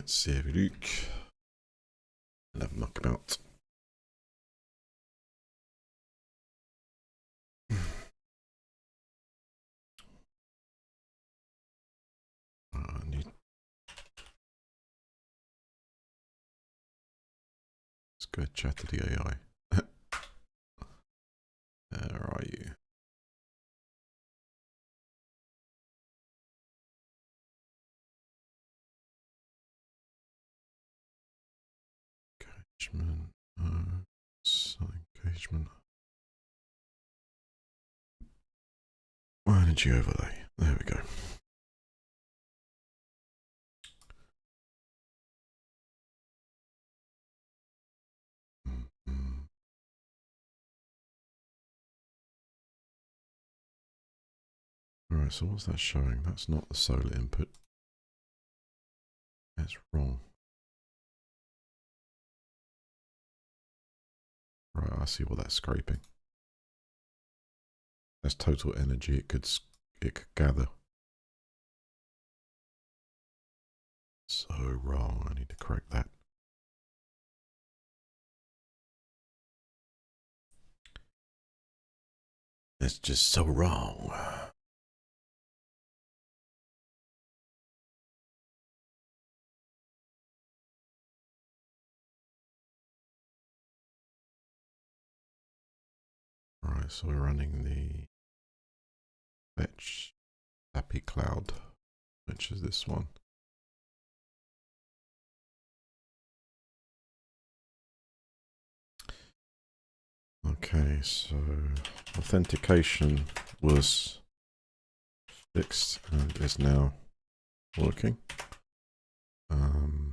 Let's see if we look. I'll have a muck about. Let's go chat to the AI. Where are you? Engagement. Engagement. Energy overlay. There we go. Alright, so what's that showing? That's not the solar input. That's wrong. Right, I see what that's scraping. That's total energy it could gather. So wrong. I need to correct that. That's just so wrong. Right, so we're running the fetch happy cloud, which is this one. Okay, so authentication was fixed and is now working. The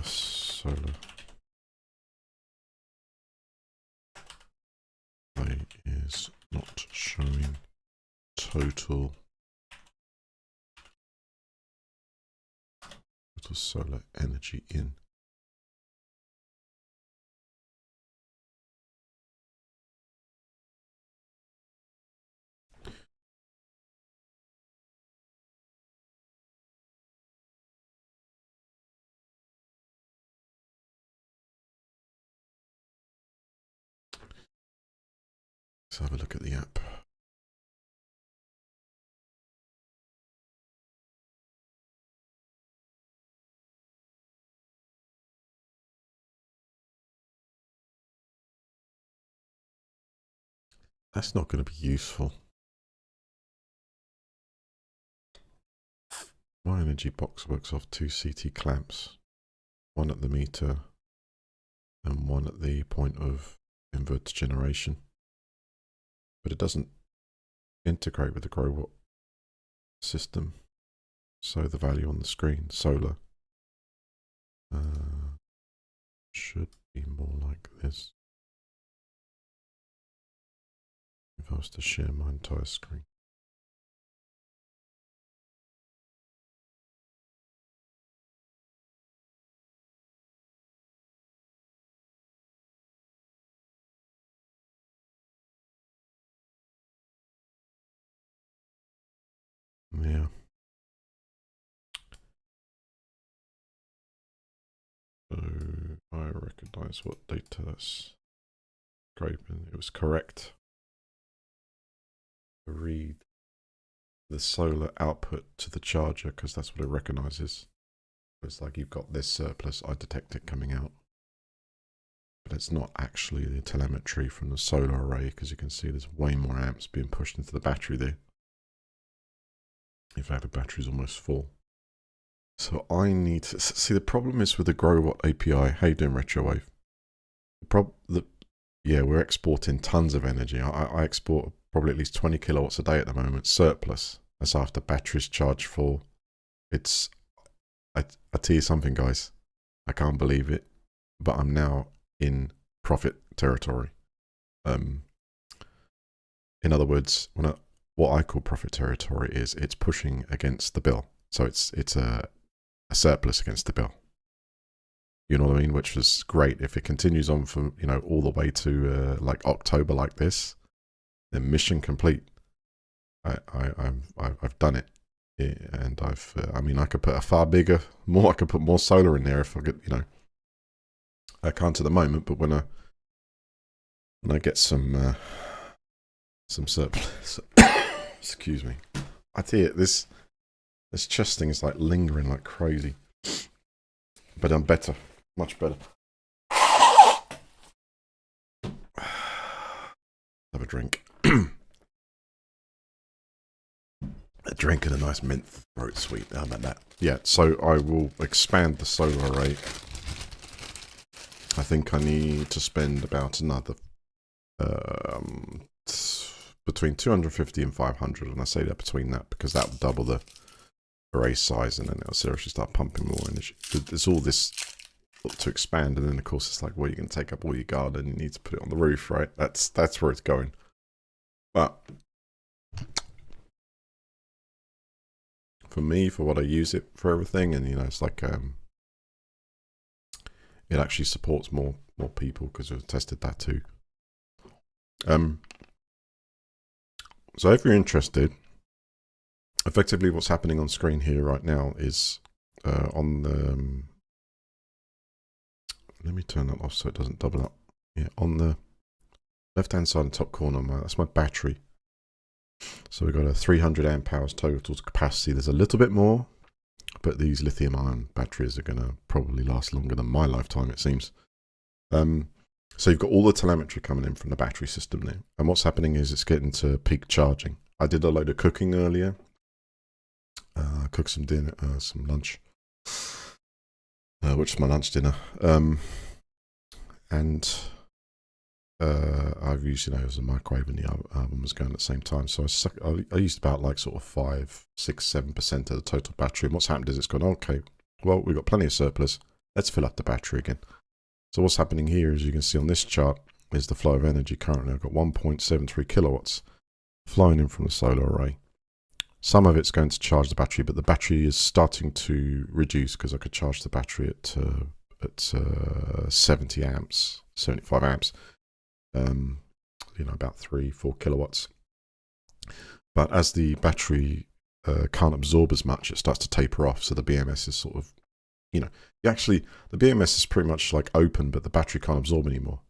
solar play is not showing total solar energy in. Let's have a look at the app. That's not going to be useful. My energy box works off 2 CT clamps, one at the meter and one at the point of inverter generation. But it doesn't integrate with the GrowWatt system. So the value on the screen, solar, should be more like this. If I was to share my entire screen. Yeah. So I recognize what data that's scraping. It was correct to read the solar output to the charger because that's what it recognizes. It's like you've got this surplus, I detect it coming out. But it's not actually the telemetry from the solar array because you can see there's way more amps being pushed into the battery there. In fact, the battery's almost full. So I need to see, the problem is with the GrowWatt API. How you doing, Retrowave? Yeah, we're exporting tons of energy. I export probably at least 20 kilowatts a day at the moment, surplus. That's after batteries charged full. It's, I tell you something, guys. I can't believe it, but I'm now in profit territory. In other words, what I call profit territory is it's pushing against the bill. So it's a surplus against the bill. You know what I mean? Which was great. If it continues on for, you know, all the way to like October like this, then mission complete. I've done it. Yeah, and I mean, I could put a far bigger, I could put more solar in there if I could, I can't at the moment, but when I get some surplus, excuse me, I tell you, this chest thing is like lingering like crazy, but I'm better, much better. Have a drink. A drink and a nice mint throat sweet. How about that? Yeah, so I will expand the solar array. I think I need to spend about another between 250 and 500, and I say that between that because that will double the array size, and then it'll seriously start pumping more energy. There's all this to expand, and then of course it's like, well, you're going to take up all your garden, you need to put it on the roof, right? That's where it's going. But for me, for what I use it for everything, and it's like it actually supports more people because we've tested that too. So if you're interested, effectively what's happening on screen here right now is on the let me turn that off so it doesn't double up. Yeah, on the left hand side, top corner, that's my battery. So we've got a 300 amp hours total capacity. There's a little bit more, but these lithium ion batteries are going to probably last longer than my lifetime, it seems. So you've got all the telemetry coming in from the battery system there. And what's happening is it's getting to peak charging. I did a load of cooking earlier. I cooked some dinner, some lunch, which is my lunch dinner. And I've used, as a microwave, and the oven was going at the same time. So I used about like sort of 5, 6, 7% of the total battery. And what's happened is it's gone, okay, well, we've got plenty of surplus. Let's fill up the battery again. So what's happening here, as you can see on this chart, is the flow of energy currently. I've got 1.73 kilowatts flowing in from the solar array. Some of it's going to charge the battery, but the battery is starting to reduce because I could charge the battery at 70 amps, 75 amps. About 3-4 kilowatts. But as the battery can't absorb as much, it starts to taper off. So the BMS is sort of, the BMS is pretty much like open, but the battery can't absorb anymore.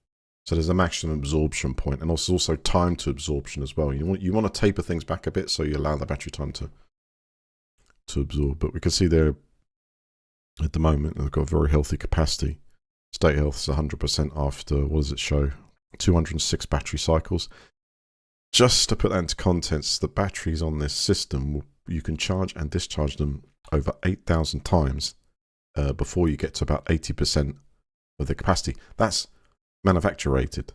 So there's a maximum absorption point, and also time to absorption as well. You want to taper things back a bit so you allow the battery time to absorb. But we can see there at the moment they've got a very healthy capacity. State health is 100% after, what does it show? 206 battery cycles. Just to put that into context, the batteries on this system, you can charge and discharge them over 8,000 times before you get to about 80% of the capacity. That's manufacturer rated.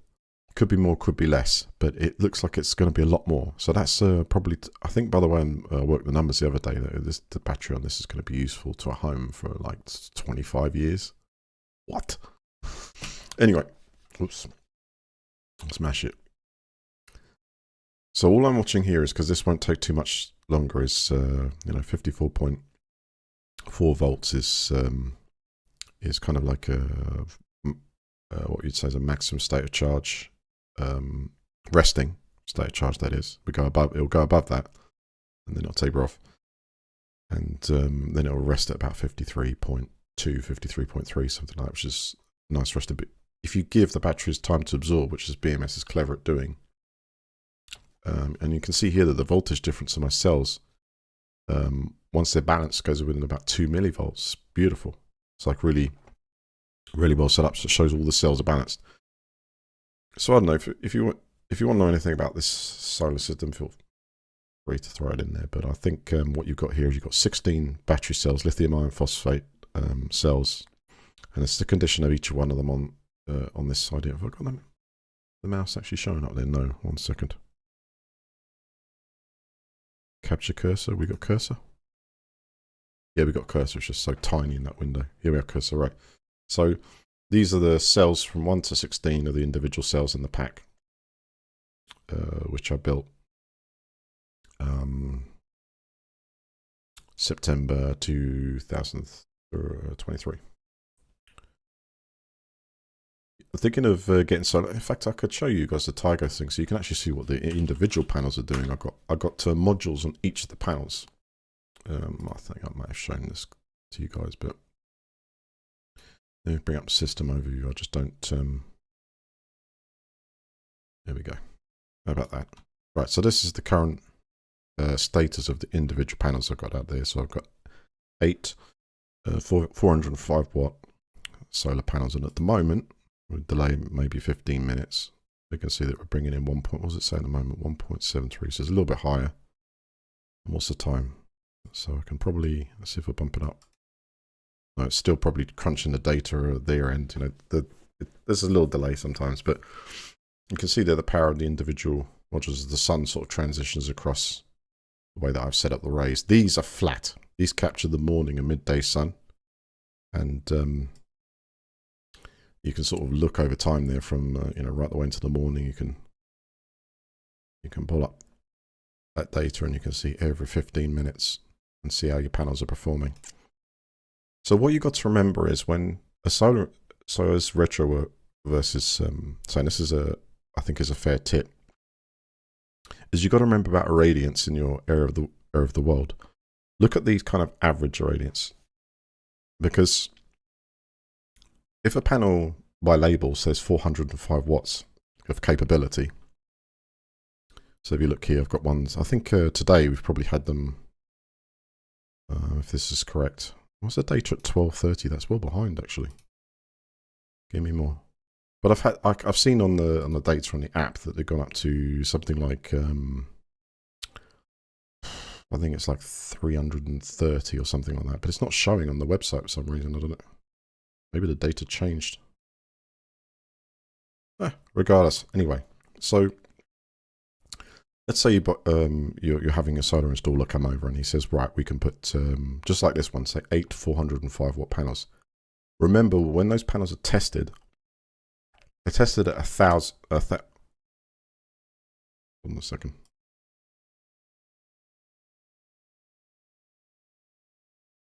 Could be more, could be less, but it looks like it's going to be a lot more. So that's probably, I think, by the way, I worked the numbers the other day, that the battery on this is going to be useful to a home for like 25 years. What? Anyway, oops. Smash it. So all I'm watching here is, because this won't take too much longer, is 54.4 volts is kind of like what you'd say is a maximum state of charge, resting state of charge. That is, it'll go above that, and then it'll taper off, and then it'll rest at about 53.2, 53.3, something like that, which is nice rest a bit. If you give the batteries time to absorb, which is BMS is clever at doing, and you can see here that the voltage difference in my cells, once they're balanced, goes within about 2 millivolts. Beautiful. It's like really, really well set up. So it shows all the cells are balanced. So I don't know if you want to know anything about this solar system, feel free to throw it in there. But I think what you've got here is you've got 16 battery cells, lithium iron phosphate cells, and it's the condition of each one of them on this side here. Have I got them? The mouse actually showing up there? No, 1 second. Capture cursor. We got cursor. Yeah, we got cursor. It's just so tiny in that window. Here we have cursor, right? So these are the cells from 1 to 16 of the individual cells in the pack, which I built September 2023. I'm thinking of getting solar. In fact, I could show you guys the Tiger thing, so you can actually see what the individual panels are doing. I got modules on each of the panels. I think I might have shown this to you guys, but let me bring up the system overview. I just don't. There we go. How about that? Right, so this is the current status of the individual panels I've got out there. So I've got 8 405 watt solar panels, and at the moment, with delay maybe 15 minutes, we can see that we're bringing in 1. What was it saying at the moment? 1.73. So it's a little bit higher. And what's the time? So I can probably, let's see if I bump it up. No, it's still probably crunching the data at their end. You know, there's a little delay sometimes, but you can see there the power of the individual modules as the sun sort of transitions across the way that I've set up the rays. These are flat. These capture the morning and midday sun. And you can sort of look over time there from, you know, right the way into the morning. You can pull up that data and you can see every 15 minutes and see how your panels are performing. So what you got to remember is when a solar, so as retro versus, so this is I think is a fair tip, is you got to remember about irradiance in your area of the world. Look at these kind of average irradiance, because if a panel by label says 405 watts of capability, so if you look here, I've got ones, I think today we've probably had them, if this is correct. What's the data at 12:30? That's well behind actually. Give me more. But I've seen on the data on the app that they've gone up to something like I think it's like 330 or something like that. But it's not showing on the website for some reason. I don't know. Maybe the data changed. Regardless, anyway. So let's say you're having a solar installer come over and he says, right, we can put, just like this one, say 8 405 watt panels. Remember, when those panels are tested, they're tested at 1,000, hold on a second.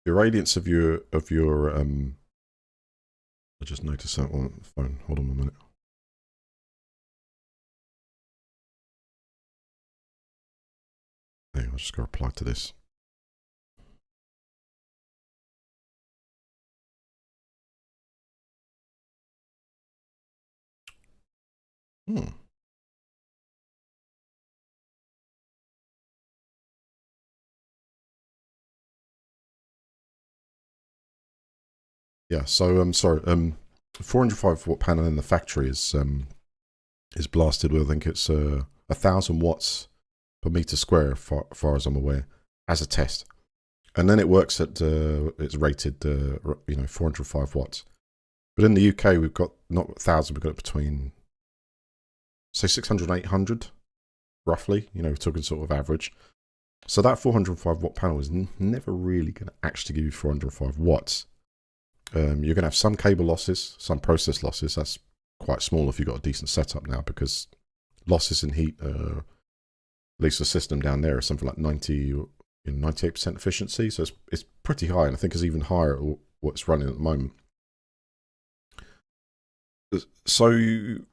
The irradiance of your, I just noticed that on the phone. Hold on a minute. Hey, I'll just go reply to this. Yeah, so I'm sorry. 405 watt panel in the factory is blasted with, I think it's 1,000 watts per meter square, far as I'm aware, as a test, and then it works at it's rated 405 watts. But in the UK, we've got not 1,000, we've got it between say 600 and 800, roughly. You know, we're talking sort of average. So that 405 watt panel is never really going to actually give you 405 watts. You're going to have some cable losses, some process losses. That's quite small if you've got a decent setup now, because losses in heat, at least the system down there is something like 98% efficiency. So it's pretty high, and I think it's even higher at what's running at the moment. So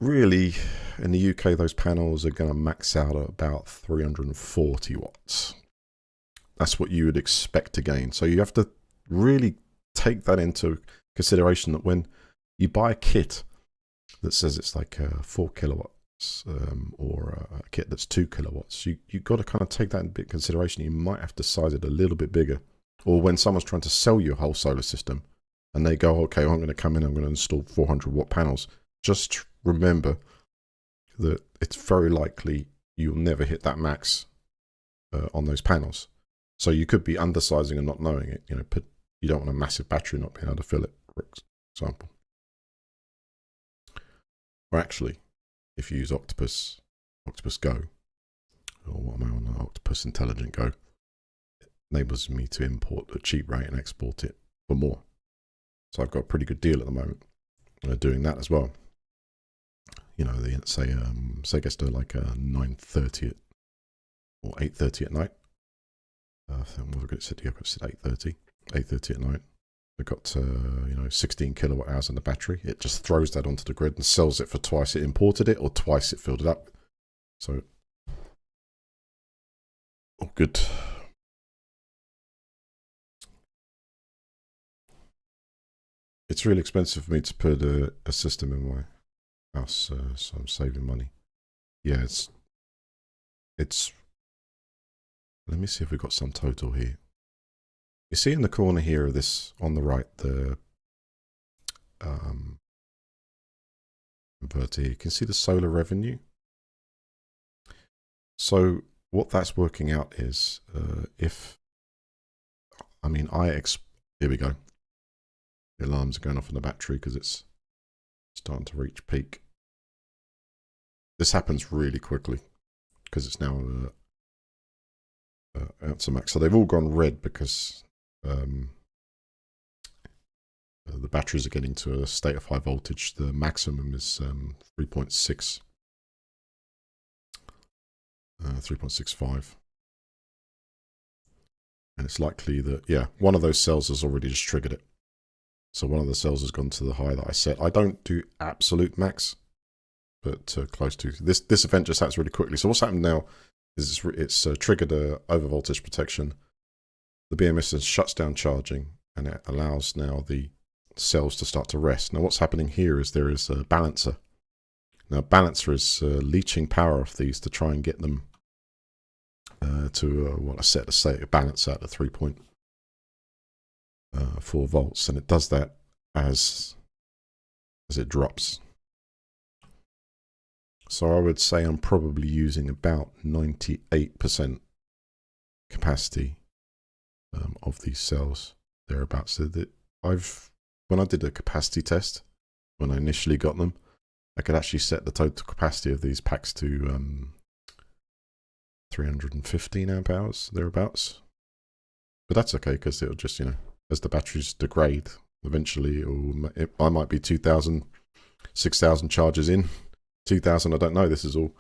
really, in the UK, those panels are going to max out at about 340 watts. That's what you would expect to gain. So you have to really take that into consideration, that when you buy a kit that says it's like 4 kilowatts or a kit that's 2 kilowatts, you've got to kind of take that into consideration. You might have to size it a little bit bigger. Or when someone's trying to sell you a whole solar system and they go, okay, well, I'm going to come in, I'm going to install 400 watt panels, just remember that it's very likely you'll never hit that max on those panels. So you could be undersizing and not knowing it. You know, you don't want a massive battery not being able to fill it, for example. Or actually, if you use Octopus Go, or what am I on, Octopus Intelligent Go, it enables me to import at a cheap rate and export it for more. So I've got a pretty good deal at the moment doing that as well. You know, say it gets to like 9:30 or 8:30 at night. I think what I've got it set to, I've got it set 8:30 at night. We've got 16 kilowatt hours in the battery. It just throws that onto the grid and sells it for twice it imported it, or twice it filled it up. So, all good. It's really expensive for me to put a system in my house, so I'm saving money. Yeah, it's. Let me see if we've got some total here. You see in the corner here of this on the right, the inverter here, you can see the solar revenue. So what that's working out is if, I mean, here we go. The alarms are going off on the battery because it's starting to reach peak. This happens really quickly because it's now out to max. So they've all gone red because the batteries are getting to a state of high voltage. The maximum is 3.6, 3.65. And it's likely that, yeah, one of those cells has already just triggered it. So one of the cells has gone to the high that I set. I don't do absolute max, but close to. This event just happens really quickly. So what's happened now is it's triggered a over voltage protection. The BMS shuts down charging, and it allows now the cells to start to rest. Now what's happening here is there is a balancer. Now balancer is leeching power off these to try and get them to what I set to say a balance out at 3.4 volts, and it does that as it drops. So I would say I'm probably using about 98% capacity of these cells thereabouts. So that when I did a capacity test, when I initially got them, I could actually set the total capacity of these packs to 315 amp hours thereabouts. But that's okay because it'll just, as the batteries degrade, eventually I might be 2,000, 6,000 charges in. 2,000, I don't know. This is all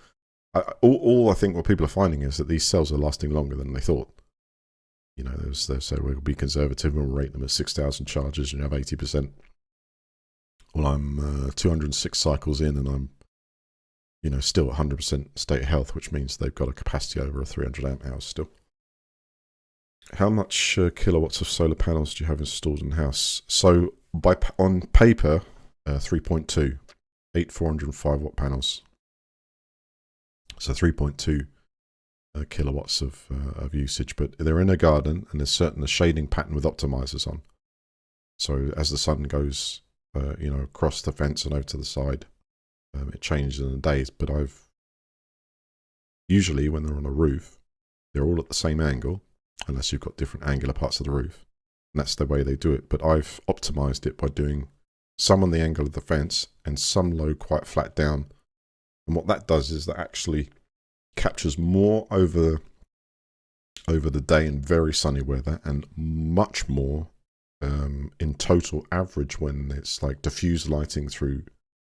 I think what people are finding is that these cells are lasting longer than they thought. They say we'll be conservative and we'll rate them at 6,000 charges and you have 80%. Well, I'm 206 cycles in and I'm, still at 100% state of health, which means they've got a capacity over 300 amp hours still. How much kilowatts of solar panels do you have installed in the house? So on paper, 3.2. 8 405 watt panels. So 3.2 kilowatts of usage, but they're in a garden and there's a shading pattern with optimizers on. So as the sun goes, across the fence and over to the side, it changes in the days. But usually when they're on a roof, they're all at the same angle, unless you've got different angular parts of the roof. And that's the way they do it. But I've optimized it by doing some on the angle of the fence and some low quite flat down. And what that does is that actually captures more over the day in very sunny weather and much more in total average when it's like diffuse lighting through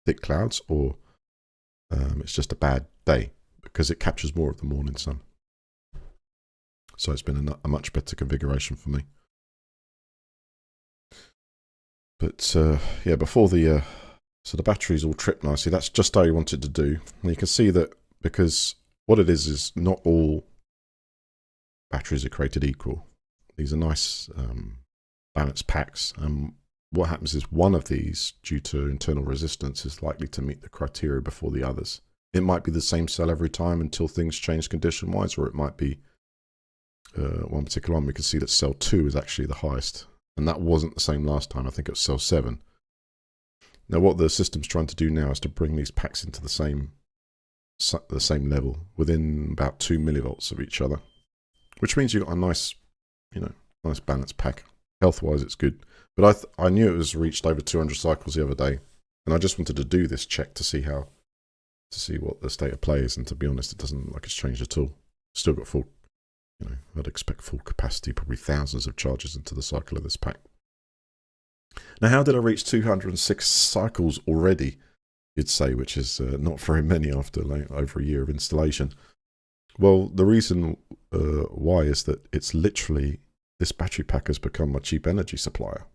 thick clouds or it's just a bad day, because it captures more of the morning sun. So it's been a much better configuration for me. But yeah, before so the battery's all tripped nicely. That's just how you want it to do. And you can see that because what it is not all batteries are created equal. These are nice balanced packs. What happens is one of these, due to internal resistance, is likely to meet the criteria before the others. It might be the same cell every time until things change condition-wise, or it might be one particular one. We can see that cell 2 is actually the highest. And that wasn't the same last time. I think it was cell 7. Now, what the system's trying to do now is to bring these packs into the same level within about 2 millivolts of each other, which means you've got a nice, nice balanced pack. Health-wise, it's good. But I knew it was reached over 200 cycles the other day, and I just wanted to do this check to see what the state of play is. And to be honest, it doesn't look like it's changed at all. Still got full. I'd expect full capacity, probably thousands of charges into the cycle of this pack. Now, how did I reach 206 cycles already, you'd say, which is not very many after over a year of installation? Well, the reason why is that it's literally, this battery pack has become my cheap energy supplier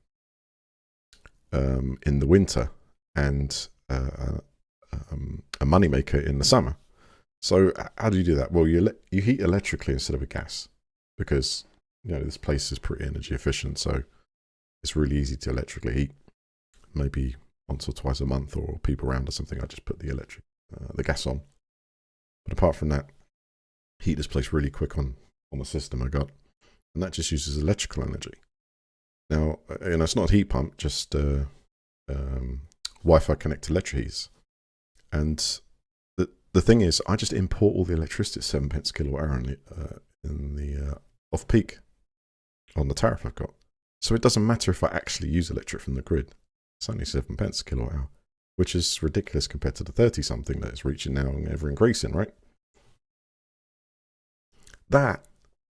in the winter and a moneymaker in the summer. So how do you do that? Well, you heat electrically instead of a gas, because this place is pretty energy efficient, so it's really easy to electrically heat. maybe once or twice a month, or people around or something, I just put the gas on. But apart from that, heat this place really quick on the system I got, and that just uses electrical energy. Now, it's not a heat pump, just Wi-Fi connected electric heaters. And the thing is, I just import all the electricity at 7 pence kilowatt hour in the off peak on the tariff I've got. So it doesn't matter if I actually use electric from the grid. It's only 7 pence kilowatt hour, which is ridiculous compared to the 30 something that it's reaching now and ever increasing, right? That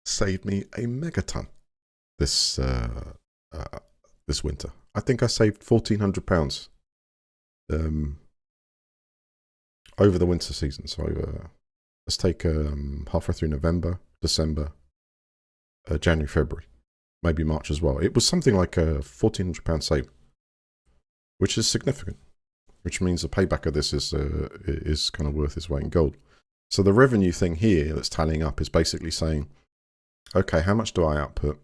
saved me a megaton this winter. I think I saved £1,400 over the winter season. So let's take halfway through November, December, January, February, maybe March as well. It was something like a £1,400 save, which is significant, which means the payback of this is kind of worth its weight in gold. So the revenue thing here that's tallying up is basically saying, okay, how much do I output?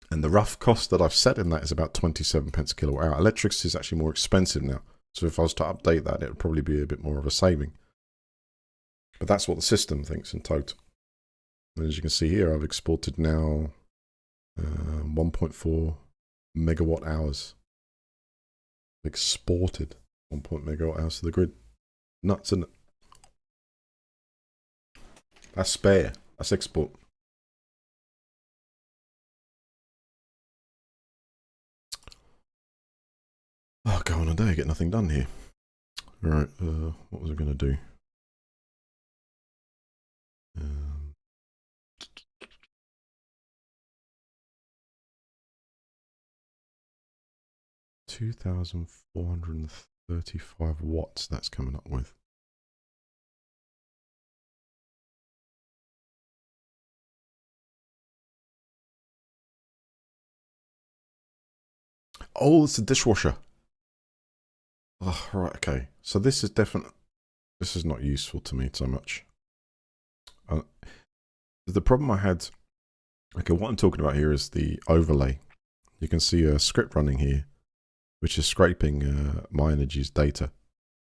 And the rough cost that I've set in that is about 27 pence kilowatt hour. Electricity is actually more expensive now. So if I was to update that, it would probably be a bit more of a saving. But that's what the system thinks in total. And as you can see here, I've exported now 1.4 megawatt hours. Exported 1.0 megawatt hours to the grid. Nuts, isn't it? That's spare. That's export. Oh, go on a day, get nothing done here. All right, what was I going to do? 2,435 watts that's coming up with. Oh, it's a dishwasher. Oh, right, okay. So this is not useful to me so much. The problem I had, okay, what I'm talking about here is the overlay. You can see a script running here, which is scraping my energy's data,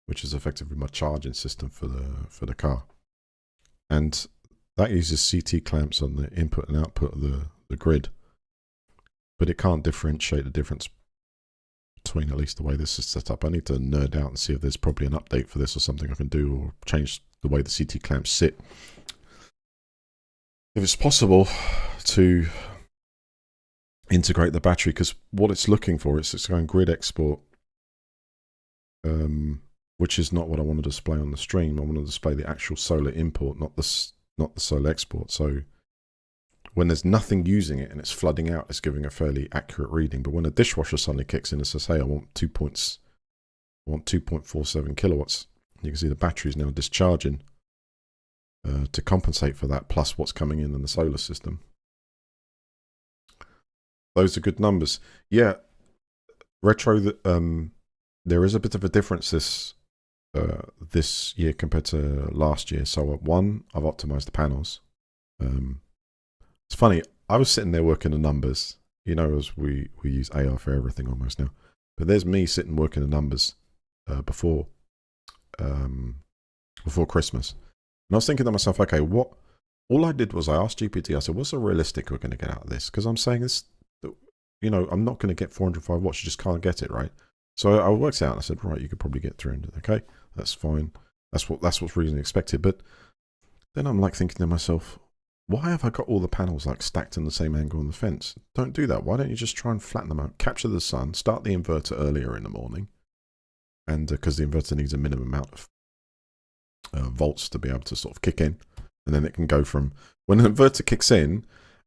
which is effectively my charging system for the car. And that uses CT clamps on the input and output of the grid. But it can't differentiate the difference between, at least the way this is set up. I need to nerd out and see if there's probably an update for this or something I can do, or change the way the CT clamps sit. If it's possible to integrate the battery, because what it's looking for is it's going grid export, which is not what I want to display on the stream. I want to display the actual solar import, not the solar export. So when there's nothing using it and it's flooding out, it's giving a fairly accurate reading. But when a dishwasher suddenly kicks in and says, hey, I want 2.47 kilowatts, you can see the battery is now discharging to compensate for that, plus what's coming in the solar system. Those are good numbers. Yeah, Retro, there is a bit of a difference this year compared to last year. So one, I've optimized the panels. It's funny, I was sitting there working the numbers, as we use AI for everything almost now. But there's me sitting working the numbers before Christmas. And I was thinking to myself, okay, all I did was I asked GPT, I said, what's the realistic we're going to get out of this? Because I'm saying this, I'm not going to get 405 watts, you just can't get it, right? So I worked it out and I said, right, you could probably get 300, okay? That's fine. That's what's reasonably expected. But then I'm like thinking to myself, why have I got all the panels like stacked in the same angle on the fence? Don't do that. Why don't you just try and flatten them out, capture the sun, start the inverter earlier in the morning, and because the inverter needs a minimum amount of volts to be able to sort of kick in, and then it can go from when an inverter kicks in,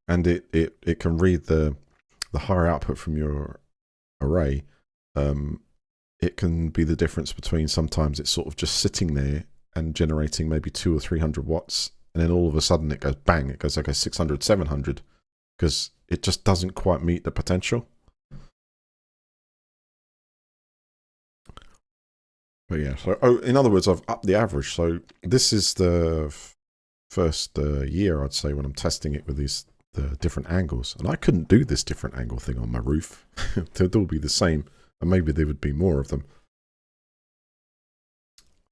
and it can read the higher output from your array. It can be the difference between sometimes it's sort of just sitting there and generating maybe 200 or 300 watts. And then all of a sudden it goes bang, it goes okay, 600, 700, because it just doesn't quite meet the potential. But yeah, so in other words, I've upped the average. So this is the first year, I'd say, when I'm testing it with the different angles. And I couldn't do this different angle thing on my roof. They'd all be the same. And maybe there would be more of them.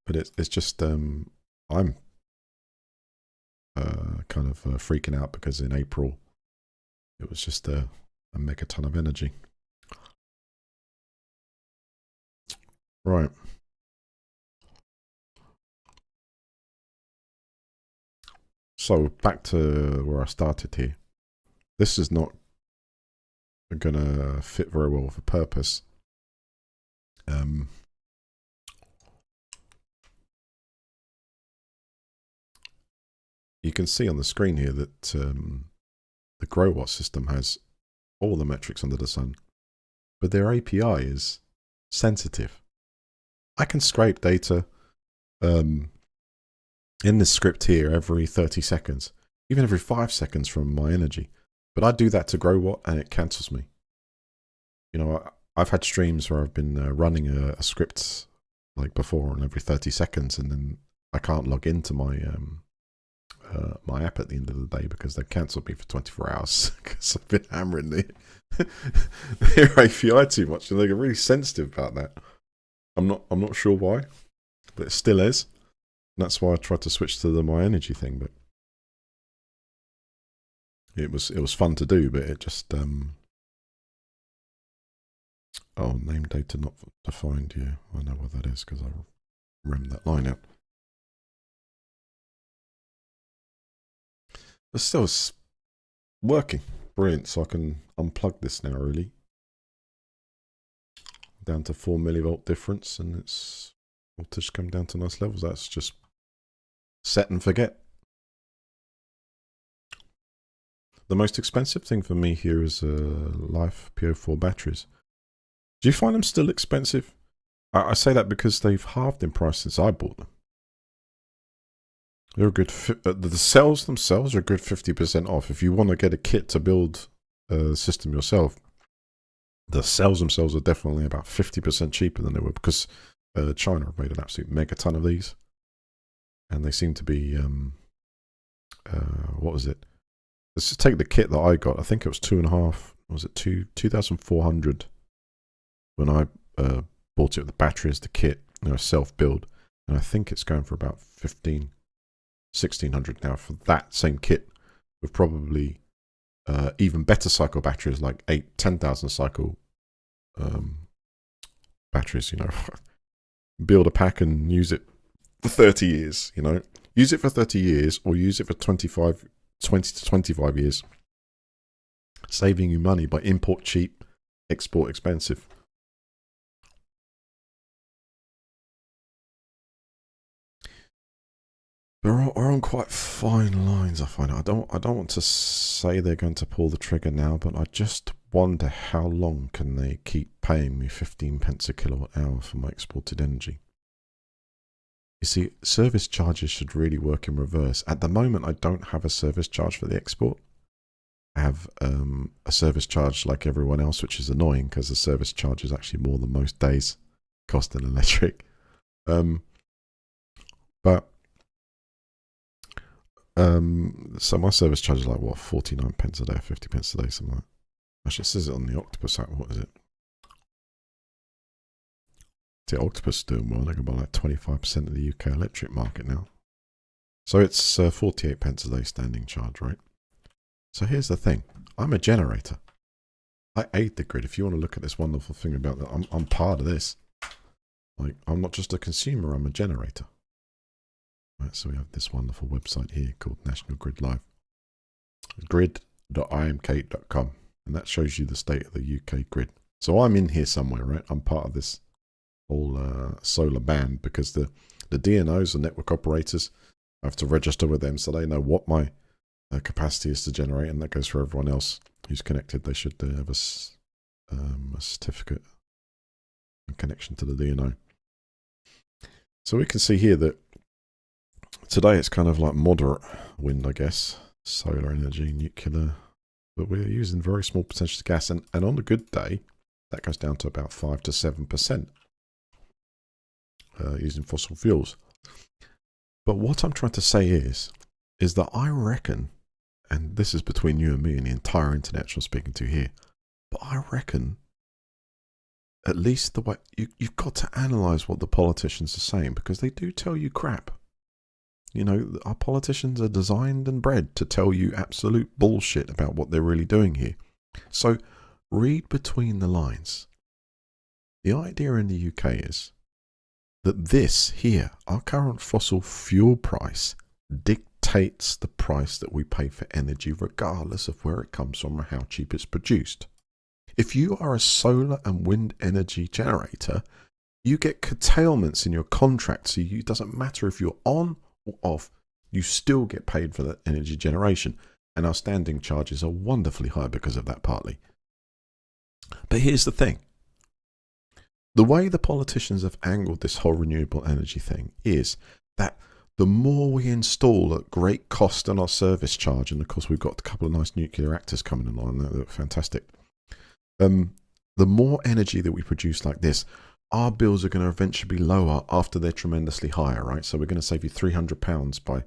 But it's just, I'm kind of freaking out because in April, it was just a megaton of energy. Right. So back to where I started here. This is not going to fit very well with a purpose. You can see on the screen here that the GrowWatt system has all the metrics under the sun, but their API is sensitive. I can scrape data in this script here every 30 seconds, even every 5 seconds from my energy. But I do that to GrowWatt and it cancels me. You know, I've had streams where I've been running a script like before on every 30 seconds, and then I can't log into my my app at the end of the day because they cancelled me for 24 hours because I've been hammering their API too much, and they get really sensitive about that. I'm not sure why, but it still is. And that's why I tried to switch to the My Energy thing, but it was fun to do, but it just oh, name data not defined. Yeah, I know what that is because I remember that line out. But still, it's working. Brilliant. So I can unplug this now, really. Down to 4 millivolt difference, and it's voltage come down to nice levels. That's just set and forget. The most expensive thing for me here is Life PO4 batteries. Do you find them still expensive? I say that because they've halved in price since I bought them. They're a good. The cells themselves are a good 50% off. If you want to get a kit to build a system yourself, the cells themselves are definitely about 50% cheaper than they were, because China have made an absolute megaton of these, and they seem to be. What was it? Let's just take the kit that I got. I think it was 2.5. Was it 2,400 when I bought it with the batteries, the kit, self build, and I think it's going for about 1,600 now for that same kit, with probably even better cycle batteries, like 10,000 cycle batteries. Build a pack and use it for 30 years. Use it for 30 years, or use it for 20 to 25 years, saving you money by import cheap, export expensive. They're on quite fine lines, I find. I don't want to say they're going to pull the trigger now, but I just wonder how long can they keep paying me 15 pence a kilowatt hour for my exported energy. You see, service charges should really work in reverse. At the moment, I don't have a service charge for the export. I have a service charge like everyone else, which is annoying because the service charge is actually more than most days cost in electric. So my service charge is like, what, 49 pence a day, 50 pence a day, something like that. Actually, it says it on the Octopus app. What is it? The Octopus is doing well. They can buy like 25% of the UK electric market now. So it's 48 pence a day standing charge, right? So here's the thing. I'm a generator. I aid the grid. If you want to look at this wonderful thing about that, I'm part of this. Like, I'm not just a consumer, I'm a generator. Right, so we have this wonderful website here called National Grid Live. Grid.imk.com. And that shows you the state of the UK grid. So I'm in here somewhere, right? I'm part of this whole solar band, because the DNOs, the network operators, I have to register with them so they know what my capacity is to generate, and that goes for everyone else who's connected. They should have a certificate in connection to the DNO. So we can see here that today it's kind of like moderate wind, I guess, solar energy, nuclear, but we're using very small percentage of gas, and on a good day that goes down to about 5 to 7% using fossil fuels. But what I'm trying to say is that I reckon, and this is between you and me and the entire internet I'm speaking to here, but I reckon at least the way you've got to analyse what the politicians are saying, because they do tell you crap. You know, our politicians are designed and bred to tell you absolute bullshit about what they're really doing here. So read between the lines. The idea in the UK is that this here, our current fossil fuel price, dictates the price that we pay for energy regardless of where it comes from or how cheap it's produced. If you are a solar and wind energy generator, you get curtailments in your contract, so it doesn't matter if you're on or off, you still get paid for that energy generation. And our standing charges are wonderfully high because of that partly. But here's the thing. The way the politicians have angled this whole renewable energy thing is that the more we install at great cost on our service charge, and of course we've got a couple of nice nuclear reactors coming along, they look fantastic. The more energy that we produce like this, our bills are going to eventually be lower after they're tremendously higher, right? So we're going to save you £300 by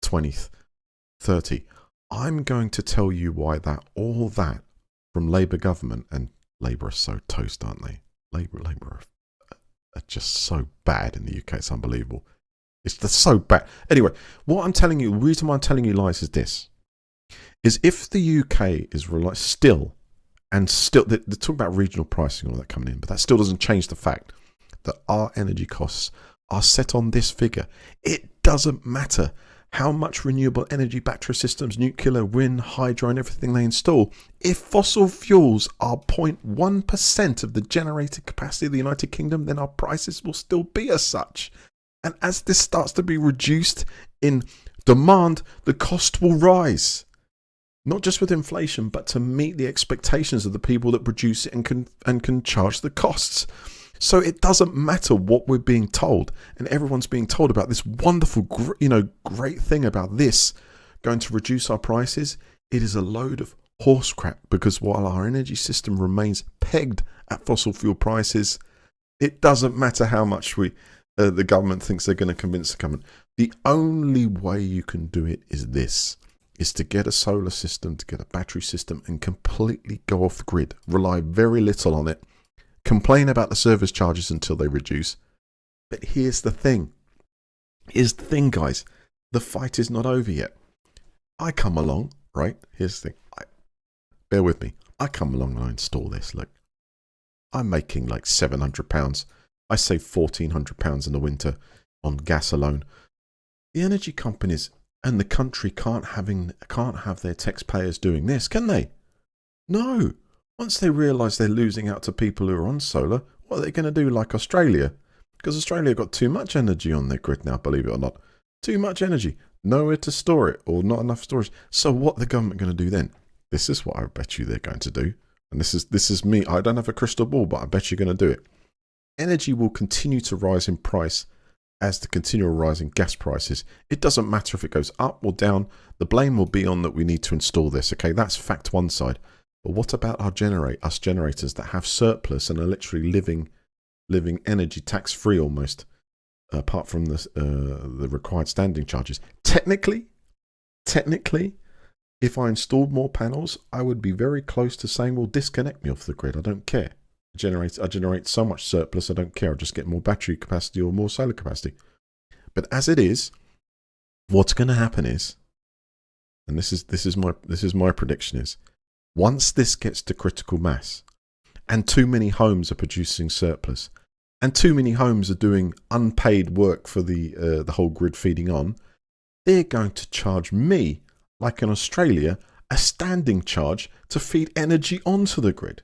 2030. I'm going to tell you why all that from Labour government, and Labour are so toast, aren't they? Labour are just so bad in the UK. It's unbelievable. It's just so bad. Anyway, what I'm telling you, the reason why I'm telling you lies is this: is if the UK is still, they're talking about regional pricing and all that coming in, but that still doesn't change the fact that our energy costs are set on this figure. It doesn't matter how much renewable energy, battery systems, nuclear, wind, hydro and everything they install. If fossil fuels are 0.1% of the generated capacity of the United Kingdom, then our prices will still be as such. And as this starts to be reduced in demand, the cost will rise. Not just with inflation, but to meet the expectations of the people that produce it and can charge the costs. So it doesn't matter what we're being told, and everyone's being told about this wonderful, great thing about this going to reduce our prices. It is a load of horse crap, because while our energy system remains pegged at fossil fuel prices, it doesn't matter how much the government thinks they're going to convince the government. The only way you can do it is to get a solar system, to get a battery system, and completely go off the grid. Rely very little on it. Complain about the service charges until they reduce. But here's the thing. Here's the thing, guys. The fight is not over yet. I come along, right? Here's the thing. Bear with me. I come along and I install this. Look, I'm making like £700. I save £1,400 in the winter on gas alone. The energy companies and the country can't have their taxpayers doing this, can they? No. Once they realise they're losing out to people who are on solar, what are they going to do, like Australia? Because Australia got too much energy on their grid now, believe it or not. Too much energy. Nowhere to store it, or not enough storage. So what the government going to do then? This is what I bet you they're going to do. And this is me. I don't have a crystal ball, but I bet you're going to do it. Energy will continue to rise in price as the continual rise in gas prices. It doesn't matter if it goes up or down. The blame will be on that we need to install this. Okay, that's fact one side. But what about us generators that have surplus and are literally living energy tax free almost, apart from the required standing charges? Technically, if I installed more panels, I would be very close to saying, well, disconnect me off the grid. I don't care. I generate so much surplus, I don't care. I'll just get more battery capacity or more solar capacity. But as it is, what's going to happen is, and this is my prediction is, once this gets to critical mass, and too many homes are producing surplus, and too many homes are doing unpaid work for the whole grid feeding on, they're going to charge me, like in Australia, a standing charge to feed energy onto the grid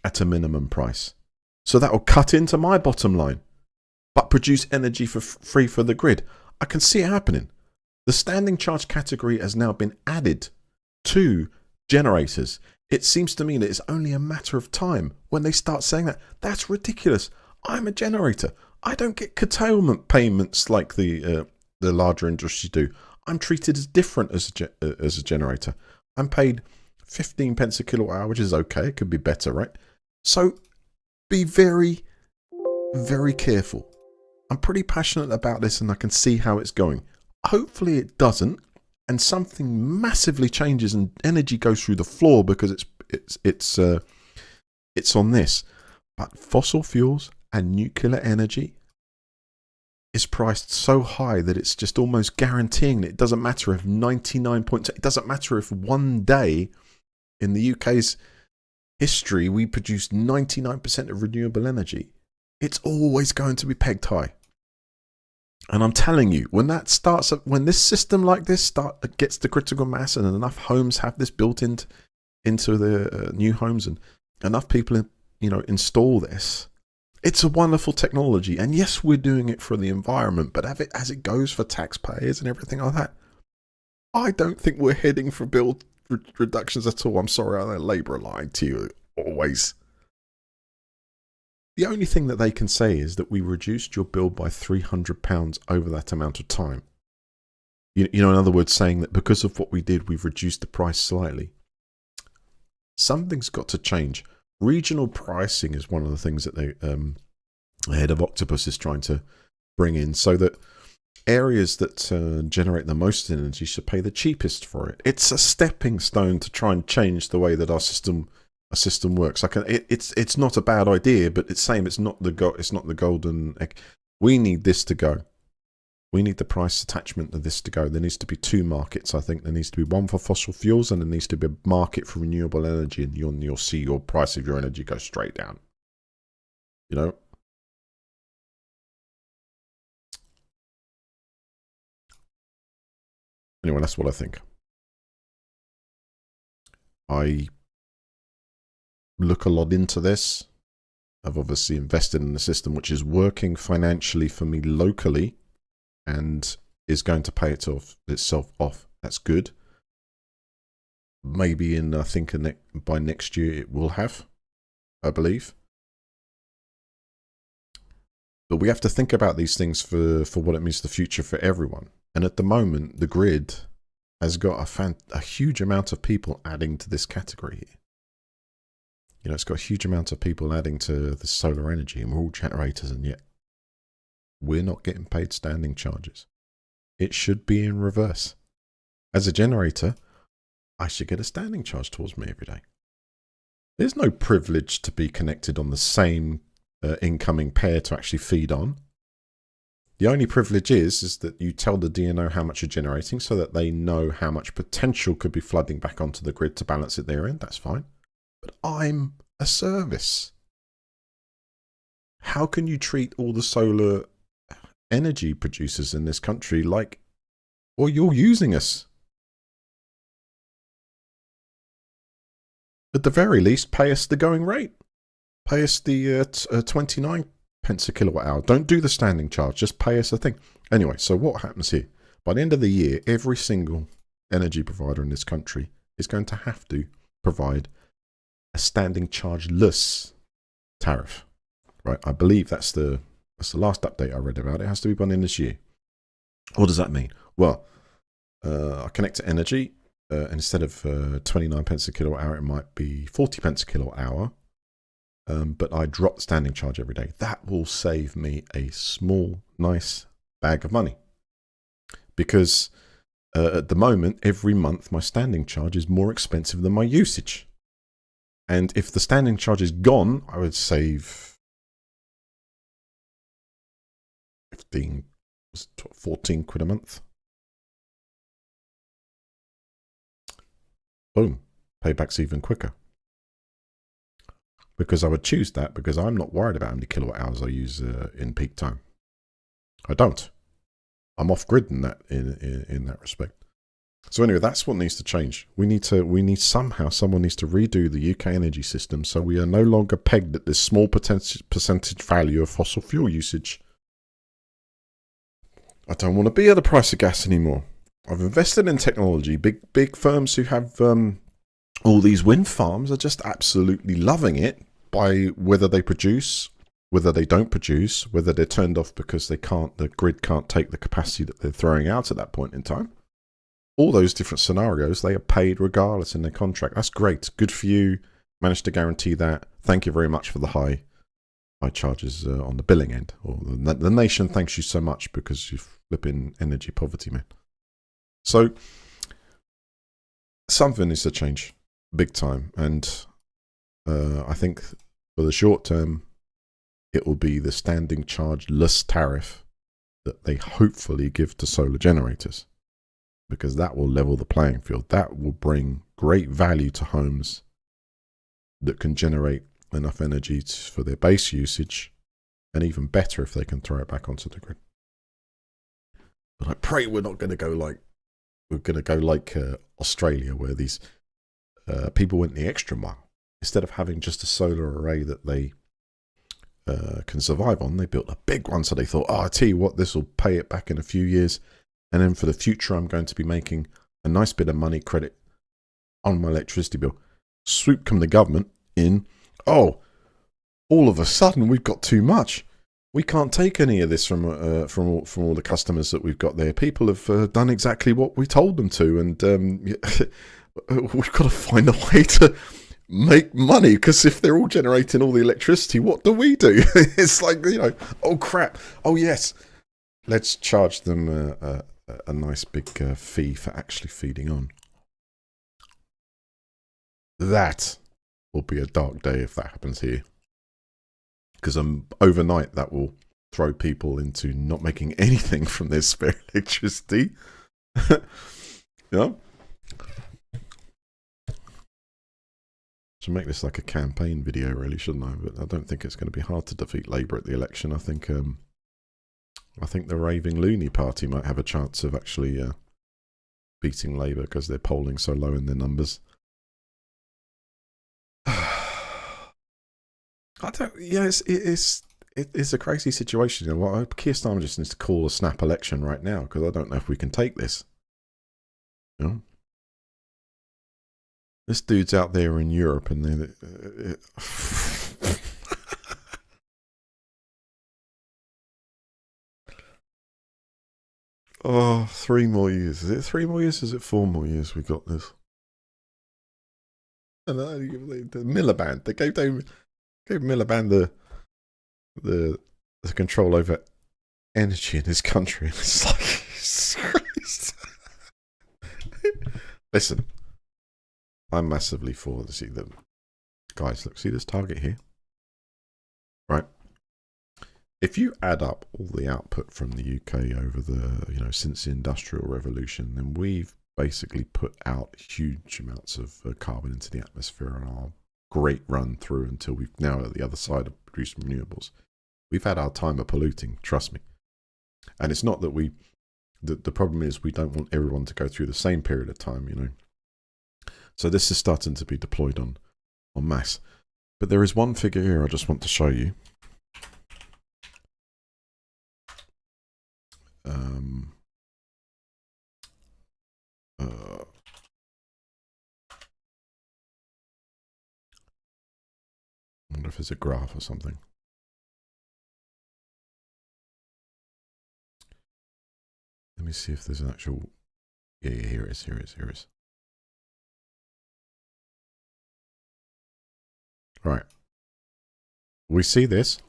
at a minimum price. So that will cut into my bottom line, but produce energy for free for the grid. I can see it happening. The standing charge category has now been added to generators. It seems to me that it's only a matter of time when they start saying that. That's ridiculous. I'm a generator. I don't get curtailment payments like the larger industries do. I'm treated as different as a generator. I'm paid 15 pence a kilowatt hour, which is okay. It could be better, right? So be very, very careful. I'm pretty passionate about this and I can see how it's going. Hopefully it doesn't, and something massively changes and energy goes through the floor because it's on this. But fossil fuels and nuclear energy is priced so high that it's just almost guaranteeing that it doesn't matter if 99 points, it doesn't matter if one day in the UK's history we produced 99% of renewable energy. It's always going to be pegged high. And I'm telling you, when that starts, when this system like this gets the critical mass and enough homes have this built into the new homes and enough people, install this, it's a wonderful technology. And yes, we're doing it for the environment, but as it goes for taxpayers and everything like that, I don't think we're heading for bill reductions at all. I'm sorry, I know Labour are lying to you always. The only thing that they can say is that we reduced your bill by £300 over that amount of time. In other words, saying that because of what we did, we've reduced the price slightly. Something's got to change. Regional pricing is one of the things that the head of Octopus is trying to bring in, so that areas that generate the most energy should pay the cheapest for it. It's a stepping stone to try and change the way that our system works. It's not a bad idea, but it's not the golden egg. We need this to go. We need the price attachment of this to go. There needs to be two markets. I think there needs to be one for fossil fuels, and there needs to be a market for renewable energy, and you'll see your price of your energy go straight down. Anyway, that's what I think. I look a lot into this. I've obviously invested in a system which is working financially for me locally and is going to pay itself off. That's good. Maybe by next year it will have, I believe. But we have to think about these things for what it means to the future for everyone. And at the moment, the grid has got a huge amount of people adding to this category. It's got a huge amount of people adding to the solar energy, and we're all generators, and yet we're not getting paid standing charges. It should be in reverse. As a generator, I should get a standing charge towards me every day. There's no privilege to be connected on the same incoming pair to actually feed on. The only privilege is that you tell the DNO how much you're generating so that they know how much potential could be flooding back onto the grid to balance it their end. That's fine. But I'm a service. How can you treat all the solar energy producers in this country like, well, you're using us? At the very least, pay us the going rate. Pay us the 29 pence a kilowatt hour. Don't do the standing charge. Just pay us a thing. Anyway, so what happens here? By the end of the year, every single energy provider in this country is going to have to provide a standing charge-less tariff. Right? I believe that's the last update I read about it. It has to be by the end of this year. What does that mean? Well, I connect to energy. Instead of 29 pence a kilowatt hour, it might be 40 pence a kilowatt hour. But I drop the standing charge every day. That will save me a small, nice bag of money. Because at the moment, every month, my standing charge is more expensive than my usage. And if the standing charge is gone, I would save 14 quid a month. Boom. Payback's even quicker. Because I would choose that because I'm not worried about how many kilowatt hours I use in peak time. I don't. I'm off grid in that respect. So anyway, that's what needs to change. Someone needs to redo the UK energy system so we are no longer pegged at this small percentage value of fossil fuel usage. I don't want to be at the price of gas anymore. I've invested in technology. Big firms who have all these wind farms are just absolutely loving it by whether they produce, whether they don't produce, whether they're turned off because the grid can't take the capacity that they're throwing out at that point in time. All those different scenarios, they are paid regardless in their contract. That's great. Good for you. Managed to guarantee that. Thank you very much for the high charges on the billing end. Or the nation thanks you so much because you're flipping energy poverty, man. So something needs to change big time. And I think for the short term, it will be the standing charge-less tariff that they hopefully give to solar generators, because that will level the playing field. That will bring great value to homes that can generate enough energy for their base usage, and even better if they can throw it back onto the grid. But I pray we're not going to go like Australia, where these people went the extra mile. Instead of having just a solar array that they can survive on, they built a big one. So they thought, oh, I tell you what, this will pay it back in a few years. And then for the future, I'm going to be making a nice bit of money credit on my electricity bill. Swoop come the government in. Oh, all of a sudden we've got too much. We can't take any of this from all the customers that we've got there. People have done exactly what we told them to, and we've got to find a way to make money, because if they're all generating all the electricity, what do we do? It's like, oh crap, oh yes, let's charge them a nice big fee for actually feeding on. That will be a dark day if that happens here, because overnight that will throw people into not making anything from their spare electricity. Should make this like a campaign video, really, shouldn't I? But I don't think it's going to be hard to defeat Labour at the election. I think the raving loony party might have a chance of actually beating Labour, because they're polling so low in their numbers. It's a crazy situation. Keir Starmer just needs to call a snap election right now, because I don't know if we can take this. This dude's out there in Europe, and they're oh, 3 more years. Is it 3 more years? Is it 4 more years? We got this. And the Miliband. They gave Miliband the control over energy in his country. It's like, Christ. Listen, I'm massively for the guys. Look, see this target here, right? If you add up all the output from the UK over since the Industrial Revolution, then we've basically put out huge amounts of carbon into the atmosphere on our great run through until we've now at the other side of producing renewables. We've had our time of polluting, trust me. And it's not that the problem is we don't want everyone to go through the same period of time, So this is starting to be deployed en masse. But there is one figure here I just want to show you. I wonder if there's a graph or something. Let me see if there's an actual... Yeah, here it is. Right. We see this.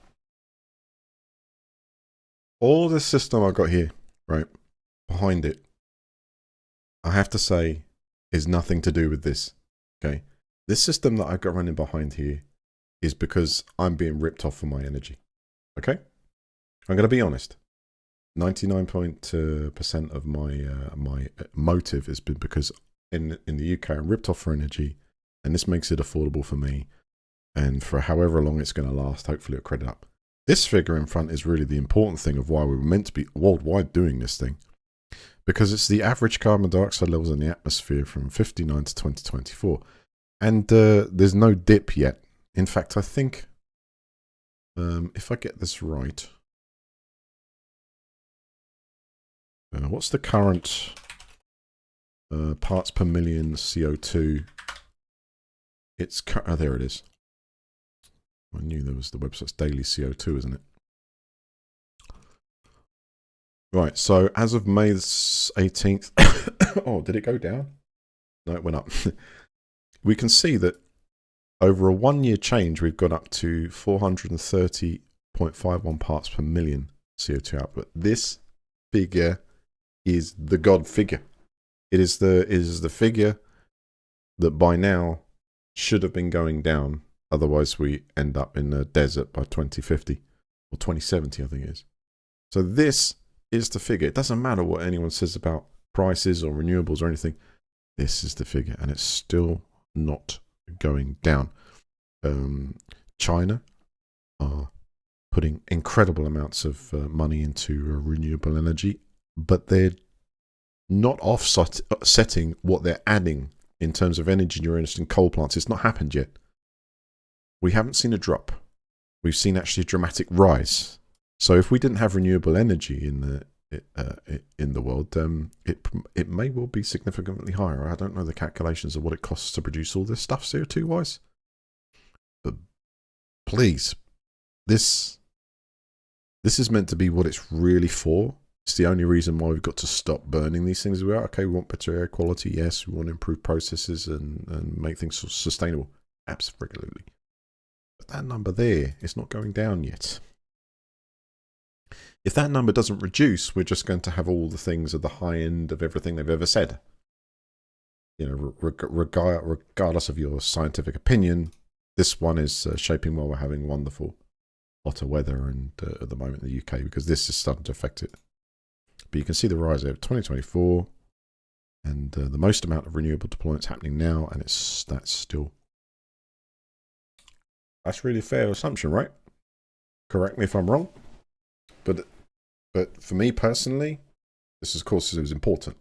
All this system I've got here, right, behind it, I have to say, is nothing to do with this. Okay? This system that I've got running behind here is because I'm being ripped off for my energy. Okay? I'm going to be honest. 99% of my motive has been because in the UK I'm ripped off for energy, and this makes it affordable for me. And for however long it's going to last, hopefully it'll credit up. This figure in front is really the important thing of why we were meant to be worldwide doing this thing. Because it's the average carbon dioxide levels in the atmosphere from 59 to 2024. And there's no dip yet. In fact, I think, if I get this right, what's the current parts per million CO2? It's, oh, there it is. I knew there was the website's daily CO2, isn't it? Right, so as of May 18th, oh, did it go down? No, it went up. We can see that over a 1-year change, we've got up to 430.51 parts per million CO2 output. This figure is the God figure. It is the figure that by now should have been going down. Otherwise, we end up in a desert by 2050. or 2070, I think it is. So this is the figure. It doesn't matter what anyone says about prices or renewables or anything. This is the figure, and it's still not going down. China are putting incredible amounts of money into renewable energy, but they're not offsetting what they're adding in terms of energy units and coal plants. It's not happened yet. We haven't seen a drop. We've seen actually a dramatic rise. So if we didn't have renewable energy in the world, it may well be significantly higher. I don't know the calculations of what it costs to produce all this stuff CO2 wise. But please, this is meant to be what it's really for. It's the only reason why we've got to stop burning these things. We are okay. We want better air quality. Yes, we want to improve processes and make things sustainable. Absolutely. But that number there is not going down yet. If that number doesn't reduce, we're just going to have all the things at the high end of everything they've ever said. You know, regardless of your scientific opinion, this one is shaping well. We're having wonderful hotter weather and at the moment in the UK, because this is starting to affect it. But you can see the rise of 2024 and the most amount of renewable deployments happening now, and that's really a fair assumption, right? Correct me if I'm wrong. But for me personally, this of course is important.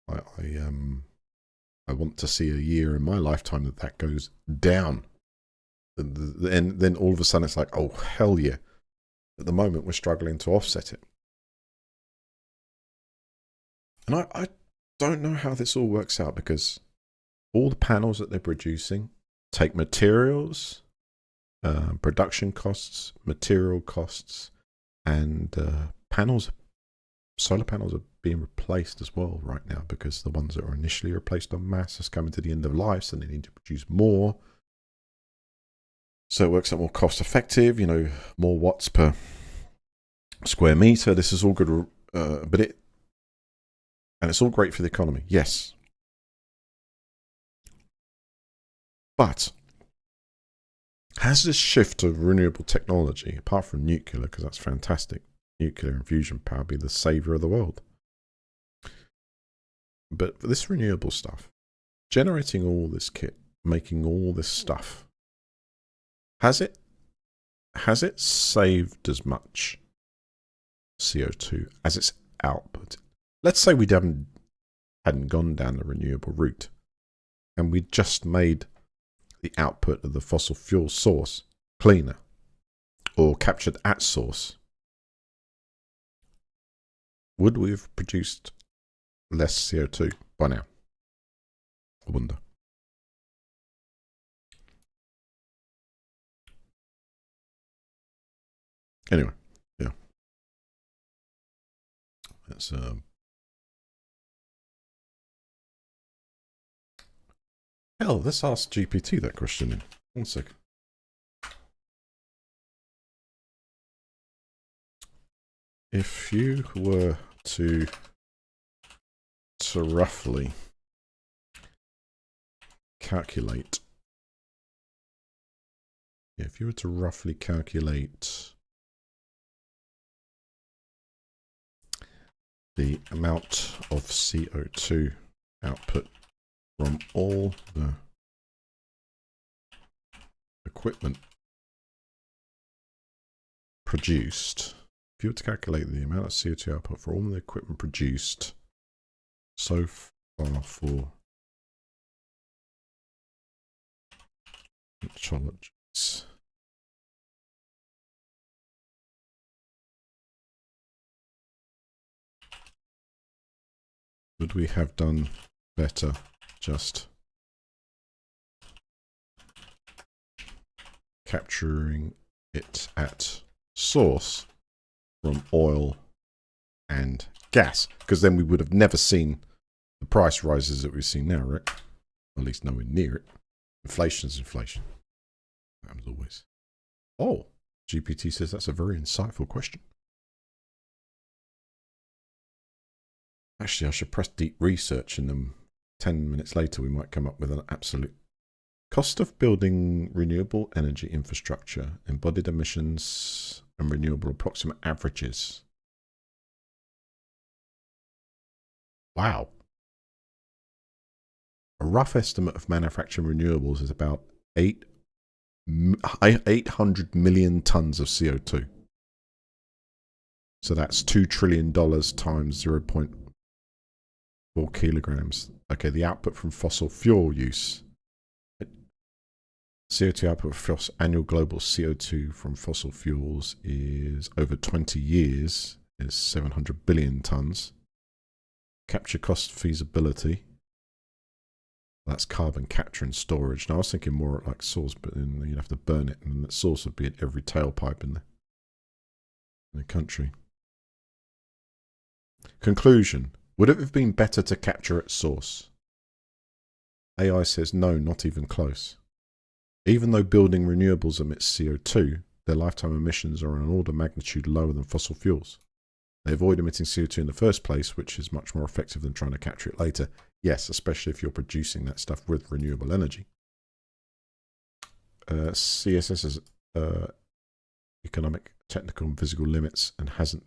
I want to see a year in my lifetime that goes down. And then all of a sudden it's like, oh, hell yeah. At the moment, we're struggling to offset it. And I don't know how this all works out, because all the panels that they're producing take materials, production costs, material costs, and solar panels are being replaced as well right now, because the ones that were initially replaced en masse is coming to the end of life, so they need to produce more. So it works out more cost effective, you know, more watts per square meter. This is all good, and it's all great for the economy, yes. But has this shift to renewable technology, apart from nuclear, because that's fantastic, nuclear and fusion power, be the savior of the world? But for this renewable stuff, generating all this kit, making all this stuff, has it saved as much CO2 as its output? Let's say we hadn't gone down the renewable route, and we just made the output of the fossil fuel source cleaner, or captured at source. Would we have produced less CO2 by now? I wonder. Anyway, yeah. That's hell, let's ask GPT that question in 1 second. If you were to roughly calculate, the amount of CO2 output from all the equipment produced, if you were to calculate the amount of CO2 output for all the equipment produced so far for metrologies, would we have done better just capturing it at source from oil and gas? Because then we would have never seen the price rises that we've seen now, right? At least nowhere near it. Inflation's inflation. As always. Oh, GPT says that's a very insightful question. Actually, I should press deep research, and then 10 minutes later we might come up with an absolute cost of building renewable energy infrastructure, embodied emissions and renewable approximate averages. Wow. A rough estimate of manufacturing renewables is about 800 million tons of CO2. So that's $2 trillion times 0.4 kilograms. Okay, the output from fossil fuel use. CO2 output for annual global CO2 from fossil fuels is over 20 years is 700 billion tons. Capture cost feasibility. That's carbon capture and storage. Now I was thinking more like source, but then you'd have to burn it, and the source would be at every tailpipe in the country. Conclusion. Would it have been better to capture at source? AI says no, not even close. Even though building renewables emits CO2, their lifetime emissions are an order of magnitude lower than fossil fuels. They avoid emitting CO2 in the first place, which is much more effective than trying to capture it later. Yes, especially if you're producing that stuff with renewable energy. CSS has economic, technical, and physical limits and hasn't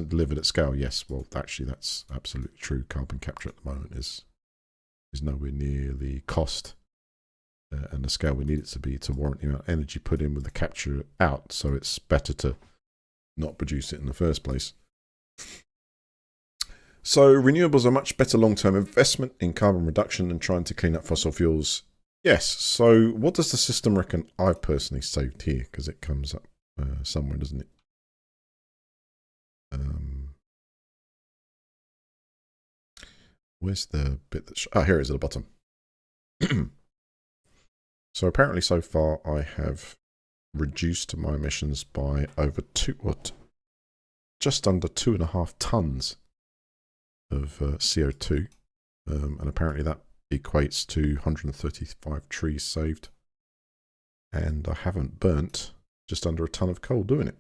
delivered at scale. Yes, well, actually, that's absolutely true. Carbon capture at the moment is nowhere near the cost and the scale we need it to be to warrant the amount of energy put in with the capture out. So it's better to not produce it in the first place. So renewables are much better long-term investment in carbon reduction than trying to clean up fossil fuels. Yes. So what does the system reckon I've personally saved here? Because it comes up somewhere, doesn't it? Where's the bit that... here it is at the bottom. So apparently so far I have reduced my emissions by over just under 2.5 tons of CO2. And apparently that equates to 135 trees saved. And I haven't burnt just under a ton of coal doing it.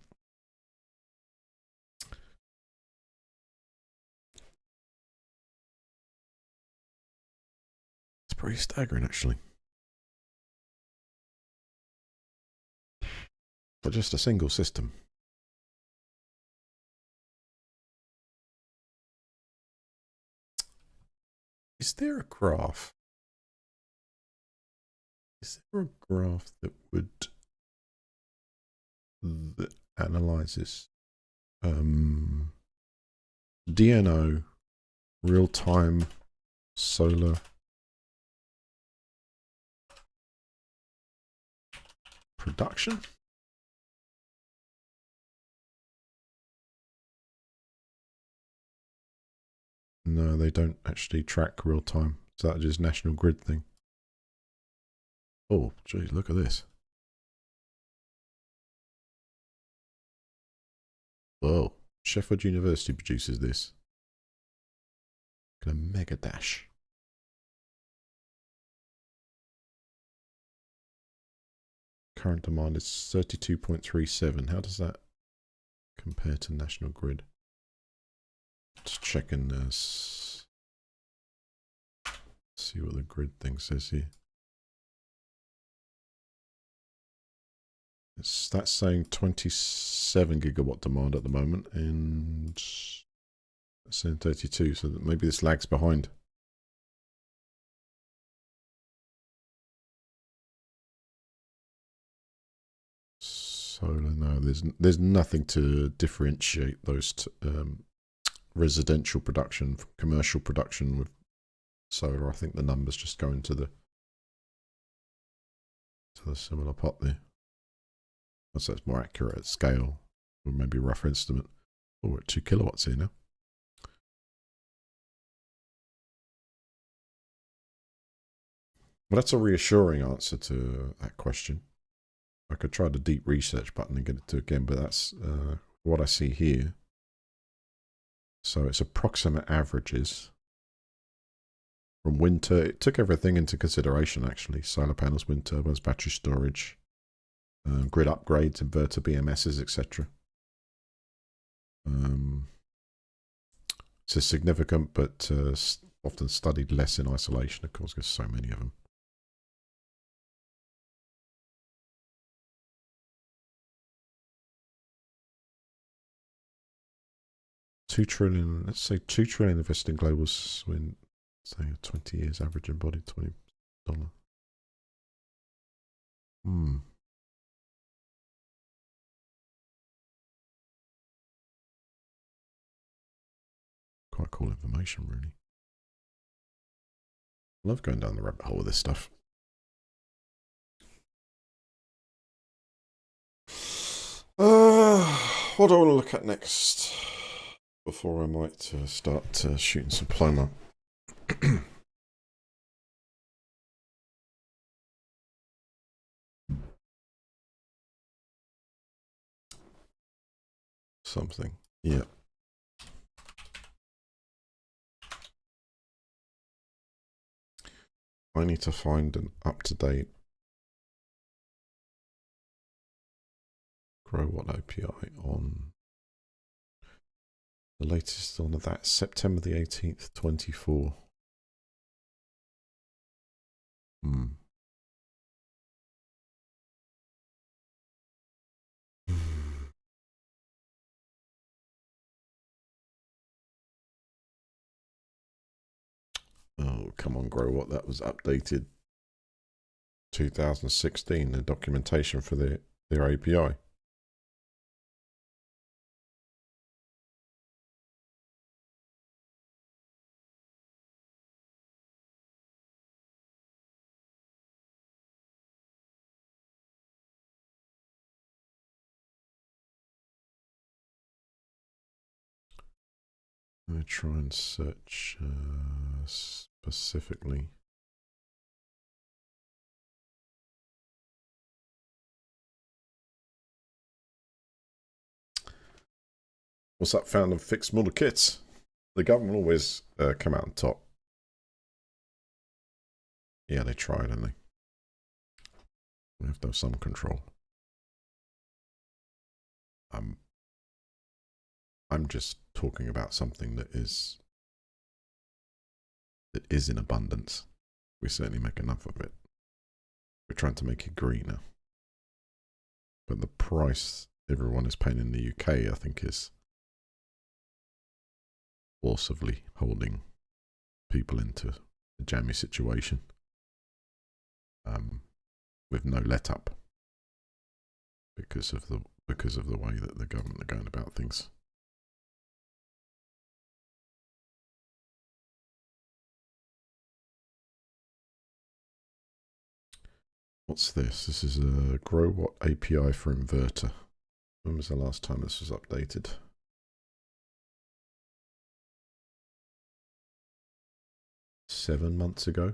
It's pretty staggering, actually. For just a single system. Is there a graph? Is there a graph that analyzes DNO real-time solar production? No, they don't actually track real time. So that's just national grid thing. Oh, geez, look at this. Whoa, Sheffield University produces this. Look at a mega dash. Current demand is 32.37. How does that compare to national grid? Just checking this. See what the grid thing says here. That's saying 27 gigawatt demand at the moment, and it's saying 32, so that maybe this lags behind. Solar, no, there's nothing to differentiate those residential production from commercial production with solar. I think the numbers just go into the similar pot there. So it's more accurate at scale, or maybe a rough estimate. Oh, we're at 2 kilowatts here now. Well, that's a reassuring answer to that question. I could try the deep research button and get it to again, but that's what I see here. So it's approximate averages from winter. It took everything into consideration, actually. Solar panels, wind turbines, battery storage, grid upgrades, inverter BMSs, etc. It's significant, but often studied less in isolation, of course, because so many of them. 2 trillion, let's say 2 trillion invested in global swing, say 20 years average embodied $20. Quite cool information, really. Love going down the rabbit hole with this stuff. What do I want to look at next? Before I might start shooting some plasma. Something. Yeah. I need to find an up-to-date Grow What API on the latest on that September the 18th, 24. Oh, come on, Grow What. That was updated 2016, the documentation for their API. I'm going to try and search specifically. What's up, found and fixed model kits? The government always come out on top. Yeah, they try, don't they? We have to have some control. I'm just talking about something that is in abundance. We certainly make enough of it. We're trying to make it greener. But the price everyone is paying in the UK, I think, is forcibly holding people into a jammy situation with no let up because of the way that the government are going about things. What's this? This is a Grow What API for inverter. When was the last time this was updated? Seven months ago.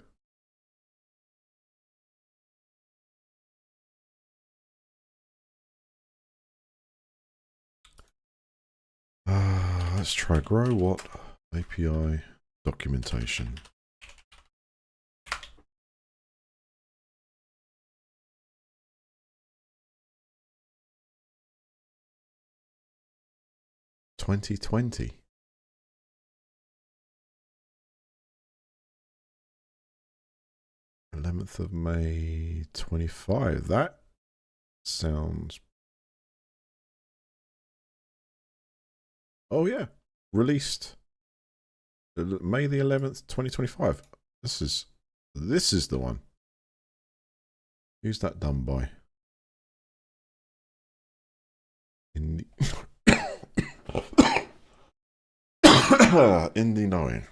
Let's try Grow What API documentation. (2020). May 11th, 25. That sounds. Oh yeah, released May the 11th, 2025. This is the one. Who's that done by? In the knowing.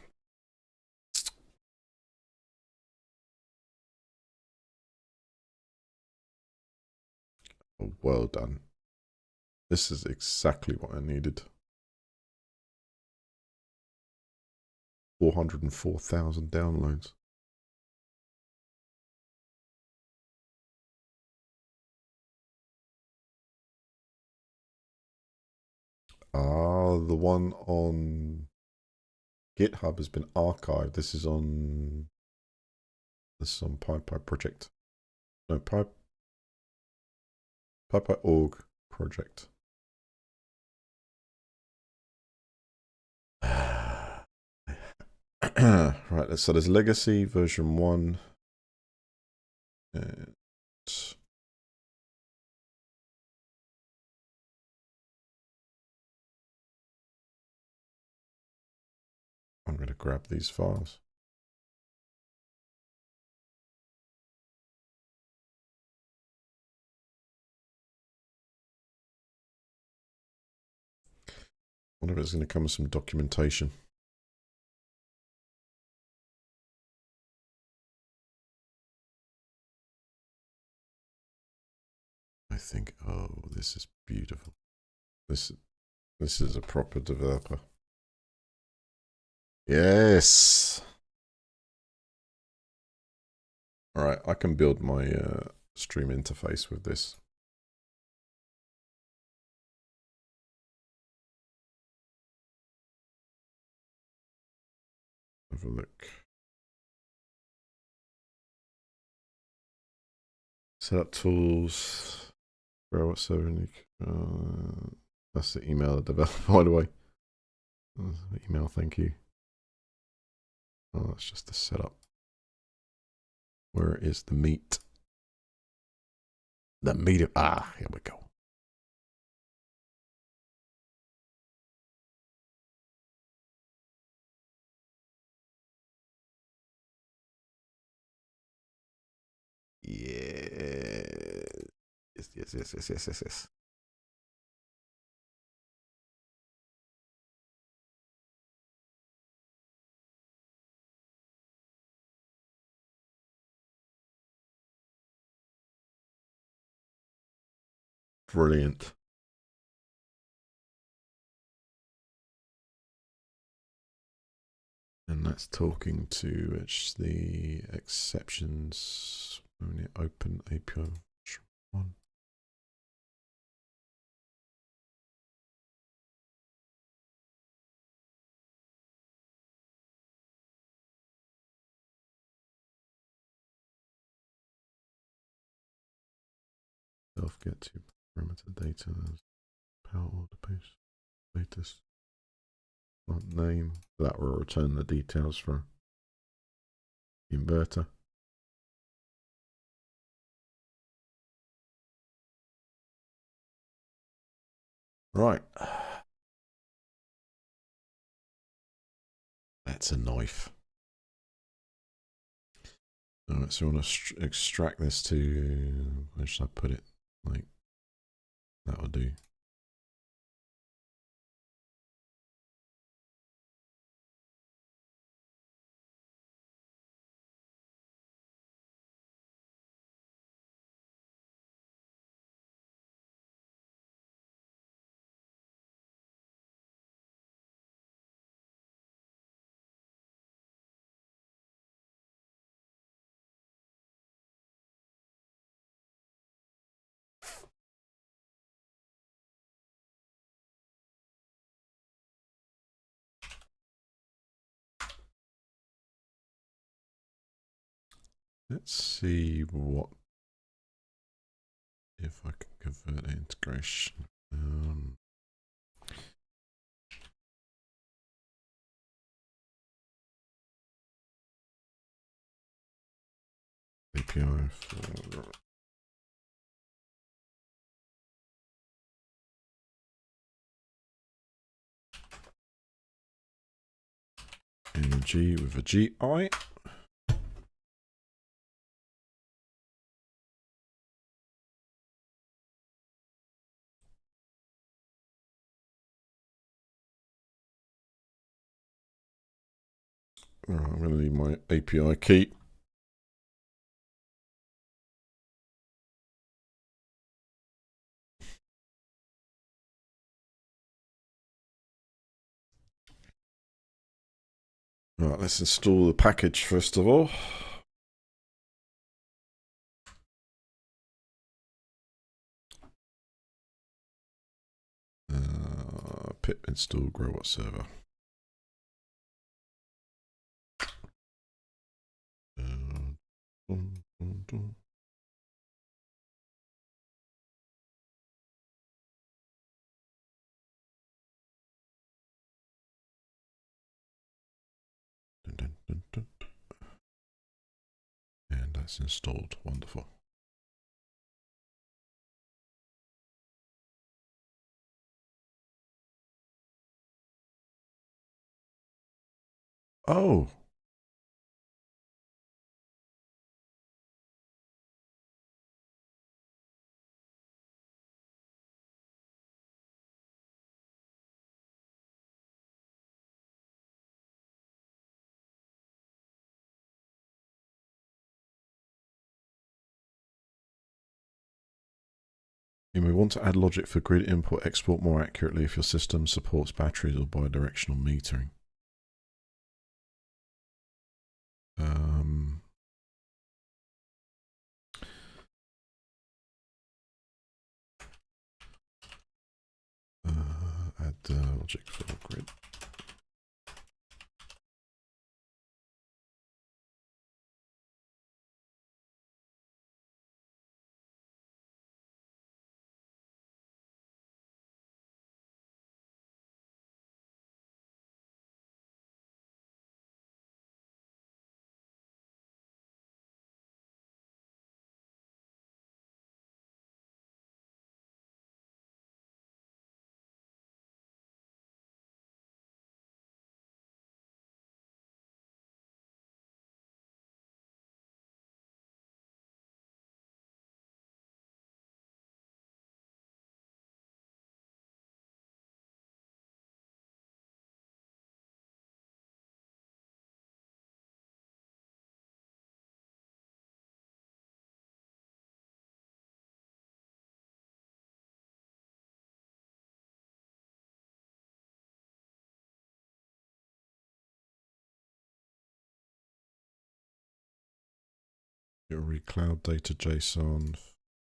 Oh, well done. This is exactly what I needed. 404,000 downloads. The one on GitHub has been archived. This is on PyPy project. No, PyPy.org project. Right, so there's legacy version 1 and going to grab these files. I wonder if it's going to come with some documentation. I think, oh, this is beautiful. This is a proper developer. Yes. All right, I can build my stream interface with this. Have a look. Set up tools. What's so unique? That's the email the developer, by the way. Email, thank you. Oh, that's just the setup. Where is the meat? The meat of, here we go. Yeah. Yes. Brilliant. And that's talking to it's the exceptions. Only open API one. Self get to parameter data. Power order page status. Name. That will return the details for the inverter. Right. That's a knife. Alright, so I want to extract this to, where should I put it? Like, that'll do. Let's see what, if I can convert the integration. API for energy with a GI. Right, I'm going to need my API key. Right, let's install the package first of all. Pip install GrowWhat server. And that's installed. Wonderful. Oh. You may want to add logic for grid input export more accurately if your system supports batteries or bidirectional metering. Add logic for grid. It'll read cloud data JSON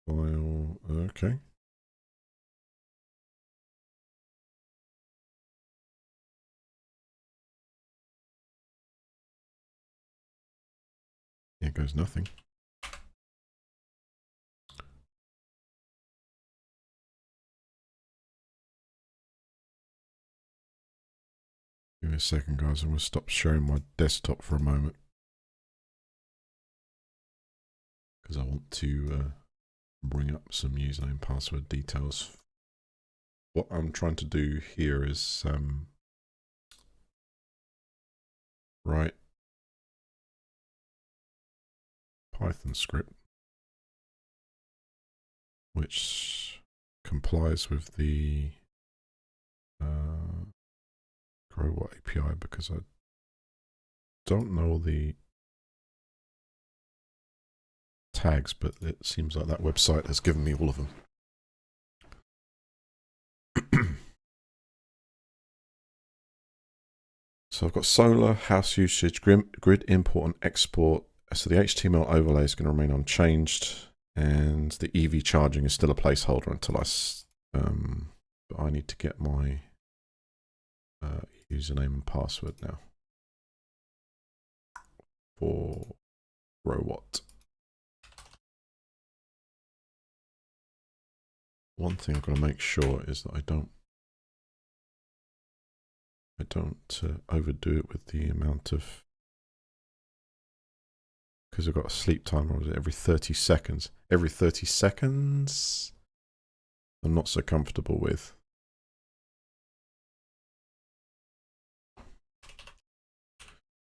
file. Okay. Here goes nothing. Give me a second, guys. I'm going to stop sharing my desktop for a moment because I want to bring up some username and password details. What I'm trying to do here is write Python script which complies with the GrowWhat API because I don't know the tags, but it seems like that website has given me all of them. So I've got solar, house usage, grid import and export. So the HTML overlay is going to remain unchanged, and the EV charging is still a placeholder until but I need to get my username and password now for GrowWhat. One thing I've got to make sure is that I don't overdo it with the amount of, because I've got a sleep timer. Was it every 30 seconds? Every 30 seconds I'm not so comfortable with.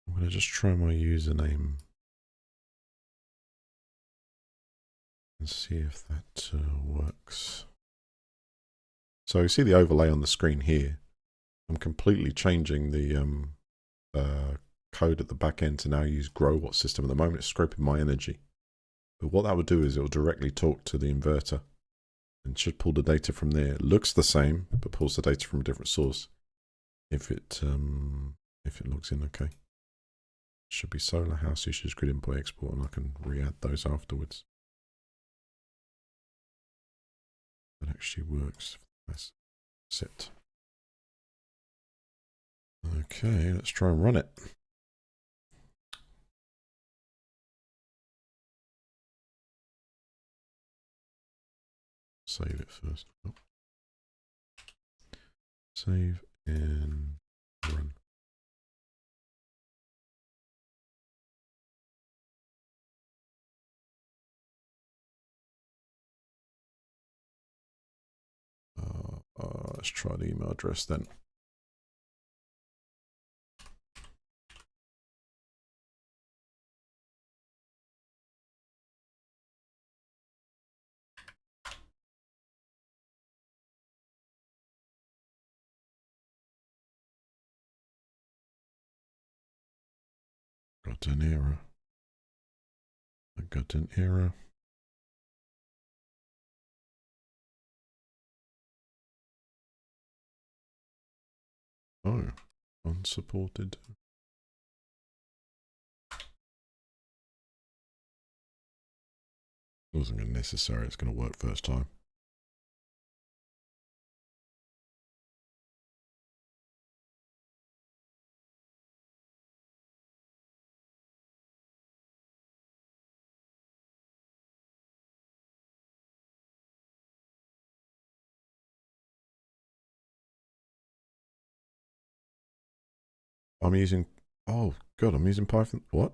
I'm going to just try my username and see if that works. So you see the overlay on the screen here. I'm completely changing the code at the back end to now use GrowWhat system. At the moment it's scraping my energy. But what that would do is it will directly talk to the inverter and should pull the data from there. It looks the same, but pulls the data from a different source. If it logs in, okay. Should be solar, house usage, grid input, export, and I can re-add those afterwards. That actually works. That's it. Okay, let's try and run it. Save it first. Oh. Save and run. Let's try the email address then. got an error. I got an error. Oh, unsupported. It wasn't necessary, it's going to work first time. I'm using, oh god, I'm using Python. What?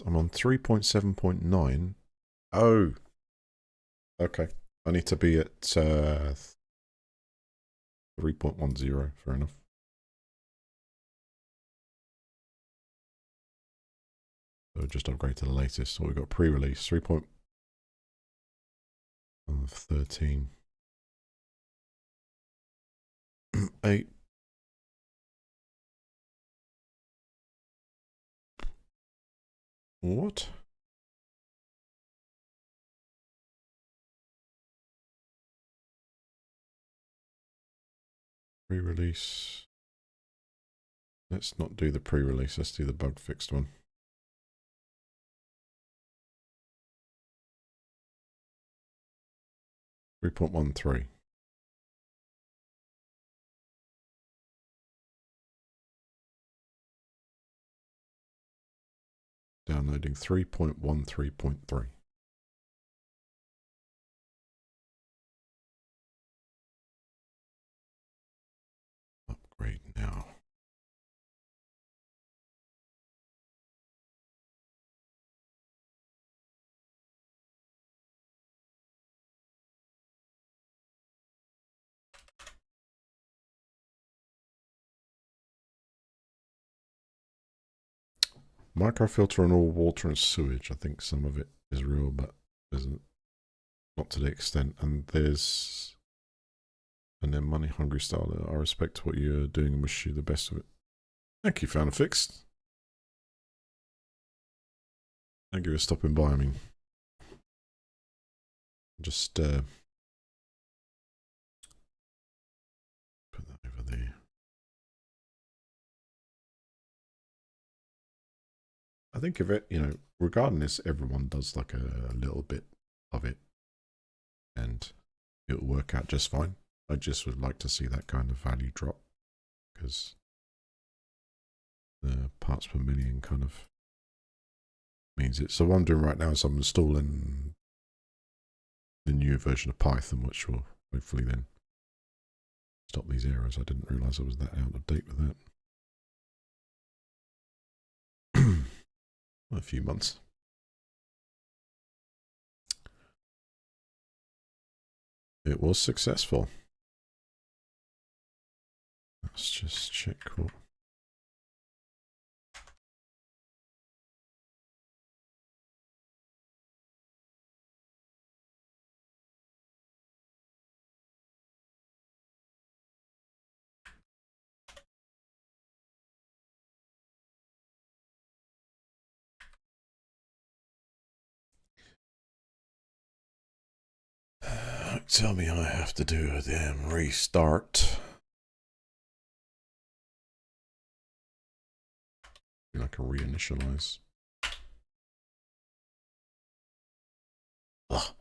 I'm on 3.7.9. Oh, okay. I need to be at 3.10. Fair enough. So just upgrade to the latest. So we've got pre-release 3.13. 8. What? Pre-release. Let's not do the pre-release. Let's do the bug fixed one. .13. Downloading 3.13.3. Upgrade now. Microfilter on all water and sewage. I think some of it is real, but isn't, not to the extent. And there's, and then money hungry style. I respect what you're doing and wish you the best of it. Thank you, found a fixed. Thank you for stopping by. I mean, just put that over there. I think of it, you know, regarding this, everyone does like a little bit of it, and it'll work out just fine. I just would like to see that kind of value drop, because the parts per million kind of means it. So what I'm doing right now is I'm installing the new version of Python, which will hopefully then stop these errors. I didn't realize I was that out of date with that. A few months. It was successful. Let's just check what. Tell me I have to do a damn restart. I can reinitialize. Ugh.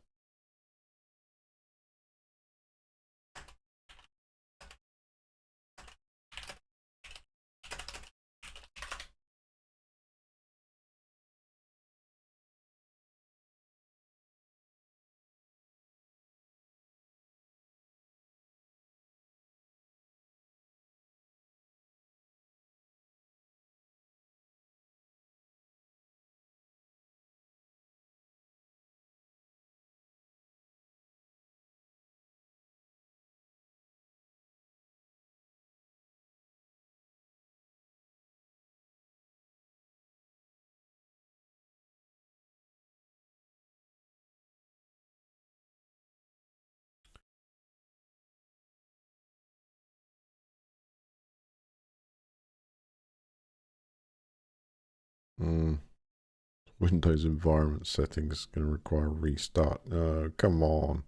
Windows environment settings going to require a restart. Oh, come on.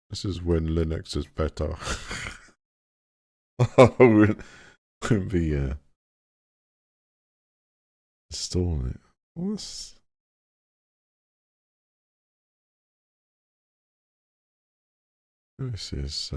This is when Linux is better. Wouldn't be installing it. What's this is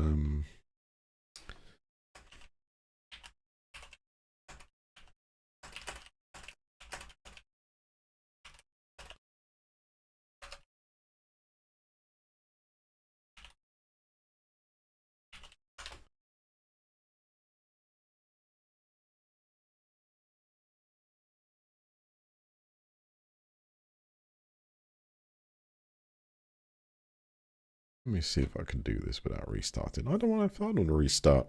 let me see if I can do this without restarting. I don't want to restart.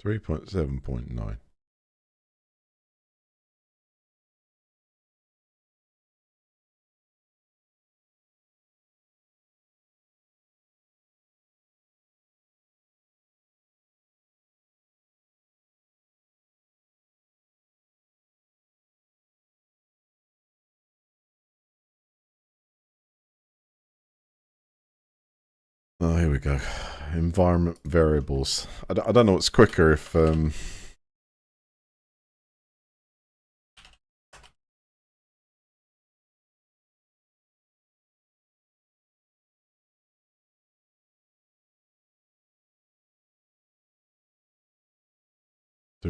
Three 3.7.9. Oh, here we go. Environment variables. I don't know what's quicker if doing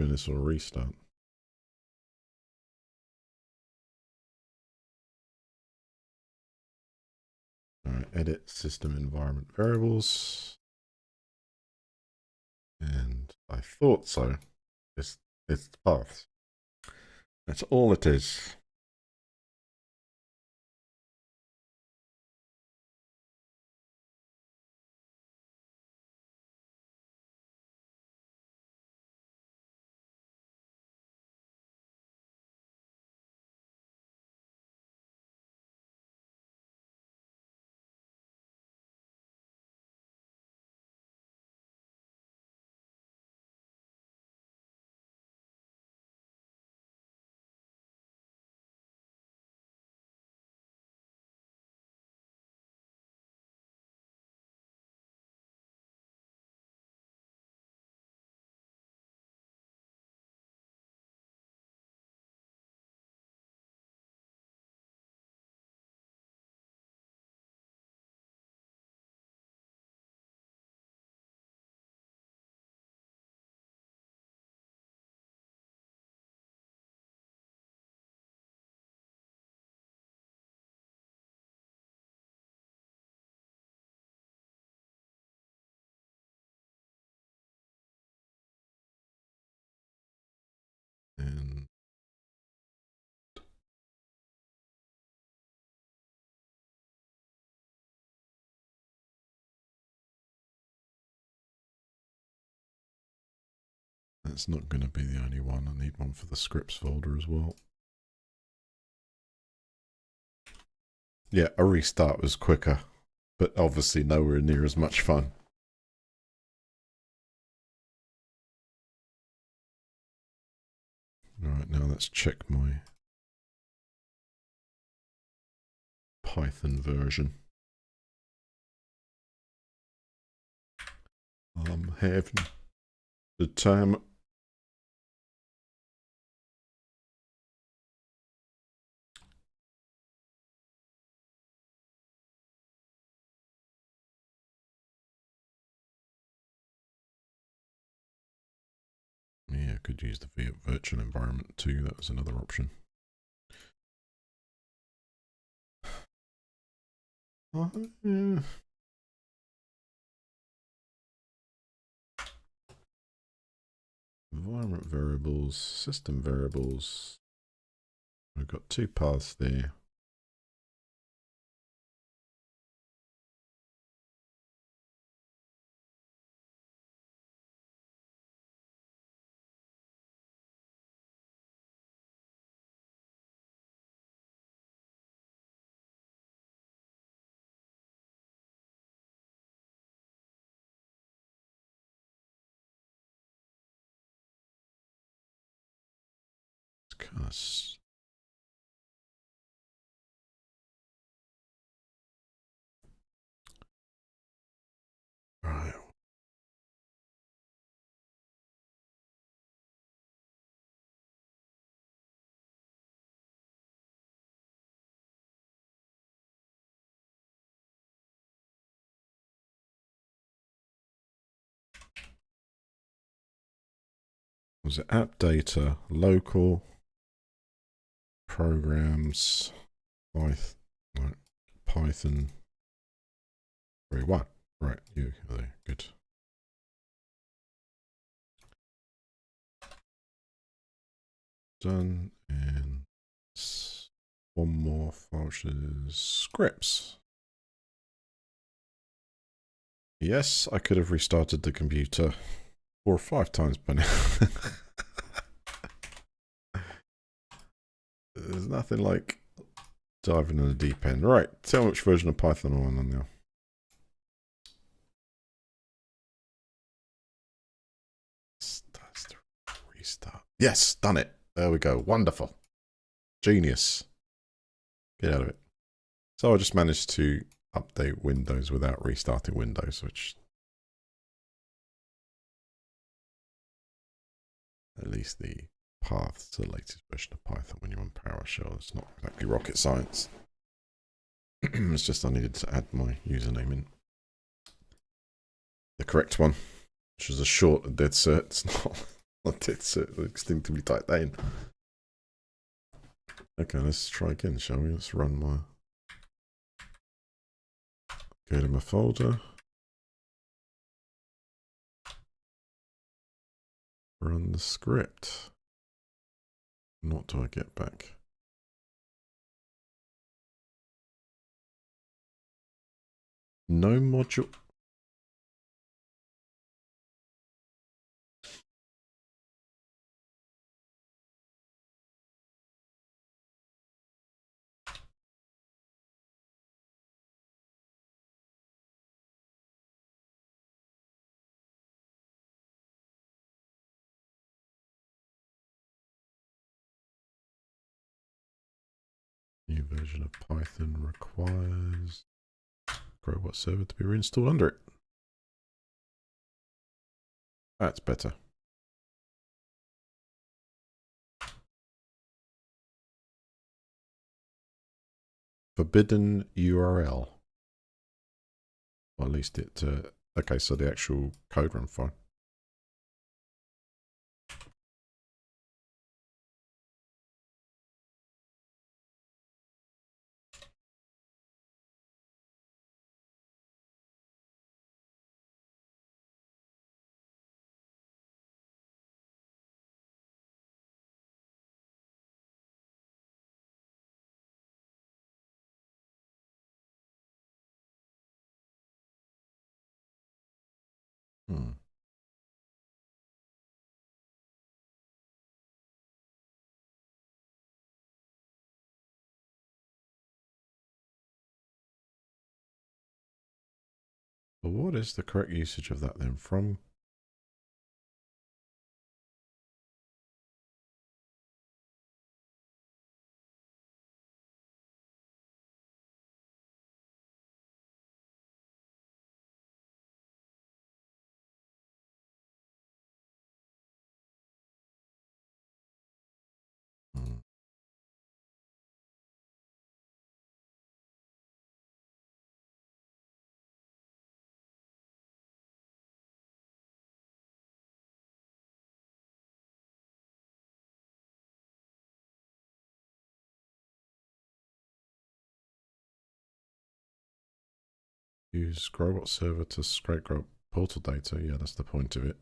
this or restart. All right, edit system environment variables. And I thought so. It's paths. That's all it is. And that's not going to be the only one. I need one for the scripts folder as well. Yeah, a restart was quicker, but obviously nowhere near as much fun. All right, now let's check my Python version. I'm having the time. Yeah, I could use the virtual environment too. That was another option. Yeah. Environment variables, system variables. We've got two paths there. That's right. Was it app data, local, programs, Python, no, Python 3.1. Right, you there, good. Done, and one more function is scripts. Yes, I could have restarted the computer 4 or 5 times by now. There's nothing like diving in the deep end. Right, tell me which version of Python I'm on now. That's the restart. Yes, done it. There we go. Wonderful. Genius. Get out of it. So I just managed to update Windows without restarting Windows, which at least the path to the latest version of Python when you're on PowerShell. It's not exactly rocket science. It's just I needed to add my username in. The correct one, which is a short dead cert. It's not dead cert. I instinctively type that in. Okay, let's try again, shall we? Let's run my... Go to my folder. Run the script. And what do I get back? No module. New version of Python requires Growbot server to be reinstalled under it. That's better. Forbidden URL. Or at least it... okay, so the actual code run fine. But what is the correct usage of that then? From... Use Growbot server to scrape Growbot portal data. Yeah, that's the point of it.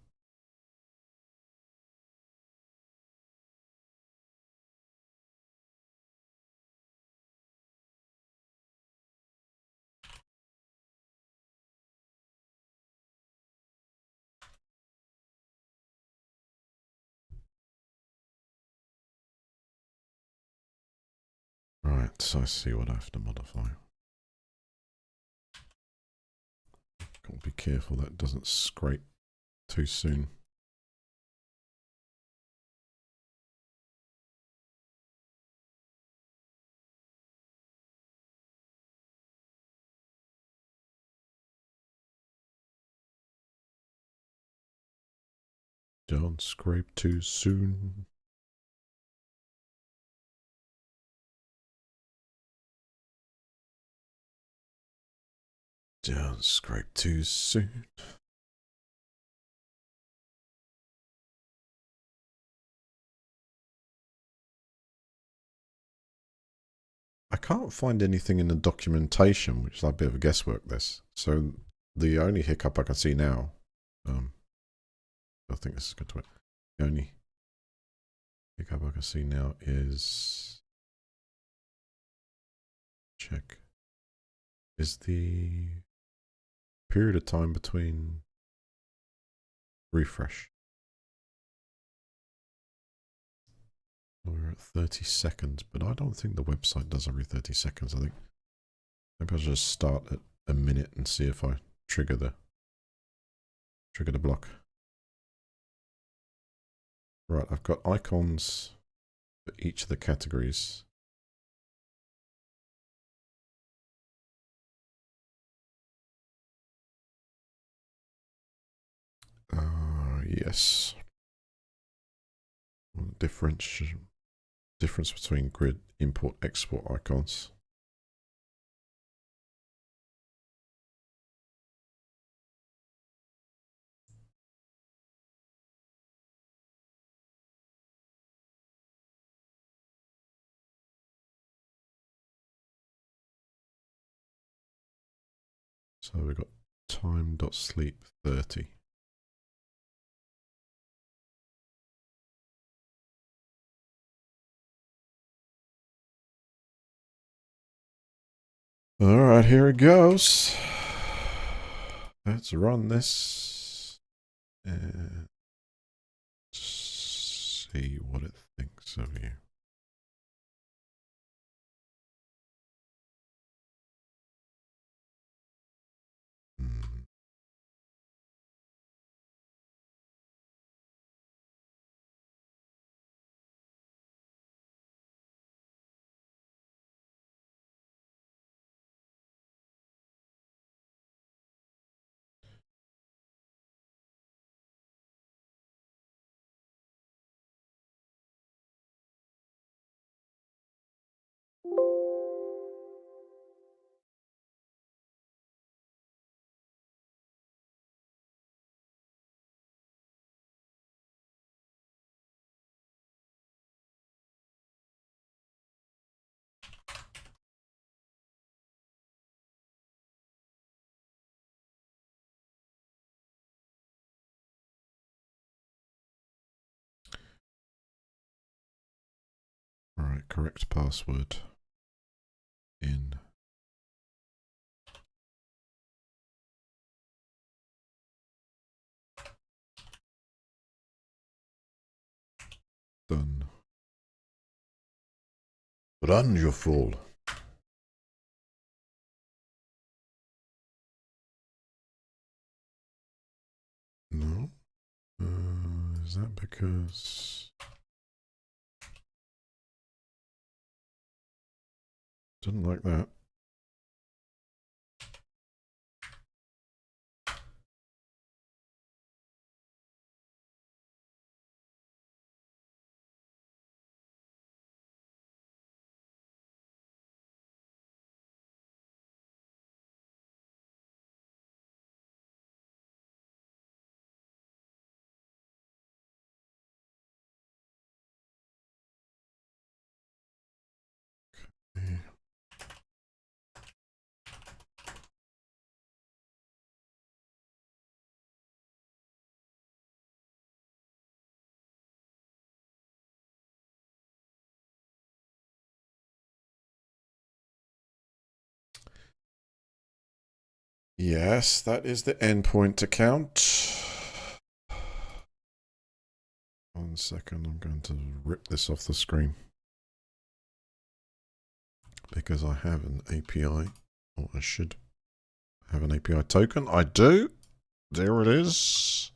Right, so I see what I have to modify. Got to be careful that doesn't scrape too soon. Don't scrape too soon. Don't scrape too soon. I can't find anything in the documentation, which is like a bit of a guesswork, this. So the only hiccup I can see now, I think this is good to it. The only hiccup I can see now is, check, is the period of time between refresh. We're at 30 seconds, but I don't think the website does every 30 seconds. I think maybe I'll just start at a minute and see if I trigger the block. Right, I've got icons for each of the categories. Yes. Difference between grid import export icons. So we've got time.sleep 30. All right, here it goes. Let's run this and see what it thinks of you. All right, correct password in. Done. Run, you fool. No? Is that because... Didn't like that. Yes, that is the endpoint account. 1 second, I'm going to rip this off the screen. Because I have an API, or I should have an API token. I do. There it is.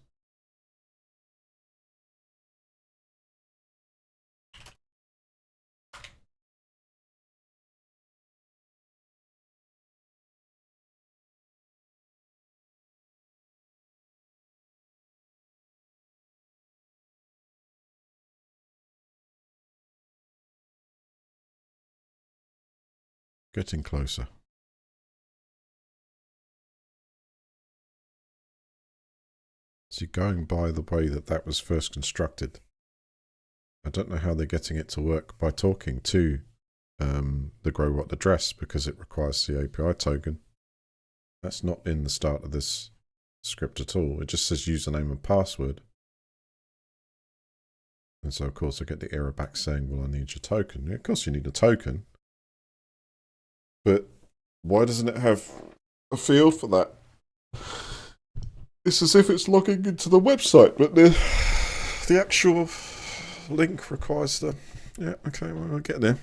Getting closer. See, going by the way that was first constructed, I don't know how they're getting it to work by talking to the GrowWhat address, because it requires the API token. That's not in the start of this script at all. It just says username and password. And so, of course, I get the error back saying, well, I need your token. Yeah, of course, you need a token. But why doesn't it have a field for that? It's as if it's logging into the website, but the actual link requires the... Yeah, okay, well, I'll get there.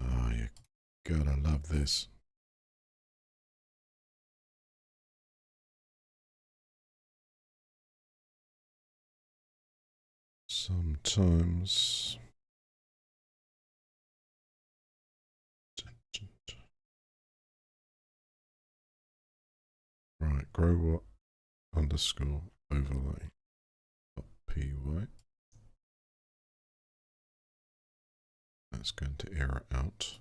Oh, you gotta love this. Sometimes... Right, GrowWhat underscore overlay .py. That's going to error out.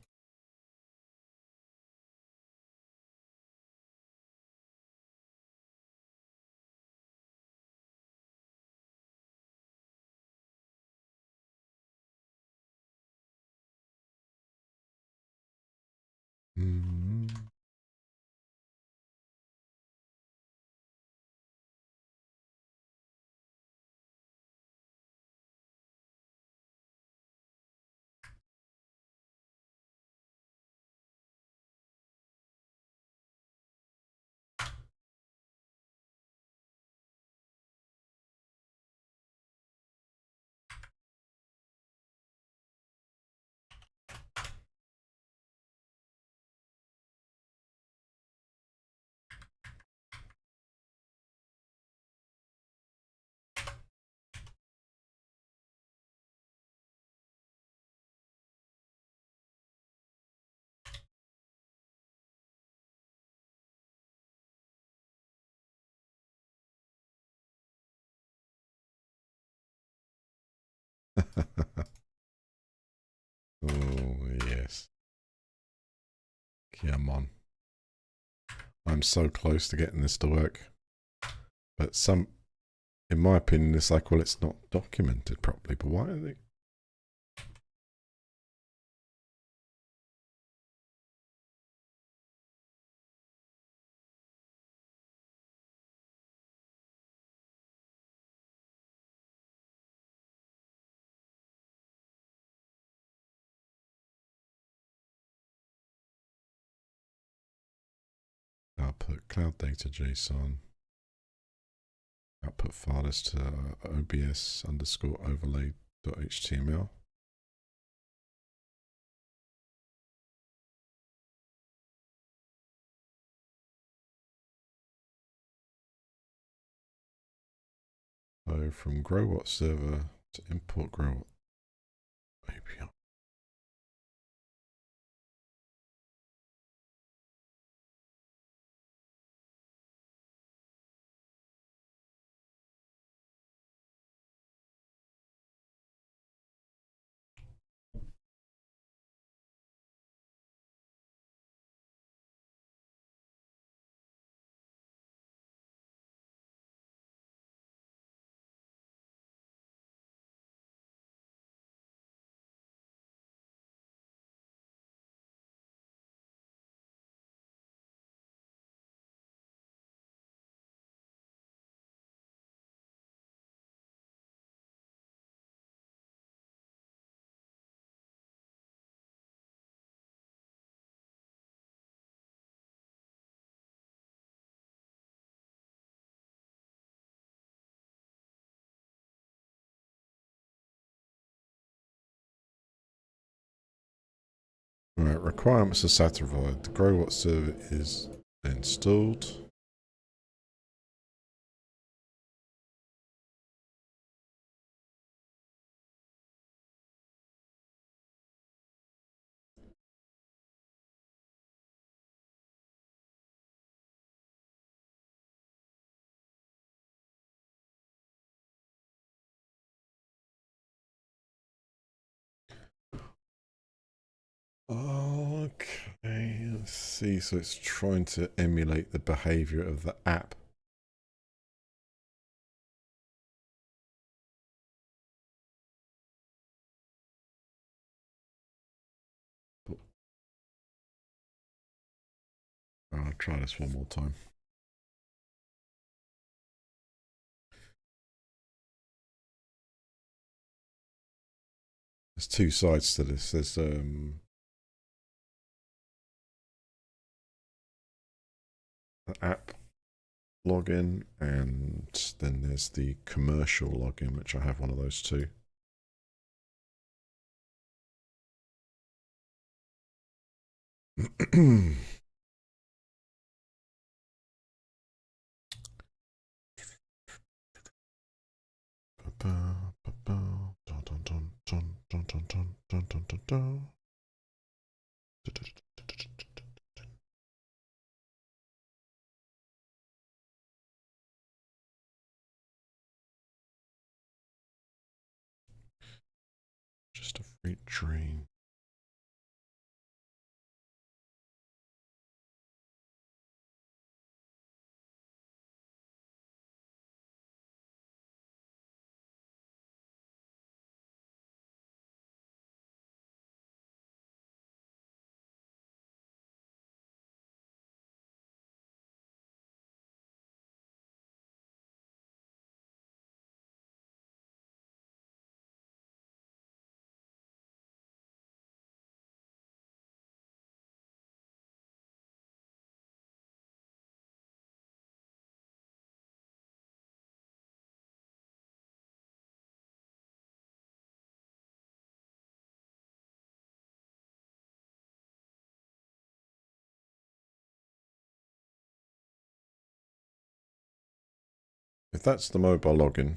Oh, yes. Come on. I'm so close to getting this to work. But in my opinion, it's like, well, it's not documented properly. But why are they... Output cloud data JSON. Output file is to obs underscore overlay .html. So from GrowWhat server to import GrowWhat API. Right, requirements are satisfied. The GrowWatt server is installed. Okay, let's see. So it's trying to emulate the behavior of the app. I'll try this one more time. There's two sides to this. There's the app login, and then there's the commercial login, which I have one of those too. Just a freight train. If that's the mobile login,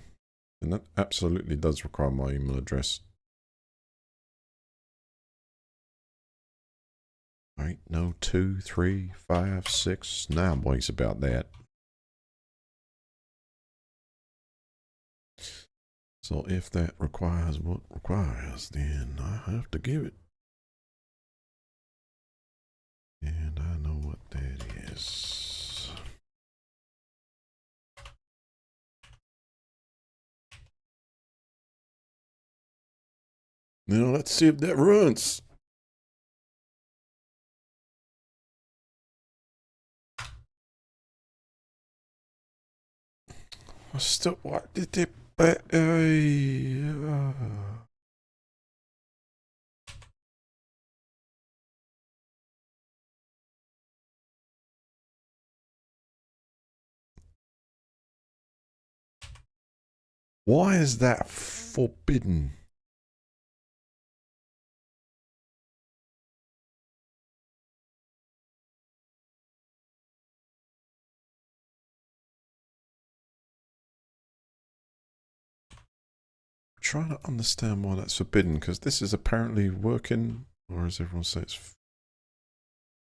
then that absolutely does require my email address. Right, no 2, 3, 5, 6. Now I'm worried about that. So if that requires what requires, then I have to give it. And I know what that is. Now let's see if that runs. I still, what did it? Why is that forbidden? I'm trying to understand why that's forbidden, because this is apparently working, or as everyone says, it's...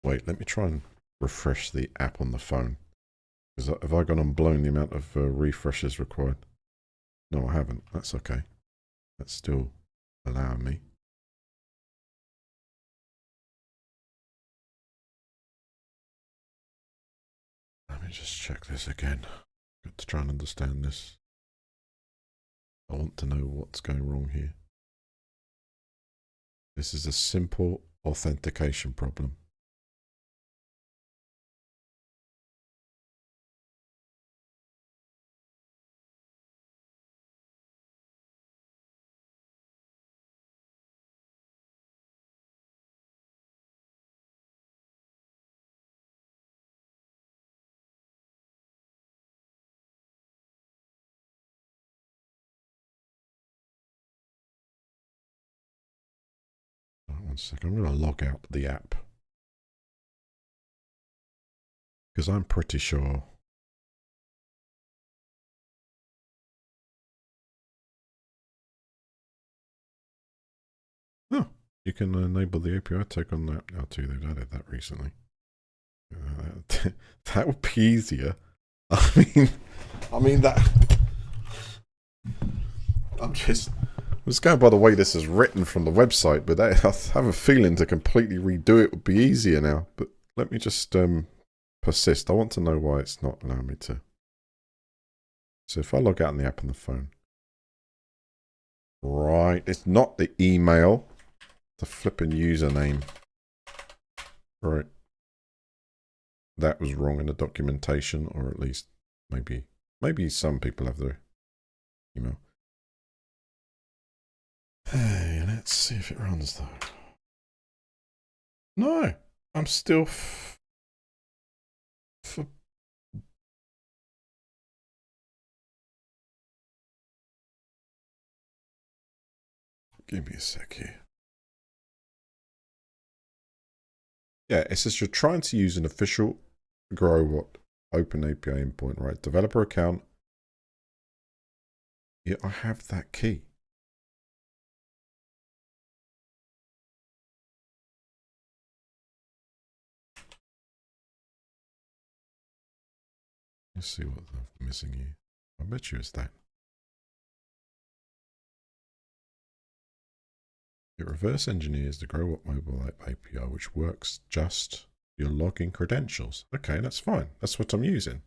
Wait, let me try and refresh the app on the phone. Have I gone and blown the amount of refreshes required? No, I haven't. That's okay. That's still allowing me. Let me just check this again. Got to try and understand this. I want to know what's going wrong here. This is a simple authentication problem. 1 second. I'm going to log out the app. Because I'm pretty sure. Oh, you can enable the API token on that now too. They've added that recently. That would be easier. I mean that. I'm just going by the way this is written from the website, but I have a feeling to completely redo it would be easier now. But let me just persist. I want to know why it's not allowing me to. So if I log out in the app on the phone, right? It's not the email, the flipping username, right? That was wrong in the documentation, or at least maybe some people have their email. Hey, let's see if it runs though. No, I'm still Give me a sec here. Yeah, it says you're trying to use an official Open API endpoint, right? Developer account. Yeah, I have that key. Let's see what I'm missing here. I bet you it's that. It reverse engineers the GrowUp mobile app API, which works just your login credentials. Okay, that's fine. That's what I'm using.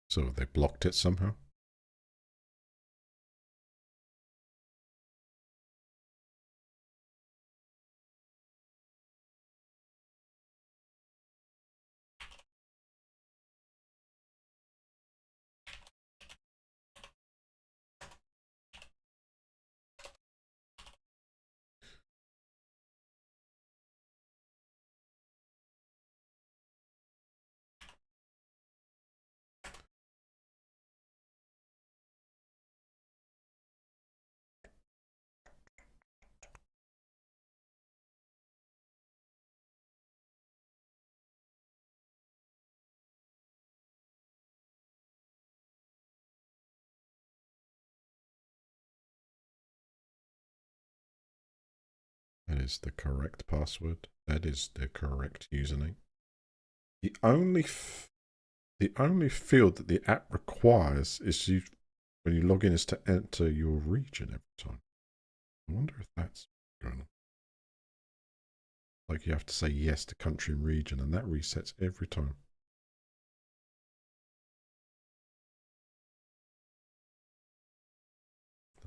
So they blocked it somehow? That is the correct password. That is the correct username. The only field that the app requires is when you log in is to enter your region every time. I wonder if that's going on. Like you have to say yes to country and region, and that resets every time.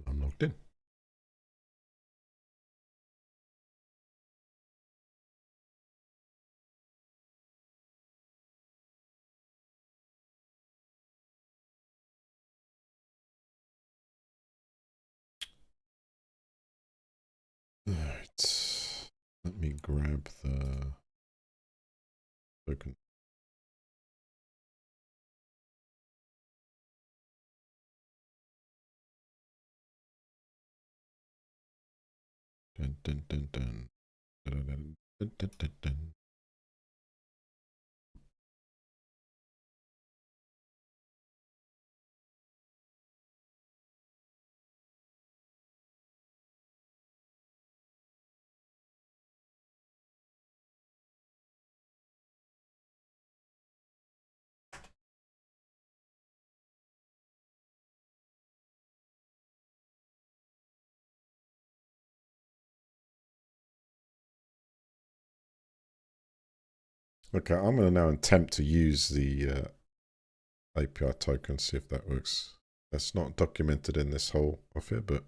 I'm logged in. Alright. Let me grab the token. Dun, dun, dun, dun. Dun, dun, dun, dun, dun, dun. Okay, I'm going to now attempt to use the API token, see if that works. That's not documented in this whole affair, but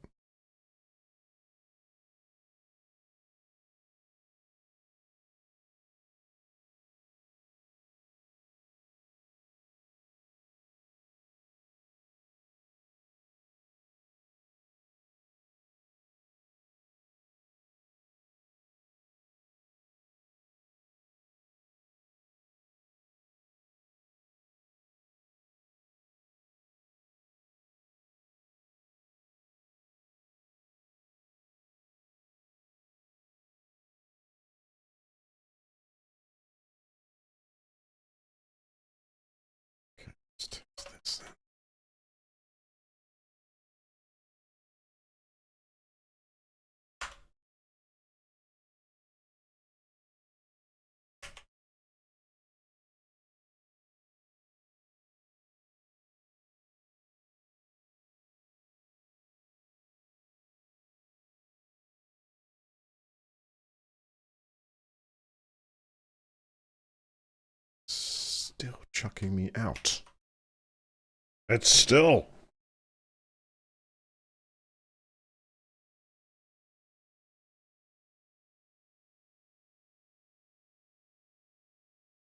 let's test this then. Still chucking me out. It's still.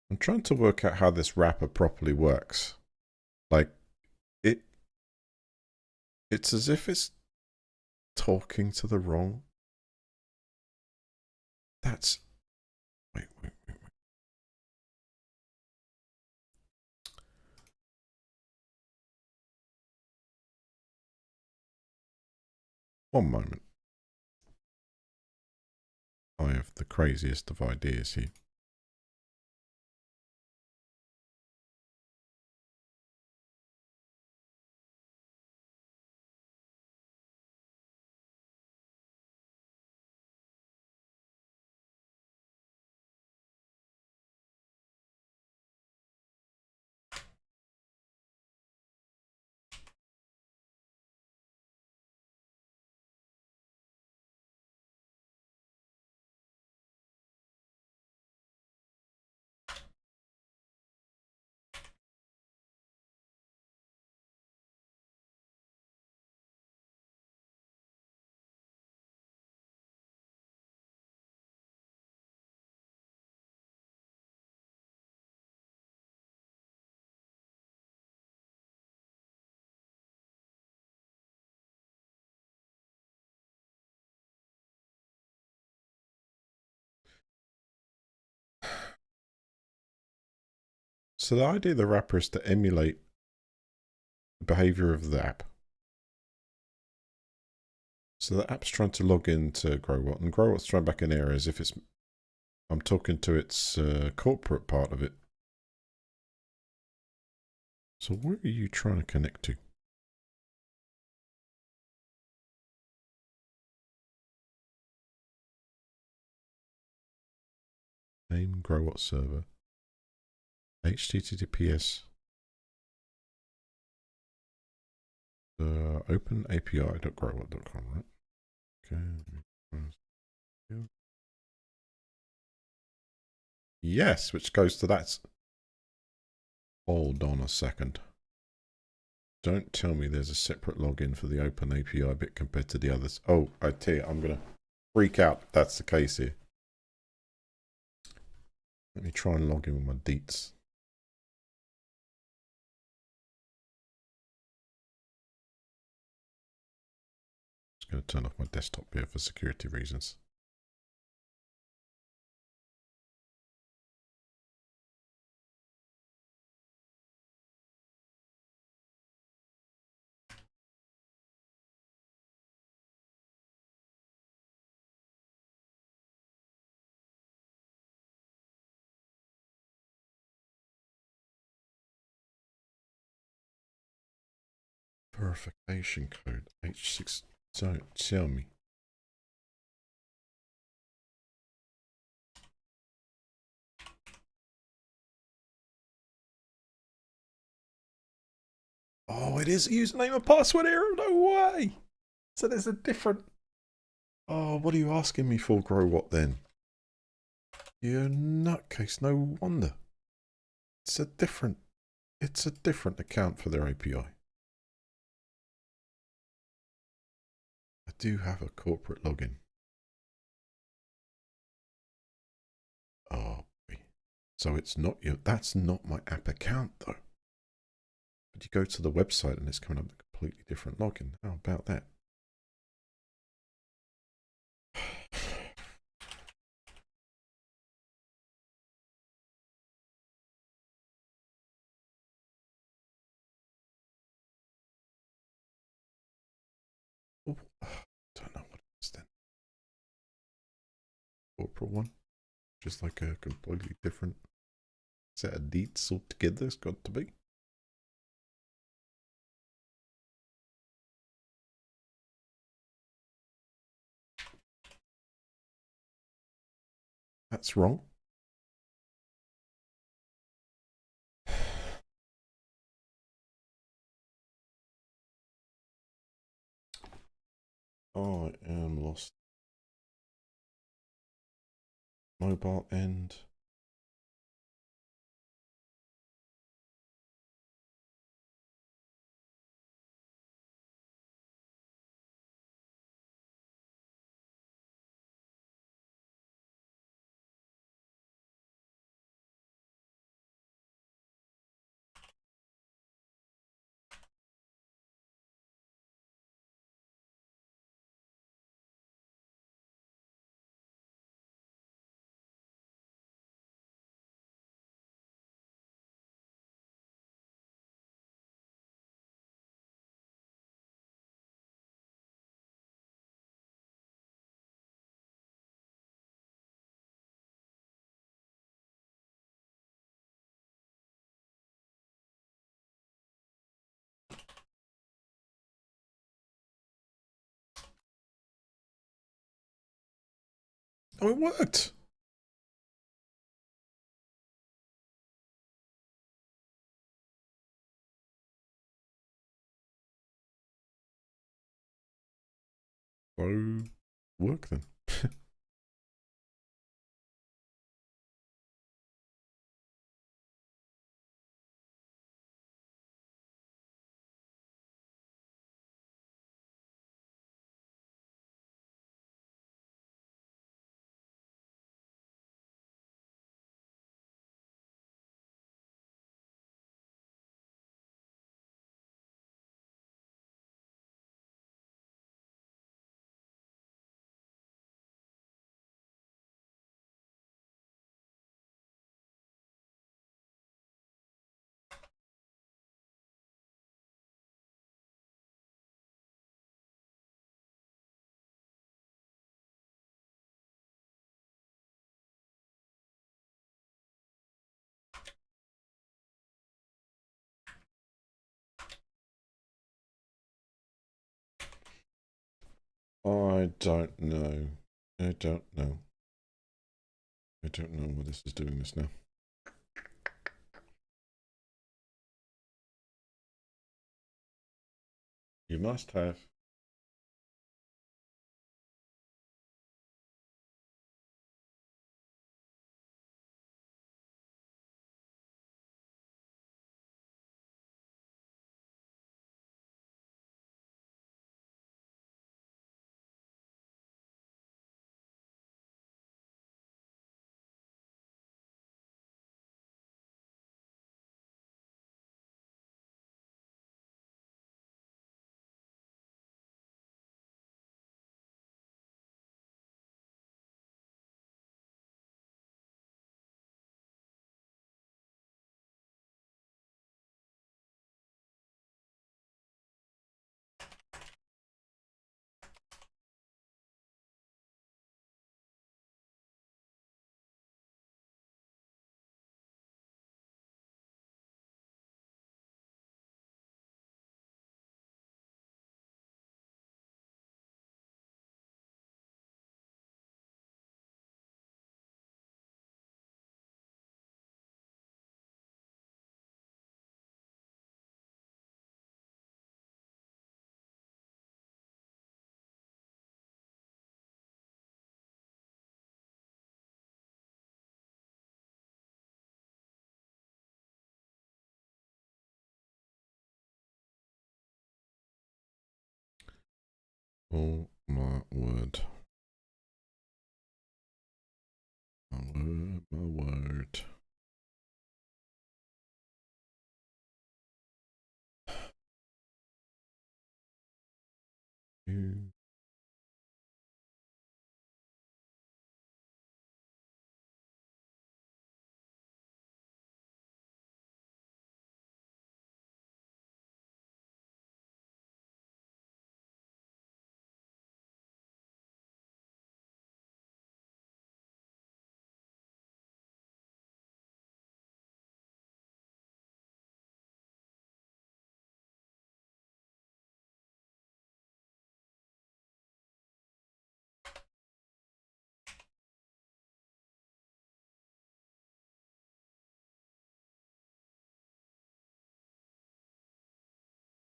I'm trying to work out how this wrapper properly works. Like, it's as if it's talking to the wrong. That's. Wait. One moment. I have the craziest of ideas here. So the idea of the wrapper is to emulate the behavior of the app. So the app's trying to log into GrowWhat, and GrowWhat's throwing back an error as if I'm talking to its corporate part of it. So where are you trying to connect to? Name GrowWhat server. HTTPS. Open API.growwhat.com, right? Okay. Yes, which goes to that. Hold on a second. Don't tell me there's a separate login for the Open API bit compared to the others. Oh, I tell you, I'm going to freak out if that's the case here. Let me try and log in with my deets. Just going to turn off my desktop here for security reasons. Verification code H6. Don't tell me. Oh, it is a username and password error. No way. So there's a different. Oh, what are you asking me for, GrowWhat then? You nutcase. No wonder. It's a different account for their API. do have a corporate login. Oh, boy. So it's not your, that's not my app account though. But you go to the website and it's coming up with a completely different login. How about that? Oh, don't know what it is then. Corporate one. Just like a completely different set of deets altogether. It's got to be. That's wrong. I am lost. Mobile end. Oh, it worked. So, work then. I don't know. I don't know. I don't know why this is doing this now. You must have. Oh, My word. My word, my word. You.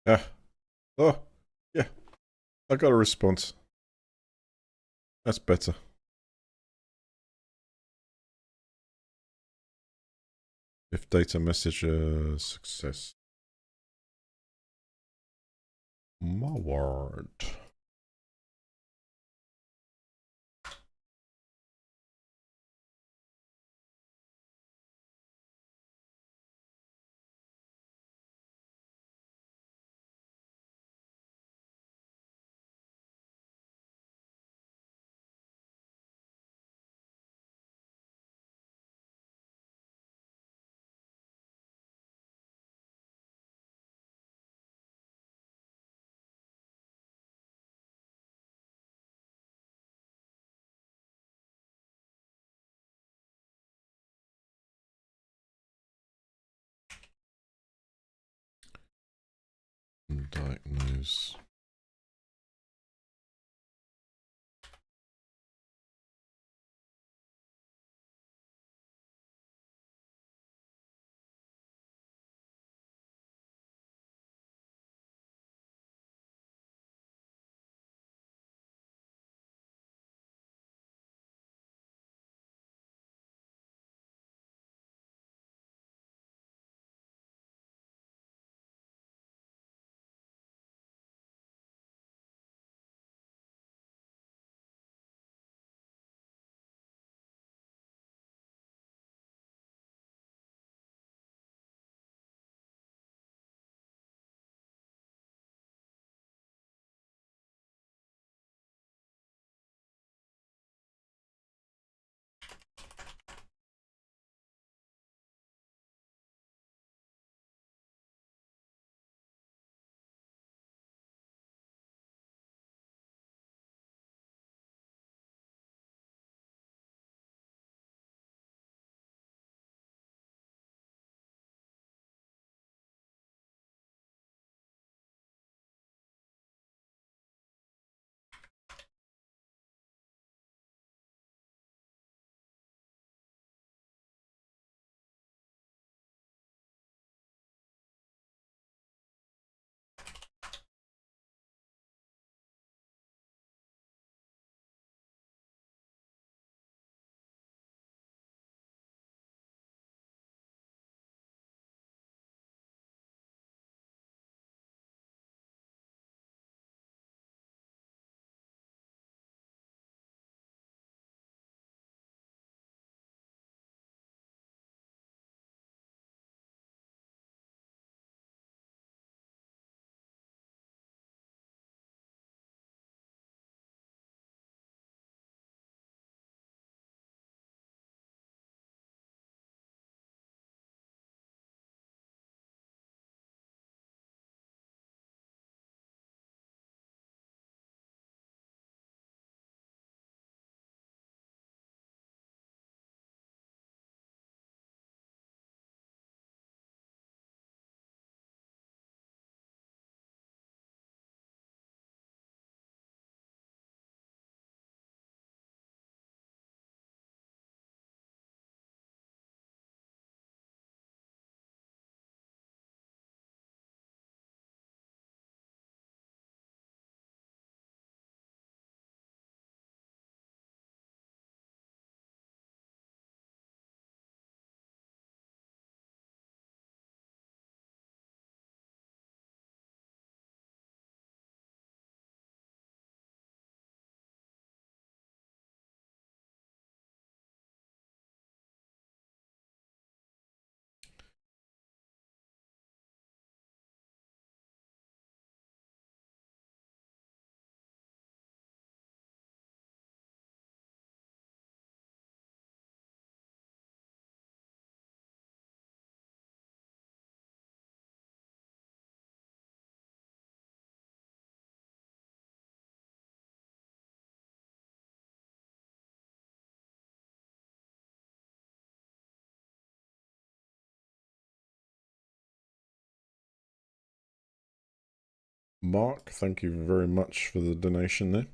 Yeah. Oh, yeah. I got a response. That's better. If data message success. My word. Diagnose. Mark, thank you very much for the donation there.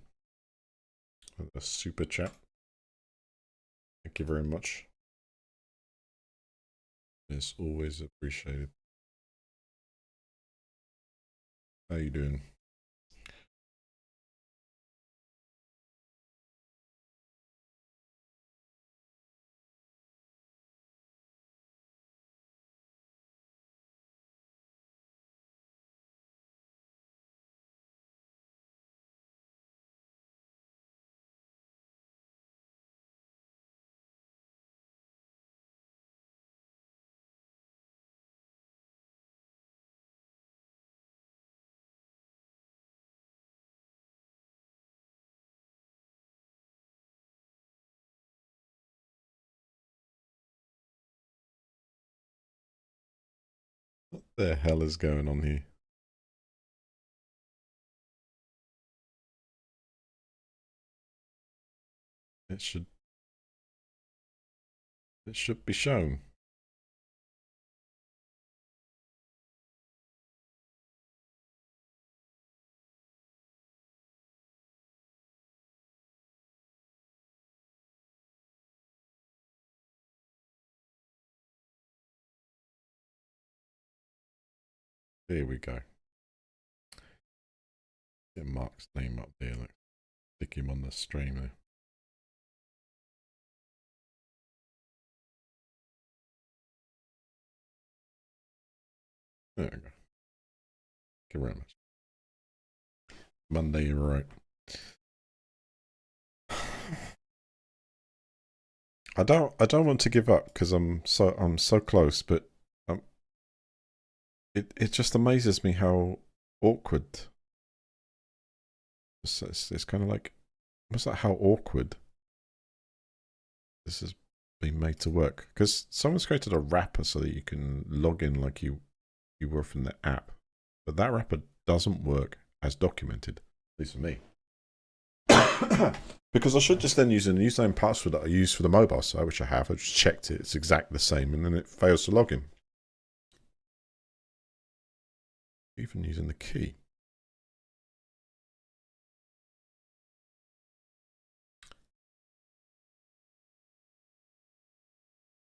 A super chat. Thank you very much. It's always appreciated. How you doing? What the hell is going on here? It should be shown. Here we go. Get Mark's name up there. Like, stick him on the stream there. There we go. Thank you very much. Monday, you're right. I don't want to give up because I'm so close, but it just amazes me how awkward. It's kind of like almost like how awkward this has been made to work, because someone's created a wrapper so that you can log in like you were from the app, but that wrapper doesn't work as documented, at least for me. Because I should just then use a username password that I use for the mobile site, which I have. I just checked it; it's exactly the same, and then it fails to log in. Even using the key.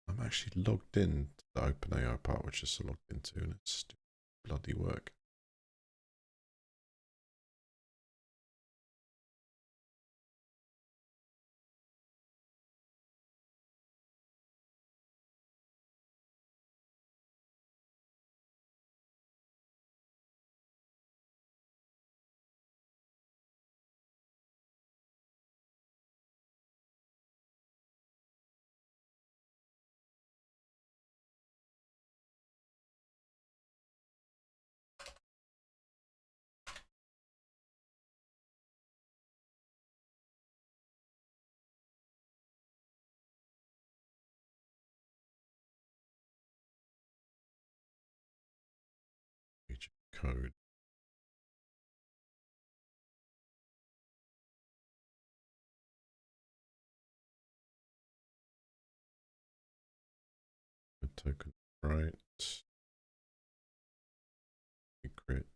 I'm actually logged in to the OpenAI part, which is logged into, and it's bloody work. Code. Token right. Secret.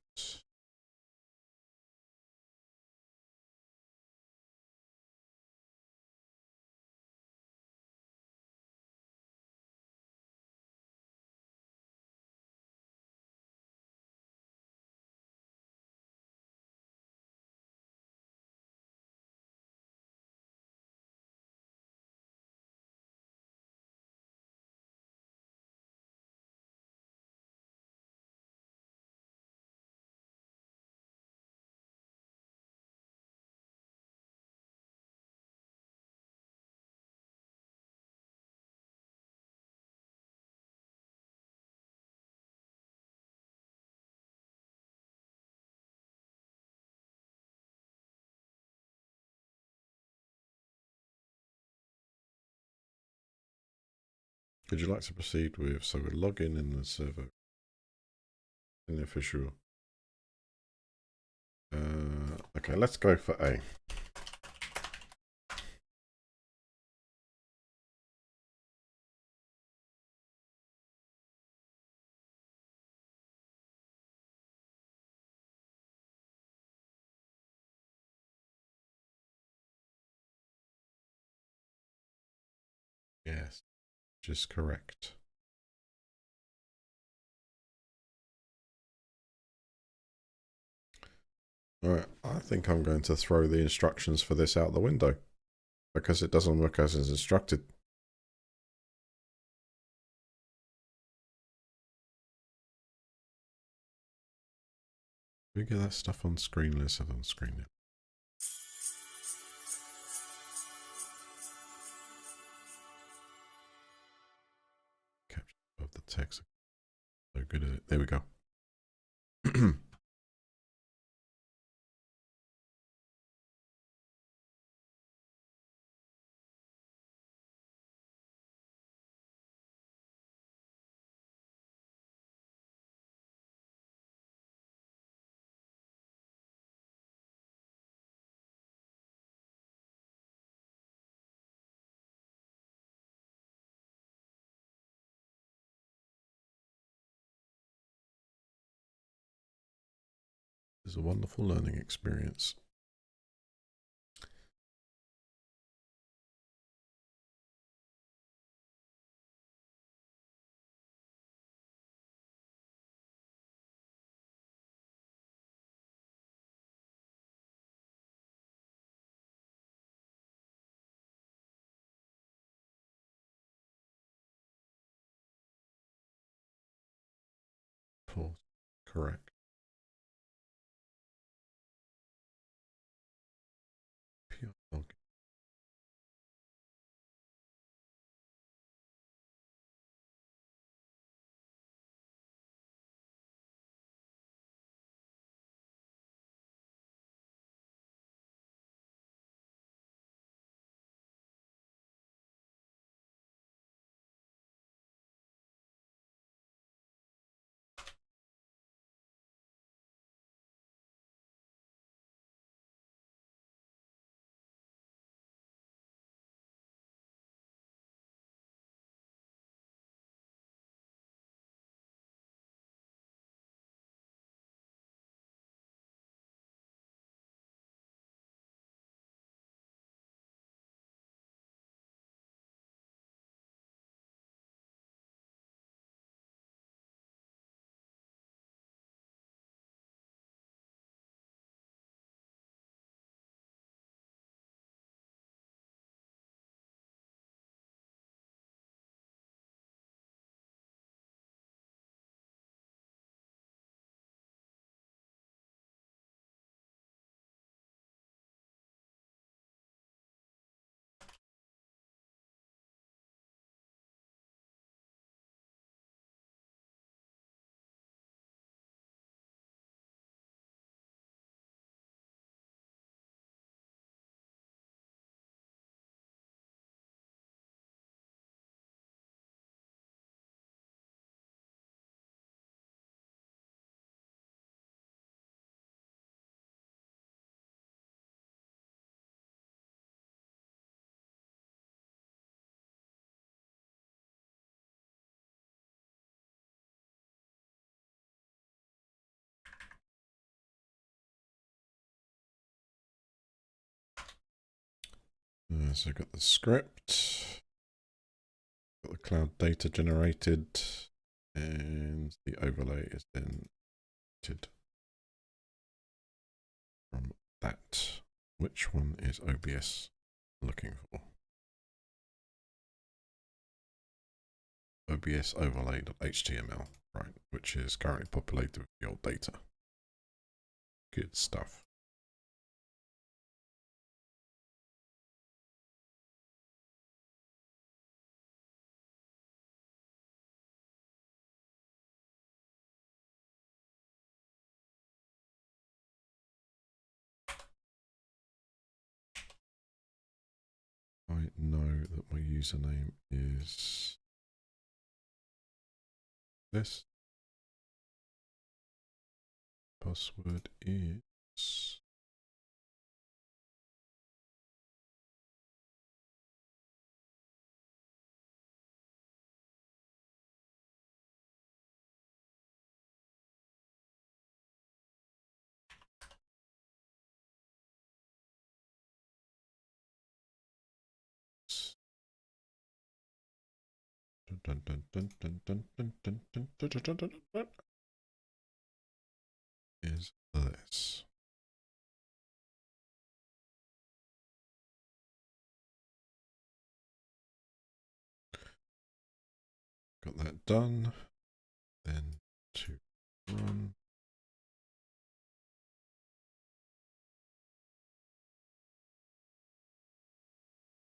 Would you like to proceed with? So we'll log in the server, in the official. Okay, let's go for A. which is correct. Alright, I think I'm going to throw the instructions for this out the window because it doesn't work as is instructed. We get that stuff on screen. Let's have it on screen now. Capture of the text. So good at it. There we go. It's a wonderful learning experience. Correct. Okay. So I've got the script, got the cloud data generated, and the overlay is then generated from that. Which one is OBS looking for? OBS overlay.html, right, which is currently populated with the old data. Good stuff. I know that my username is this. Password is Is this. Got that done. Then to run.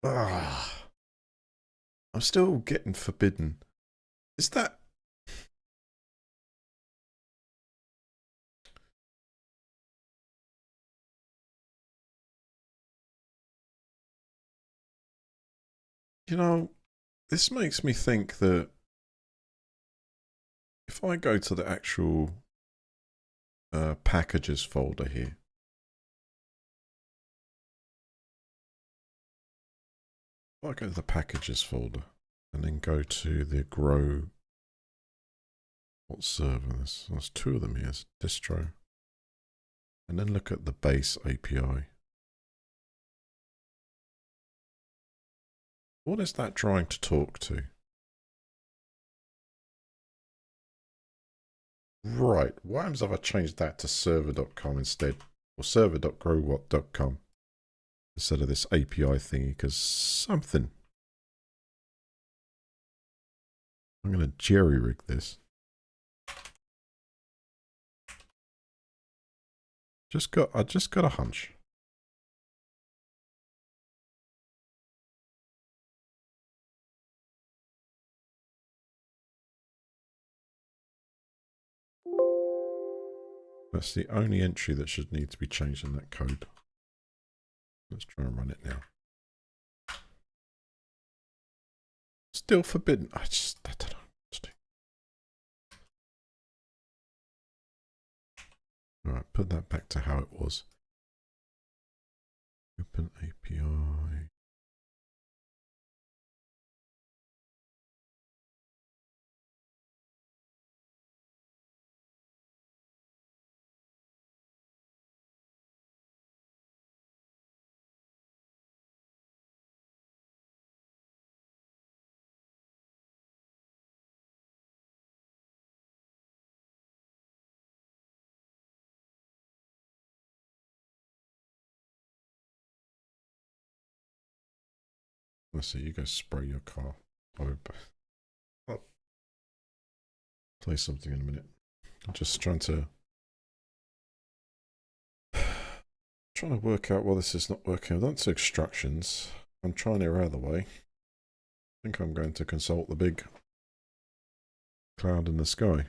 Ah, I'm still getting forbidden. Is that? You know, this makes me think that if I go to the actual packages folder here, if I go to the packages folder and then go to the grow, what server? There's two of them here, it's distro, and then look at the base API. What is that trying to talk to? Right, what happens if I change that to server.com instead, or server.growwhat.com instead of this API thingy? Because something. I'm going to jerry rig this. I just got a hunch. That's the only entry that should need to be changed in that code. Let's try and run it now. Still forbidden. I don't know what to do. Alright, put that back to how it was. Open API. Let's see, you go spray your car. I'll play something in a minute. I'm just trying to work out why this is not working. I've done two extractions. I'm trying it other way. I think I'm going to consult the big cloud in the sky.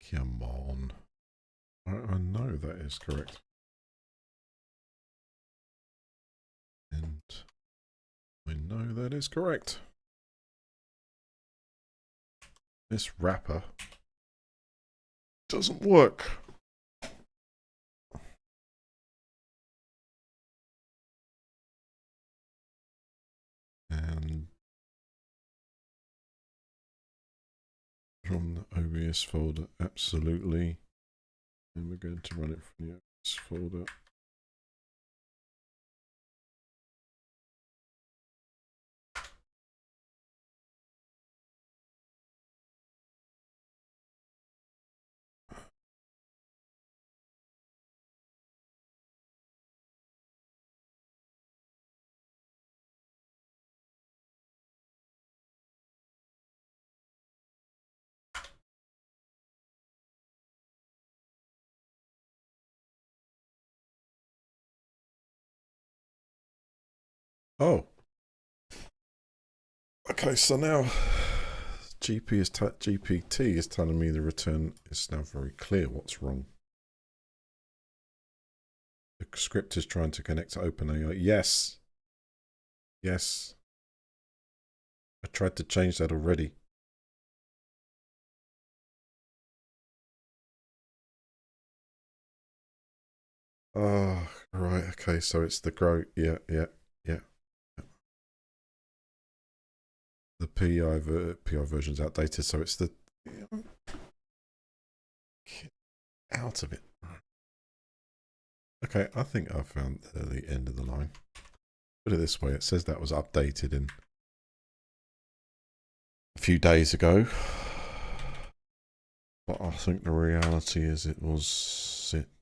Come on. I know that is correct. And I know that is correct. This wrapper doesn't work. And from the OBS folder, absolutely. And we're going to run it from the OBS folder. Oh. Okay, so now GPT is telling me the return is now very clear what's wrong. The script is trying to connect to OpenAI. Yes. Yes. I tried to change that already. Oh, right. Okay, so it's the grow. Yeah. The PI version's outdated, so it's the out of it. Okay, I think I found the end of the line. Put it this way: it says that was updated in a few days ago, but I think the reality is it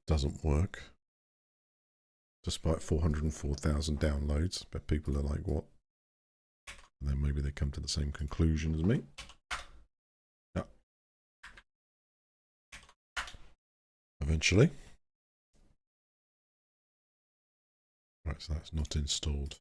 doesn't work, despite 404,000 downloads. But people are like, what? And then maybe they come to the same conclusion as me. Yeah. Eventually. Right, so that's not installed.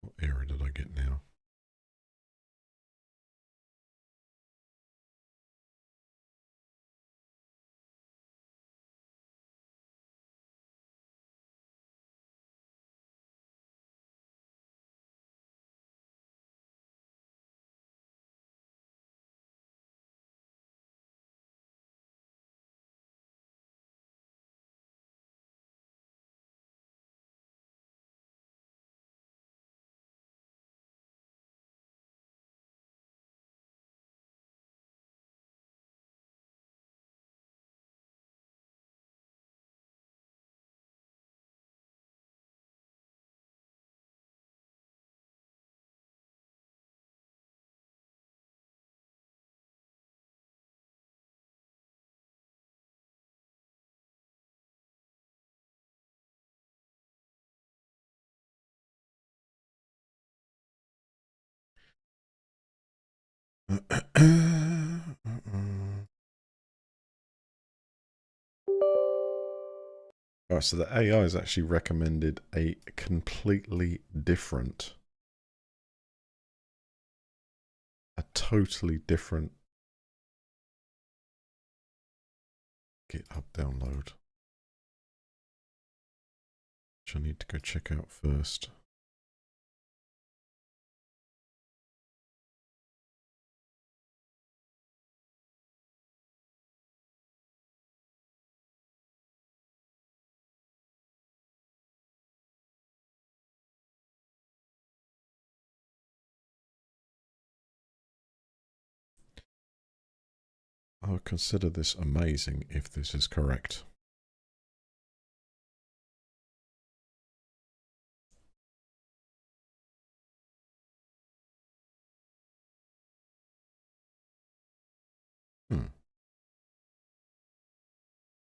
What error did I get now? Alright, so the AI has actually recommended a completely different, a totally different GitHub download, which I need to go check out first. I'll consider this amazing if this is correct. I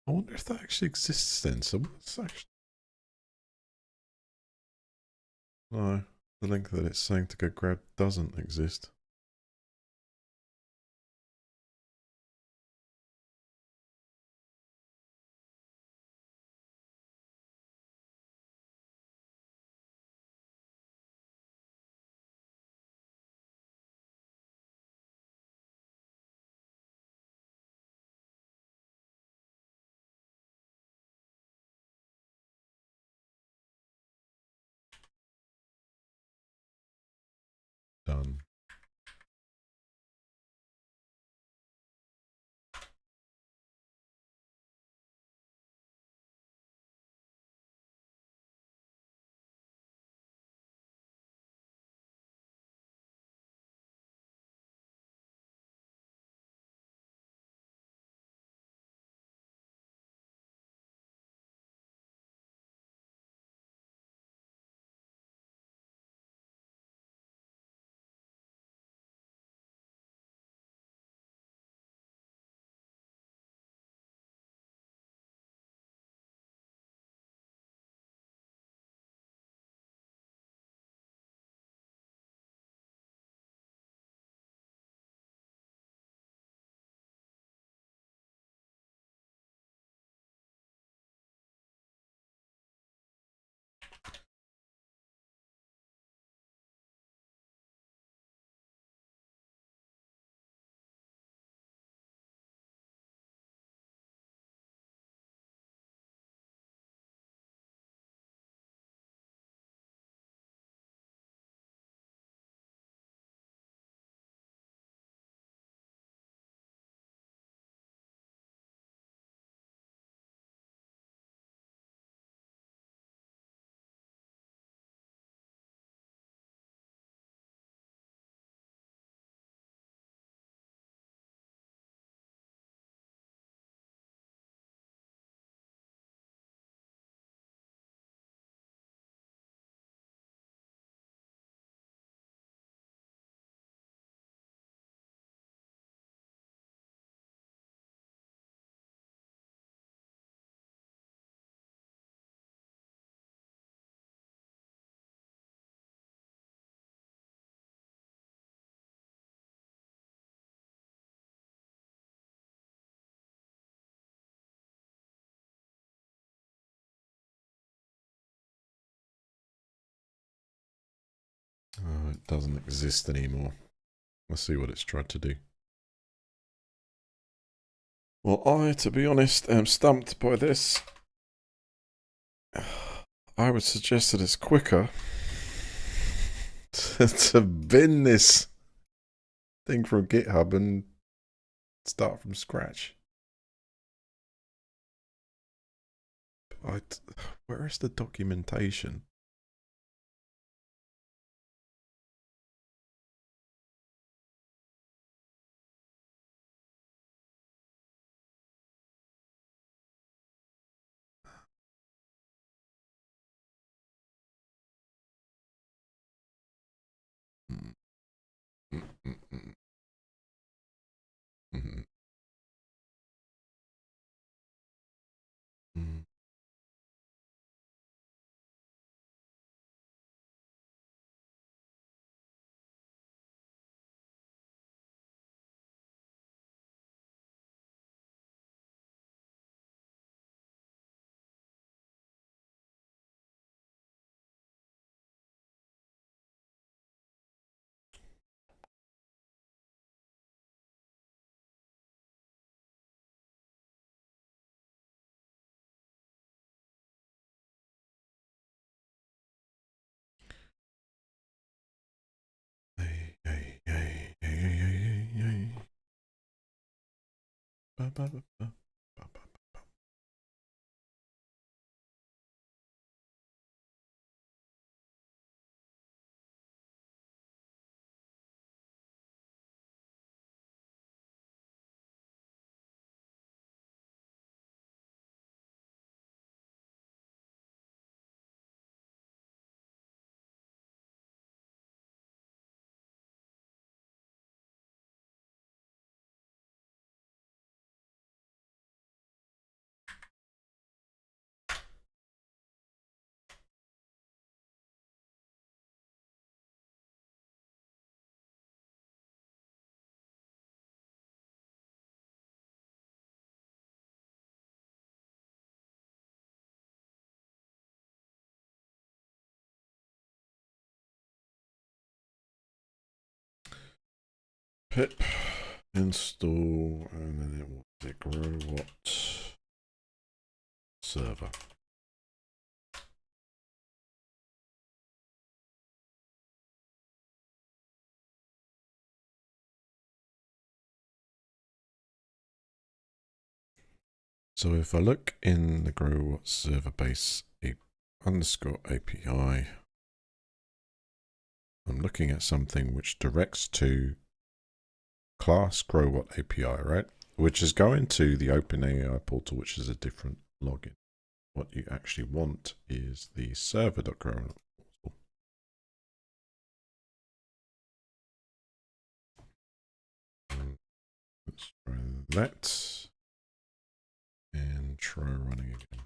wonder if that actually exists then. So what's actually... No, The link that it's saying to go grab doesn't exist. Done. Oh, it doesn't exist anymore. Let's see what it's tried to do. Well, to be honest, am stumped by this. I would suggest that it's quicker to bin this thing from GitHub and start from scratch. Where is the documentation? pip install, and then it will be grow what server. So if I look in the grow server base underscore API, I'm looking at something which directs to class growwhat API, right? Which is going to the OpenAI portal, which is a different login. What you actually want is the server.growwhat portal. Let's try that and try running again.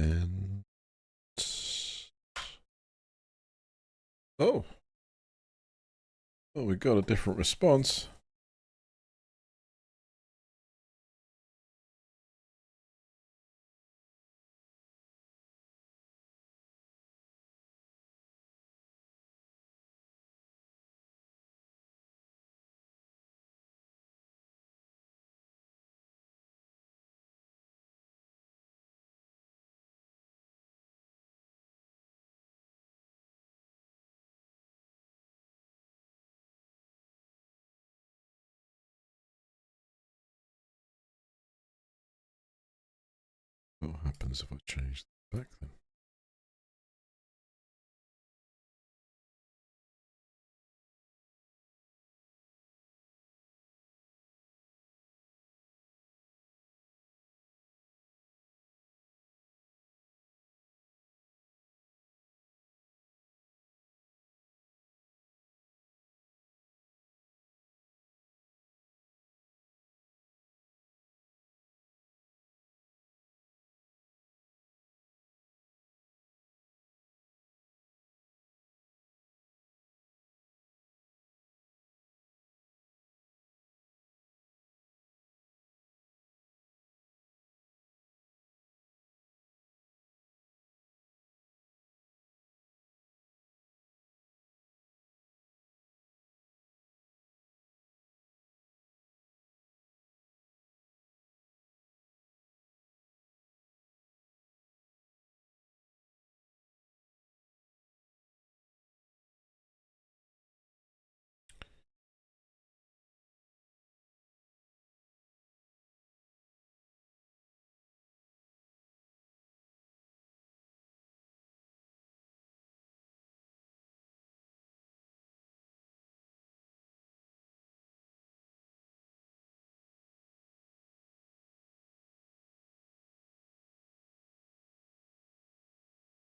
And oh, we got a different response. What happens if I change that back then?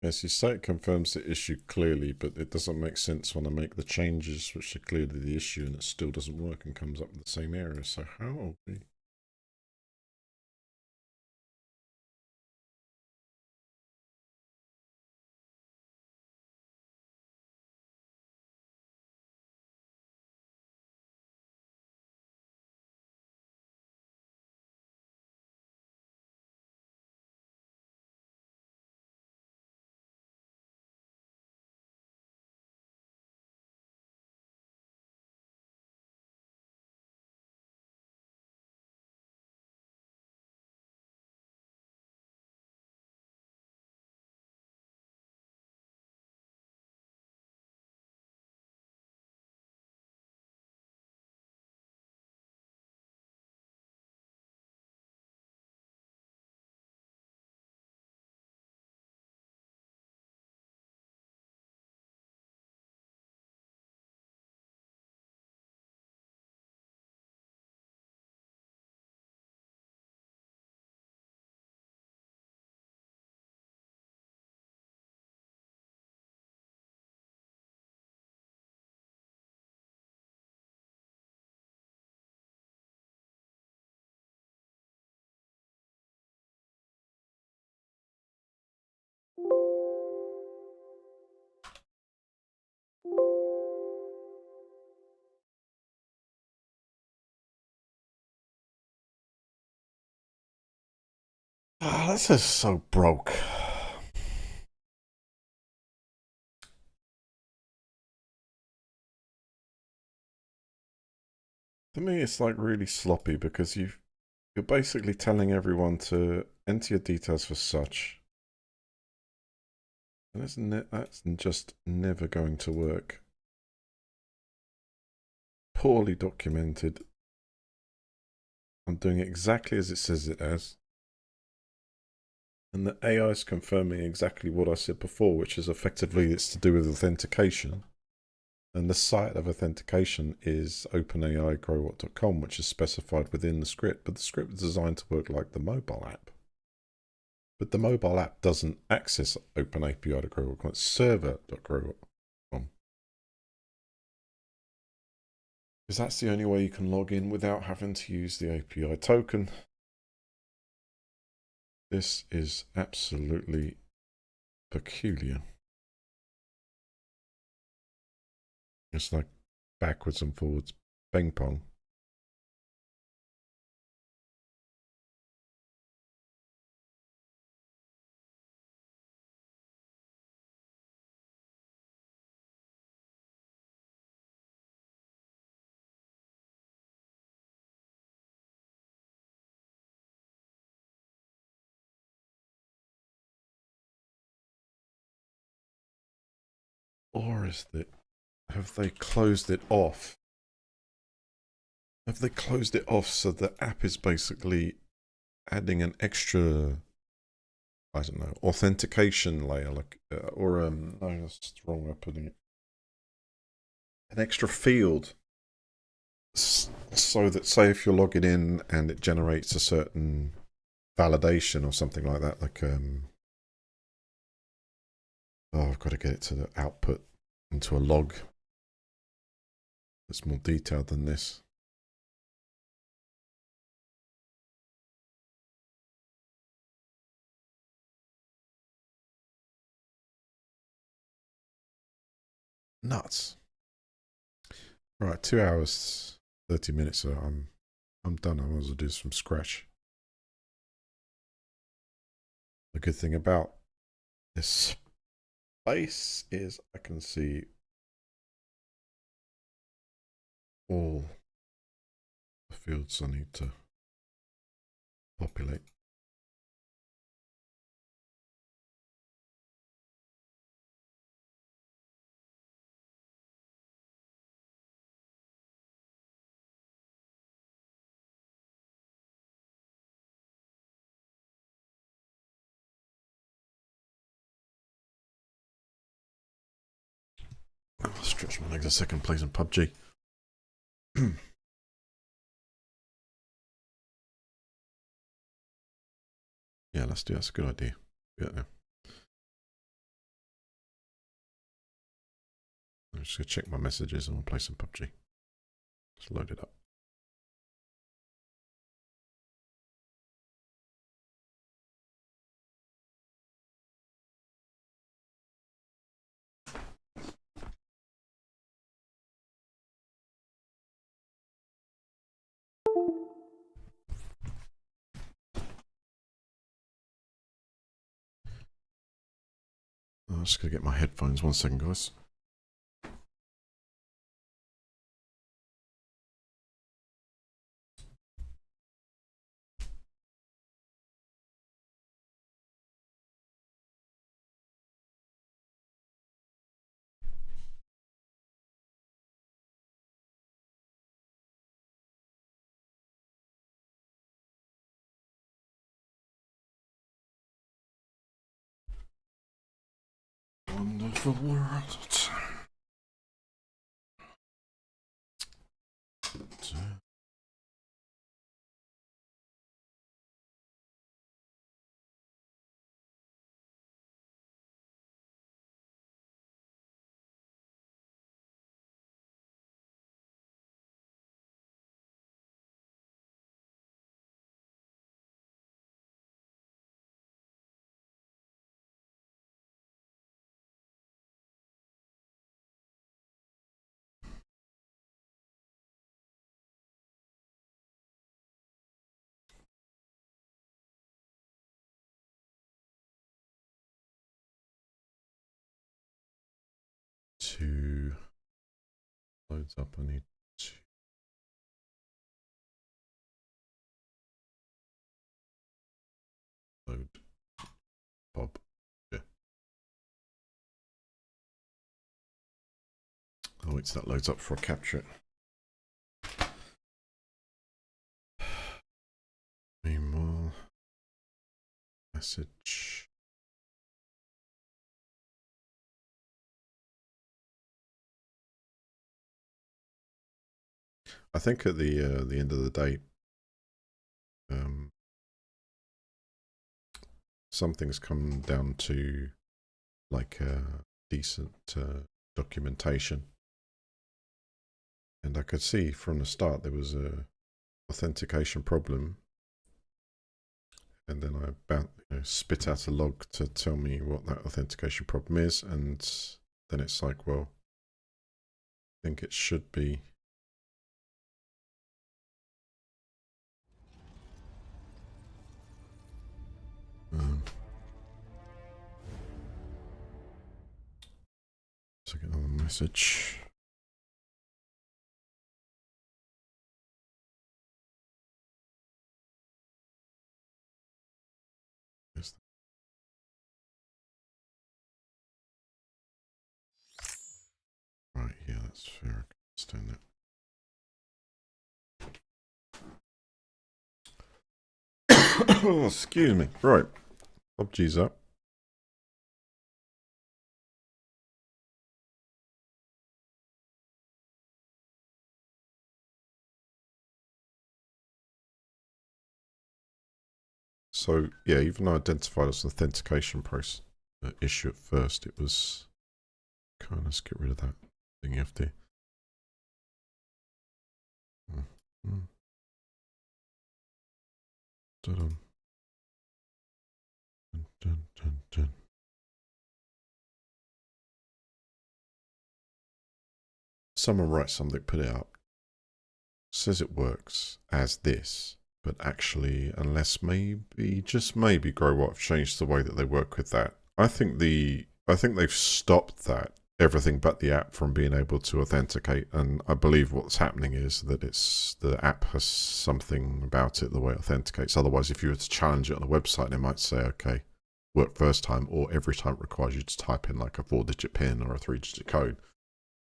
Yes, your site confirms the issue clearly, but it doesn't make sense when I make the changes which are clearly the issue and it still doesn't work and comes up with the same error. So how are we? Ah, this is so broke. To me, it's like really sloppy because you're basically telling everyone to enter your details for such, and that's just never going to work. Poorly documented. I'm doing it exactly as it says it as. And the AI is confirming exactly what I said before, which is effectively it's to do with authentication. And the site of authentication is openaigrowwhat.com, which is specified within the script. But the script is designed to work like the mobile app. But the mobile app doesn't access openapi.growwhat.com, it's server.growwhat.com. Because that's the only way you can log in without having to use the API token. This is absolutely peculiar. It's like backwards and forwards ping pong. Or is it, have they closed it off? Have they closed it off so the app is basically adding an extra, I don't know, authentication layer, like, no, that's the wrong way of putting it. An extra field, so that, say, if you're logging in and it generates a certain validation or something like that, like, oh, I've got to get it to the output into a log that's more detailed than this. Nuts. Right, 2 hours, 30 minutes, so I'm done. I might as well do this from scratch. The good thing about this space is I can see all the fields I need to populate. I'll stretch my legs a second, play some PUBG. Yeah, let's do that. That's a good idea. Yeah, yeah. I'm just going to check my messages and we'll play some PUBG. Just load it up. I'm just going to get my headphones. 1 second, guys. Wonderful world. to loads up. I need to load Bob. Yeah. Oh, wait, so that loads up before I capture it. Meanwhile, message. I think at the end of the day, something's come down to like decent documentation, and I could see from the start there was a authentication problem, and then I spit out a log to tell me what that authentication problem is, and then it's like, well, I think it should be let's get another message. Right, yeah, that's fair. I can understand that. Oh, excuse me. Right. PUBG's up. So, yeah, even though I identified as an authentication process issue at first, it was kind of, let's get rid of that thing you have to. Dun, dun, dun, dun. Someone writes something, put it up, says it works as this, but actually, unless maybe, just maybe, GrowWatt have changed the way that they work with that. I think they've stopped that, everything but the app, from being able to authenticate, and I believe what's happening is that the app has something about it, the way it authenticates. Otherwise, if you were to challenge it on a website, they might say, okay, work first time, or every time it requires you to type in like a 4-digit PIN or a 3-digit code.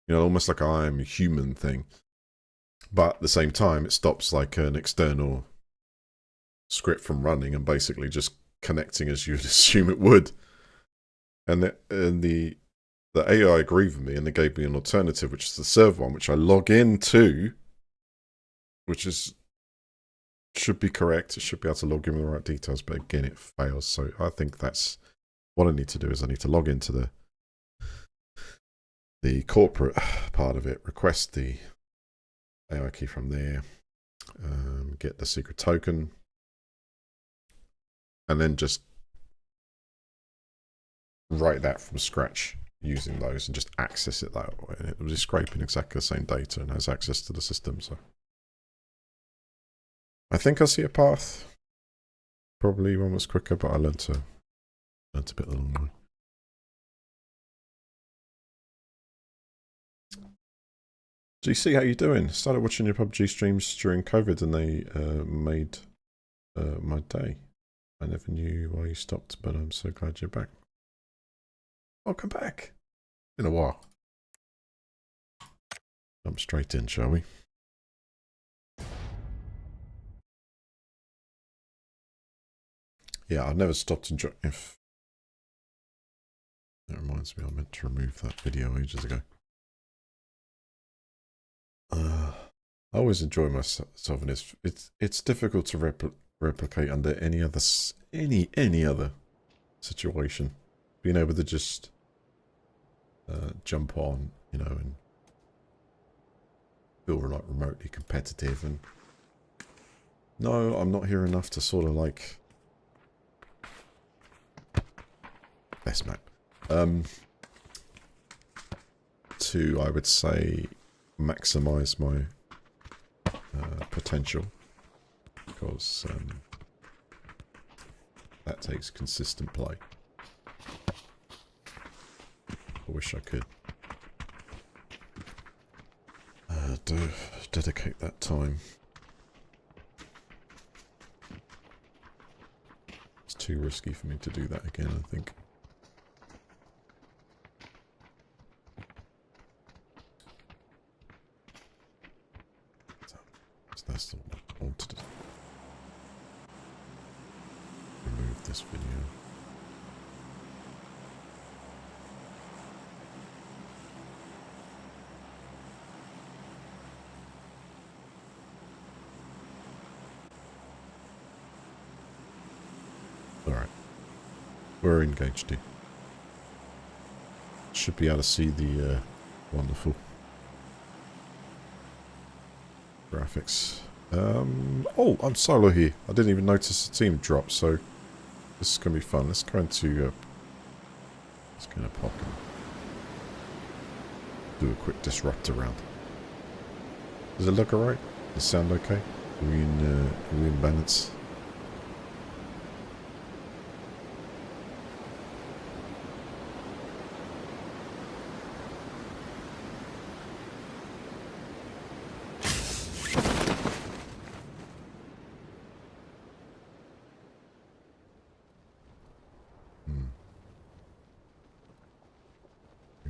You know, almost like I am a human thing. But at the same time, it stops like an external script from running and basically just connecting as you'd assume it would. And the AI agreed with me, and they gave me an alternative, which is the server one, which I log into, which should be correct. It should be able to log in with the right details, but again, it fails. So I think that's what I need to do, is I need to log into the corporate part of it, request the AI key from there, get the secret token, and then just write that from scratch using those and just access it that way. And it will be scraping exactly the same data and has access to the system. So I think I see a path. Probably one was quicker, but I learned a bit the long way. GC, how you doing? Started watching your PUBG streams during COVID, and they made my day. I never knew why you stopped, but I'm so glad you're back. Welcome back. In a while. Jump straight in, shall we? Yeah, I never stopped enjoying. If that reminds me, I meant to remove that video ages ago. I always enjoy myself, and it's difficult to replicate under any other situation. Being able to just jump on, you know, and feel like remotely competitive. And no, I'm not here enough to sort of like best map. To, I would say, maximize my potential, because that takes consistent play. I wish I could dedicate that time. It's too risky for me to do that again, I think. So that's the one I wanted to remove this video. Alright. We're engaged here. Should be able to see the wonderful graphics. Oh, I'm solo here. I didn't even notice the team drop, so this is going to be fun. Let's go into... let's go to pop and do a quick disruptor round. Does it look alright? Does it sound okay? Are we in balance?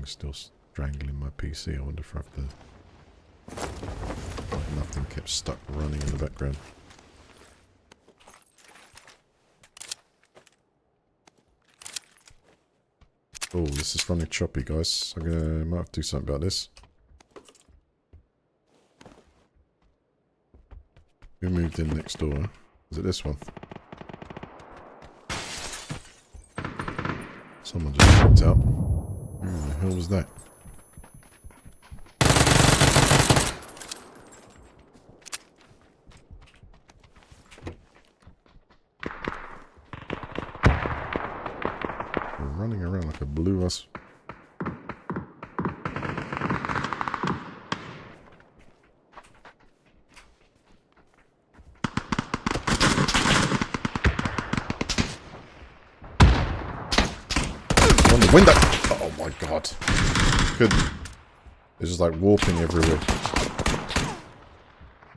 Still strangling my PC. I wonder if I have to... Nothing kept stuck running in the background. Oh, this is running choppy, guys. Might have to do something about this. Who moved in next door? Is it this one? Someone just popped out. Who the hell was that? We're running around like a blue us. On the window! Oh my god. Good. It's just like warping everywhere.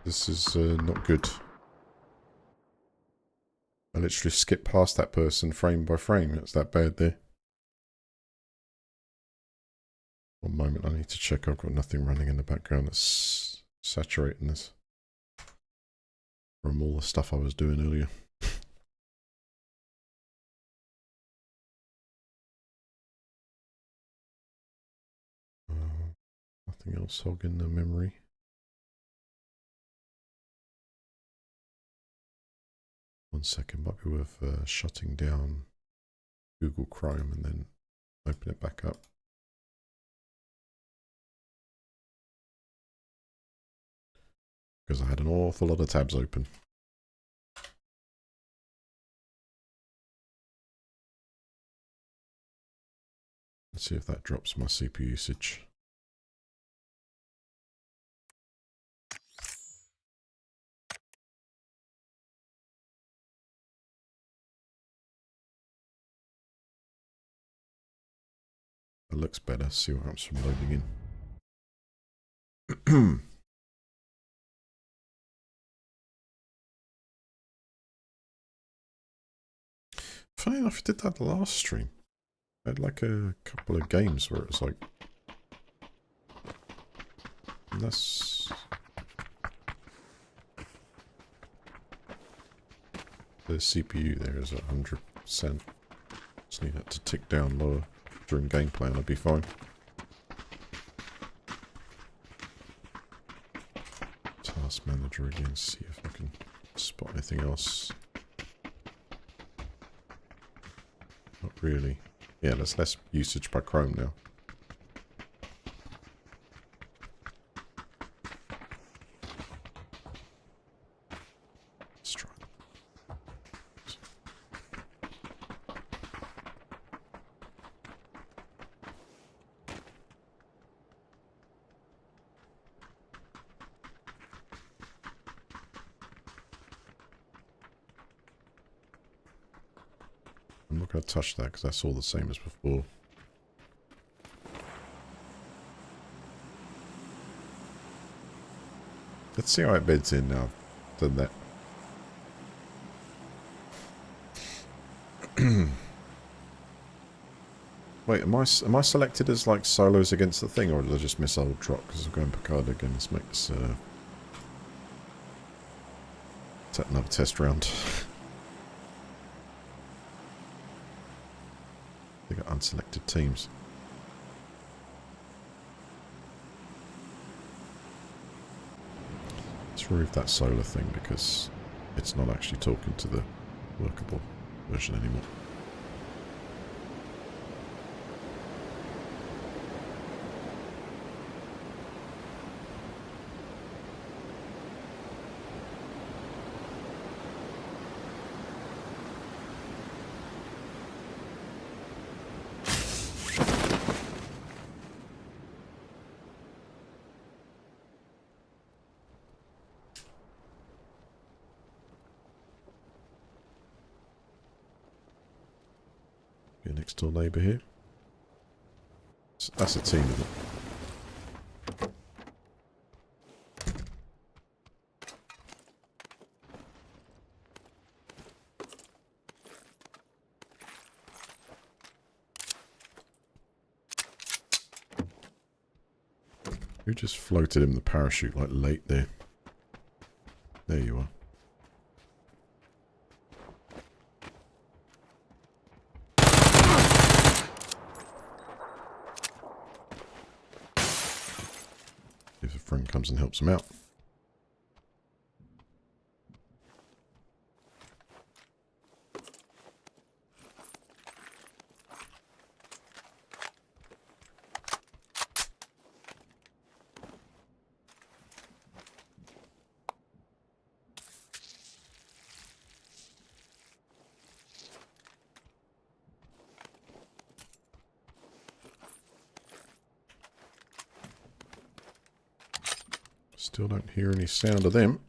This is not good. I literally skipped past that person frame by frame. It's that bad there. One moment, I need to check I've got nothing running in the background that's saturating this. From all the stuff I was doing earlier. Nothing else hogging the memory. One second, might be worth shutting down Google Chrome and then open it back up. Because I had an awful lot of tabs open. Let's see if that drops my CPU usage. It looks better. See what happens from loading in. Funny enough, I did that last stream. I had like a couple of games where it was like... That's... The CPU there is 100%. Just need that to tick down lower during gameplay and I'll be fine. Task manager again, see if I can spot anything else. Not really. Yeah, there's less usage by Chrome now. Let's try. I'm not going to touch that because that's all the same as before. Let's see how it beds in now. Done that. Wait, am I selected as like solos against the thing, or did I just miss old drop because I'm going Picard again? Let's make this another test round. They got unselected teams. Let's remove that solar thing because it's not actually talking to the workable version anymore. Your next door neighbour here. That's a team, isn't it? Who just floated him the parachute like late there? There you are. If a friend comes and helps him out. Still don't hear any sound of them.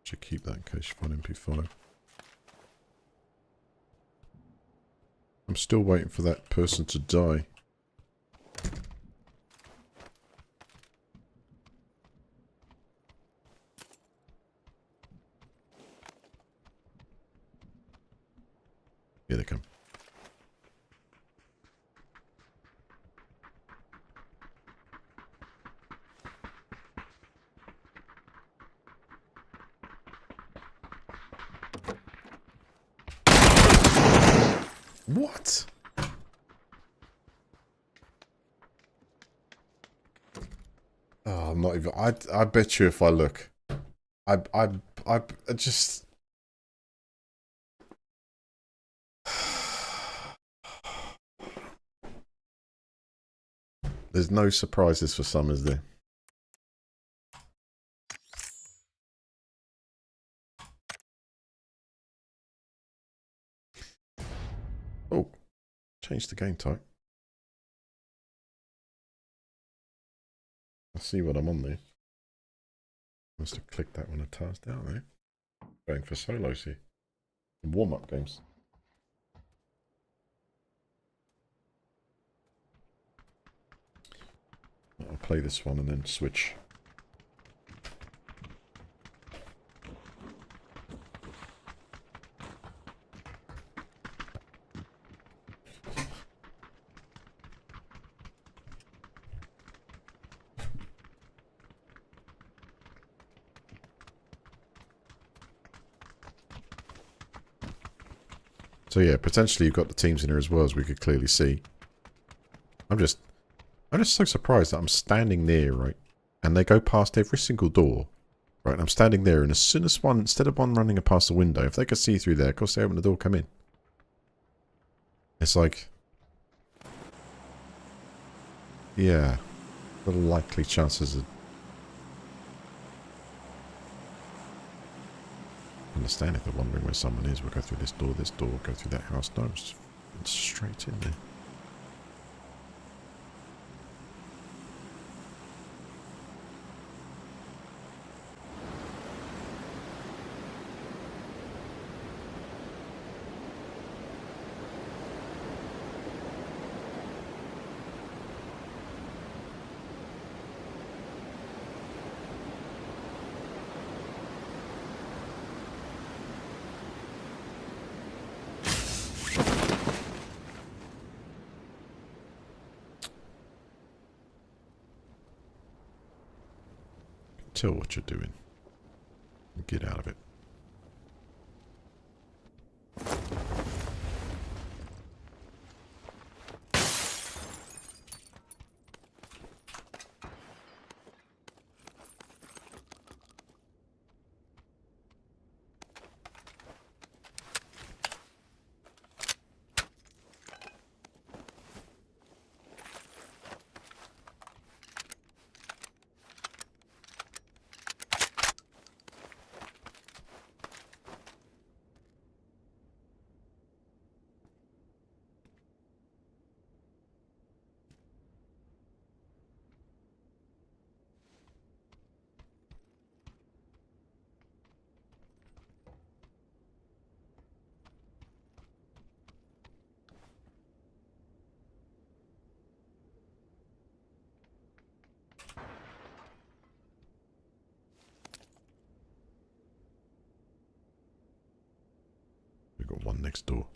Should keep that in case you find MP5. I'm still waiting for that person to die. Here they come. What? Oh, I'm not even. I bet you if I look, I just. There's no surprises for some, is there? Oh, change the game type. I see what I'm on there. Must have clicked that when I tasked out there. Going for solos here. Warm-up games. I'll play this one and then switch. So yeah, potentially you've got the teams in here as well, as we could clearly see. I'm just so surprised that I'm standing there, right? And they go past every single door. Right, and I'm standing there, and as soon as one, instead of one running past the window, if they could see through there, of course they open the door, come in. It's like... yeah. The likely chances of... understand if they're wondering where someone is. We'll go through this door, go through that house. No, it's straight in there. Tell what you're doing. Get out of it. We've got one next door.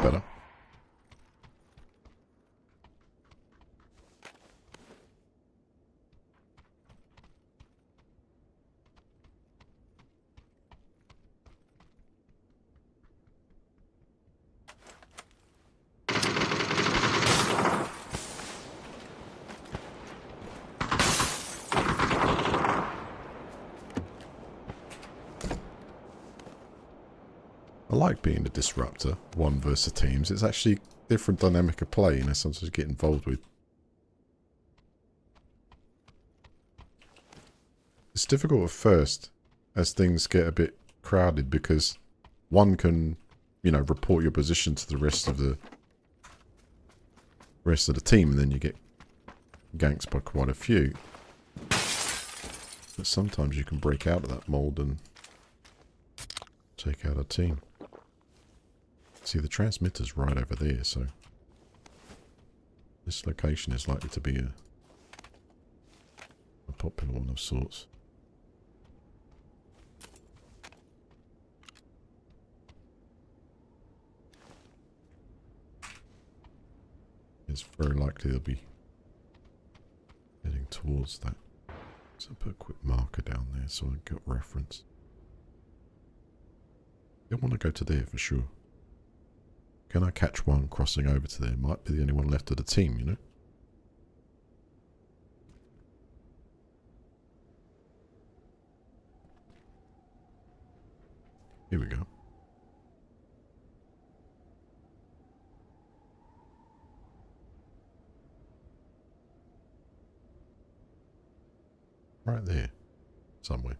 Better. I like being a disruptor, one versus teams. It's actually a different dynamic of play, you know, something to get involved with. It's difficult at first as things get a bit crowded because one can, you know, report your position to the rest of the team, and then you get ganked by quite a few. But sometimes you can break out of that mold and take out a team. See, the transmitter's right over there, so this location is likely to be a popular one of sorts. It's very likely they'll be heading towards that. So I'll put a quick marker down there so I get reference. I want to go to there for sure. Can I catch one crossing over to there? Might be the only one left of the team, you know? Here we go. Right there. Somewhere.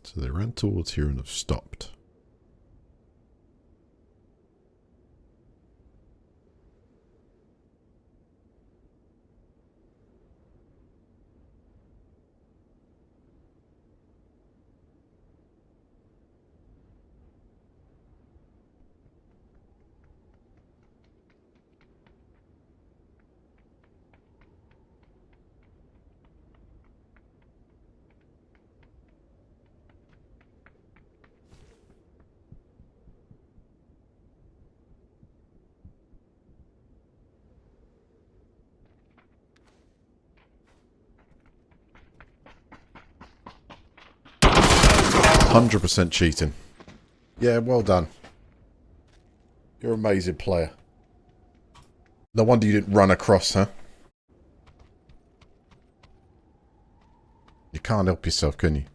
So they ran towards here and have stopped. 100% cheating. Yeah, well done. You're an amazing player. No wonder you didn't run across, huh? You can't help yourself, can you?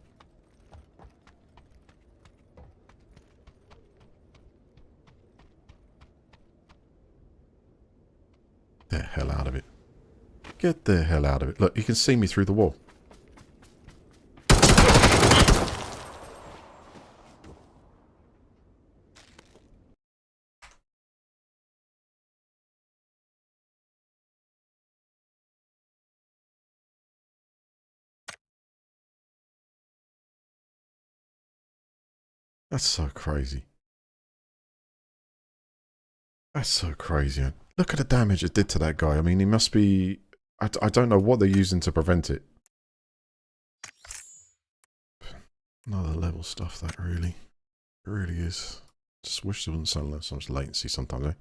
Get the hell out of it. Get the hell out of it. Look, you can see me through the wall. That's so crazy. That's so crazy. Man. Look at the damage it did to that guy. I mean, he must be... I don't know what they're using to prevent it. Another level stuff, that really. It really is. Just wish there wasn't so much latency sometimes, eh?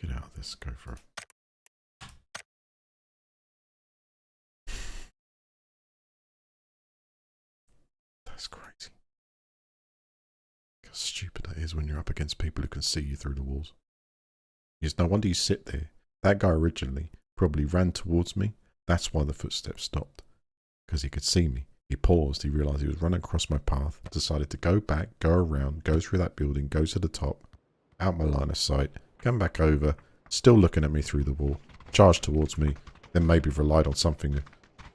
Get out of this. Go for it. That's crazy. How stupid that is when you're up against people who can see you through the walls. It's no wonder you sit there. That guy originally probably ran towards me. That's why the footsteps stopped. Because he could see me. He paused. He realised he was running across my path. Decided to go back, go around, go through that building, go to the top, out my line of sight, come back over, still looking at me through the wall, charge towards me, then maybe relied on something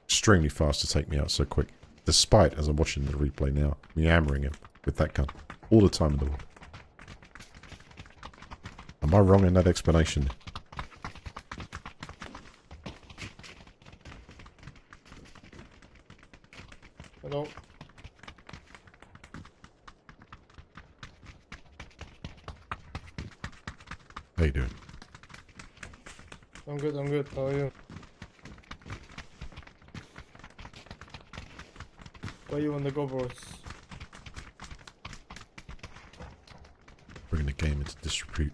extremely fast to take me out so quick. Despite, as I'm watching the replay now, me hammering him with that gun all the time in the world. Am I wrong in that explanation? Hello. How you doing? I'm good, I'm good. How are you? Why are you on the GoPros? Bringing the game into disrepute.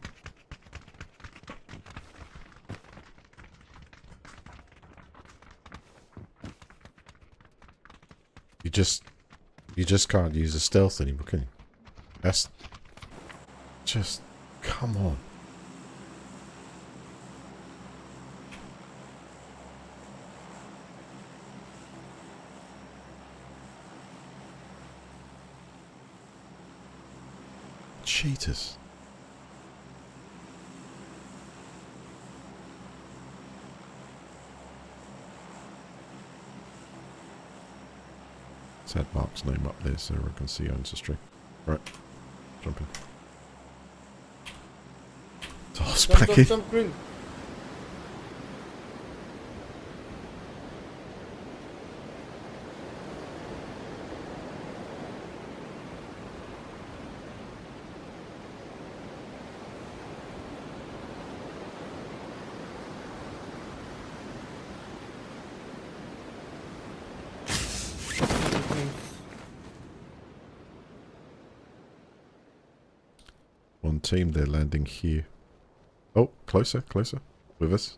You just can't use a stealth anymore, can you? That's just, come on. Cheaters. Let's add Mark's name up there so everyone can see he owns the stream. Right. Jump in. Toss back in. Jump, green. One team, they're landing here. Oh, closer, closer. With us.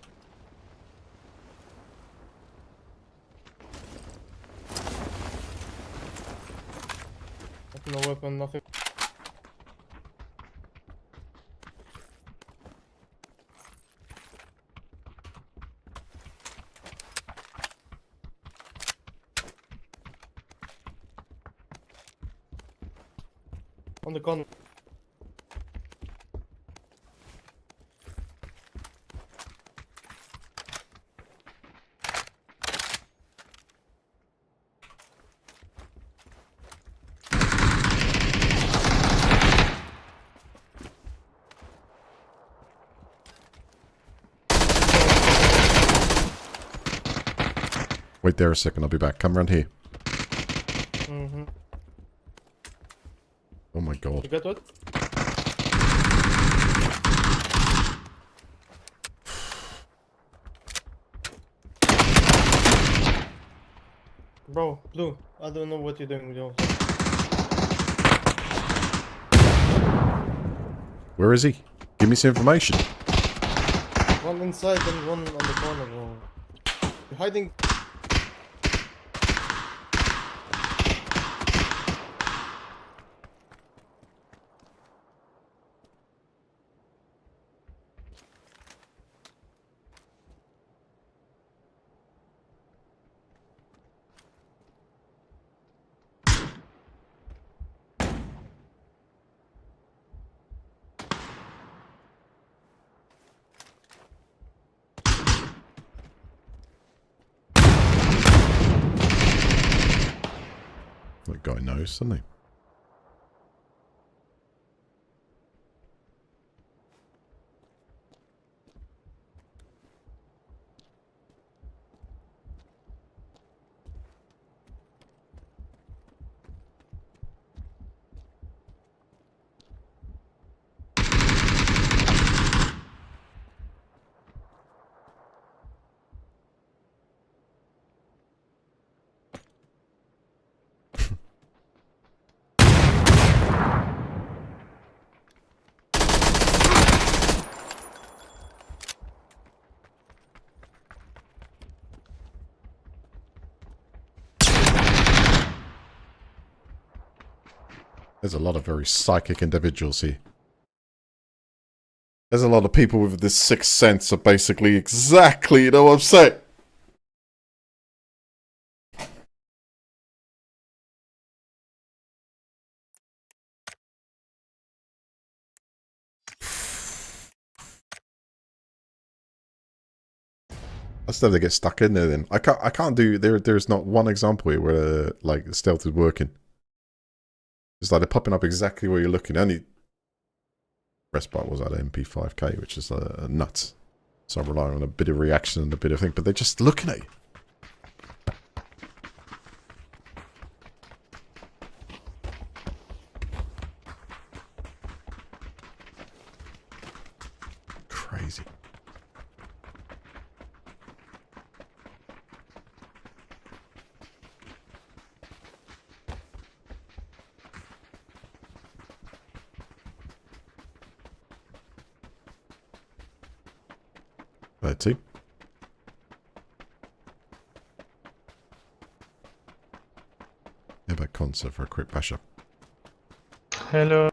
No weapon, nothing. On the corner. Wait there a second, I'll be back. Come around here. Mm-hmm. Oh my god. You got what? Bro, Blue, I don't know what you're doing with yours. Where is he? Give me some information. One inside and one on the corner, bro. You're hiding. That guy knows, doesn't he? There's a lot of very psychic individuals here. There's a lot of people with this sixth sense of basically exactly, you know what I'm saying? I still have to get stuck in there then. I can't do, there's not one example here where, like, stealth is working. It's like they're popping up exactly where you're looking. Only rest part was at MP5K, which is nuts. So I rely on a bit of reaction and a bit of thing, but they're just looking at you. Crazy. There too. How about concert for a quick bash up? Hello.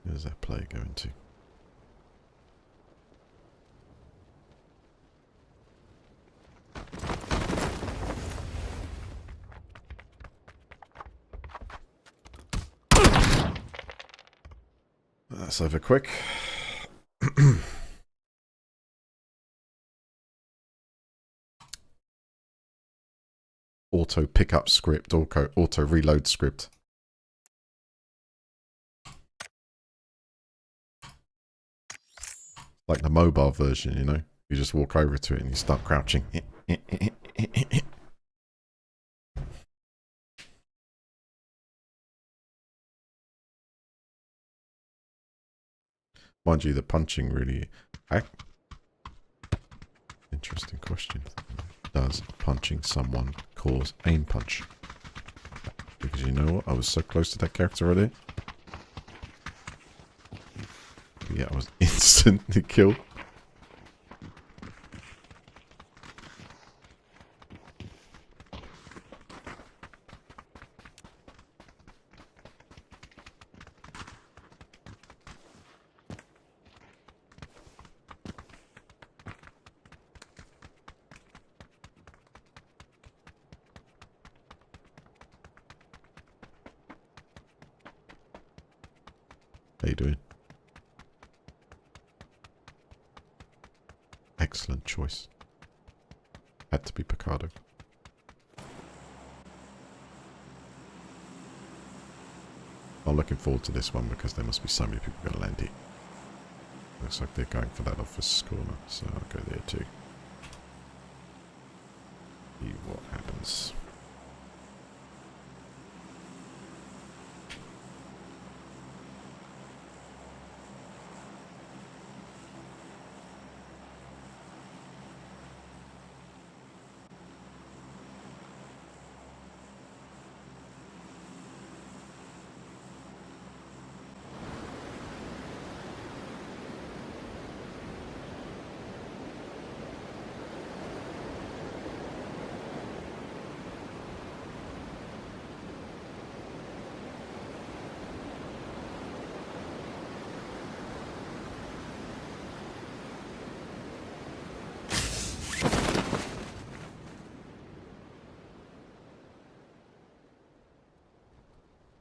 Where's that play going to? That's over quick. Auto pickup script, auto reload script. Like the mobile version, you know? You just walk over to it and you start crouching. Mind you, the punching really... Interesting question. Does punching someone cause aim punch? Because you know what? I was so close to that character already. Yeah, I was instantly killed. How you doing? Excellent choice. Had to be Picardo. I'm looking forward to this one because there must be so many people going to land here. Looks like they're going for that office corner, so I'll go there too. See what happens.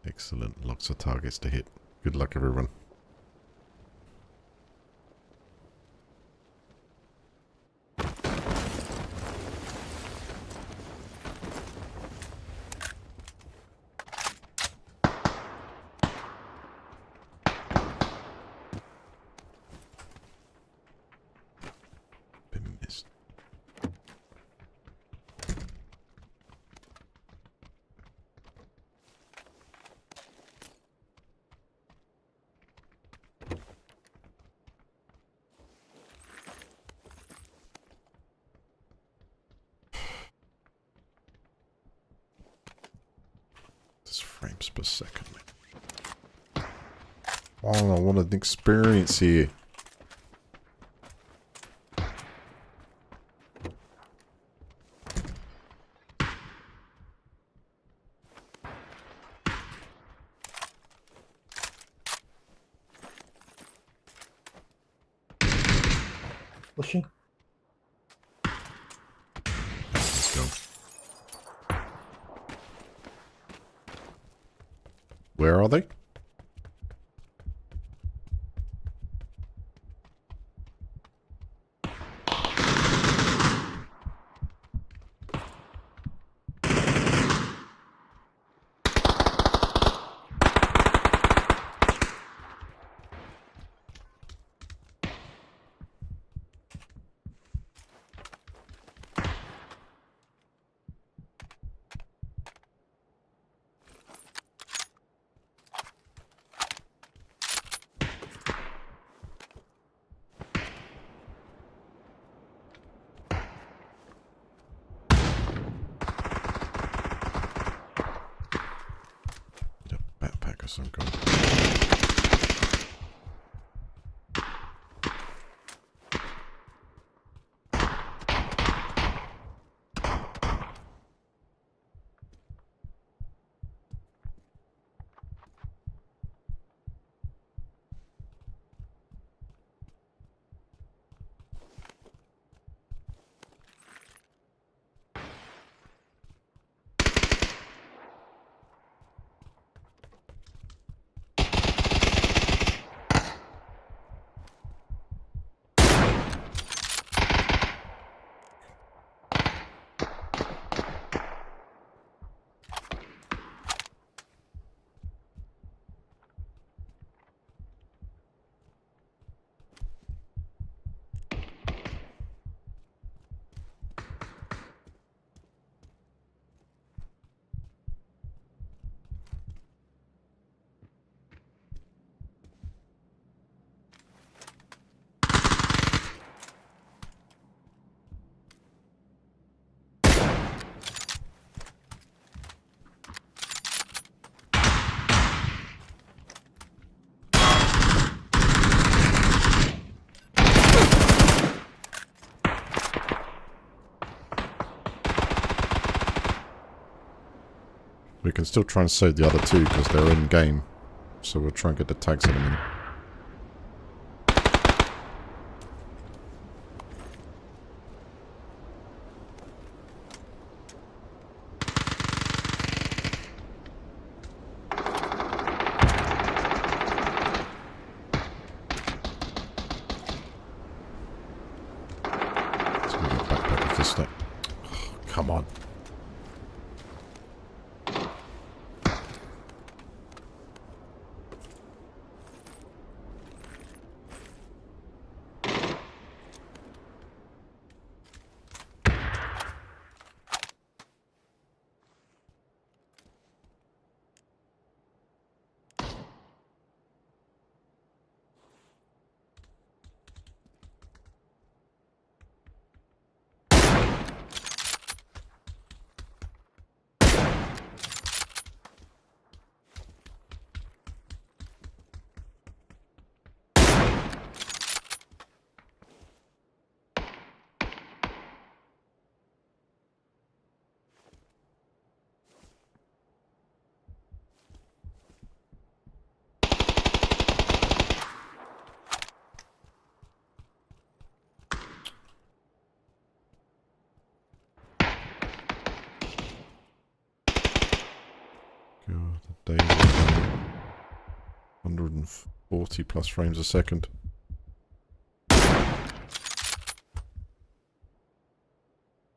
Excellent. Lots of targets to hit. Good luck, everyone. Been missed. This frames per second, mate. Oh, I want an experience here. Pushing. Let's go. Where are they? Need a backpack or some kind. We can still try and save the other two because they're in game. So we'll try and get the tags in a minute. Let's go get backpack with this stuff. Oh, come on. days. 140 plus frames a second.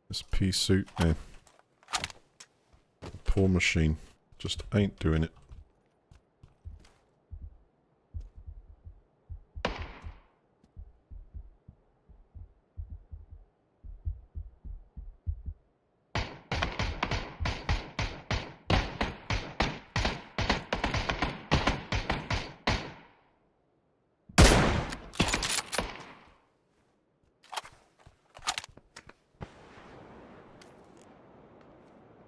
This pea suit, eh. Poor machine. Just ain't doing it.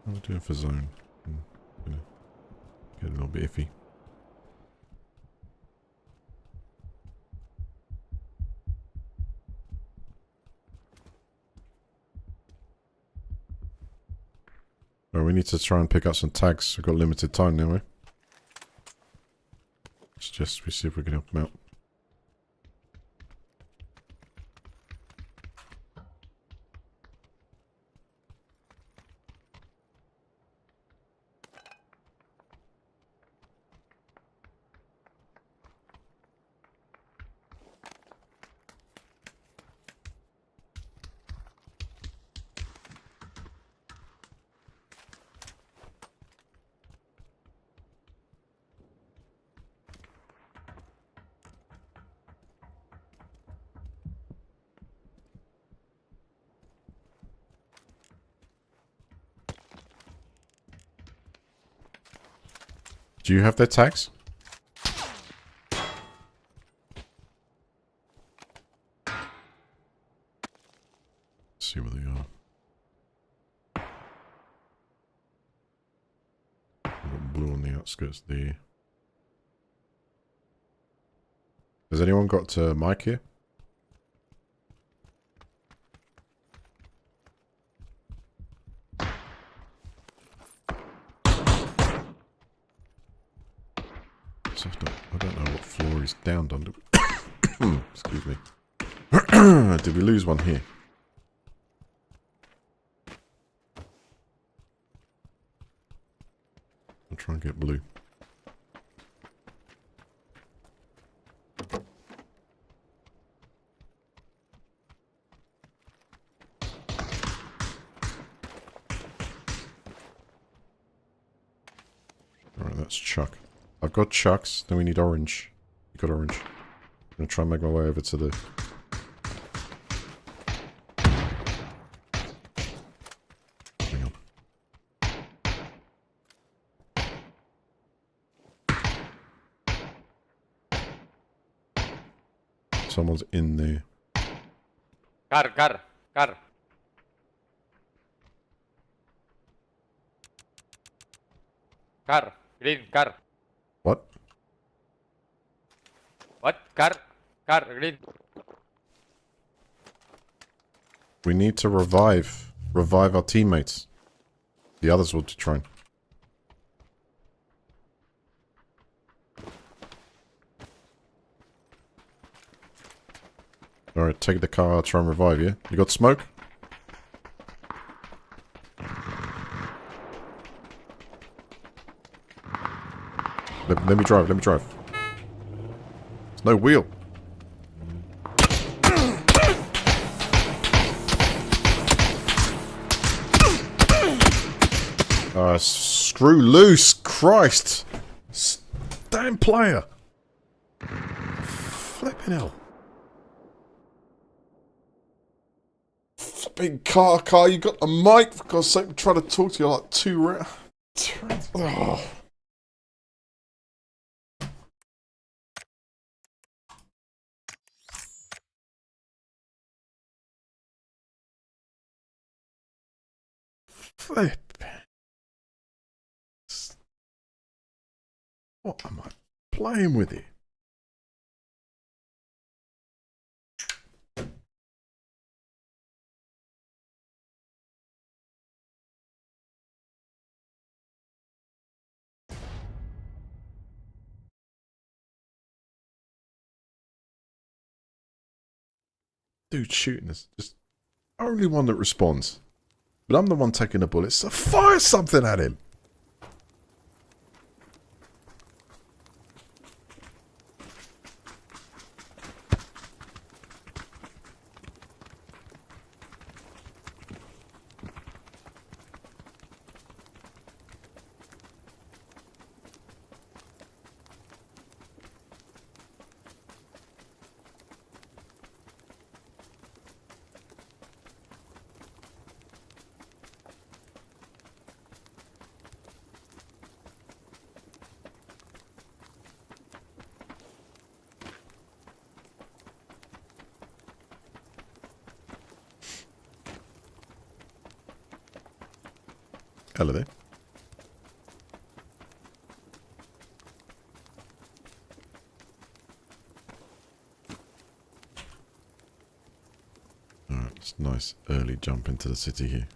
How are we doing for zone? Gonna get a little bit iffy. Oh, we need to try and pick up some tags. We've got limited time now, eh? Suggest we see if we can help them out. Do you have their tags? Let's see where they are. I've got blue on the outskirts there. Has anyone got mic here? I don't know what floor he's downed on. Excuse me. Did we lose one here? I'll try and get blue. Alright, that's Chuck. I've got Chucks, then we need orange. You got orange. I'm gonna try and make my way over to the... Hang on. Someone's in there. Car. Green car. What? What? Car, green. We need to revive our teammates. The others will try. Alright, take the car, I'll try and revive you. You got smoke? Let me drive. There's no wheel. Screw loose, Christ. Damn player. Flipping hell. Flipping car, you got a mic, for God's sake, I'm trying to talk to you like two rounds. Oh. Flip. What am I playing with it? Dude shooting us. Just only one that responds. But I'm the one taking the bullets, so fire something at him. Hello there. Alright, it's a nice early jump into the city here.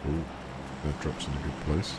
Ooh, that drops in a good place.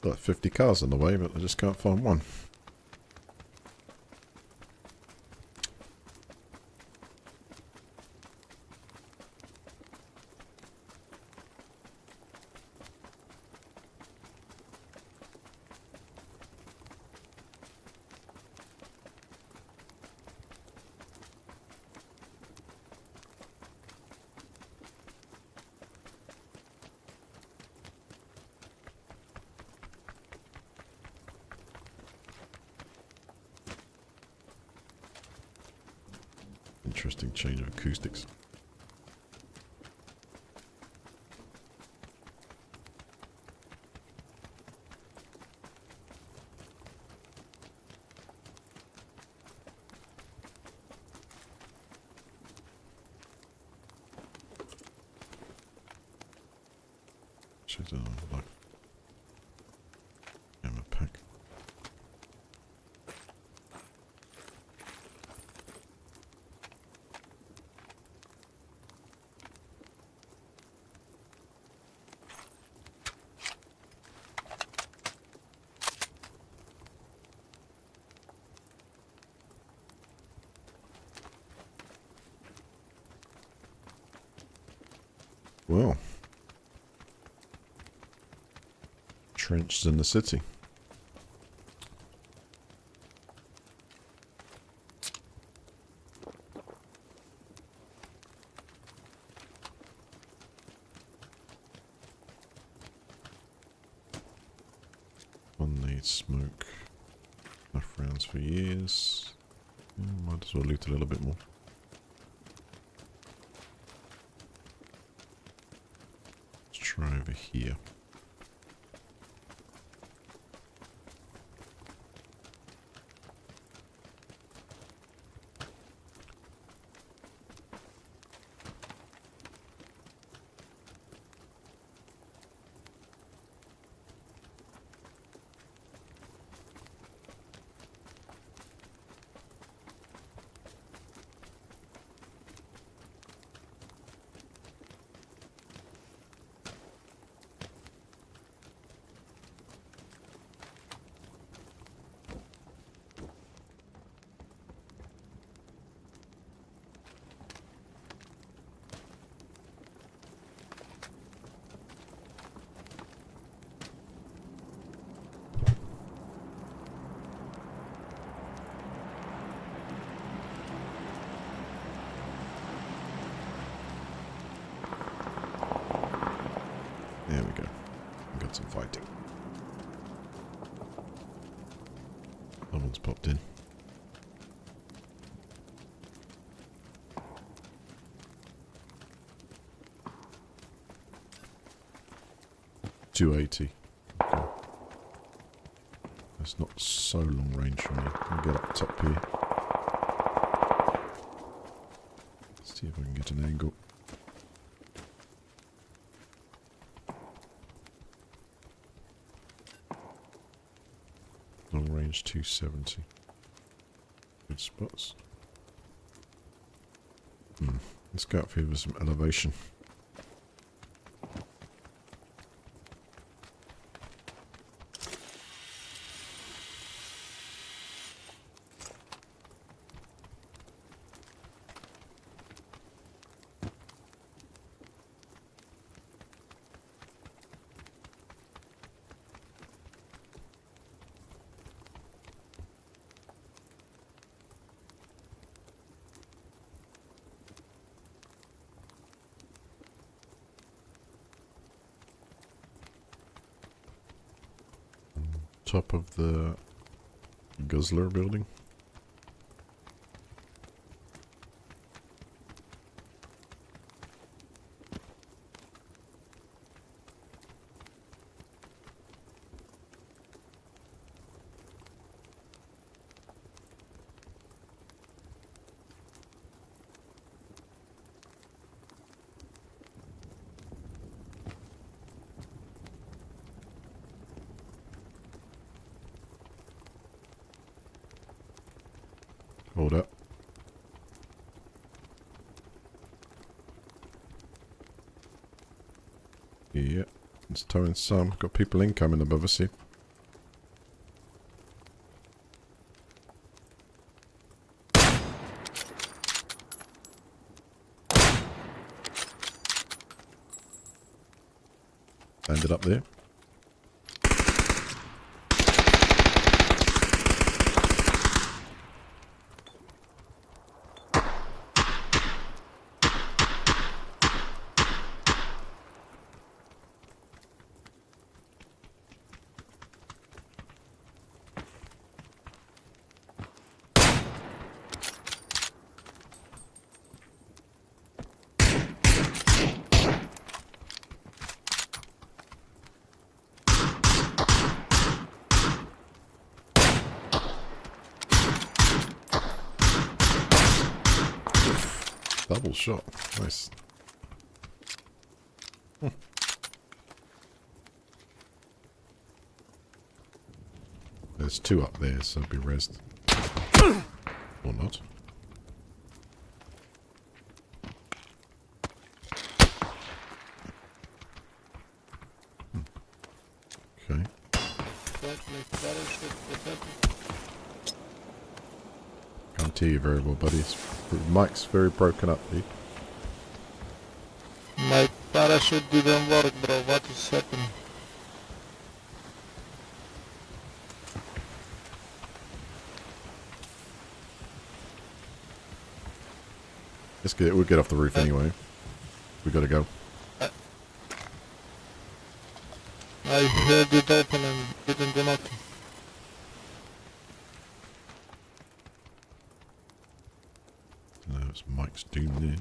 Got 50 cars on the way, but I just can't find one. Interesting change of acoustics. Should like ammo pack. Well, trenched in the city. One needs smoke. Enough rounds for years. Might as well loot a little bit more. Let's try over here. There we go. We got some fighting. Someone's popped in. .280. Okay. That's not so long range from me. I'll get up top here. See if I can get an angle. Long range 270. Good spots. Let's go up here with some elevation. top of the Guzzler building. Hold up. Yeah, it's towing some. Got people incoming above us here. Landed up there. Double shot. Nice. There's two up there, so be rezzed. Or not. Okay. Can't hear you very well, buddy. Mike's very broken up, dude. My parachute didn't work, bro. What is happening? Let's get. We'll get off the roof anyway. We gotta go. I heard it open and didn't do nothing. No, it's Mike's doom there.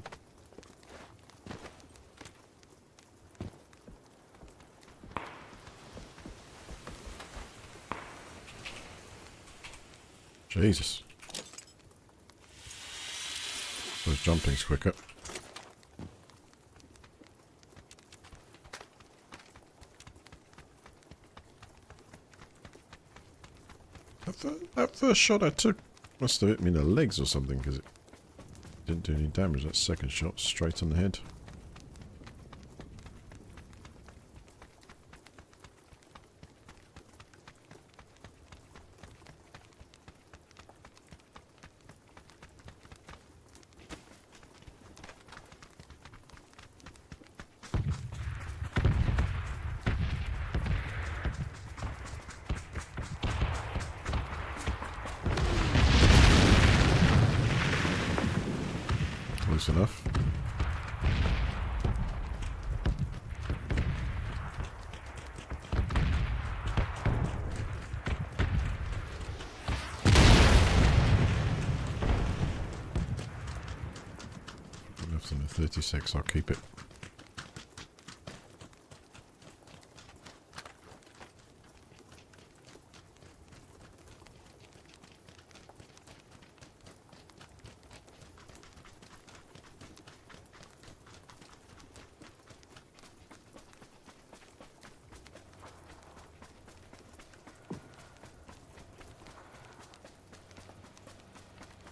Jesus. Those jumping's quicker. That first shot I took must have hit me in the legs or something, because it didn't do any damage. That second shot straight on the head. Close enough. Left on the 36, I'll keep it.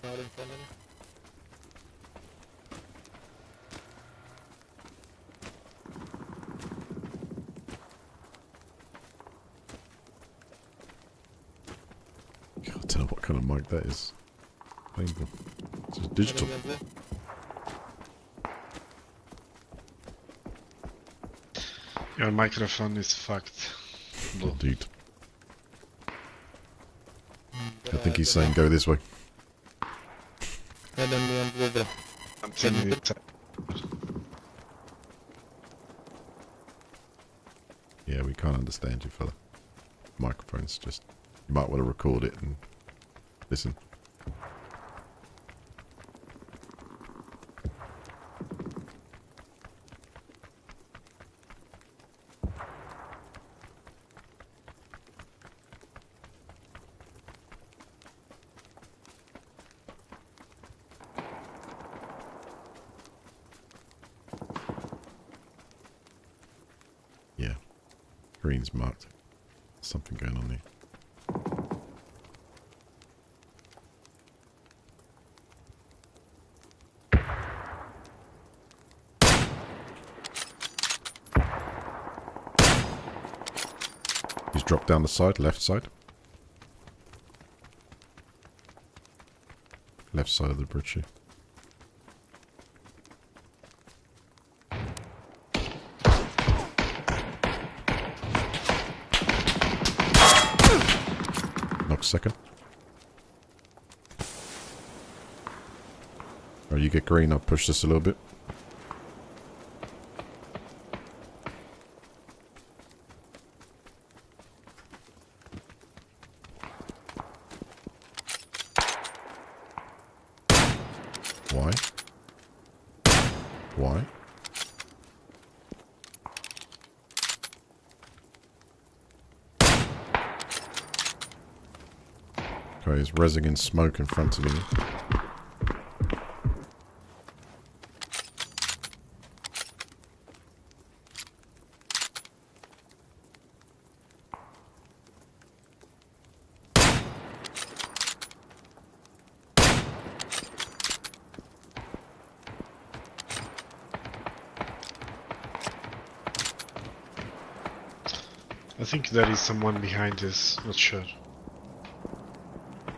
Not in front of me. God, I don't know what kind of mic that is. Painful. It's just digital. Your microphone is fucked. Indeed. I think he's saying go this way. Enemy on blue, bro. I'm telling you. Yeah, we can't understand you, fella. microphones. Just you might want to record it and listen. Yeah, green's marked. Something going on there. He's dropped down the side, left side. Left side of the bridge here. Knock second. Oh, you get green, I'll push this a little bit. Why? Why? Okay, there's resin and smoke in front of me. I think there is someone behind us, not sure.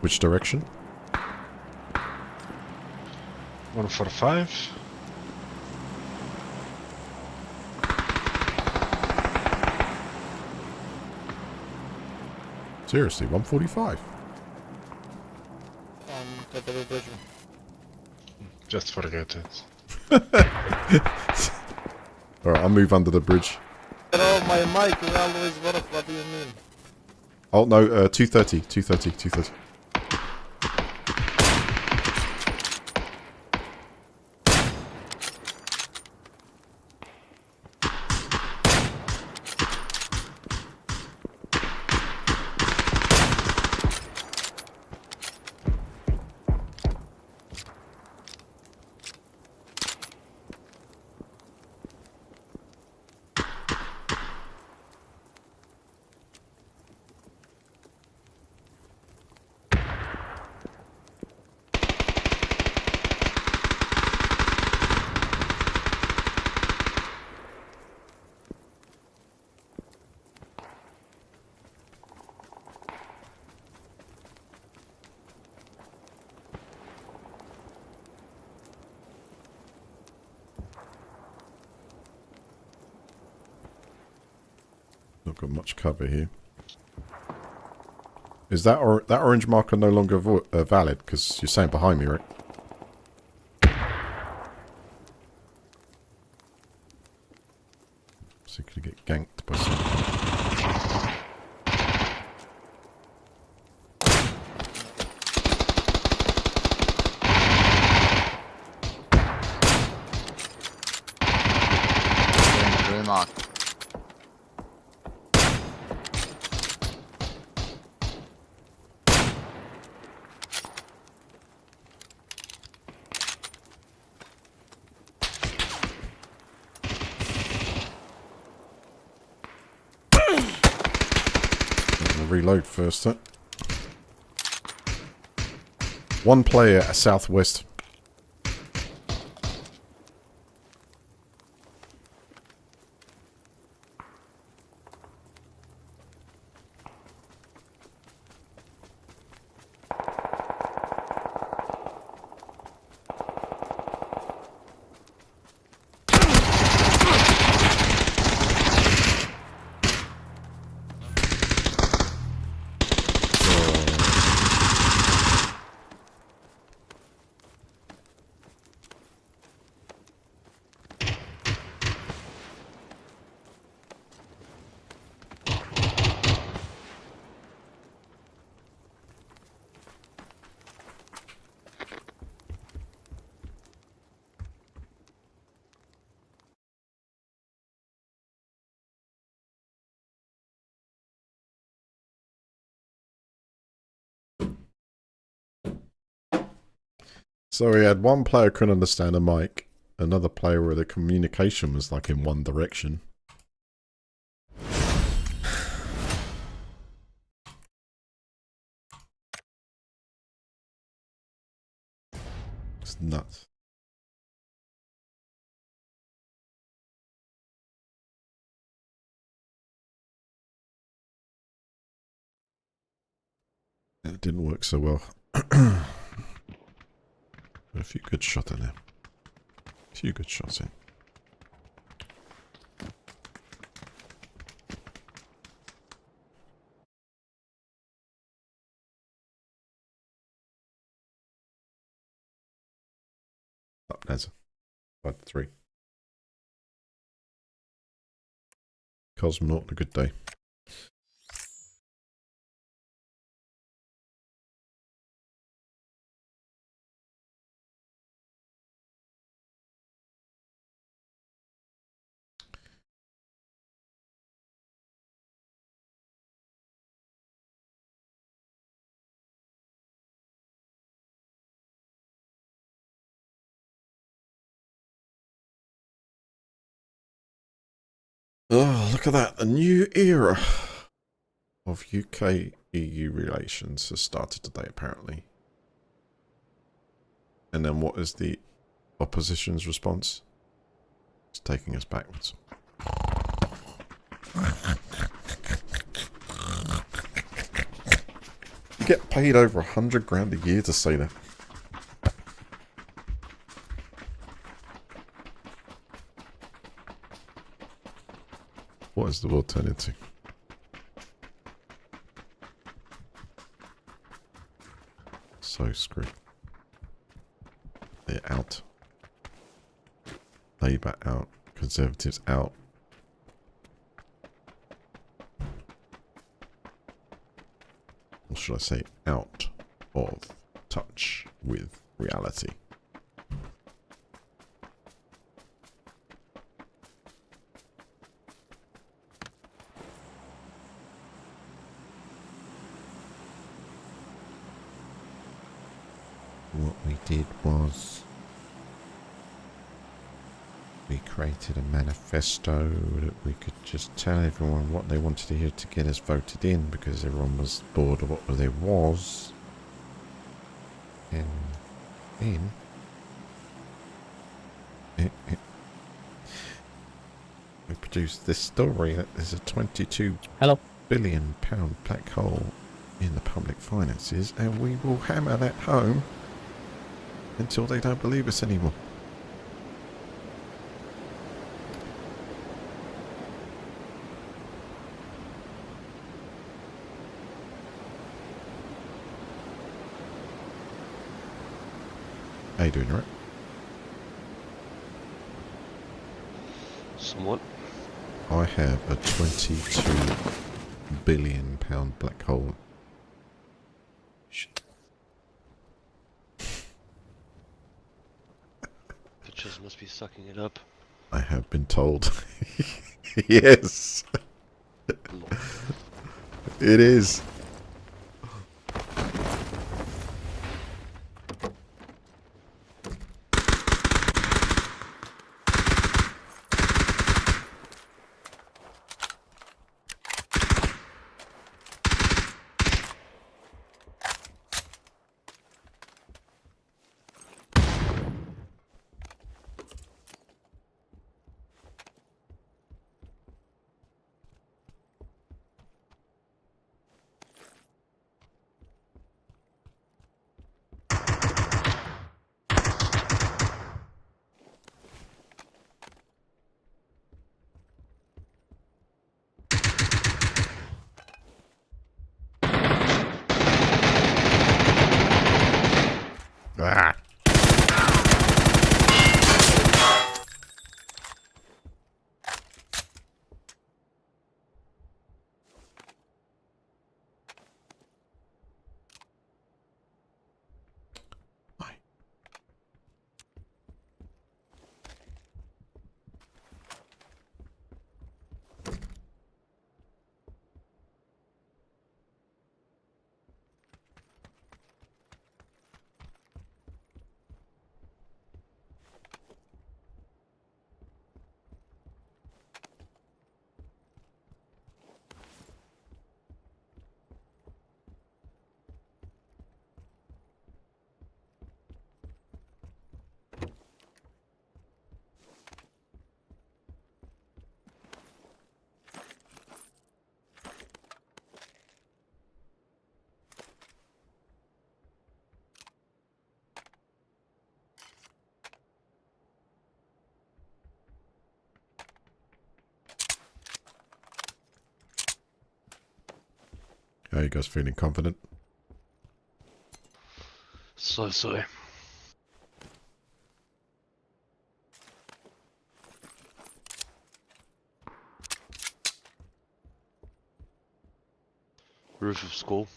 Which direction? 145. Seriously, 145? On the bridge. Just forget it. Alright, I'll move under the bridge. Bro, my mic will always work. What do you mean? Oh no, 230, 230, 230. Not got much cover here. Is that that orange marker no longer valid? Because you're saying behind me, right? So you could get ganked by someone. Green mark. Reload first. Huh? One player at southwest. So we had one player couldn't understand a mic, another player where the communication was like in one direction. It's nuts. It didn't work so well. But a few good shots in there. A few good shots in. Up there's 5-3. Cosmonaut, a good day. Oh, look at that. A new era of UK-EU relations has started today, apparently. And then what is the opposition's response? It's taking us backwards. You get paid over 100 grand a year to say that. What is the world turned into? So screwed. They're out. Labour out. Conservatives out. Or should I say out of touch with reality? What we did was we created a manifesto that we could just tell everyone what they wanted to hear to get us voted in, because everyone was bored of what there was. And then we produced this story that there's a £22 billion black hole in the public finances, and we will hammer that home until they don't believe us anymore. How you doing, right? Somewhat. I have a £22 billion black hole. Bitches must be sucking it up. I have been told. Yes, Lol. it is. How you guys feeling? Confident? So. Roof of school.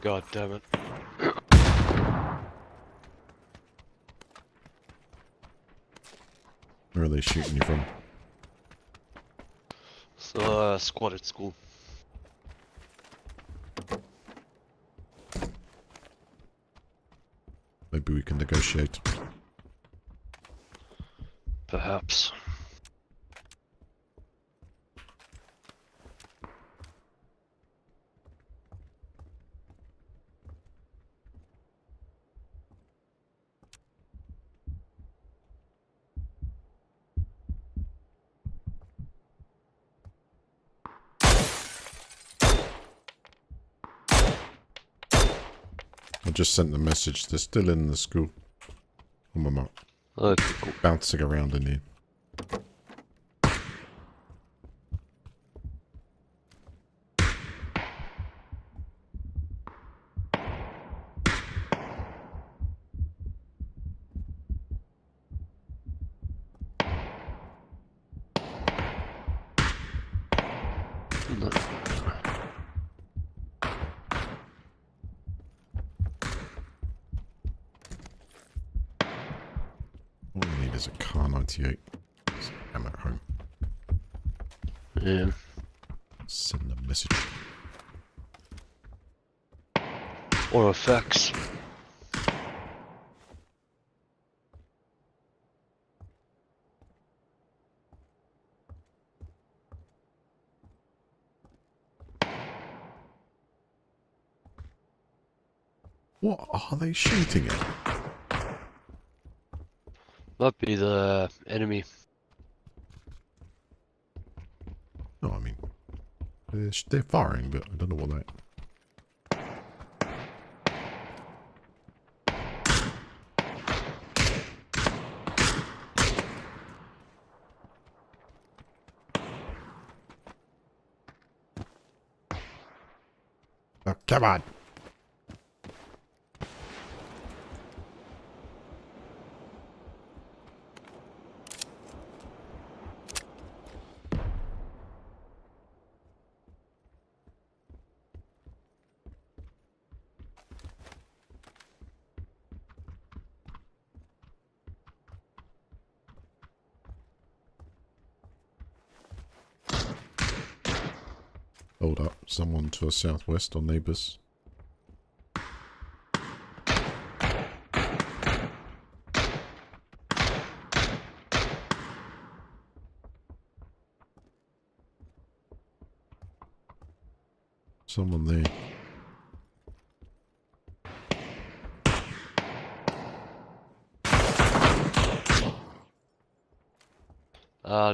God damn it. Where are they shooting you from? So, squad at school. Maybe we can negotiate. Perhaps. I just sent the message. They're still in the school. On my mark. Okay, cool. Bouncing around in here. All we need is a car 98. I'm at home. Yeah. Send a message. Or effects. What are they shooting at? Might be the enemy. No, I mean, they're firing, but I don't know what that. Oh, come on. Hold up. Someone to the southwest or neighbours. Someone there.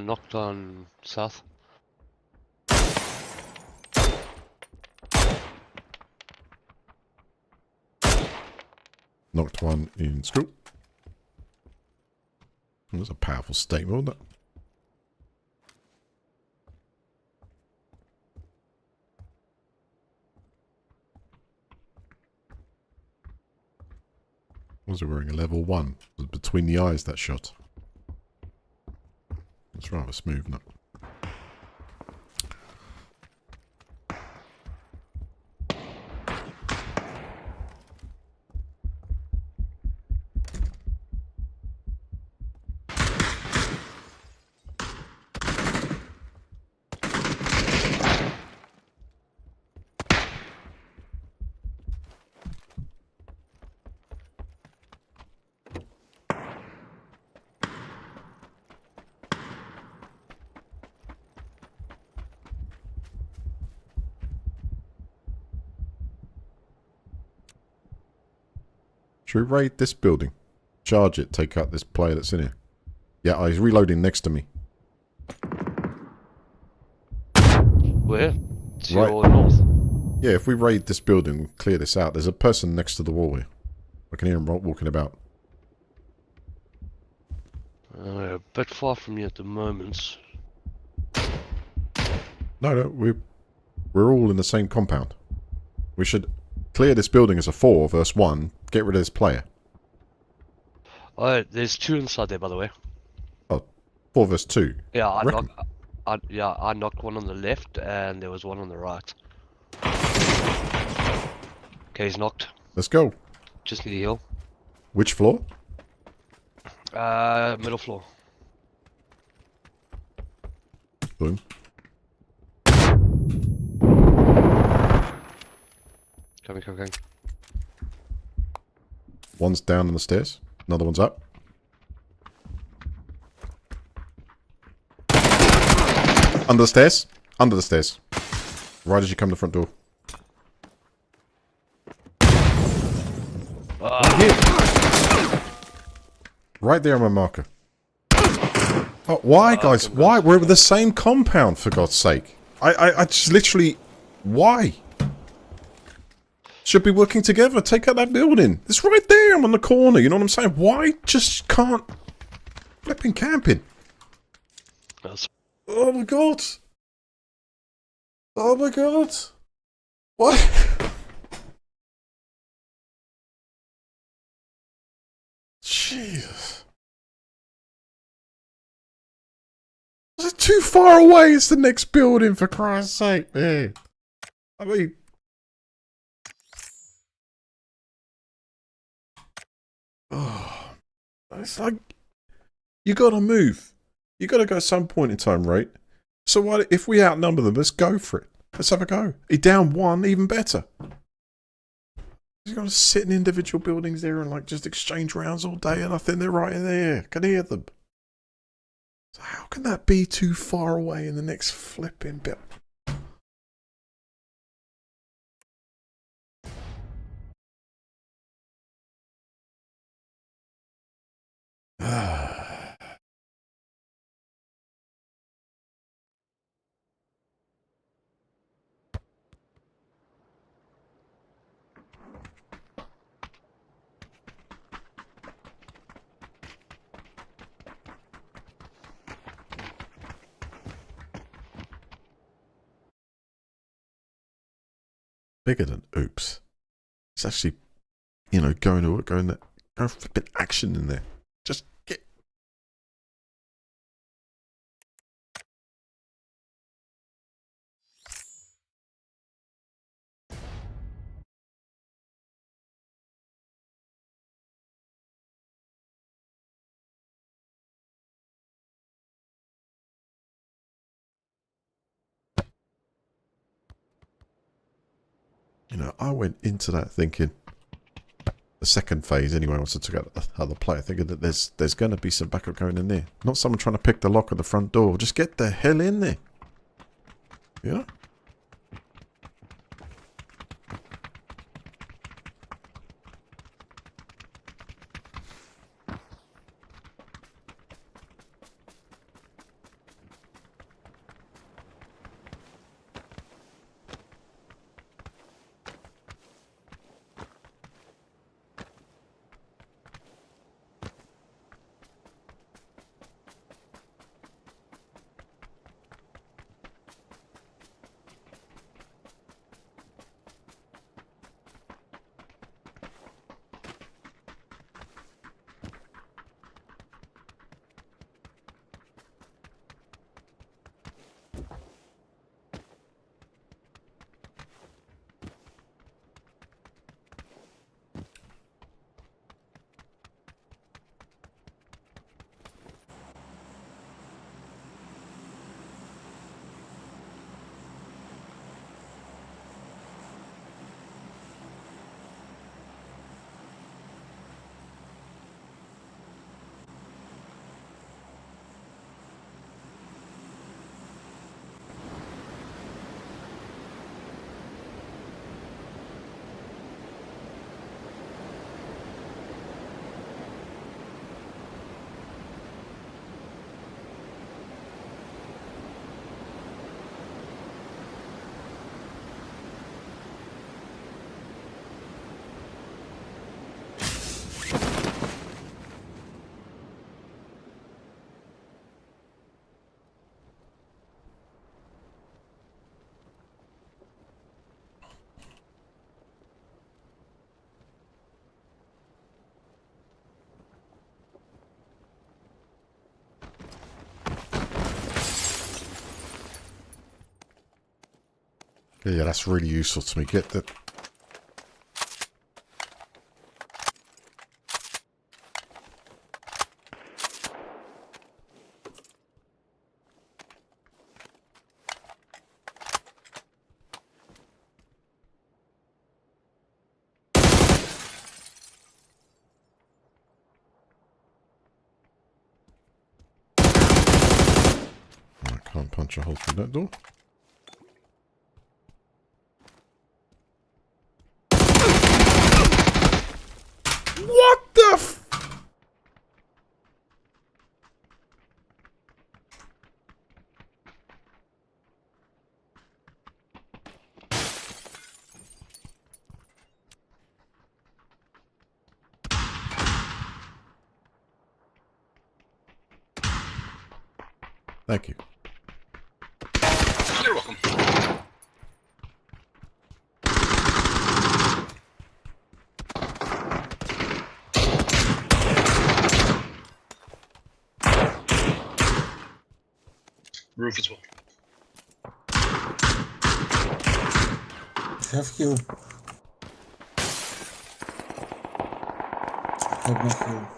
Knocked on south. Knocked one in school. That was a powerful statement, wasn't it? Was it wearing a level 1? It was between the eyes, that shot. It's rather smooth, isn't it? Should we raid this building? Charge it, take out this player that's in here. Yeah, he's reloading next to me. Where? To Right. your north. Yeah, if we raid this building, we'll clear this out. There's a person next to the wall here. I can hear him walking about. We're a bit far from you at the moment. No, we're all in the same compound. We should clear this building as a 4 versus 1. Get rid of this player. Oh, there's 2 inside there, by the way. 4 versus 2. Yeah, Reckon. I knocked one on the left, and there was one on the right. Okay, he's knocked. Let's go. Just need a heal. Which floor? Middle floor. Boom. Coming. One's down on the stairs. Another one's up. Under the stairs. Under the stairs. Right as you come to the front door. Right there on my marker. Oh, why, guys? Why? We're with the same compound, for God's sake. I just literally... Why? Should be working together. Take out that building. It's right there. I'm on the corner. You know what I'm saying? Why just can't... Flipping camping. That's Oh my God. Oh my God. What? Jesus. Is it too far away? It's the next building, for Christ's sake, man. I mean... Oh, it's like... You gotta move. You gotta go at some point in time, right? So what if we outnumber them? Let's go for it. Let's have a go. He down 1, even better. He's gonna sit in individual buildings there and like just exchange rounds all day, and I think they're right in there. Can hear them. So how can that be too far away in the next flipping bit? Bigger than oops. It's actually, you know, going flipping action in there. Just get. You know, I went into that thinking, the second phase anyway, once I took out the other player, thinking that there's going to be some backup going in there. Not someone trying to pick the lock of the front door. Just get the hell in there. You know? Yeah, that's really useful to me. Get the... I can't punch a hole through that door. What the f... Thank you. You're welcome. Roof as well. Have heal. Have no heal.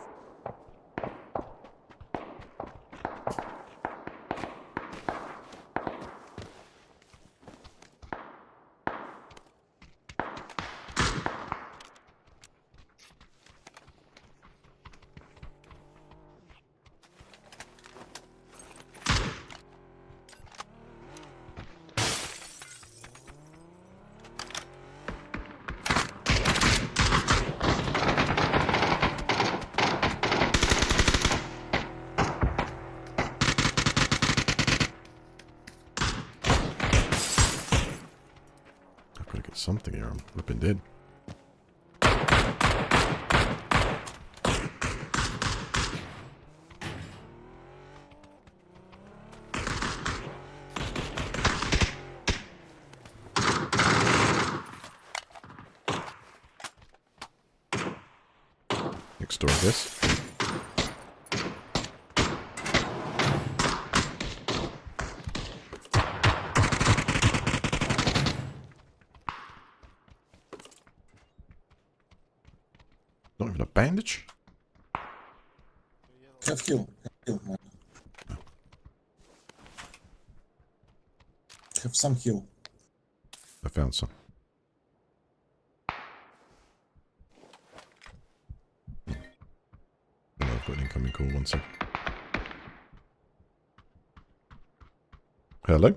I've got to get something here. I'm flipping dead. Next door, I guess. Not even a bandage? Have heal. Have heal, man. Have some heal. I found some. Oh, I've got an incoming call, one sec. Hello?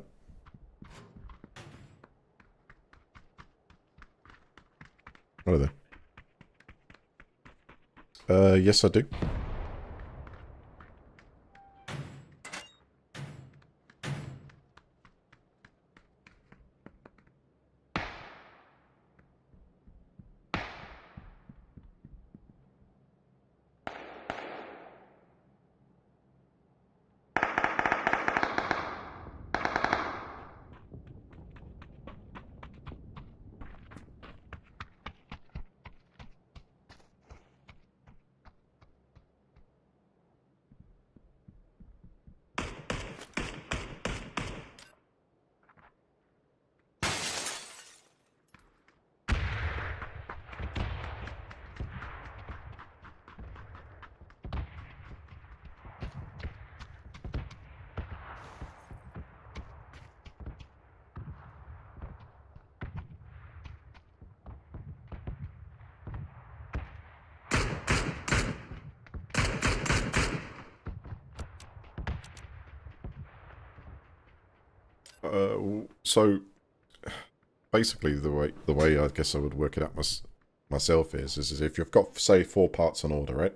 Hello there. Yes I do. So basically the way I guess I would work it out myself is if you've got, say, 4 parts on order, right?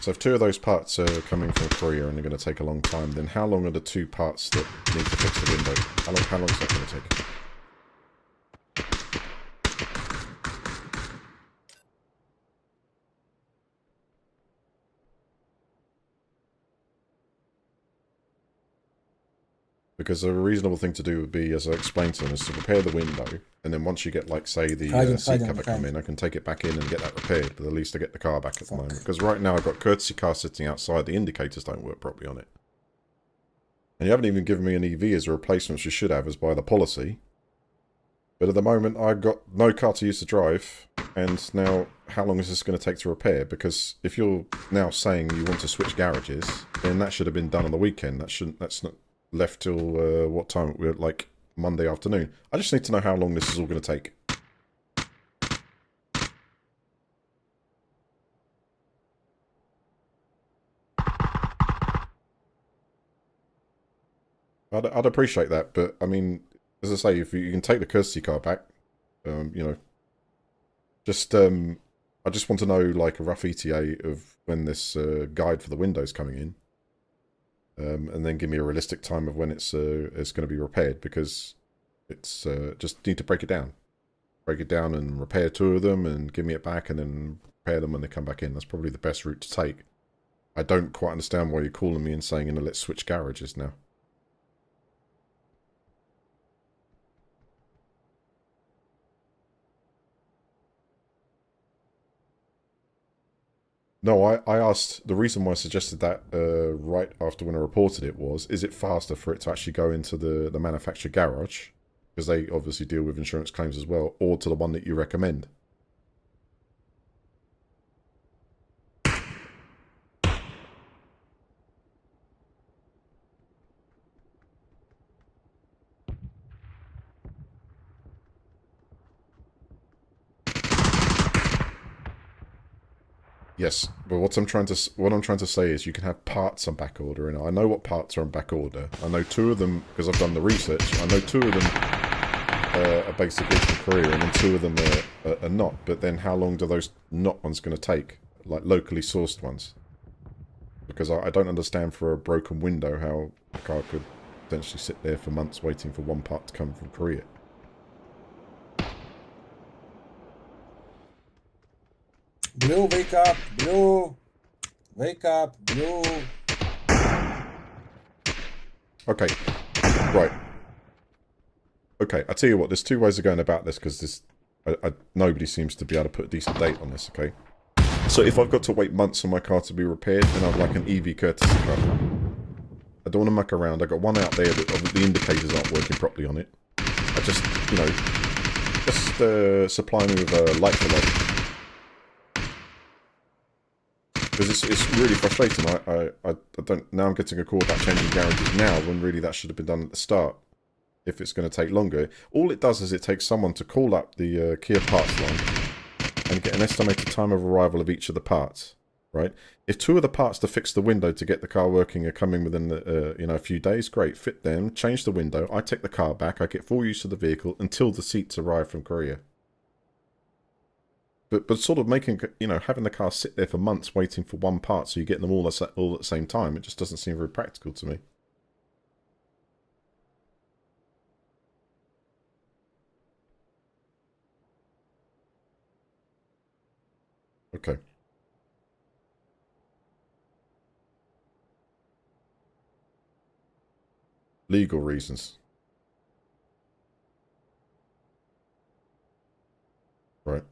So if 2 of those parts are coming from Korea and they're going to take a long time, then how long are the 2 parts that need to fix the window? How long is that going to take? Because a reasonable thing to do would be, as I explained to them, is to repair the window, and then once you get, like, say, the seat cover come in, I can take it back in and get that repaired, but at least I get the car back at the moment. Because right now I've got courtesy car sitting outside, the indicators don't work properly on it. And you haven't even given me an EV as a replacement, which you should have as by the policy. But at the moment, I've got no car to use to drive, and now how long is this going to take to repair? Because if you're now saying you want to switch garages, then that should have been done on the weekend. That's not left till what time? We're like Monday afternoon. I just need to know how long this is all going to take. I'd appreciate that, but I mean, as I say, if you can take the courtesy car back, you know, just I just want to know like a rough ETA of when this guide for the window's coming in, and then give me a realistic time of when it's going to be repaired, because it's just need to break it down and repair 2 of them and give me it back and then repair them when they come back in. That's probably the best route to take. I don't quite understand why you're calling me and saying, let's switch garages now. No, I asked, the reason why I suggested that right after when I reported it was, is it faster for it to actually go into the manufacturer garage, because they obviously deal with insurance claims as well, or to the one that you recommend? Yes, but what I'm trying to say is you can have parts on back order, and I know what parts are on back order. I know 2 of them because I've done the research. I know 2 of them are basically from Korea, and then 2 of them are not. But then, how long do those not ones going to take? Like locally sourced ones? Because I don't understand for a broken window how a car could potentially sit there for months waiting for one part to come from Korea. Blue, wake up! Blue! Wake up! Blue! Okay, right. Okay, I tell you what, there's 2 ways of going about this, because this nobody seems to be able to put a decent date on this, okay? So if I've got to wait months for my car to be repaired, then I'd like an EV courtesy car. I don't want to muck around. I've got one out there that the indicators aren't working properly on it. I just, you know, just supply me with a light for light. Because it's really frustrating. I don't, now I'm getting a call about changing garages now, when really that should have been done at the start. If it's going to take longer. All it does is it takes someone to call up the Kia parts line and get an estimated time of arrival of each of the parts, right? If 2 of the parts to fix the window to get the car working are coming within the, you know, a few days, great, fit them, change the window, I take the car back, I get full use of the vehicle until the seats arrive from Korea. But sort of making, you know, having the car sit there for months waiting for one part so you get them all at the same time, it just doesn't seem very practical to me. Okay. Legal reasons. Right.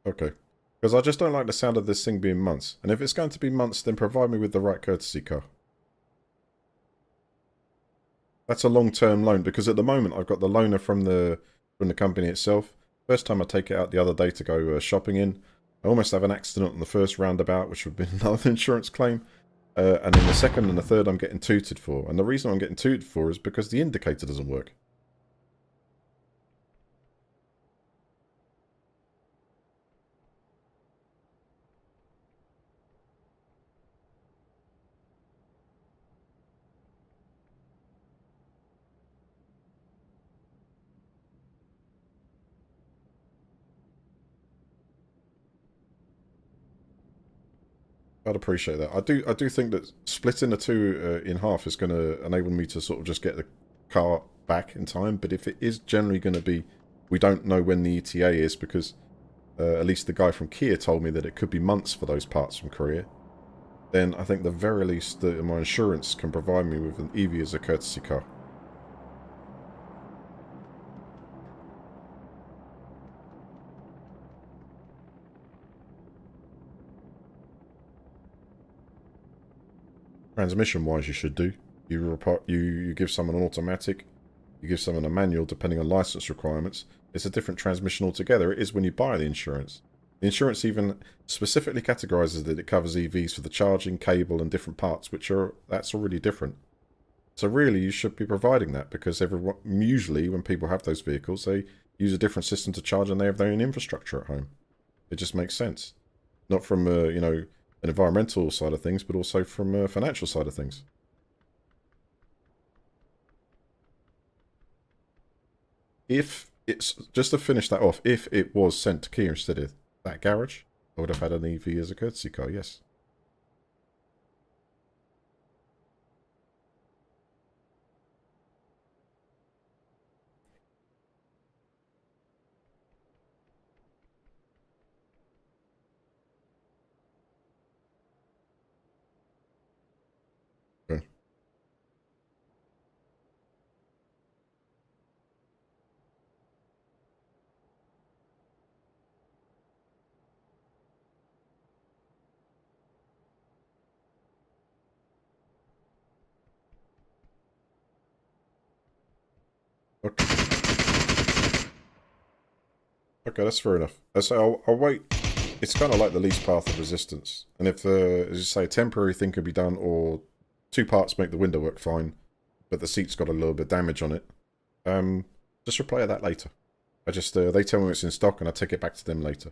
Okay. Because I just don't like the sound of this thing being months. And if it's going to be months, then provide me with the right courtesy car. That's a long-term loan, because at the moment I've got the loaner from the company itself. First time I take it out the other day to go shopping in, I almost have an accident on the first roundabout, which would have been another insurance claim. And then the second and the third I'm getting tooted for. And the reason I'm getting tooted for is because the indicator doesn't work. I'd appreciate that. I do think that splitting the 2 in half is going to enable me to sort of just get the car back in time. But if it is generally going to be, we don't know when the ETA is, because at least the guy from Kia told me that it could be months for those parts from Korea. then I think the very least that my insurance can provide me with an EV as a courtesy car. Transmission-wise, you should do. You give someone an automatic, you give someone a manual, depending on license requirements. It's a different transmission altogether. It is when you buy the insurance. The insurance even specifically categorizes that it covers EVs for the charging, cable, and different parts, that's already different. So really, you should be providing that, because usually when people have those vehicles, they use a different system to charge, and they have their own infrastructure at home. It just makes sense. Not from an environmental side of things, but also from a financial side of things. If it's, just to finish that off, if it was sent to Kia instead of that garage, I would have had an EV as a courtesy car, yes. Okay. Okay, that's fair enough. So I'll wait. It's kind of like the least path of resistance. And if, as you say, a temporary thing can be done, or 2 parts make the window work fine, but the seat's got a little bit of damage on it, just replay that later. They tell me it's in stock, and I take it back to them later.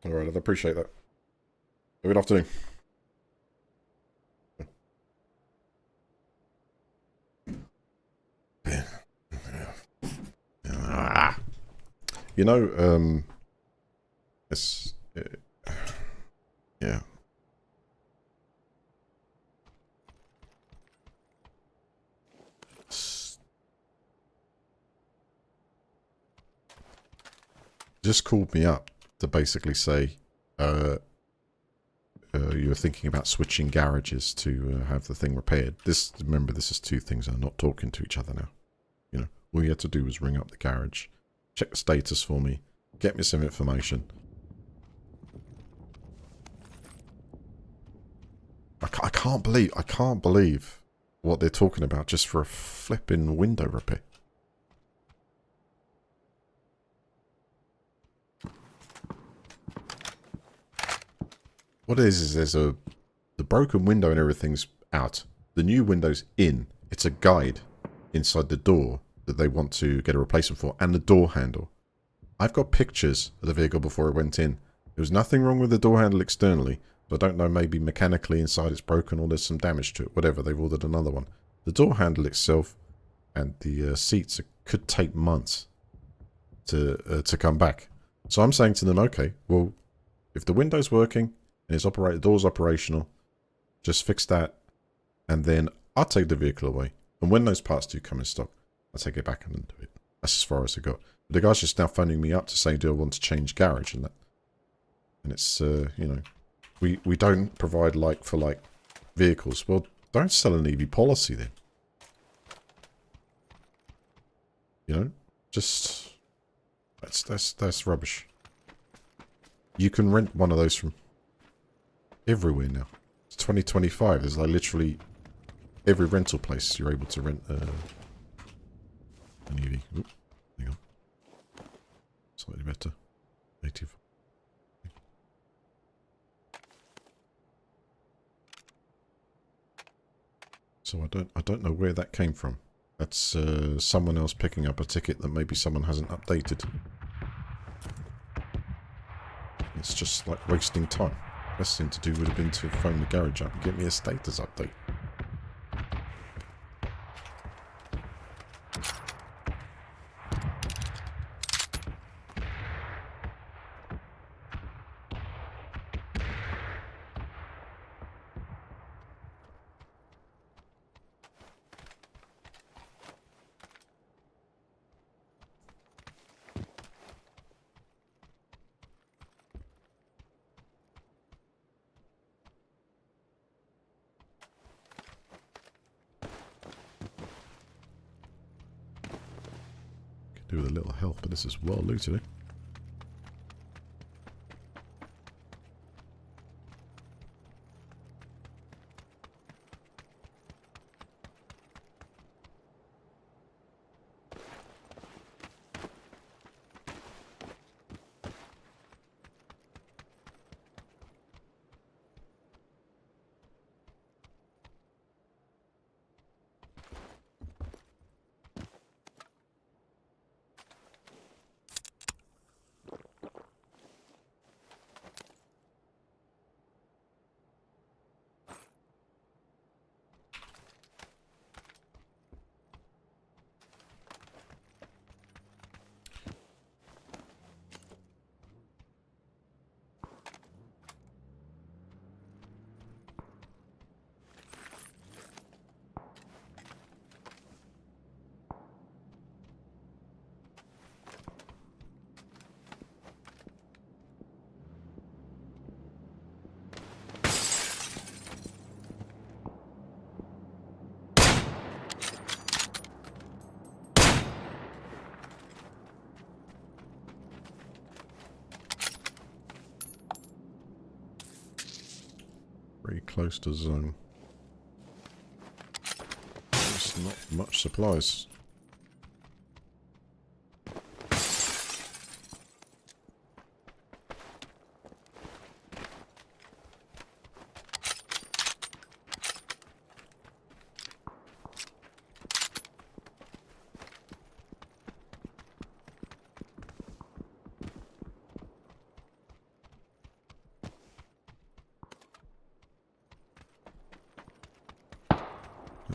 Alright, I'd appreciate that. Good afternoon. You know, it's... yeah. Just called me up to basically say, you're thinking about switching garages to have the thing repaired. Remember, this is 2 things that are not talking to each other now. You know, all you had to do was ring up the garage, check the status for me, get me some information. I can't believe what they're talking about just for a flipping window repair. What it is there's the broken window and everything's out. The new window's in. It's a guide inside the door that they want to get a replacement for, and the door handle. I've got pictures of the vehicle before it went in. There was nothing wrong with the door handle externally, so I don't know, maybe mechanically inside it's broken or there's some damage to it. Whatever, they've ordered another one. The door handle itself and the seats could take months to come back. So I'm saying to them, okay, well, if the window's working and the door's operational, just fix that, and then I'll take the vehicle away. And when those parts do come in stock, I'll take it back and then do it. That's as far as I got. But the guy's just now phoning me up to say, do I want to change garage and that? And it's, we don't provide like-for-like vehicles. Well, don't sell an EV policy then. You know, just, that's rubbish. You can rent one of those from everywhere now. It's 2025. There's like literally every rental place you're able to rent an EV. Oop, hang on. Slightly better. 85. So I don't know where that came from. That's someone else picking up a ticket that maybe someone hasn't updated. It's just like wasting time. Best thing to do would have been to phone the garage up and get me a status update. Do with a little help, but this is well looted. Eh? Very close to zone. There's not much supplies.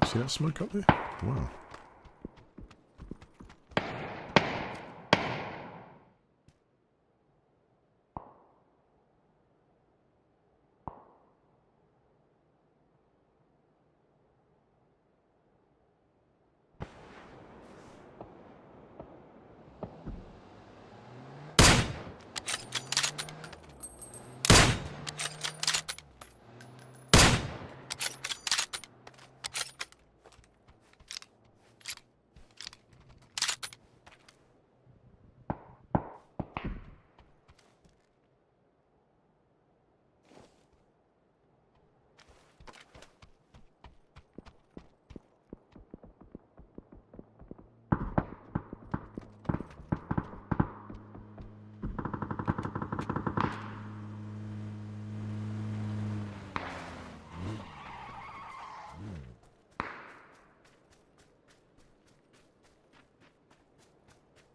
See that smoke up there? Wow.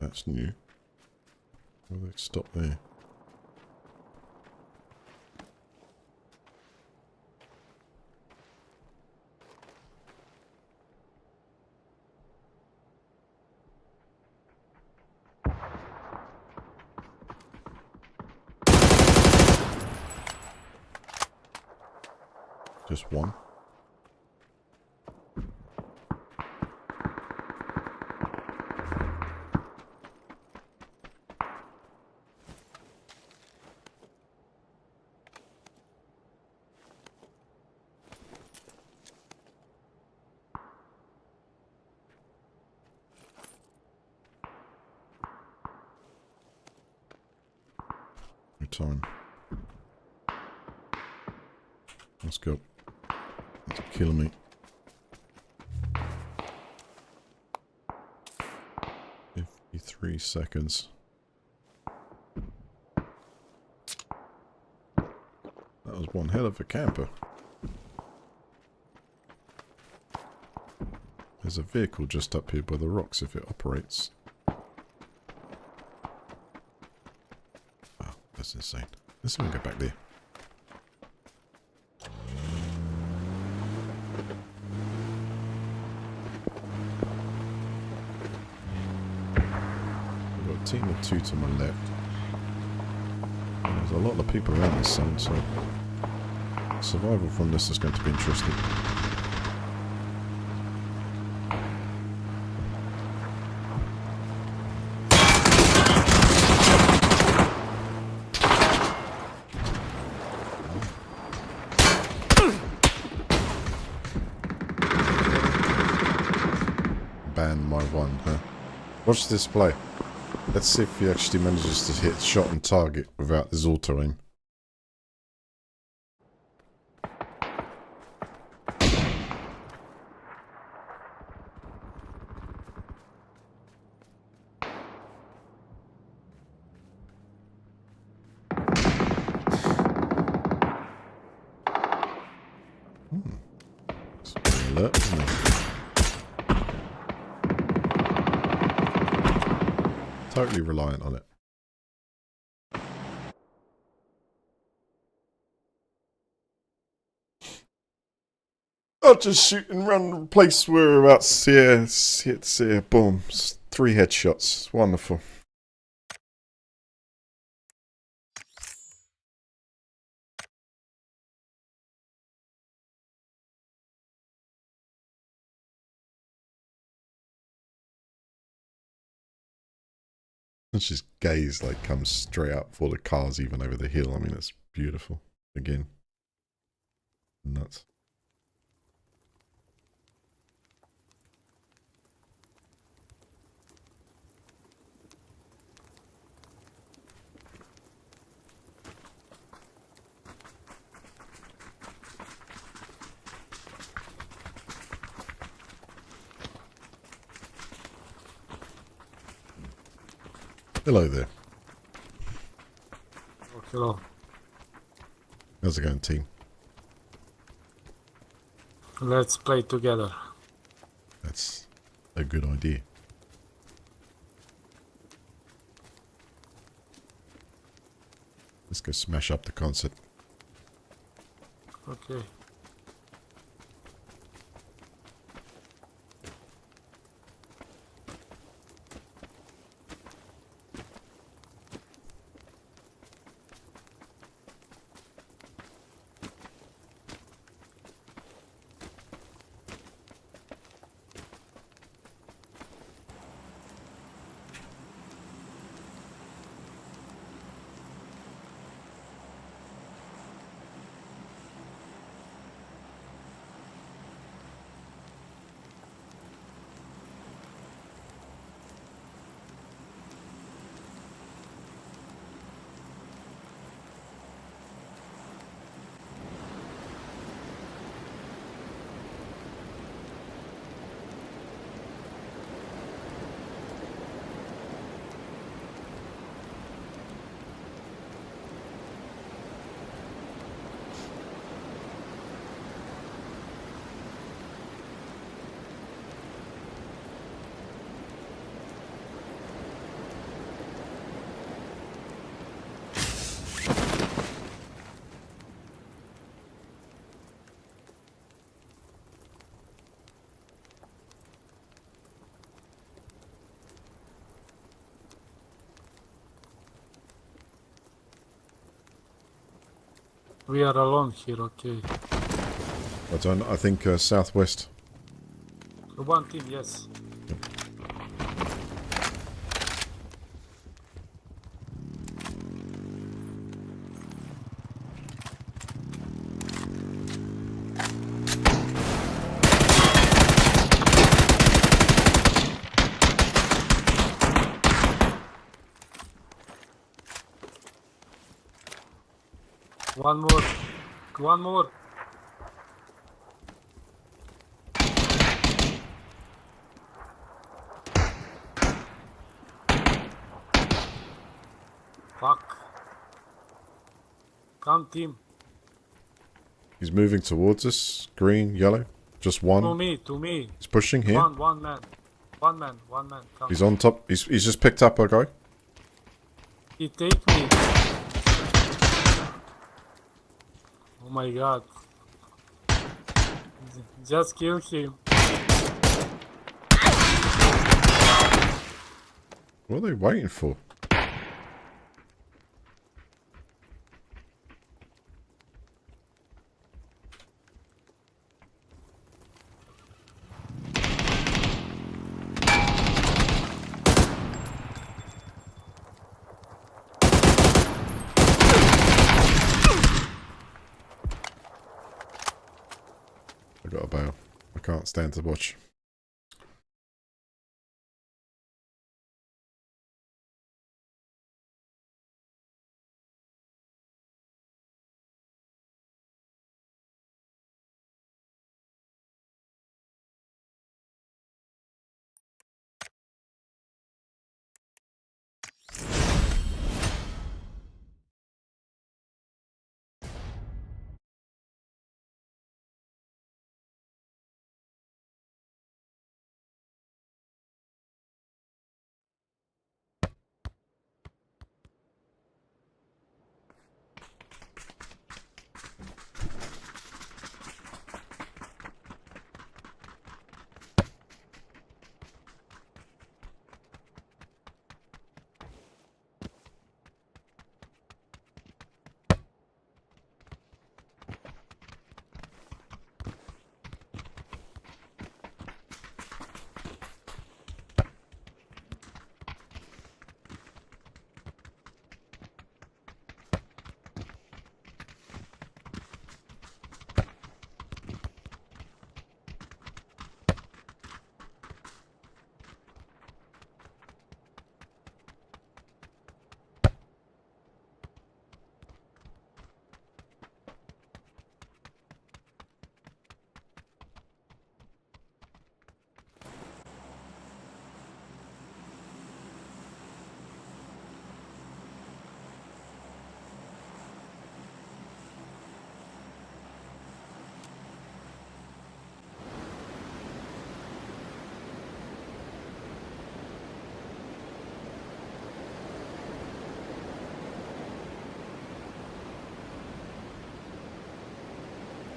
That's new. Well, let's stop there. Just one. No time. Let's go. It's killing me. 53 seconds. That was one hell of a camper. There's a vehicle just up here by the rocks if it operates. Wow, that's insane. Let's even go back there. Team of two to my left. There's a lot of people around this zone, so survival from this is going to be interesting. Ban my one, huh? Watch this play. Let's see if he actually manages to hit shot on target without his auto aim. It's very alert, isn't it? Totally reliant on it. I'll just shoot and run the place whereabouts. Yeah, it's boom. 3 headshots. Wonderful. It's just gaze like comes straight up before the car's even over the hill. I mean, it's beautiful. Again. Nuts. Hello there. Hello. How's it going, team? Let's play together. That's a good idea. Let's go smash up the concert. Okay. We are alone here, okay. I think southwest. One team, yes. One more. One more. Fuck. Come team. He's moving towards us. Green, yellow. Just one. To me, to me. He's pushing here. One man. One man, one man. Come. He's on top. He's just picked up a guy. He take me. Oh my god. Just kill him. What are they waiting for? I got a bail. I can't stand to watch.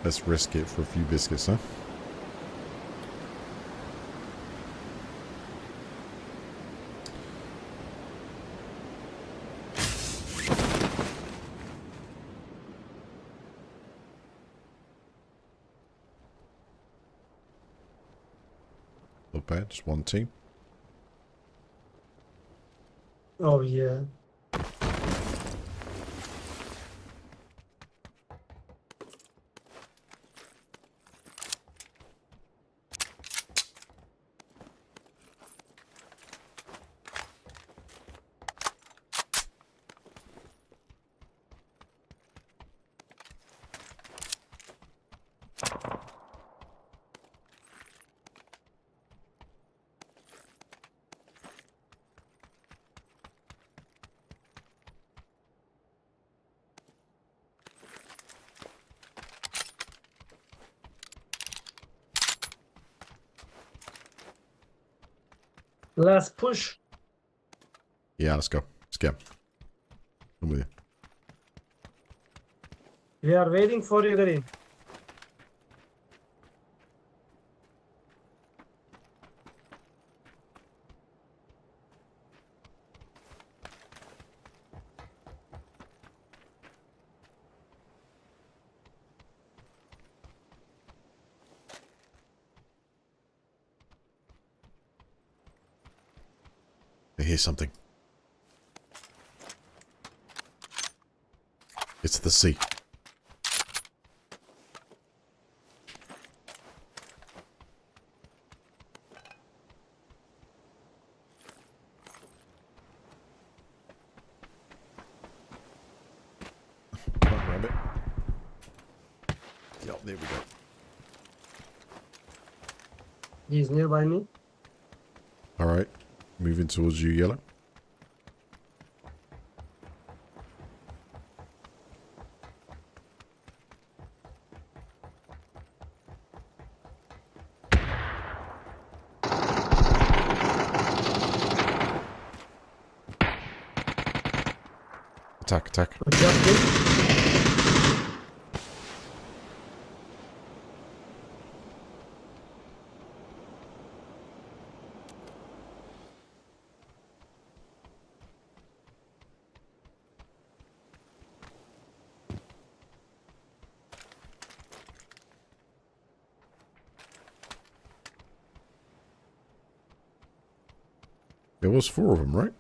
Let's risk it for a few biscuits, huh? Not bad, just one team. Oh yeah. Last push. Yeah, let's go. Scam. I'm with you. We are waiting for you, Green. I hear something. It's the sea. Come on, rabbit. Yep, there we go. He's nearby me. Alright. Moving towards you, yellow. Attack, attack. We just did. There was 4 of them, right?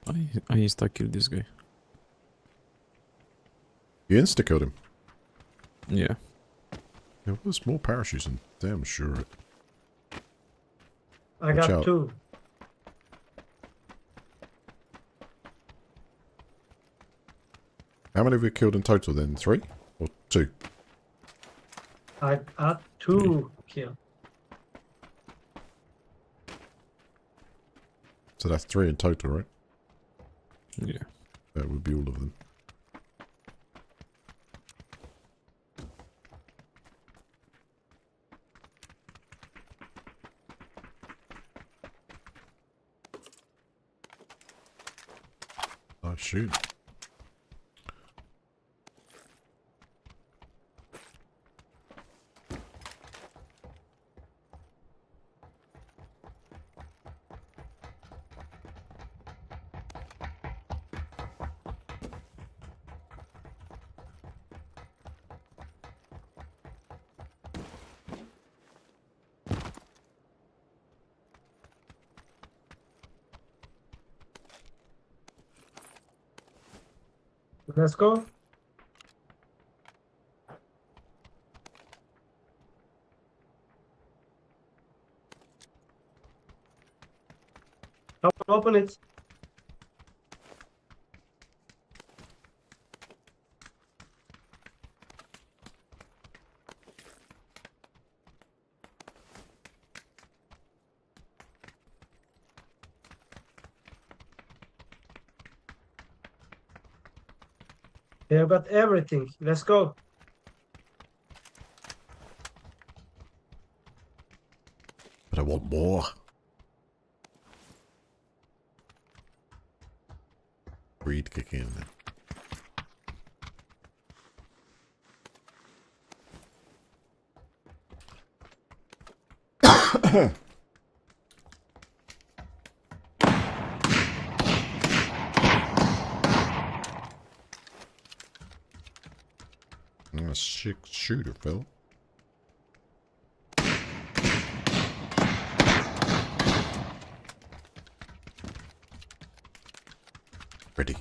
I insta-killed this guy. You insta-killed him. Yeah. There was more parachutes, I'm damn sure. I Watch got out. 2. How many have we killed in total then? 3? Or 2? I got 2 kill. So that's 3 in total, right? Yeah. That would be all of them. Oh, shoot. Let's go. Open it. They have got everything. Let's go. But I want more. Breed kick in. Shooter, Phil. Ready.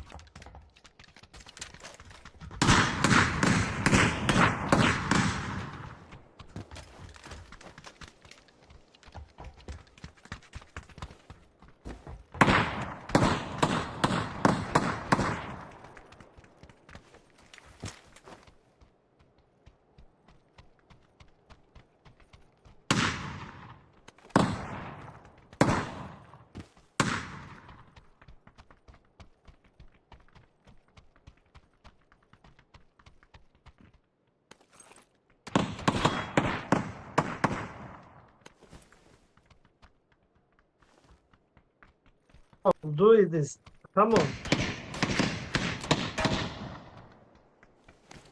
Do this. Come on.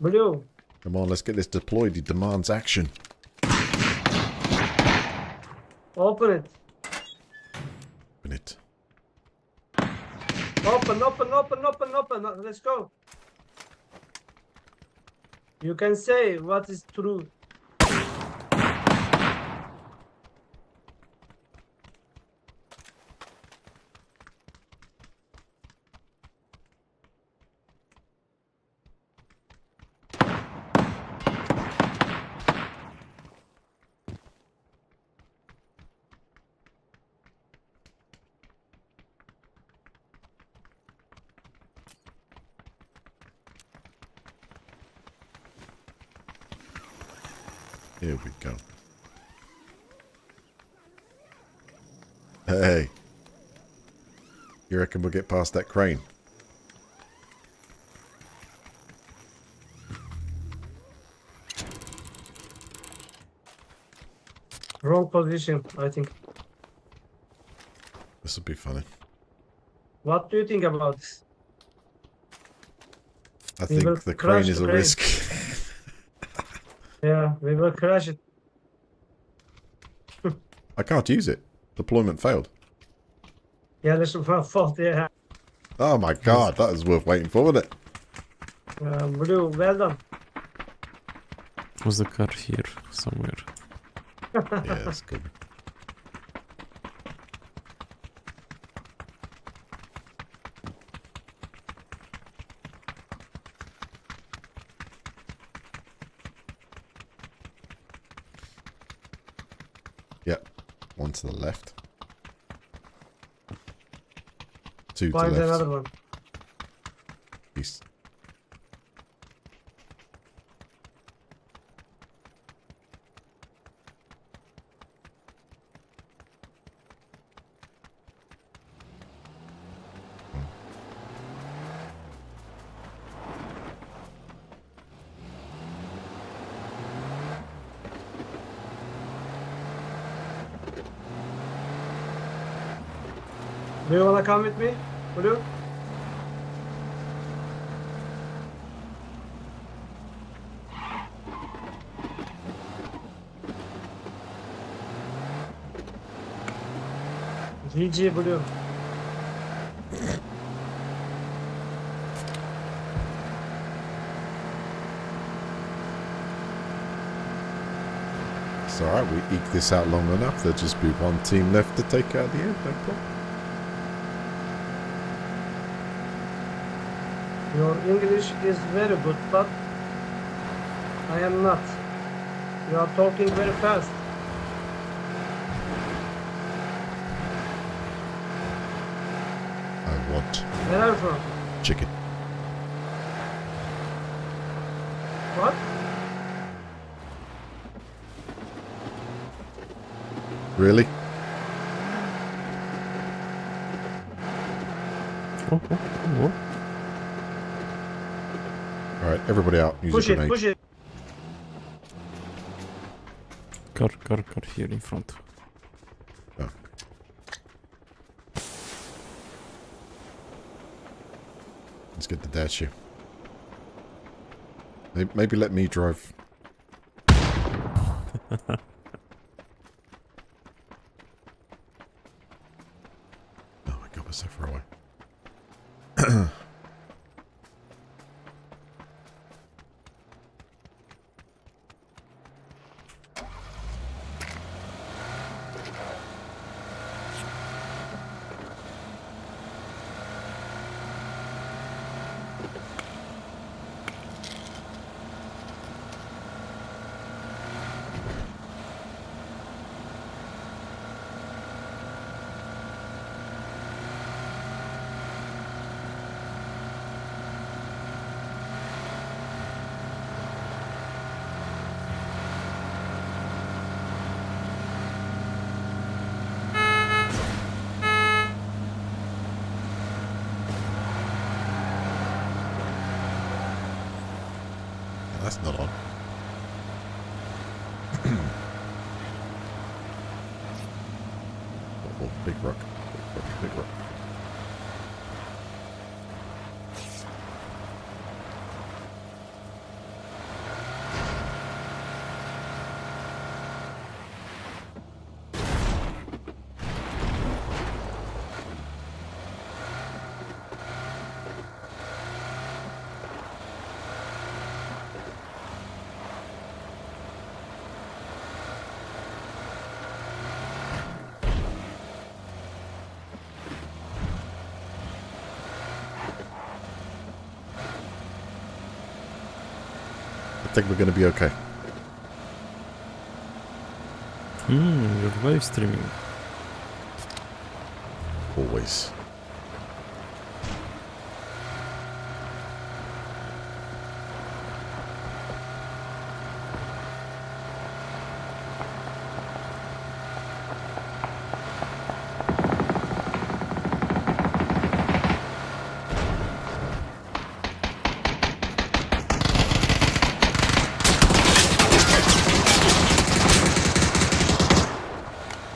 Blue. Come on, let's get this deployed. It demands action. Open it. Open it. Open. Let's go. You can say what is true. Here we go. Hey. You reckon we'll get past that crane? Wrong position, I think. This will be funny. What do you think about this? I We will think the crash crane is the a crane. risk. Yeah, we will crash it. I can't use it. Deployment failed. Yeah, that's my fault. Yeah. Oh my god, that was worth waiting for, wasn't it? Blue, well done. Was the car here somewhere? Yeah, that's good. Yep. One to the left. Two to Find left. another one. East. Do you wanna come with me, Blue? GG, Blue. It's alright, we eke this out long enough. There'll just be one team left to take out the end, no problem. Your English is very good, but I am not. You are talking very fast. I want Where are you from? chicken. What? Really? Oh. Alright, everybody out. Use Push a it, grenade. push it. Car here in front. Oh. Let's get the dash here. Maybe let me drive. That's not on. Oh, big rock. Big rock. Big rock. I think we're going to be okay. You're live streaming. Always.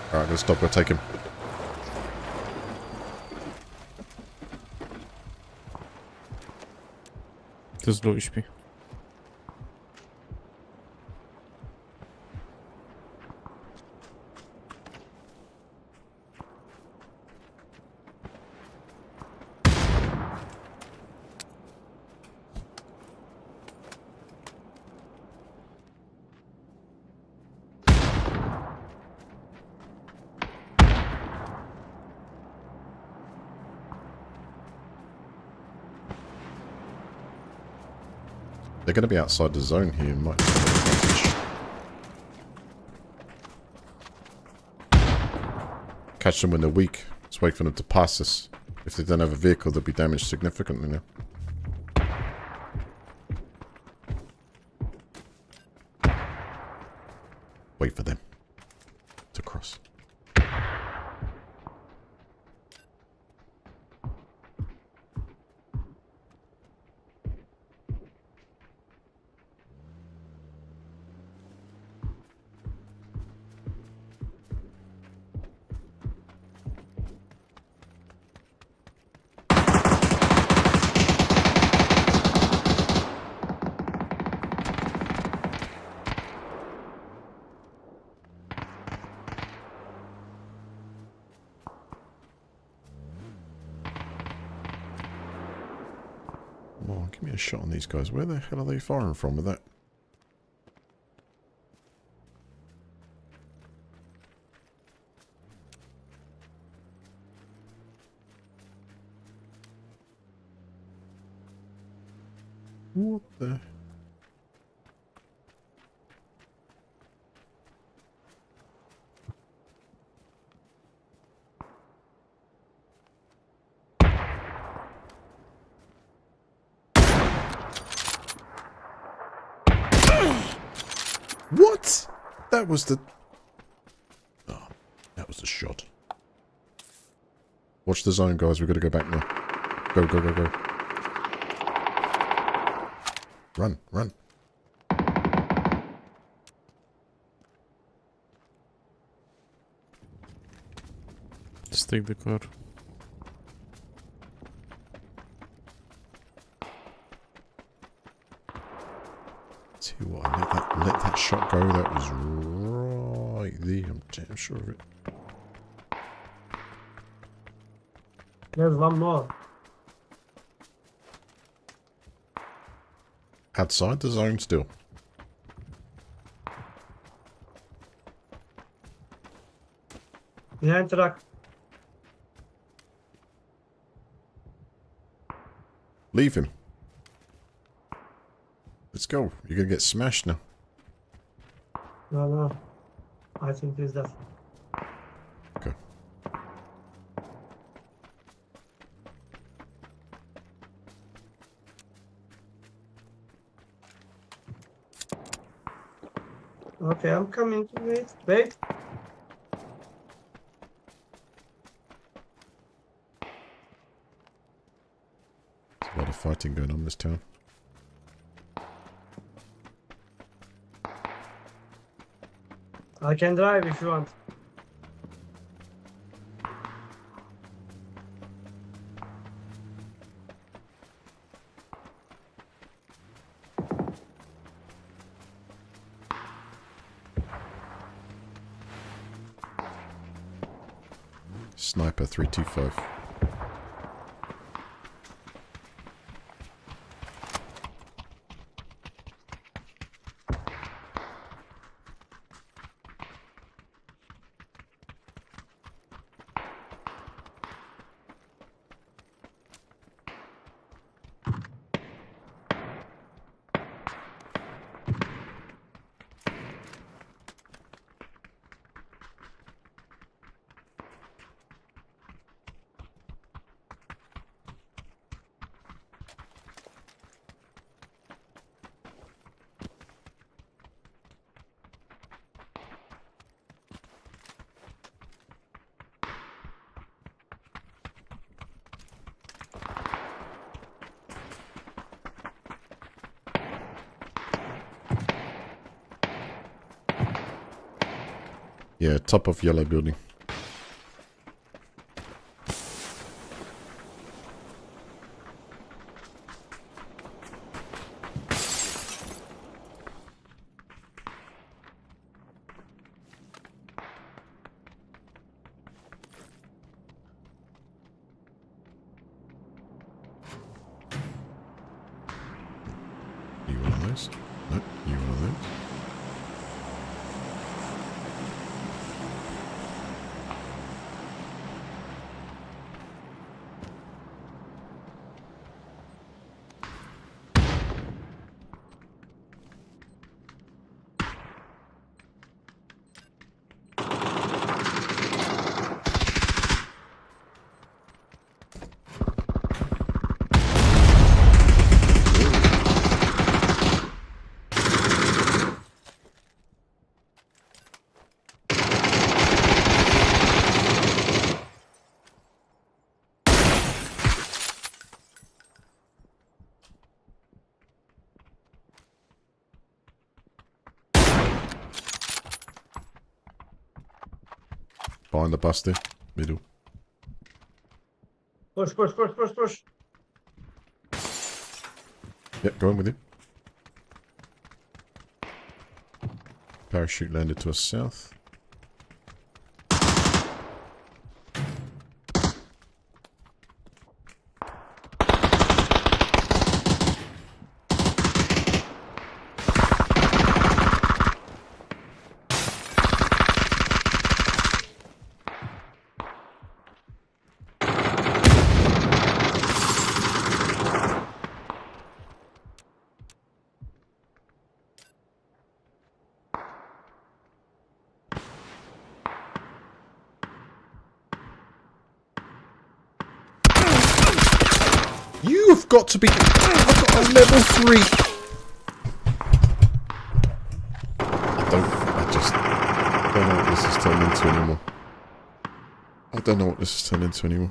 Alright, I'm going to stop. We'll take him. To jest low HP. They're going to be outside the zone here. Might have an advantage. Catch them when they're weak. Let's wait for them to pass us. If they don't have a vehicle, they'll be damaged significantly now. Wait for them to cross. Come on, give me a shot on these guys. Where the hell are they firing from with that? What the... What? That was the... Oh, that was the shot. Watch the zone, guys. We've got to go back now. Go, go, go, go. Run, run. Just take the car. Tell you what, let that shot go. That was right there. I'm damn sure of it. There's one more. Outside the zone still. Behind truck. Leave him. Let's go. You're gonna get smashed now. No, no. I think he's dead. Okay. Okay, I'm coming to wait. Wait. There's a lot of fighting going on in this town. I can drive if you want. Sniper 325. Yeah, top of yellow building. You one of those? No, you one of those? Behind the bus there. Middle. Push, push, push, push, push. Yep, going with him. Parachute landed to us south. You've got to be... I've got a level 3! I just don't know what this has turned into anymore. I don't know what this has turned into anymore.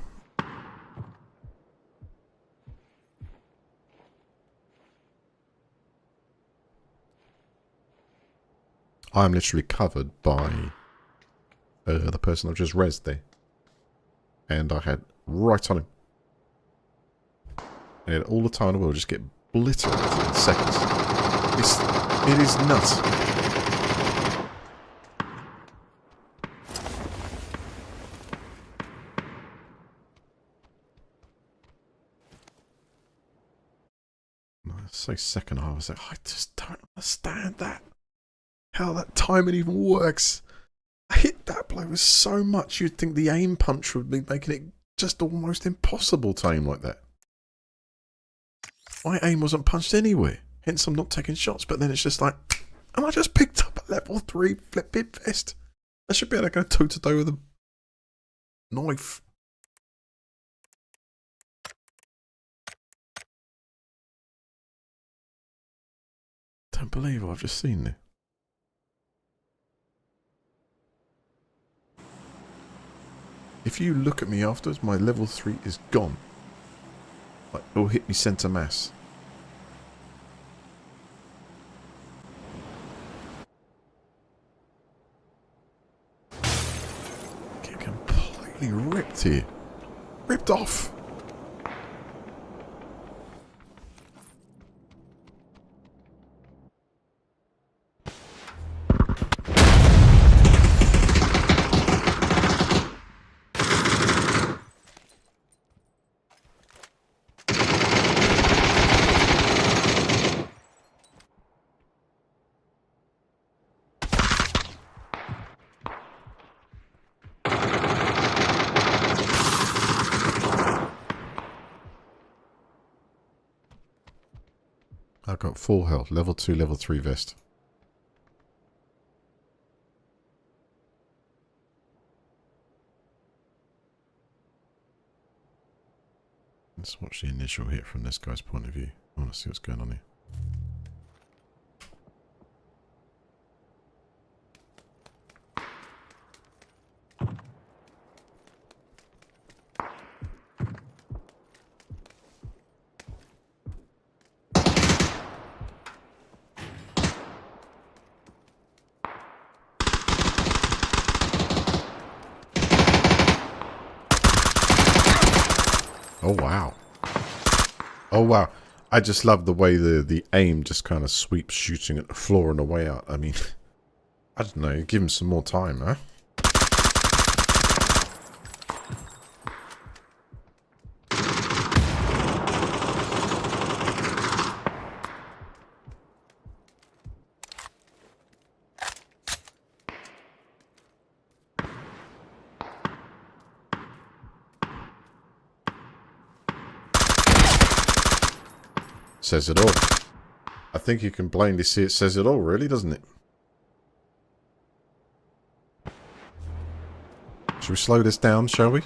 I'm literally covered by the person I've just rezzed there. And I had right on him. And all the time in the world just get obliterated in seconds. It is nuts. So second half, I was like, I just don't understand that. How that timing even works. I hit that blow with so much, you'd think the aim punch would be making it just almost impossible to aim like that. My aim wasn't punched anywhere, hence I'm not taking shots, but then it's just like, and I just picked up a level 3 flipping vest. I should be able to go toe-to-toe with a knife. Don't believe what I've just seen there. If you look at me afterwards, my level 3 is gone. Like, it'll hit me centre mass. getting ripped here. Ripped off. I've got full health, level 2, level 3 vest. Let's watch the initial hit from this guy's point of view. I want to see what's going on here. Oh wow. Oh wow. I just love the way the aim just kind of sweeps shooting at the floor on the way out. I mean, I don't know, give him some more time, huh? Says it all. I think you can plainly see it says it all, really, doesn't it? Should we slow this down, shall we?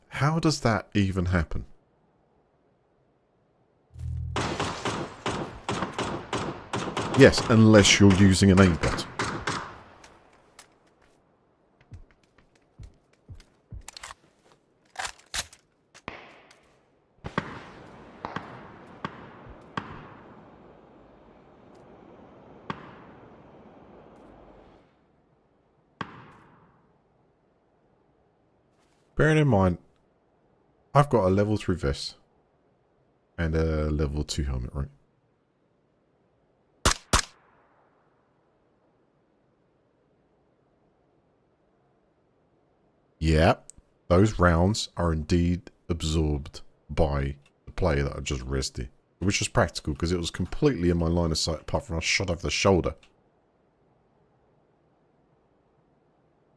How does that even happen? Yes, unless you're using an aimbot. Bearing in mind, I've got a level 3 vest and a level 2 helmet, right? Yeah, those rounds are indeed absorbed by the player that I just rested, which was practical because it was completely in my line of sight apart from a shot over the shoulder.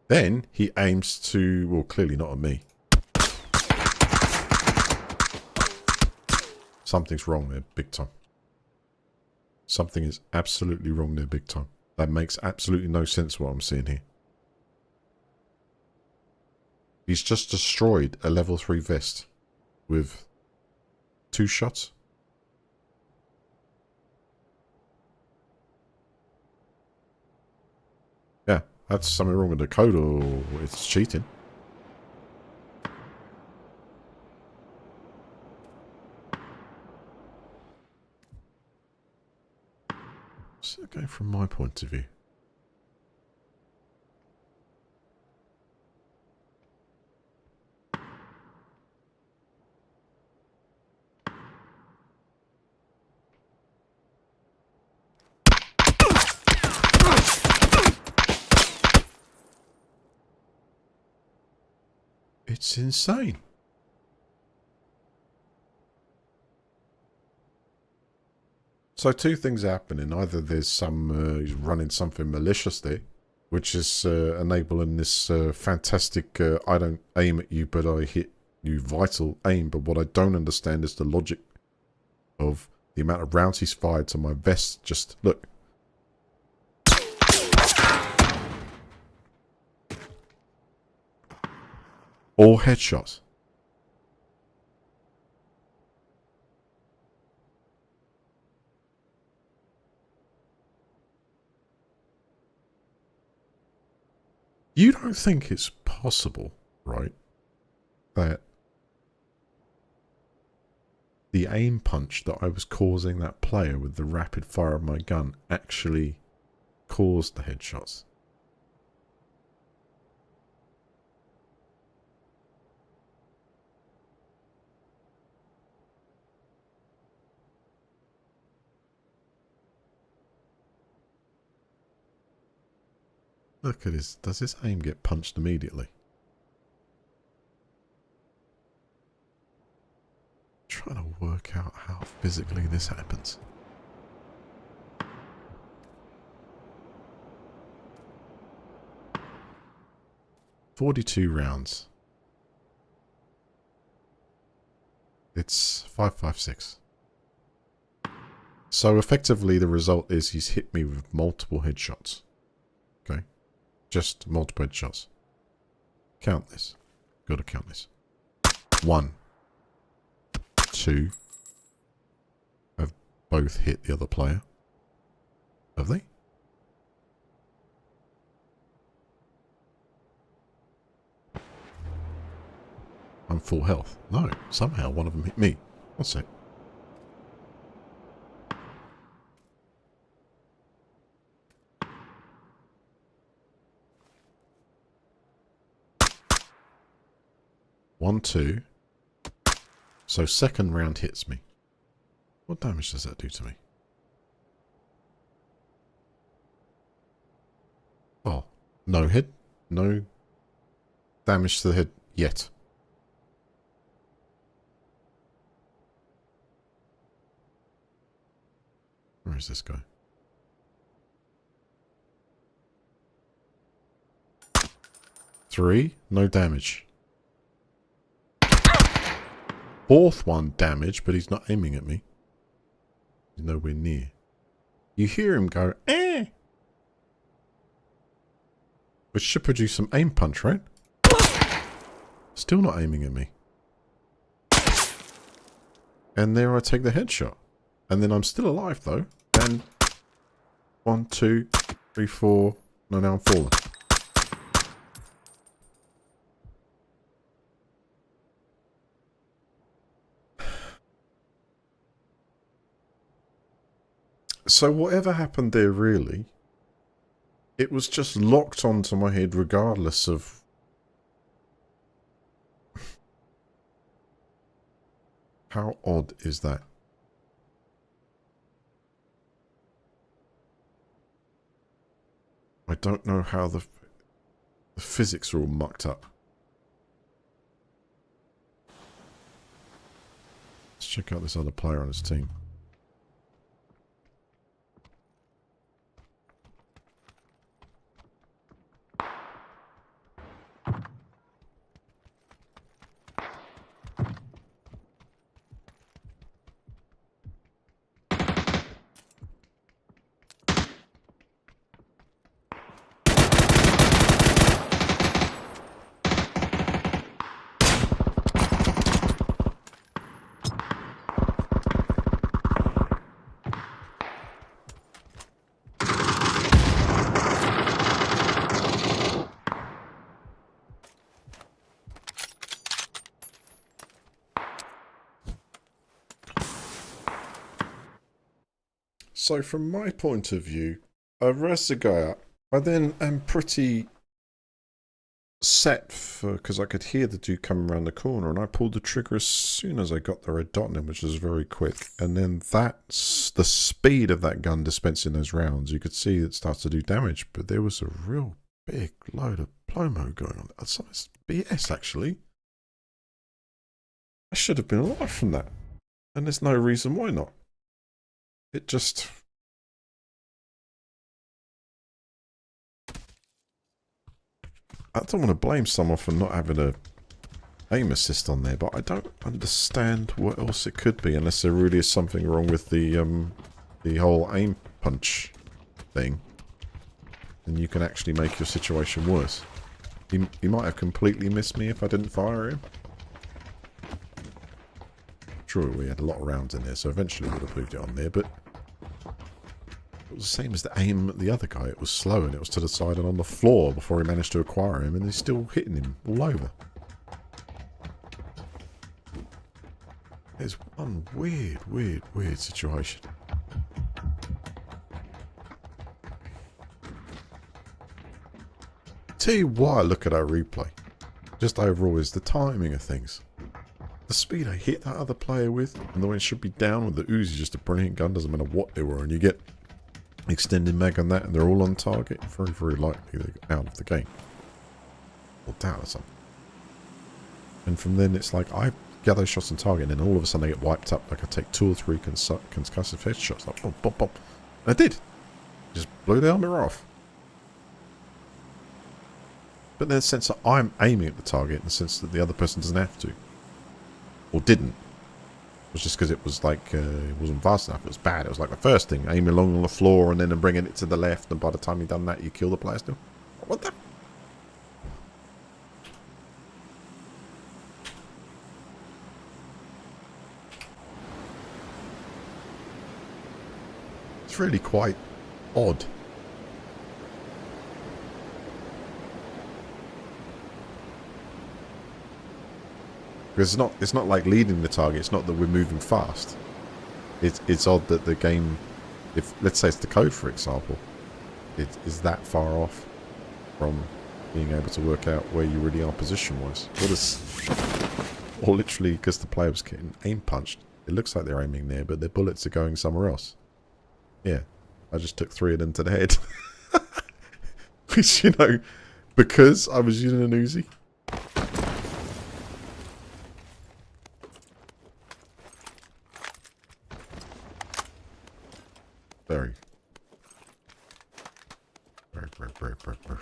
Then he aims to, well, clearly not at me. Something's wrong there, big time. Something is absolutely wrong there, big time. That makes absolutely no sense what I'm seeing here. He's just destroyed a level 3 vest with 2 shots. Yeah, that's something wrong with the code or it's cheating. So going from my point of view. It's insane. So 2 things are happening. Either there's some, he's running something malicious there, which is enabling this fantastic, I don't aim at you, but I hit you vital aim. But what I don't understand is the logic of the amount of rounds he's fired to my vest. Just look. All headshots. You don't think it's possible, right, that the aim punch that I was causing that player with the rapid fire of my gun actually caused the headshots? Look at his... Does his aim get punched immediately? Trying to work out how physically this happens. $42. It's 556. So effectively the result is he's hit me with multiple headshots. Okay? Just multiple headshots. Count this. Gotta count this. 1. 2. Have both hit the other player. Have they? I'm full health. No, somehow one of them hit me. One sec. One, two. So second round hits me. What damage does that do to me? Oh, no hit. No damage to the head yet. Where is this guy? Three, no damage. Fourth one damage, but he's not aiming at me. He's nowhere near. You hear him go, eh! Which should produce some aim punch, right? Still not aiming at me. And there I take the headshot. And then I'm still alive though. And 1, 2, 3, 4. No, now I'm falling. So whatever happened there really, it was just locked onto my head regardless of how odd is that? I don't know how the physics are all mucked up. Let's check out this other player on his team. So from my point of view, I res the guy up. I then am pretty set for, because I could hear the dude coming around the corner, and I pulled the trigger as soon as I got the red dot on him, which was very quick. And then that's the speed of that gun dispensing those rounds. You could see it starts to do damage, but there was a real big load of plomo going on. It's BS actually. I should have been alive from that, and there's no reason why not. It just... I don't want to blame someone for not having a aim assist on there, but I don't understand what else it could be unless there really is something wrong with the whole aim punch thing. And you can actually make your situation worse. He might have completely missed me if I didn't fire him. Sure, we had a lot of rounds in there, so eventually we would have moved it on there, but It was the same as the aim at the other guy. It was slow and it was to the side and on the floor before he managed to acquire him, and he's still hitting him all over. It's one weird situation. Tell you why I look at our replay, just overall, is the timing of things. The speed I hit that other player with, and the way it should be down with the Uzi, just a brilliant gun, doesn't matter what they were, and you get extended mag on that, and they're all on target, very likely they're out of the game. Or down or something. And from then it's like, I get those shots on target, and then all of a sudden I get wiped up, like I take 2 or 3 concussive headshots, like boom, boom, boom. And I did. Just blew the armor off. But in the sense that I'm aiming at the target, in the sense that the other person doesn't have to. Or didn't. It was just because it was like, it wasn't fast enough. It was bad. It was like the first thing, aiming along on the floor and then bringing it to the left, and by the time you've done that, you kill the player still. What the? It's really quite odd. Because it's not like leading the target. It's not that we're moving fast. It's odd that the game, if let's say it's the code for example, it is that far off from being able to work out where you really are position wise. Or literally because the player was getting aim punched. It looks like they're aiming there, but their bullets are going somewhere else. Yeah, I just took 3 of them to the head. Which, you know, because I was using an Uzi.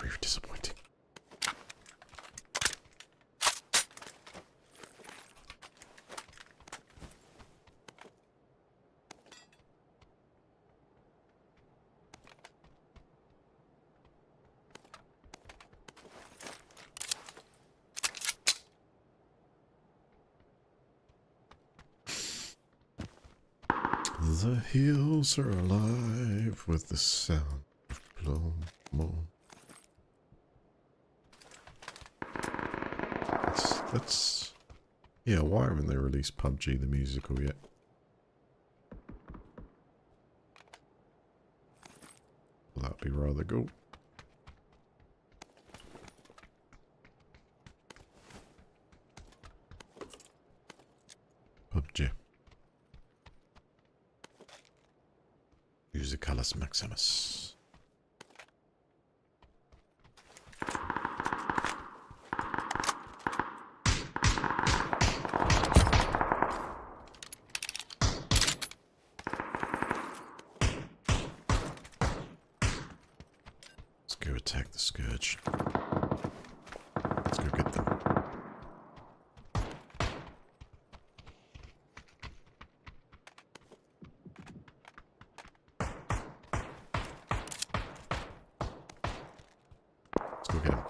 Very disappointing. The hills are alive with the sound of blow moon. Let's... Yeah, why haven't they released PUBG the musical yet? Well, that'd be rather cool. PUBG. Musicalus Maximus. Let's go attack the Scourge. Let's go get them. Let's go get him.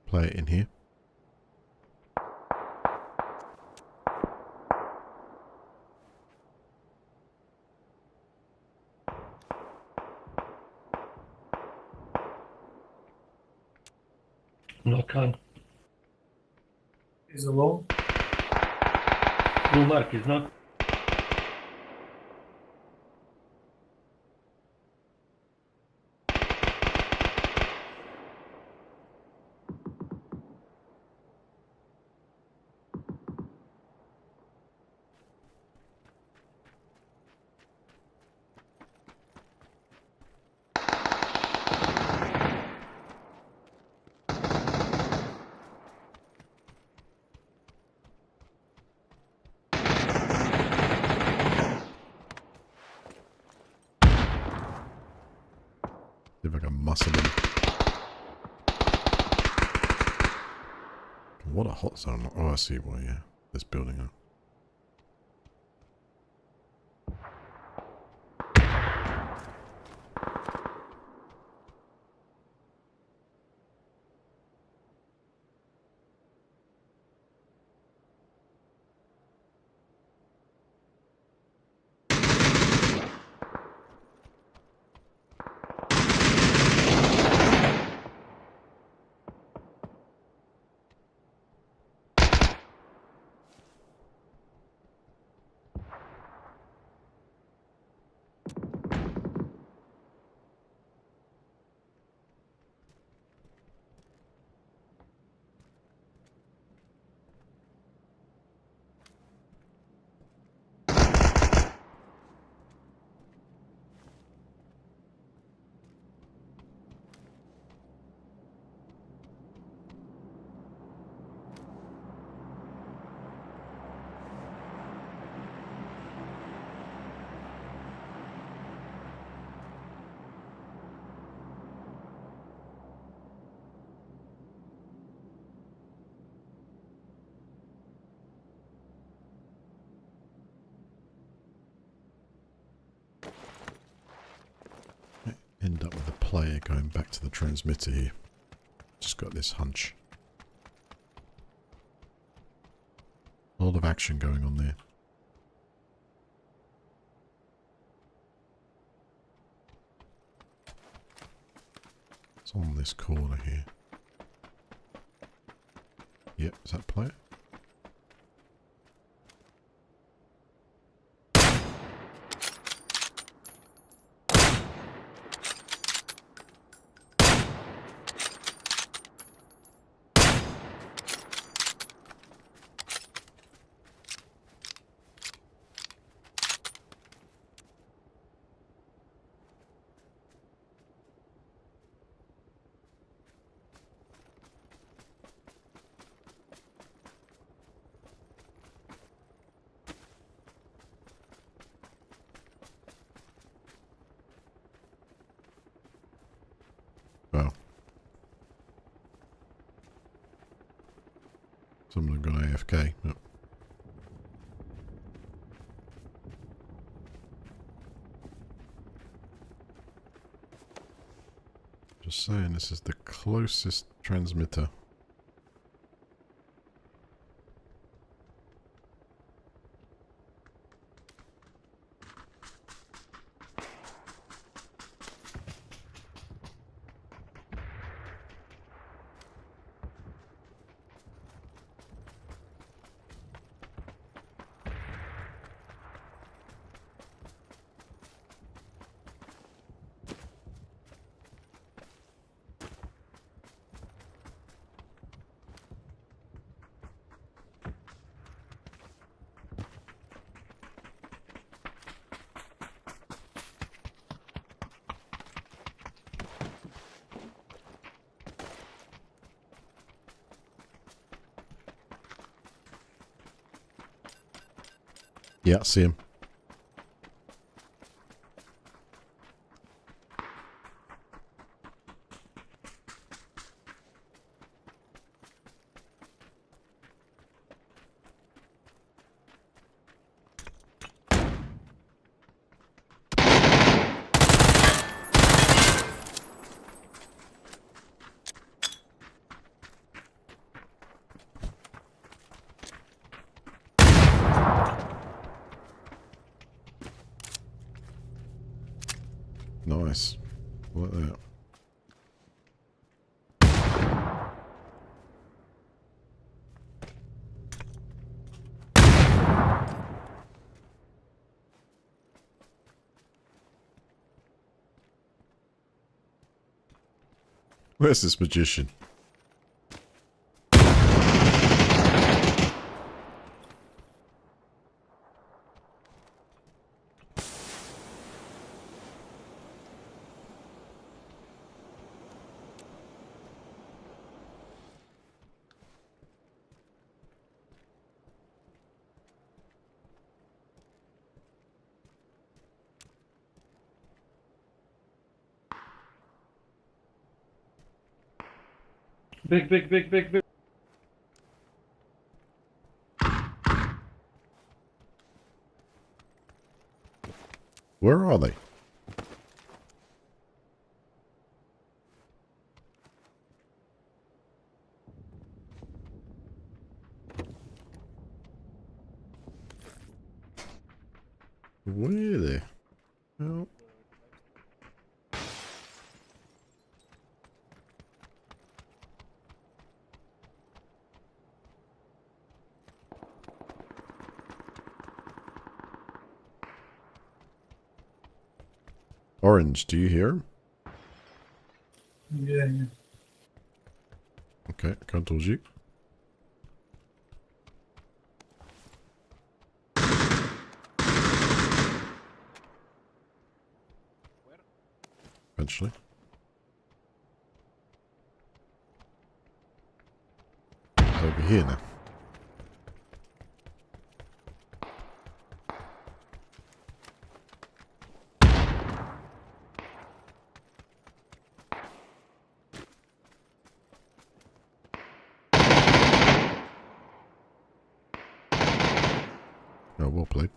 Play it in here. Knock on. Is alone. Blue mark is not. what a hot zone. Oh, I see why, yeah. This building up. End up with a player going back to the transmitter here. Just got this hunch. A lot of action going on there. It's on this corner here. Yep, is that player? Well. Someone got AFK. Yep. Just saying, this is the closest transmitter. Yeah, see him. Nice. Like that. Where's this magician? Big. Where are they? Where the hell? Orange, do you hear him? Yeah, yeah. Okay, can't told you. Eventually. Over here now. Oh, well played.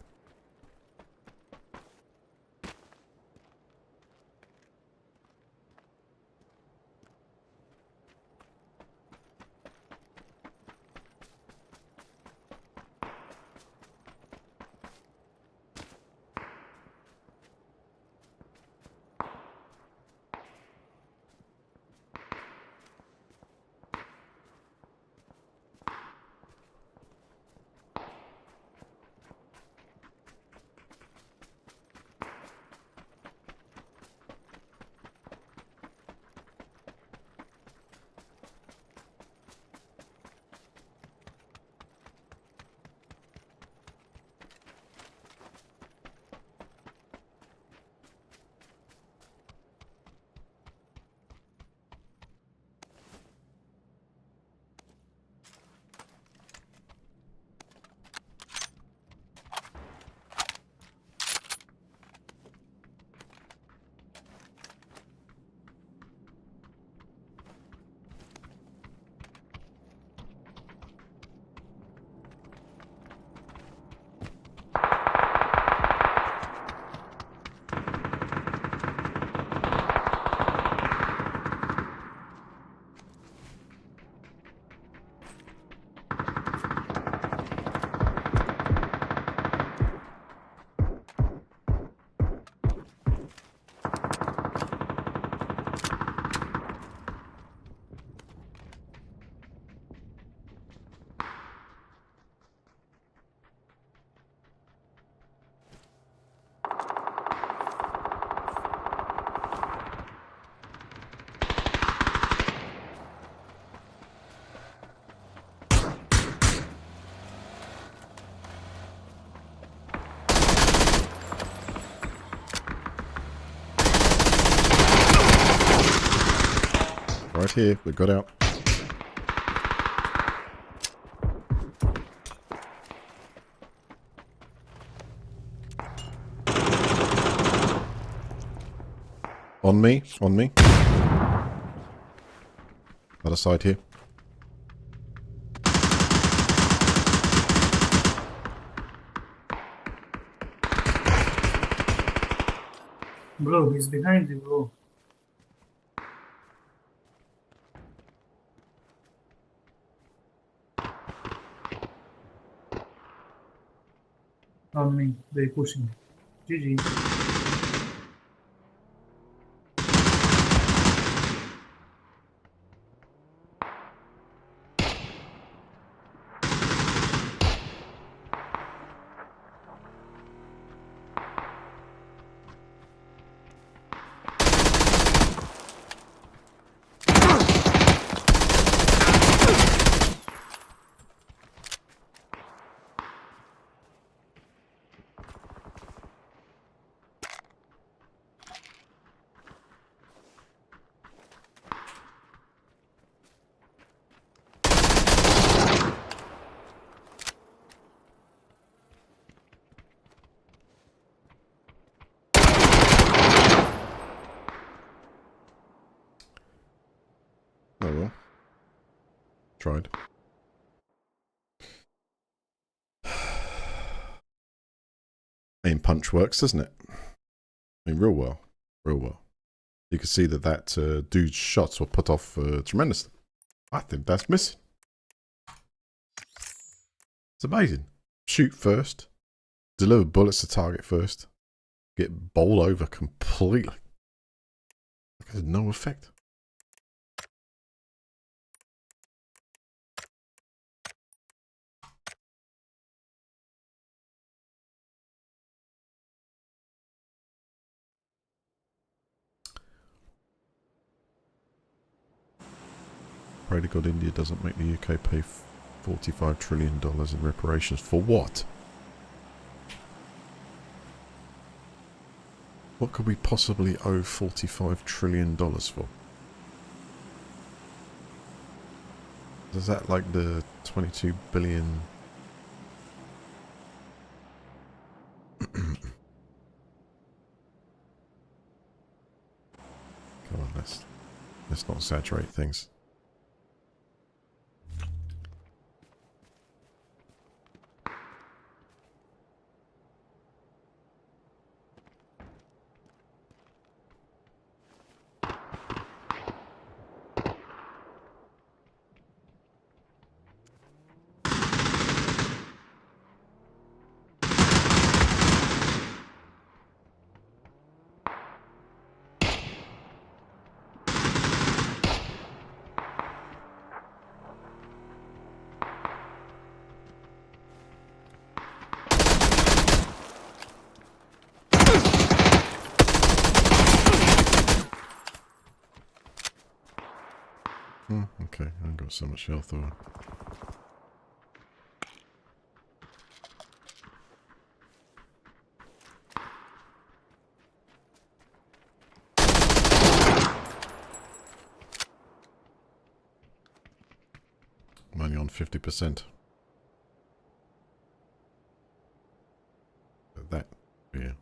Right here, we got out. On me, on me. Other side here. Bro, he's behind you, bro. On me, they pushing. GG. Oh well. Tried. Aim punch works, doesn't it? I mean, real well. Real well. You can see that dude's shots were put off tremendously. I think that's missing. It's amazing. Shoot first. Deliver bullets to target first. Get bowled over completely. There's no effect. Pray to God India doesn't make the UK pay $45 trillion in reparations. For what? What could we possibly owe $45 trillion for? Is that like the 22 billion... Come on, let's not exaggerate things. Okay, I haven't got so much health though. I'm only on 50%. That be a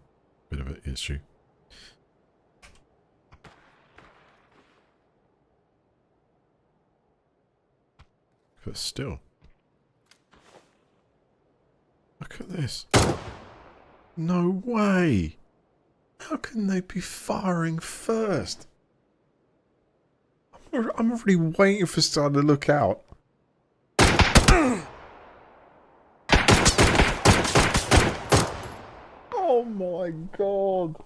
bit of an issue. But still. Look at this. No way! How can they be firing first? I'm already waiting for someone to look out. Oh my god!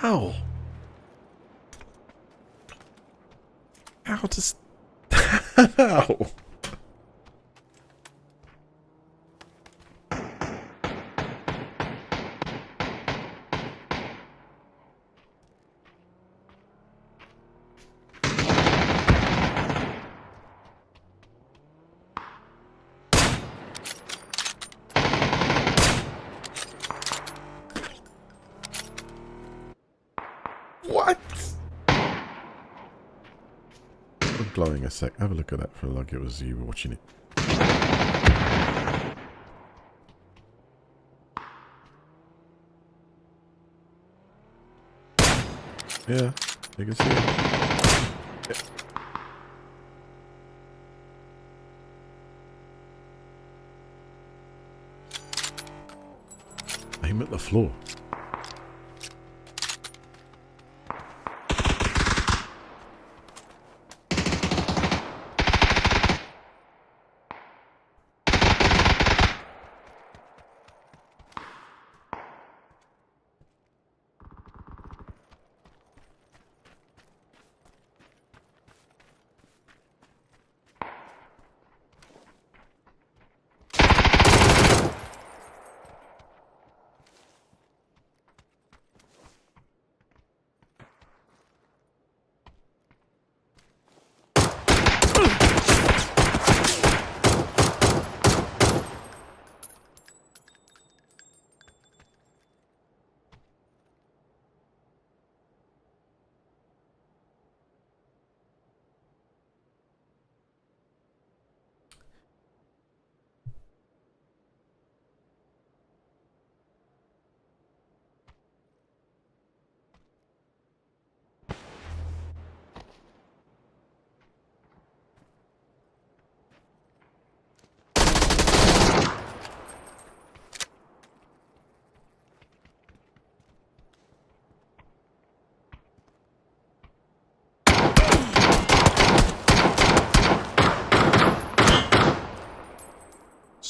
Ow! How does... How? What? I'm glowing a sec. Have a look at that for like it was you watching it. Yeah, you can see it. Yeah. Aim at the floor.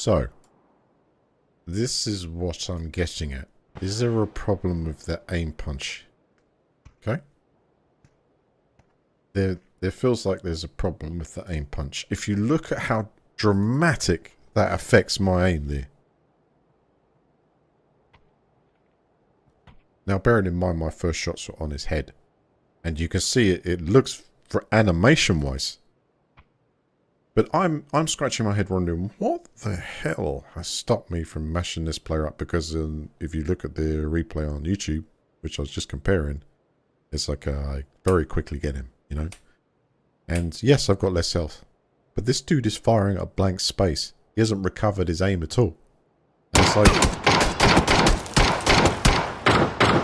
So, this is what I'm getting at. Is there a problem with the aim punch? Okay. There feels like there's a problem with the aim punch. If you look at how dramatic that affects my aim there. Now, bearing in mind my first shots were on his head. And you can see it looks, for animation-wise. But I'm scratching my head wondering, what the hell has stopped me from mashing this player up? Because if you look at the replay on YouTube, which I was just comparing, it's like I very quickly get him, you know? And yes, I've got less health. But this dude is firing at a blank space. He hasn't recovered his aim at all. And it's like...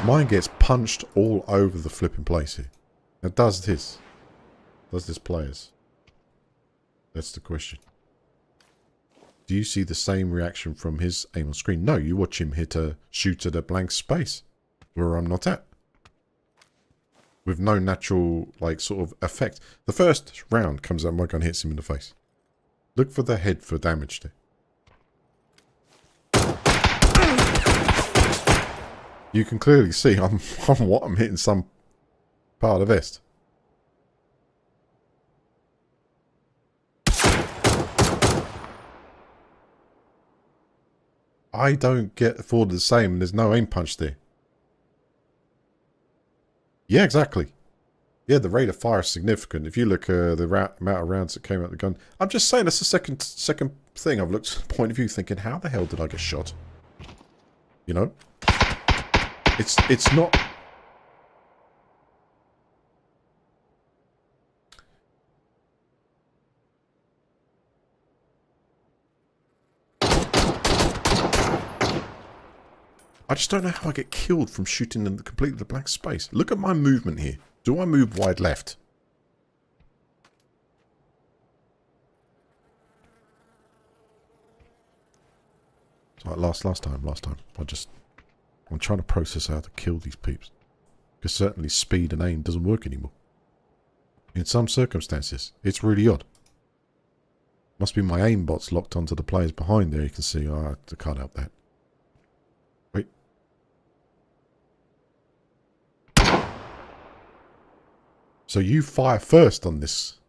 mine gets punched all over the flipping place here. Now does this players? That's the question. Do you see the same reaction from his aim on screen? No, you watch him shoot at a blank space where I'm not at. With no natural, like, sort of effect. The first round comes out, my gun hits him in the face. Look for the head for damage there. You can clearly see I'm hitting some part of the vest. I don't get forward the same. There's no aim punch there. Yeah, exactly. Yeah, the rate of fire is significant. If you look at the amount of rounds that came out the gun. I'm just saying that's the second thing I've looked at the point of view thinking, how the hell did I get shot? You know? It's not... I just don't know how I get killed from shooting in completely the blank space. Look at my movement here. Do I move wide left? It's like last time. I'm trying to process how to kill these peeps. Because certainly speed and aim doesn't work anymore. In some circumstances, it's really odd. Must be my aimbot's locked onto the players behind there. You can see, I can't help that. Wait. So you fire first on this.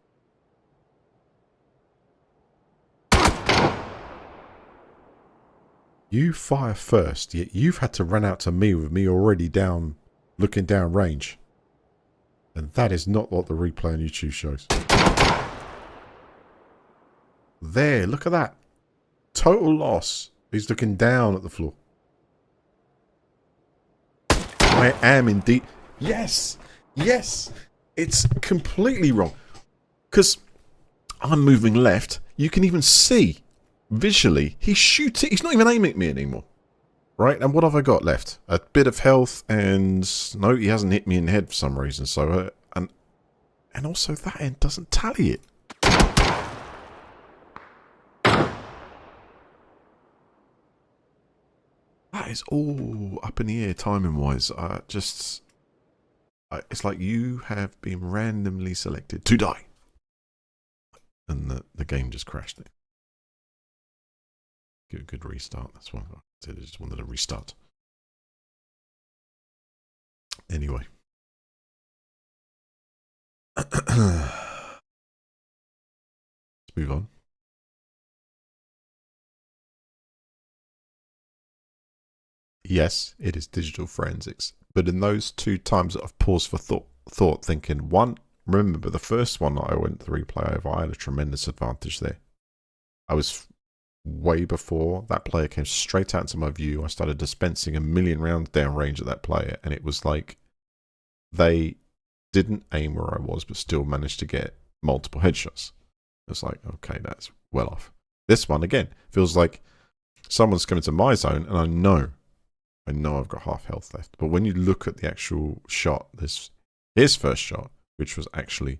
You fire first, yet you've had to run out to me with me already down, looking down range. And that is not what the replay on YouTube shows. There, look at that. Total loss. He's looking down at the floor. I am indeed... Yes! Yes! It's completely wrong. Because I'm moving left. You can even see, visually, he's shooting. He's not even aiming at me anymore. Right? And what have I got left? A bit of health and... No, he hasn't hit me in the head for some reason. So, and also that end doesn't tally it. That is all up in the air timing-wise. It's like you have been randomly selected to die. And the game just crashed it. Give it a good restart. That's what I said. I just wanted a restart. Anyway. Let's move on. Yes, it is digital forensics. But in those 2 times that I've paused for thought thinking, one, remember the first one that I went to the replay over, I had a tremendous advantage there. I was way before that player came straight out into my view. I started dispensing a million rounds downrange at that player, and it was like they didn't aim where I was, but still managed to get multiple headshots. It's like, okay, that's well off. This one, again, feels like someone's coming to my zone, and I know I've got half health left. But when you look at the actual shot, his first shot, which was actually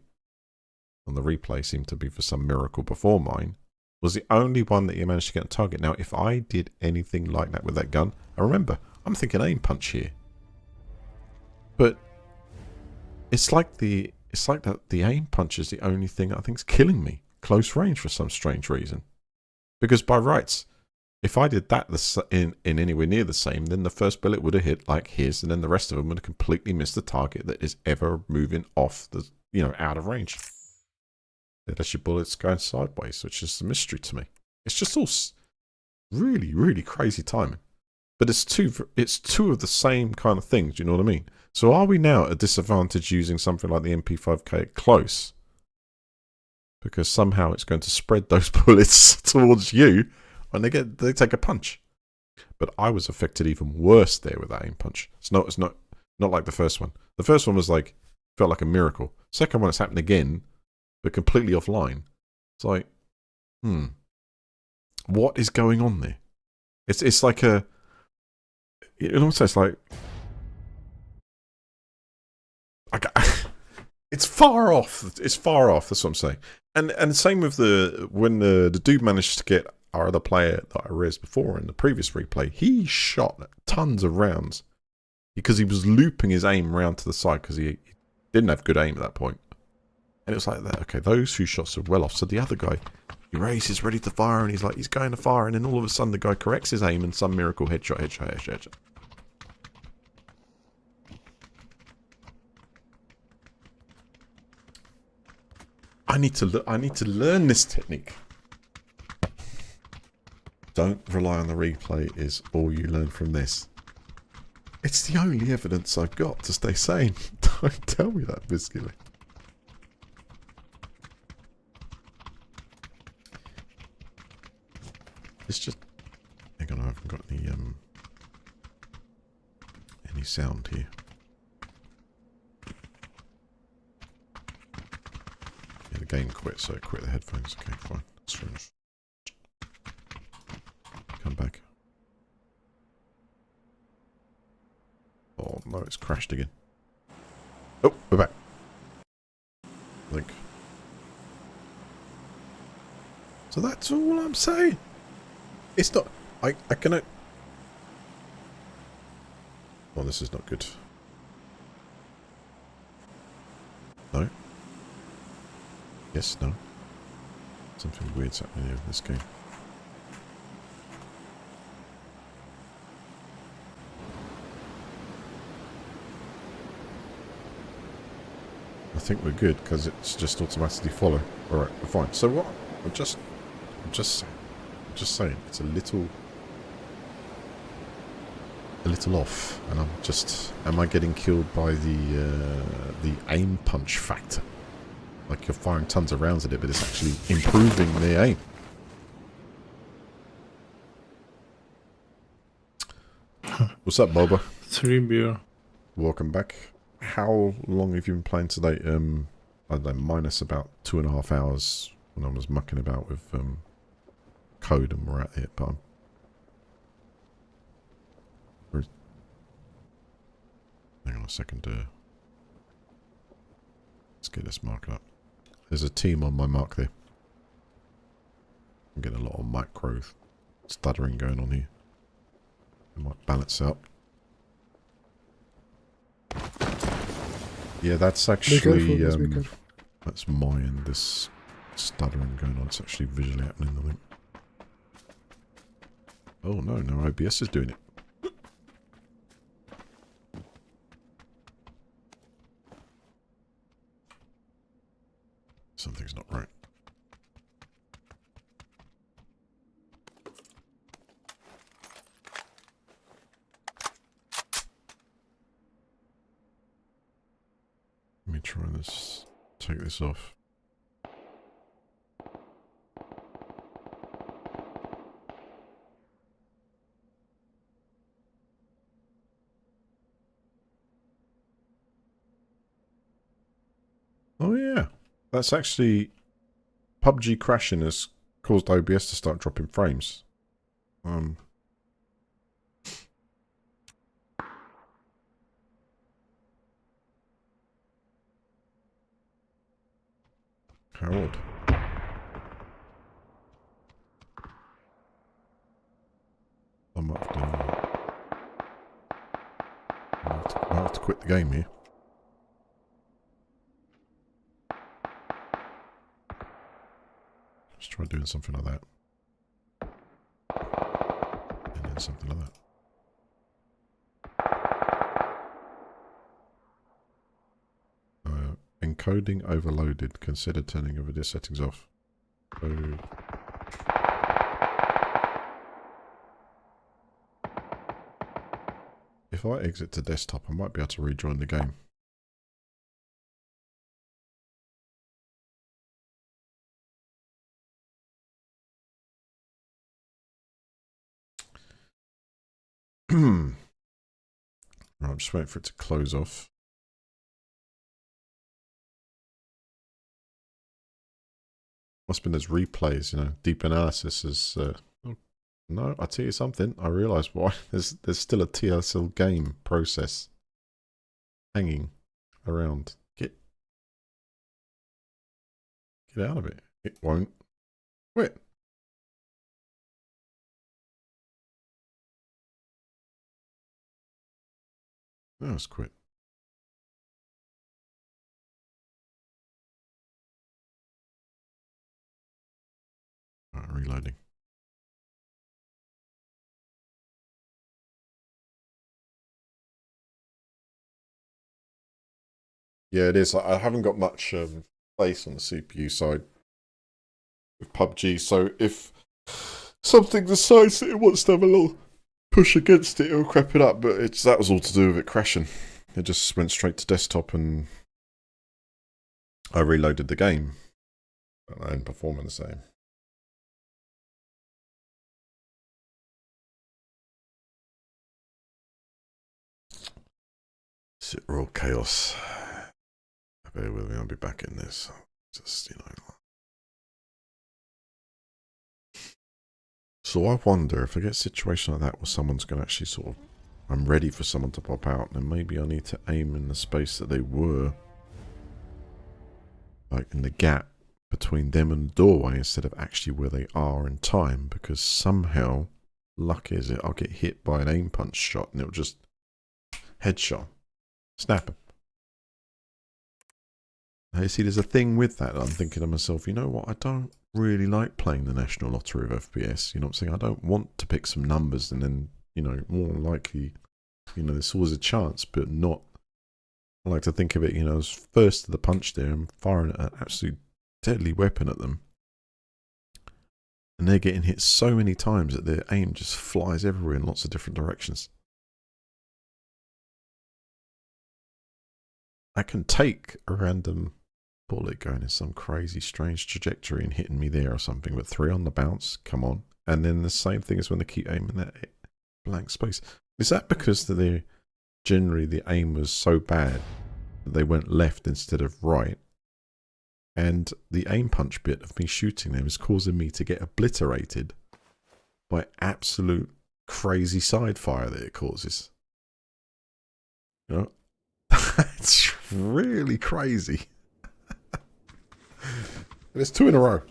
on the replay, seemed to be for some miracle before mine, was the only one that he managed to get on target. Now, if I did anything like that with that gun, and remember, I'm thinking aim punch here. But it's like the aim punch is the only thing I think is killing me. Close range for some strange reason. Because by rights, If I did that in anywhere near the same, then the first bullet would have hit like his, and then the rest of them would have completely missed the target that is ever moving off the, out of range. That's your bullets going sideways, which is a mystery to me. It's just all really, really crazy timing. But it's two of the same kind of things, do you know what I mean? So are we now at a disadvantage using something like the MP5K at close? Because somehow it's going to spread those bullets towards you when they take a punch. But I was affected even worse there with that aim punch. It's not like the first one. The first one was like, felt like a miracle. Second one, it's happened again, but completely offline. It's like, what is going on there? It's like a, it's like, it's far off. It's far off. That's what I'm saying. And same with when the dude managed to get our other player that I raised before in the previous replay. He shot tons of rounds because he was looping his aim around to the side because he didn't have good aim at that point. And it was like that. Okay, those 2 shots are well off. So the other guy, he raises, ready to fire, and he's going to fire, and then all of a sudden the guy corrects his aim and some miracle headshot. I need to learn this technique. Don't rely on the replay is all you learn from this. It's the only evidence I've got to stay sane. Don't tell me that, Biscuit. It's just... Hang on, I haven't got any sound here. Yeah, the game quit, so quit the headphones. Okay, fine. That's fair enough. Come back. Oh no, it's crashed again. Oh, we're back. I think. So that's all I'm saying. It's not... I cannot... Oh, this is not good. No. Yes, no. Something weird's happening here in this game. I think we're good because it's just automatically follow. Alright, we're fine. So what? I'm just saying it's a little off, and I'm just... Am I getting killed by the aim punch factor? Like you're firing tons of rounds at it, but it's actually improving the aim. What's up, Boba? 3 beer. Welcome back. How long have you been playing today? I don't know, minus about 2.5 hours when I was mucking about with code and we're at it, but hang on a second. Let's get this mark up. There's a team on my mark there. I'm getting a lot of micro stuttering going on here. I might balance out. Yeah, that's actually that's my end. This stuttering going on. It's actually visually happening, I think. Oh no, no OBS is doing it. Something's not right. Let me try this. Take this off. Oh yeah, that's actually PUBG crashing has caused OBS to start dropping frames. How odd. I might have to quit the game here. Let's try doing something like that. or something like that. Encoding overloaded. Consider turning over the settings off. So if I exit to desktop, I might be able to rejoin the game. Right, I'm just waiting for it to close off. Must have been those replays, you know. Deep analysis is. Oh, no, I tell you something. I realise why. There's still a TSL game process hanging around. Get out of it. It won't quit. No, it's quit. Right, reloading. Yeah, it is. I haven't got much place on the CPU side with PUBG, so if something decides that it wants to have a little push against it, it'll crap it up, but that was all to do with it crashing. It just went straight to desktop and I reloaded the game and performing the same. Sit raw chaos. Bear with me, I'll be back in this. Just, you know. So I wonder if I get a situation like that where someone's going to actually sort of, I'm ready for someone to pop out, then maybe I need to aim in the space that they were. Like in the gap between them and the doorway instead of actually where they are in time, because somehow, luck is it, I'll get hit by an aim punch shot and it'll just headshot. Snap him. Now, you see, there's a thing with that. I'm thinking to myself, you know what? I don't really like playing the National Lottery of FPS. You know what I'm saying? I don't want to pick some numbers and then, you know, more likely, you know, there's always a chance, but not. I like to think of it, you know, as first to the punch there and firing an absolute deadly weapon at them. And they're getting hit so many times that their aim just flies everywhere in lots of different directions. I can take a random bullet going in some crazy strange trajectory and hitting me there or something, but 3 on the bounce, come on. And then the same thing as when they keep aiming that blank space. Is that because generally the aim was so bad that they went left instead of right? And the aim punch bit of me shooting them is causing me to get obliterated by absolute crazy side fire that it causes. You know? It's really crazy. There's 2 in a row.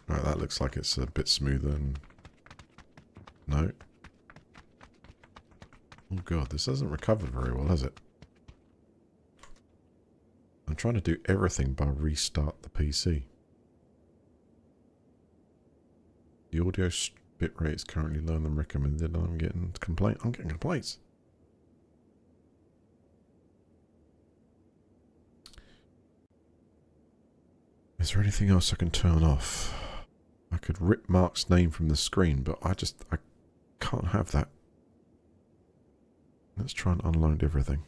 Right, that looks like it's a bit smoother. No. Oh god, this doesn't recover very well, does it? I'm trying to do everything by restart the PC. The audio bitrate is currently lower than recommended. I'm getting complaints. Is there anything else I can turn off? I could rip Mark's name from the screen, but I can't have that. Let's try and unload everything.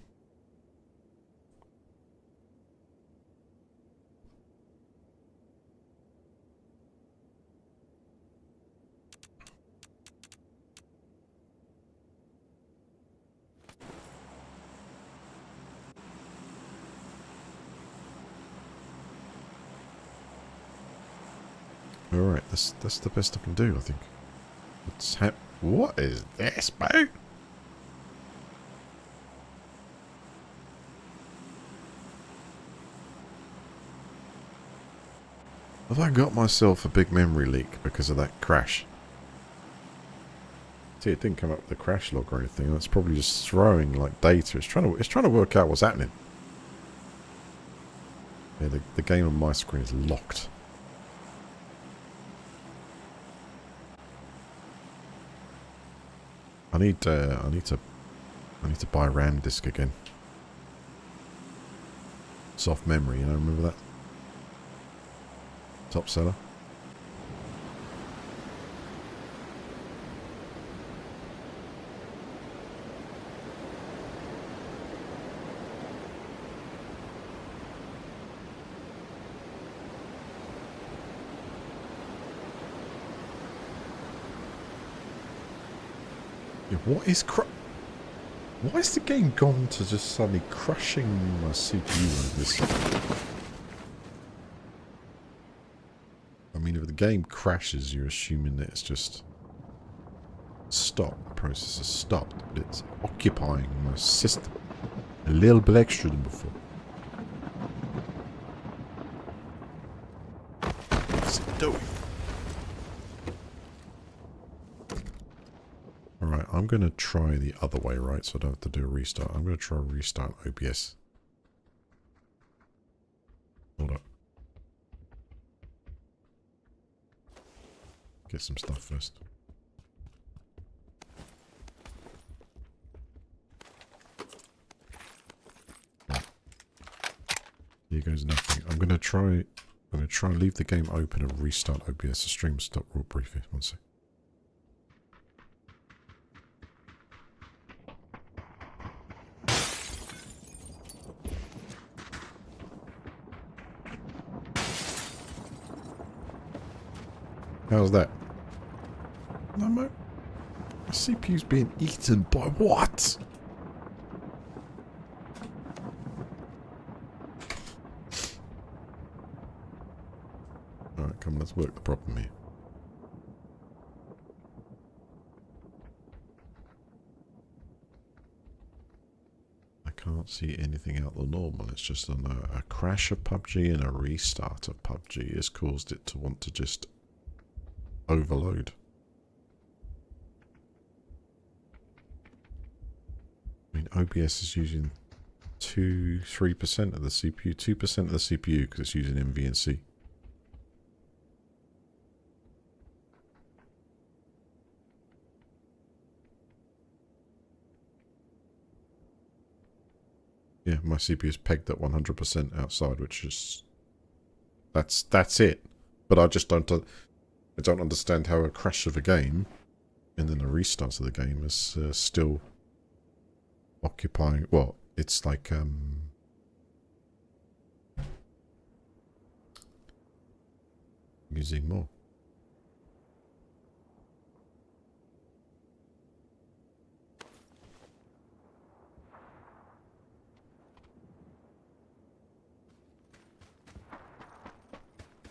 Alright, that's the best I can do, I think. What is this, bro? Have I got myself a big memory leak because of that crash? See, it didn't come up with the crash log or anything. That's probably just throwing like data. It's trying to work out what's happening. Yeah, the game on my screen is locked. I need to buy a RAM disk again. Soft memory, you know, remember that? Top seller. Yeah, what is why is the game gone to just suddenly crushing my CPU like this? I mean, if the game crashes, you're assuming that it's just stopped. The process has stopped, but it's occupying my system a little bit extra than before. What's it doing? Alright, I'm going to try the other way, right? So I don't have to do a restart. I'm going to try restart OBS. Hold up. Get some stuff first. Here goes nothing. I'm going to try and leave the game open and restart OBS. The stream stop real briefly. One sec. How's that? No, my CPU's being eaten by what? Alright, come on, let's work the problem here. I can't see anything out the normal. It's just a crash of PUBG and a restart of PUBG has caused it to want to just overload. I mean, OBS is using 3% of the CPU, 2% of the CPU because it's using MVNC. Yeah, my CPU is pegged at 100% outside, which is that's it. But I just don't understand how a crash of a game and then a restart of the game is still occupying. Well, it's like using more.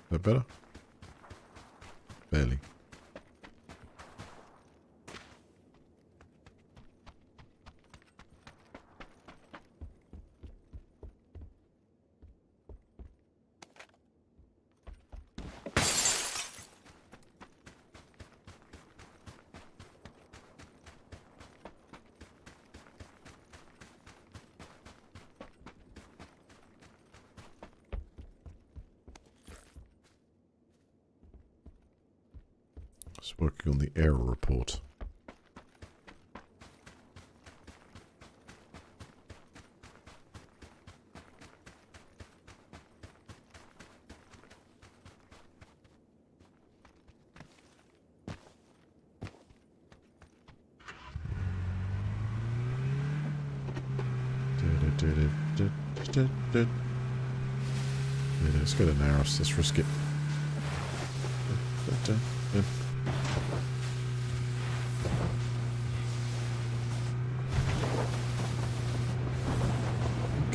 Is that better? Barely. Just working on the error report. Yeah, let's go to Naros. Let's risk it.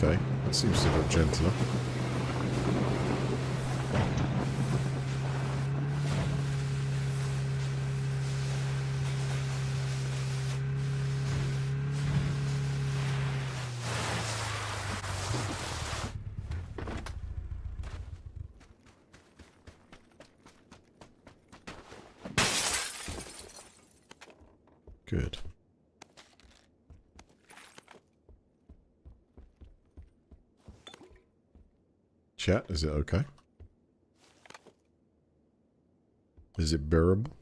Okay, that seems a bit gentler. Good. Chat, is it okay? Is it bearable?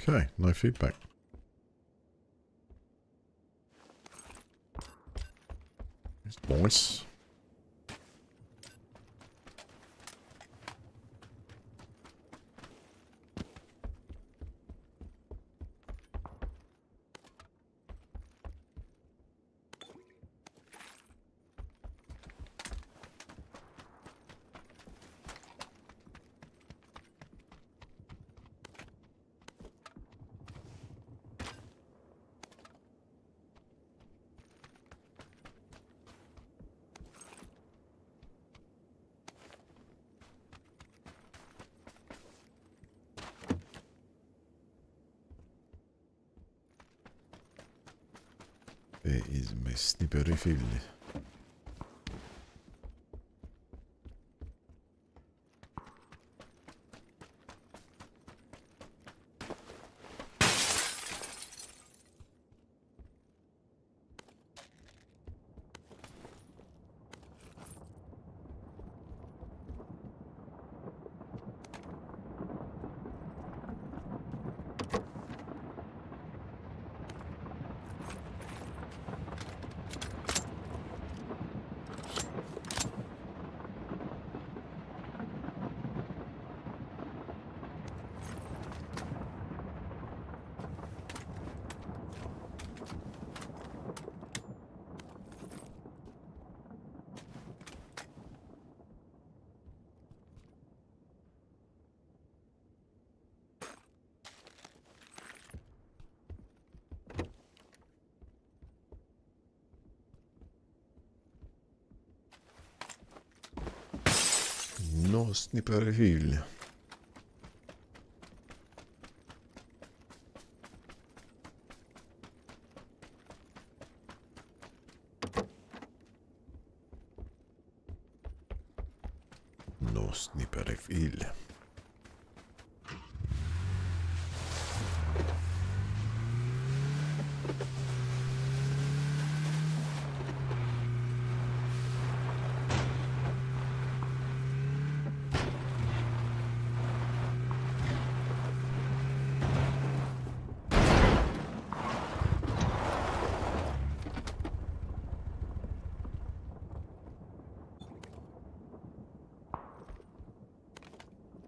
Okay, no feedback. Nice. Where is my sniper refill? No sniper refill. No sniper refill.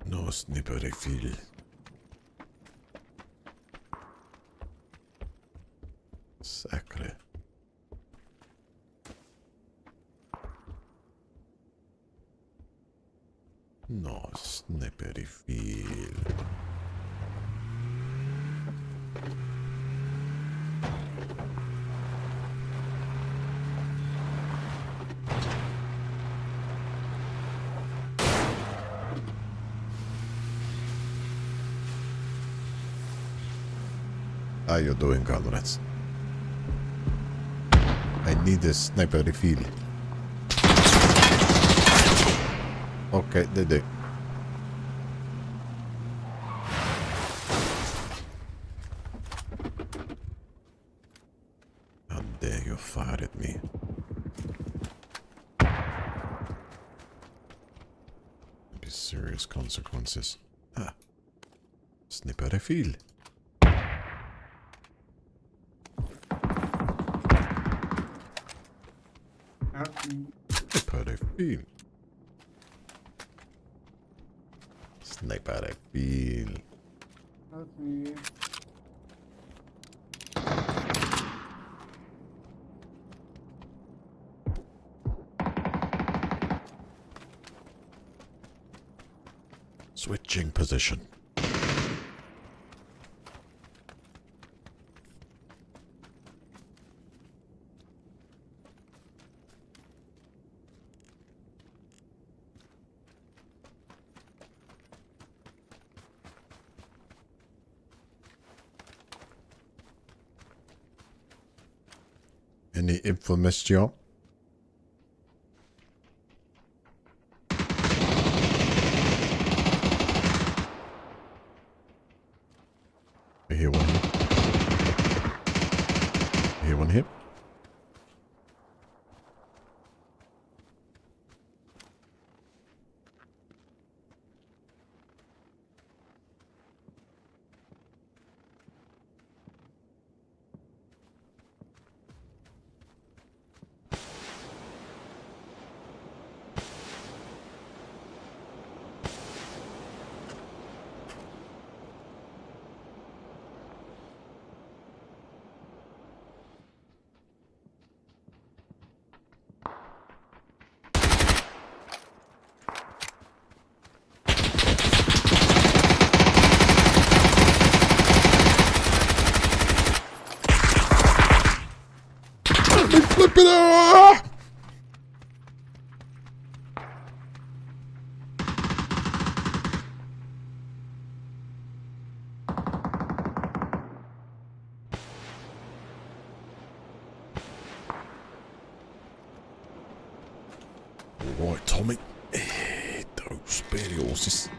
No sniper refill. Sacre. No sniper refill. How you doing, comrades? I need a sniper refill. Okay, they do. How dare you fire at me? Be serious consequences. Ah, sniper refill. Sniper refill. Sniper refill. Switching position. Any information? I hear one here. I hear one here. Right, Tommy. Don't spare the horses.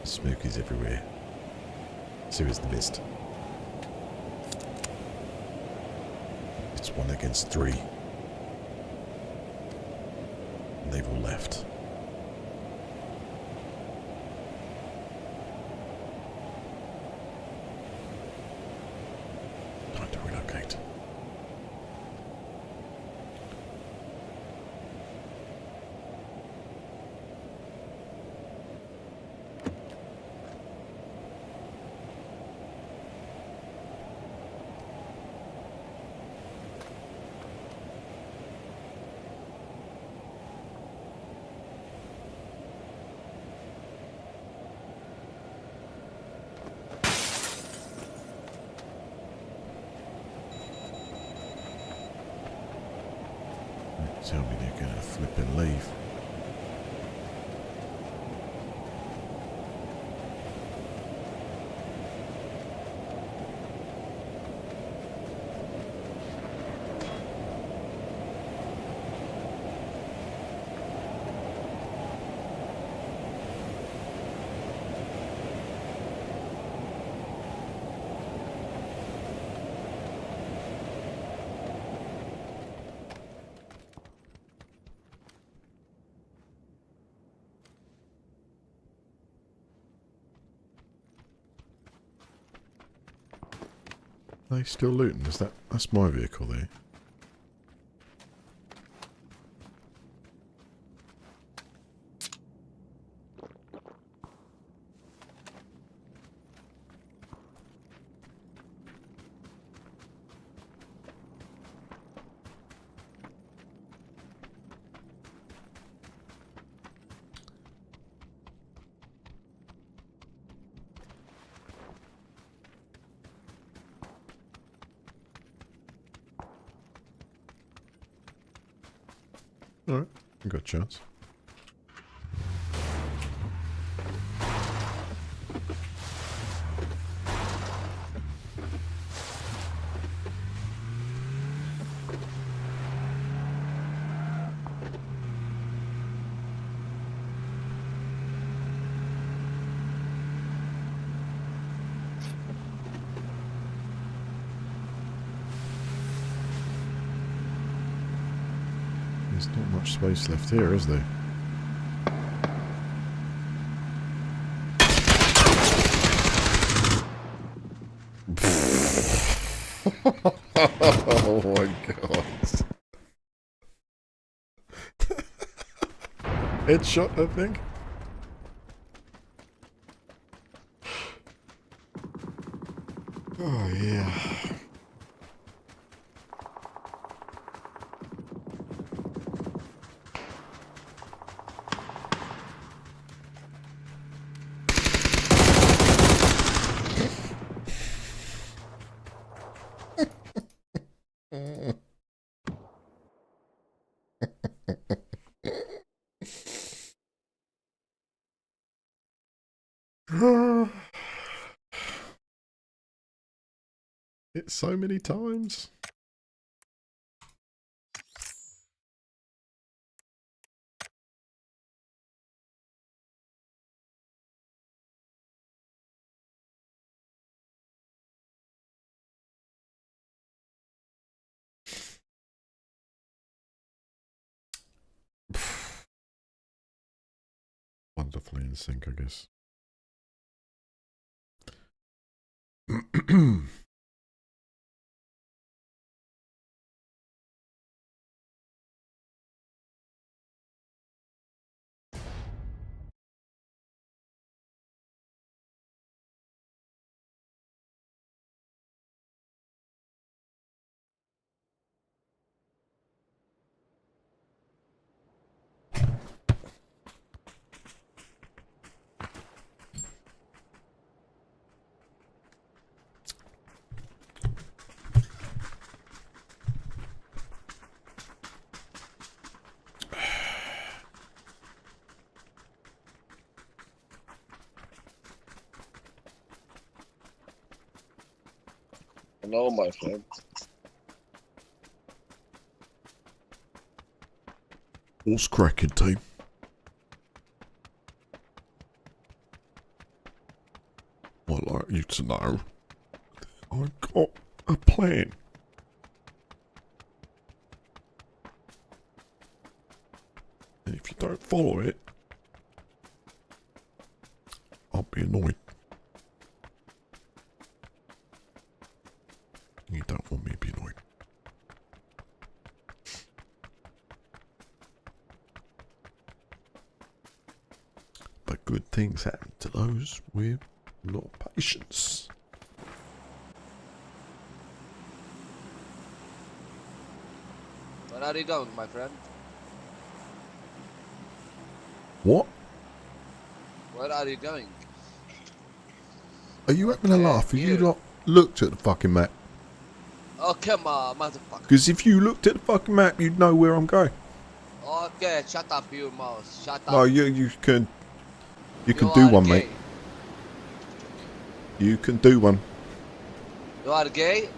Smokies everywhere. So is the mist. It's 1 against 3. And they've all left. Time to relocate. Tell me they're gonna flip and leave. Are they still looting? That's my vehicle there. Alright, I got a chance. There's not much space left here, is there? Oh my god. Headshot, I think. Oh yeah. Hit so many times. Wonderfully in sync, I guess. Hello, my friend. What's cracking, team? I'd like you to know I've got a plan. And if you don't follow it, I'll be annoyed. You don't want me to be annoyed. But good things happen to those with a lot of patience. Where are you going, my friend? What? Where are you going? Are you having a laugh? Have you here. lot looked at the fucking map? Oh, come on, motherfucker. Because if you looked at the fucking map, you'd know where I'm going. Okay, shut up, you mouse. Shut up. No, you can do are one, gay. mate. You can do one. You are gay?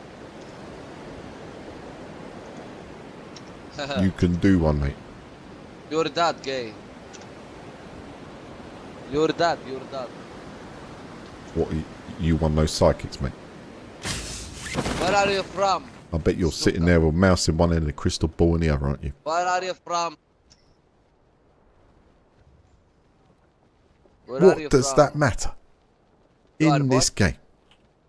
You can do one, mate. You're that gay. You're that. What, you won those psychics, mate? Where are you from? I bet you're sitting there with a mouse in one end and a crystal ball in the other, aren't you? Where are you from? Where are you What does from? that matter? You are In this what? game.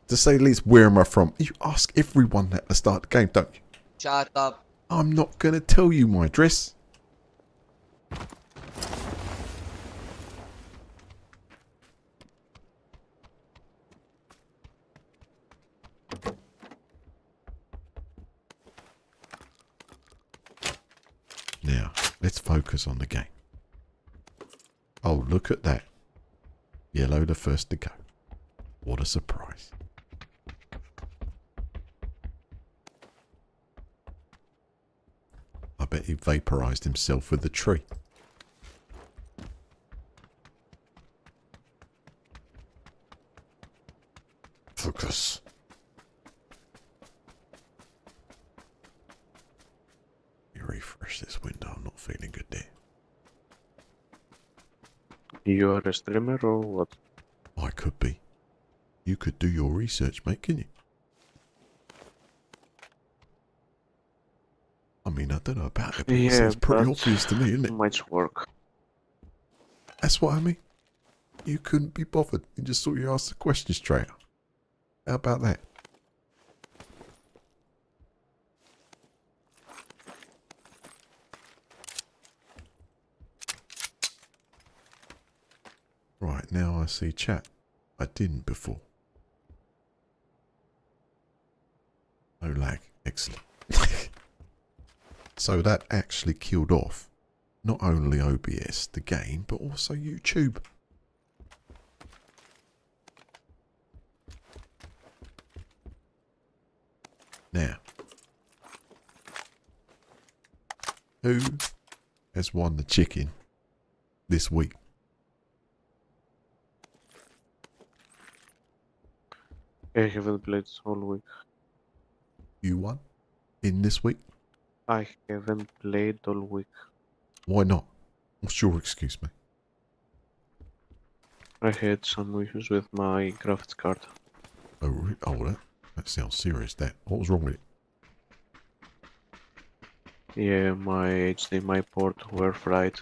To say the least, where am I from? You ask everyone at the start of the game, don't you? Shut up. I'm not going to tell you my address. Now, let's focus on the game. Oh, look at that. Yellow the first to go. What a surprise. I bet he vaporized himself with the tree. Focus. Let me refresh this window. I'm not feeling good there. You are a streamer or what? I could be. You could do your research, mate, can you? I mean, I don't know about it, but it seems pretty obvious to me, isn't it? Much work. That's what I mean. You couldn't be bothered. You just thought you asked the question straight up. How about that? Right, now I see chat. I didn't before. No lag. Excellent. So that actually killed off not only OBS, the game, but also YouTube. Now, who has won the chicken this week? I haven't played all week. You won in this week? I haven't played all week. Why not? What's your excuse, mate? I had some issues with my graphics card. Oh, that sounds serious, that. What was wrong with it? Yeah, my HDMI port were fried.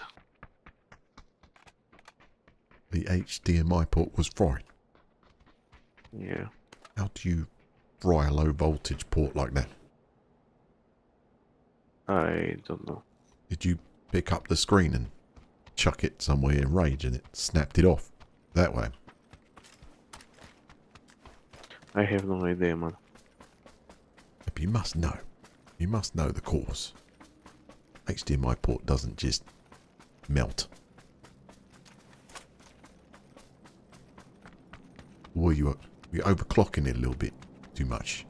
The HDMI port was fried. Yeah. How do you fry a low voltage port like that? I don't know. Did you pick up the screen and chuck it somewhere in rage and it snapped it off that way? I have no idea, man. But you must know. You must know the cause. HDMI port doesn't just melt. Were you overclocking it a little bit too much?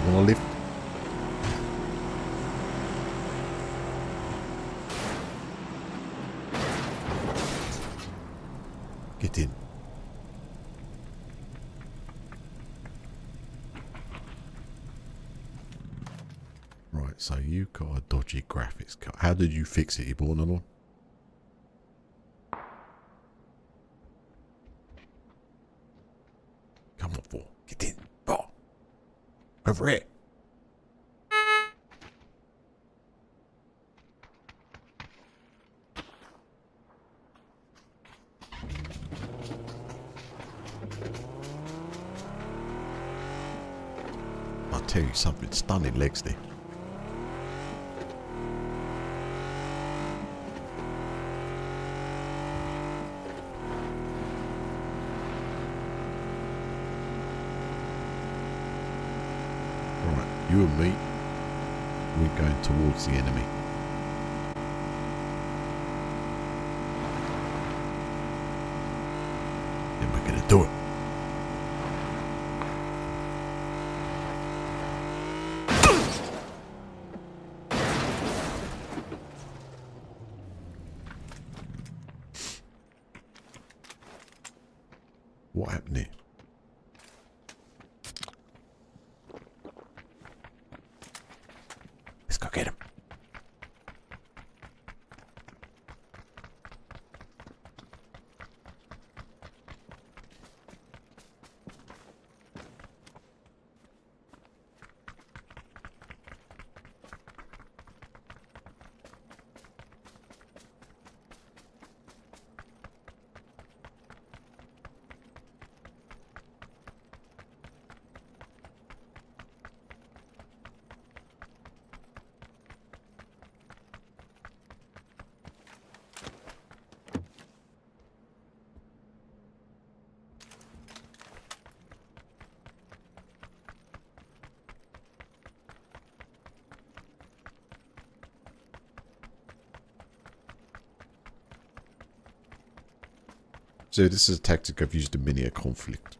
You want to lift? Get in. So you got a dodgy graphics card. How did you fix it? You bought another one? Come on, fool. Get in. Oh. Over here. I'll tell you something stunning, Lexley. Right, you and me, we're going towards the enemy. Then we're going to do it. What happened here? Let's go get him. So this is a tactic I've used in many a conflict.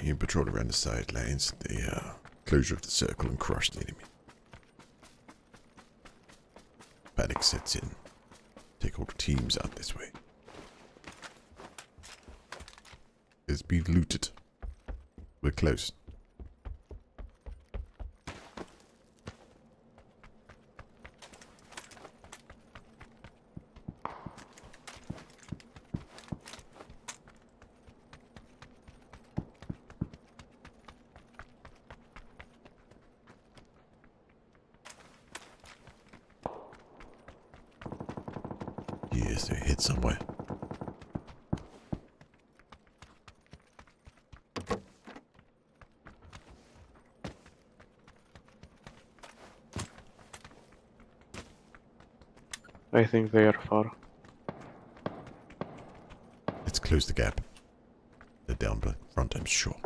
You patrol around the side lanes, the closure of the circle, and crush the enemy. Panic sets in. Take all the teams out this way. Let's be looted. We're close. Yes, they hit somewhere. I think they are far. Let's close the gap. They're down the front, I'm sure.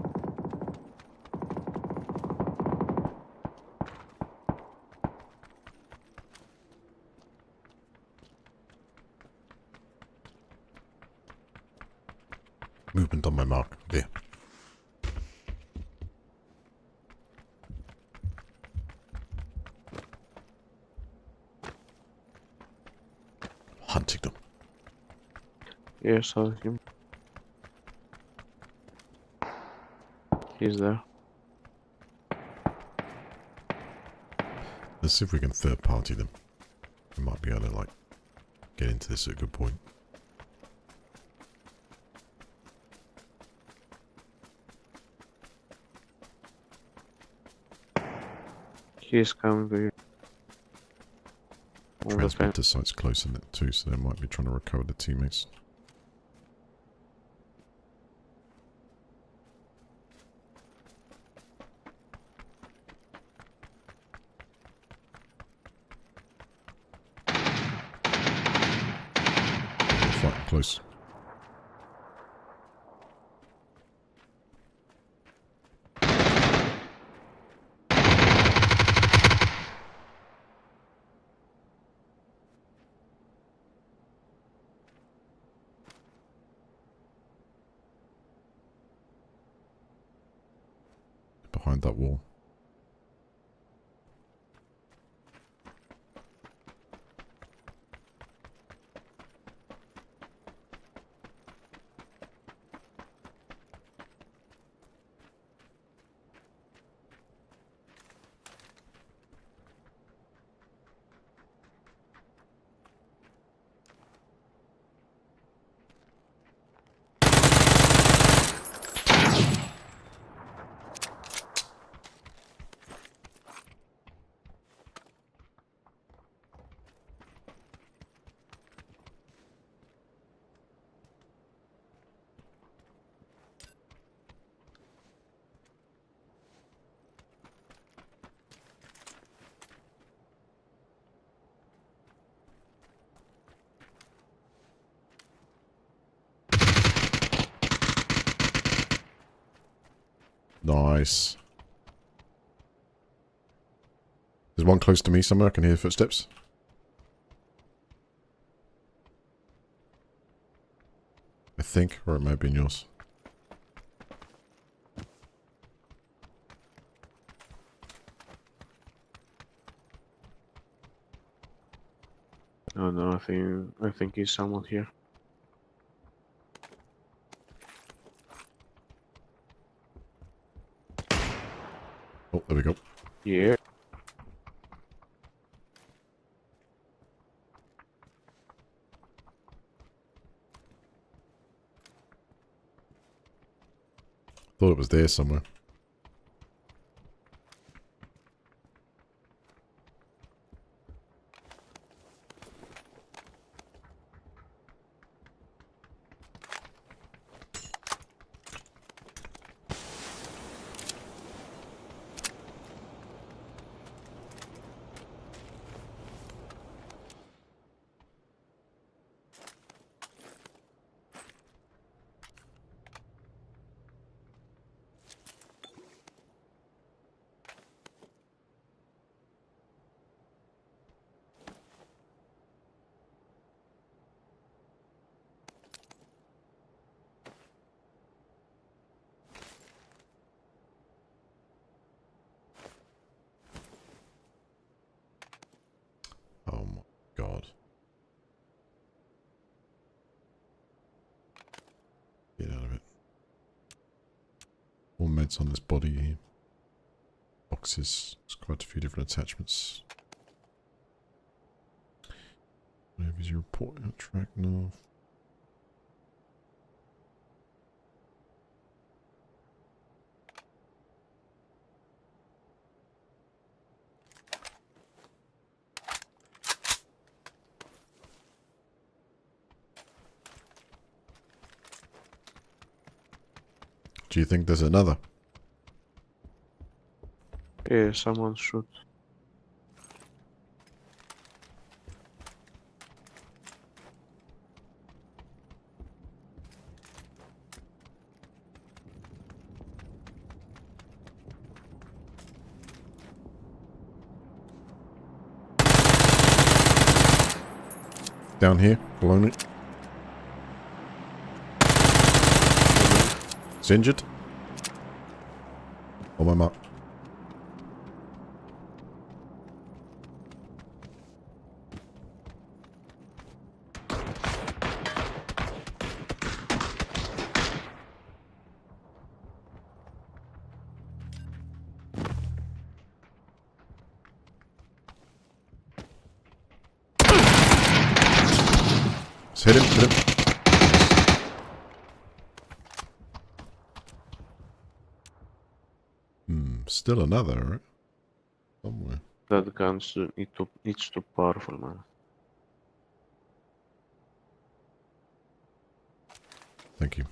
Movement on my mark. There. Hunting them. Yes, I saw him. He's there. Let's see if we can third party them. We might be able to, like, get into this at a good point. He's coming to you. On the fence. Transmitter site's close in it too, so they might be trying to recover the teammates. They're fighting close. Behind that wall. Nice. There's one close to me somewhere. I can hear footsteps. I think, or it might be in yours. Oh no, I think he's someone here. Oh, there we go. Yeah. Thought it was there somewhere. Oh my god. Get out of it. More meds on this body here. Boxes. There's quite a few different attachments. Whatever's your report out track now. Do you think there's another? Yeah, someone shoot. Down here, below it. It's injured. On my mark. Let's hit him, still another, right? Somewhere. That gun's it's too powerful, man. Thank you.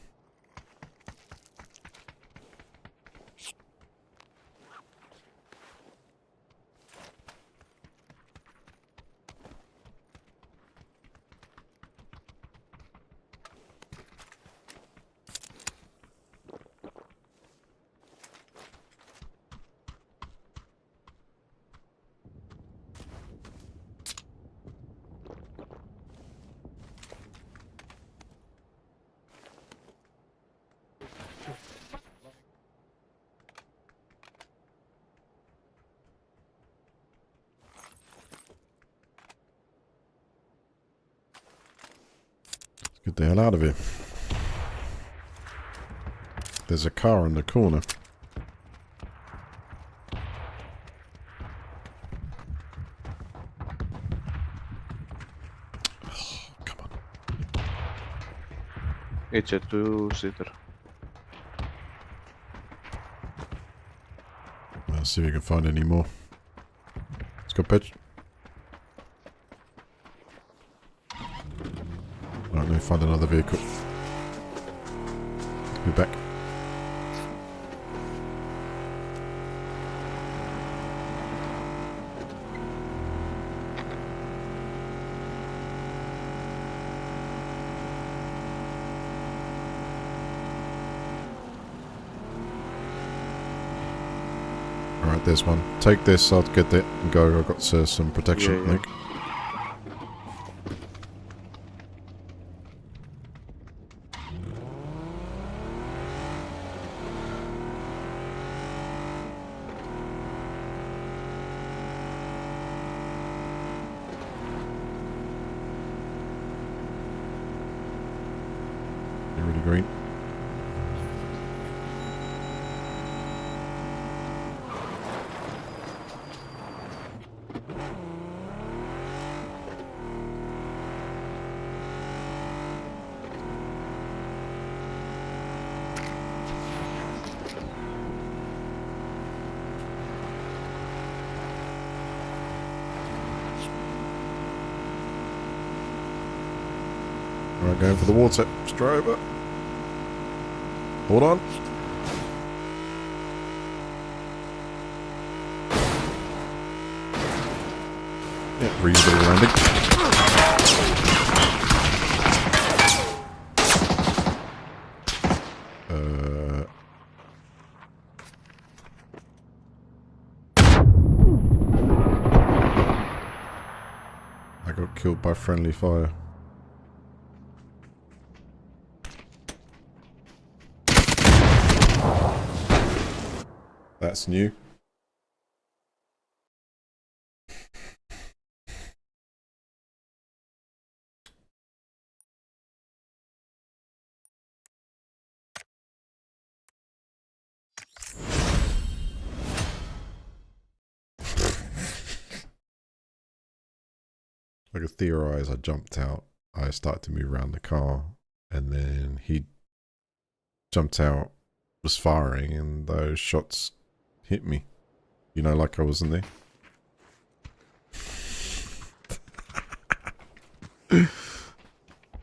Get the hell out of here. There's a car in the corner. Oh, come on. It's a two-seater. Let's see if we can find any more. Let's go pitch. Alright, let me find another vehicle. Be back. there's one. Take this, I'll get it and go. I've got some protection, Yeah, I yeah. think. You're really green. Alright, going for the water. Straight over. Hold on. Yeah, reasonable landing. I got killed by friendly fire. That's new. I could theorize I jumped out. I started to move around the car, and then he jumped out, was firing, and those shots hit me. You know, like I wasn't there.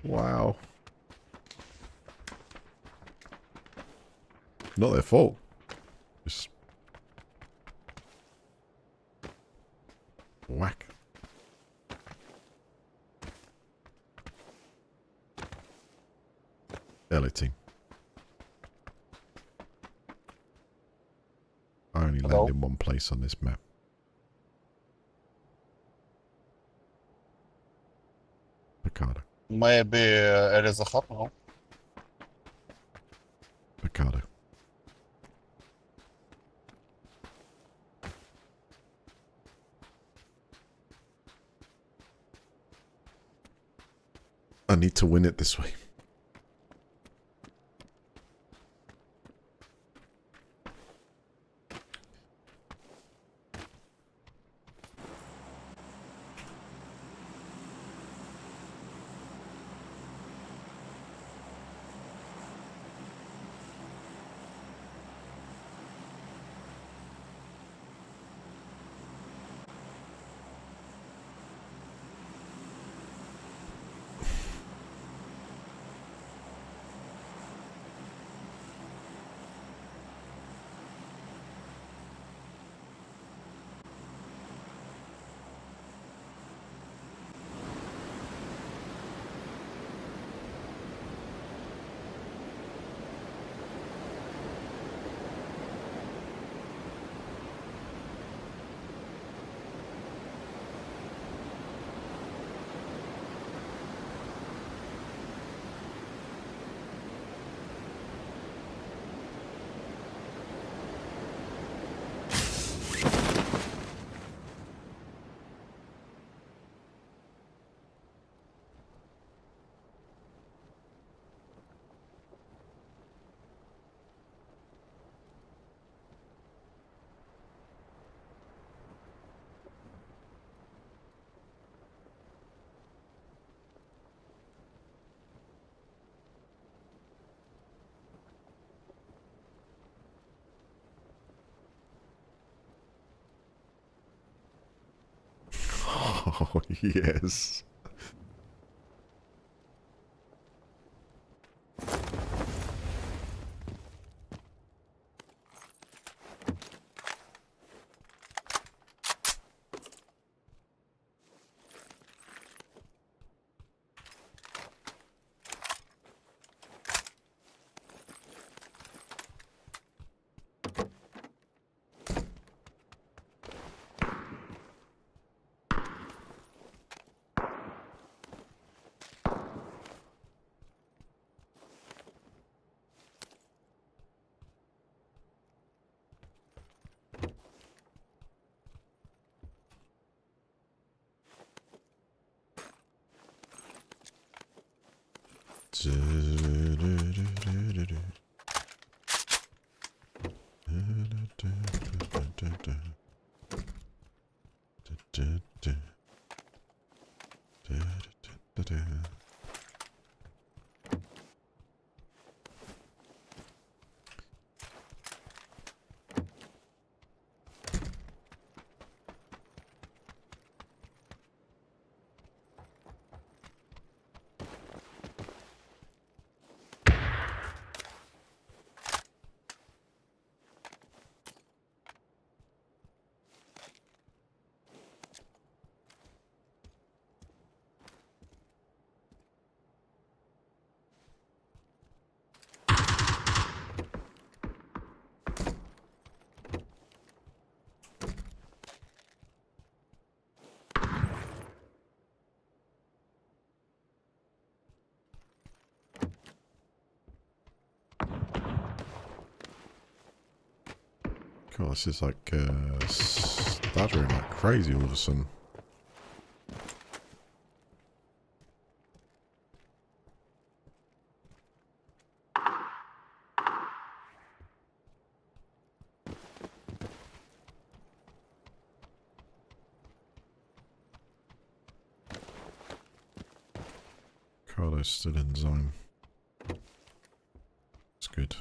Wow. Not their fault. Just whack. Editing. I only land in one place on this map. Picardo. Maybe it is a hot now. Picardo. I need to win it this way. Oh, yes. God, this is like stuttering like crazy all of a sudden. Carlo's still in zone. It's good.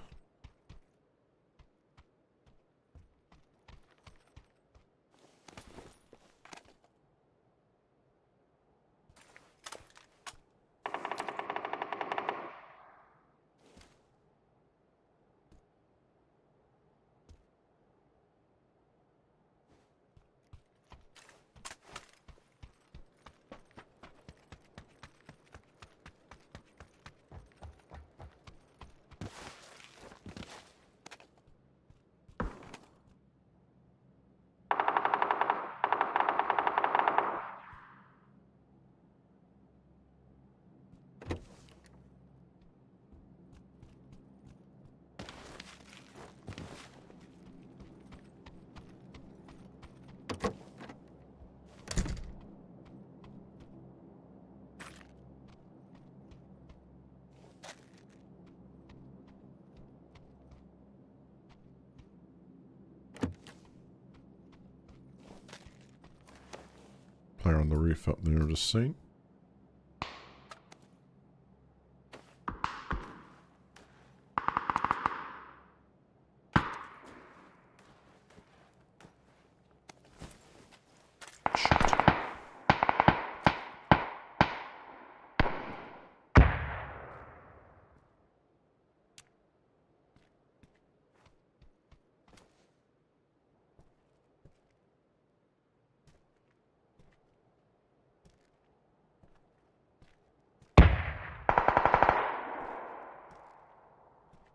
Player on the roof up near the scene.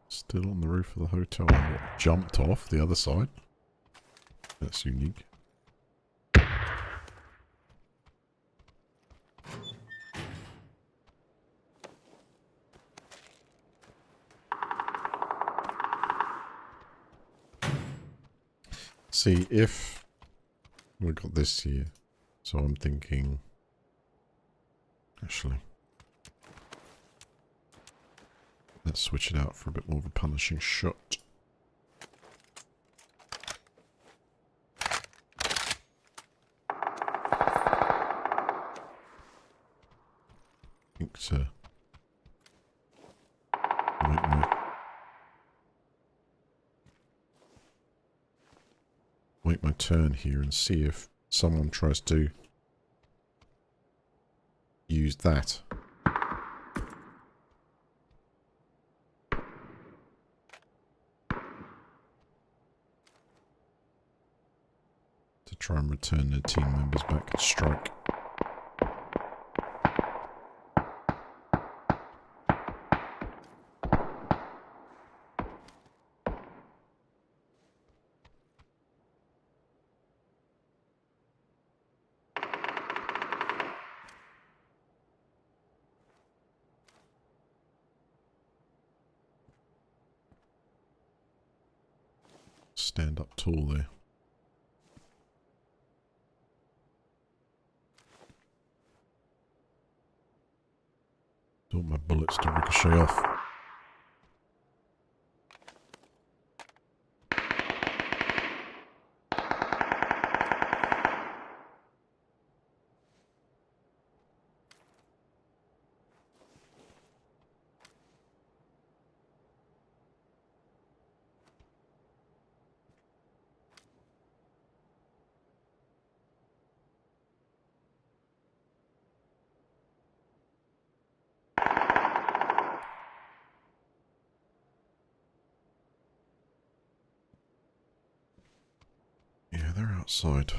Still on the roof of the hotel and what, jumped off the other side. That's unique. See, if we got this here, so I'm thinking, actually, let's switch it out for a bit more of a punishing shot. I think so. Wait my turn here and see if someone tries to use that. To try and return their team members back to strike. Stand up tall there. Don't my bullets to ricochet off. Yeah, they're outside.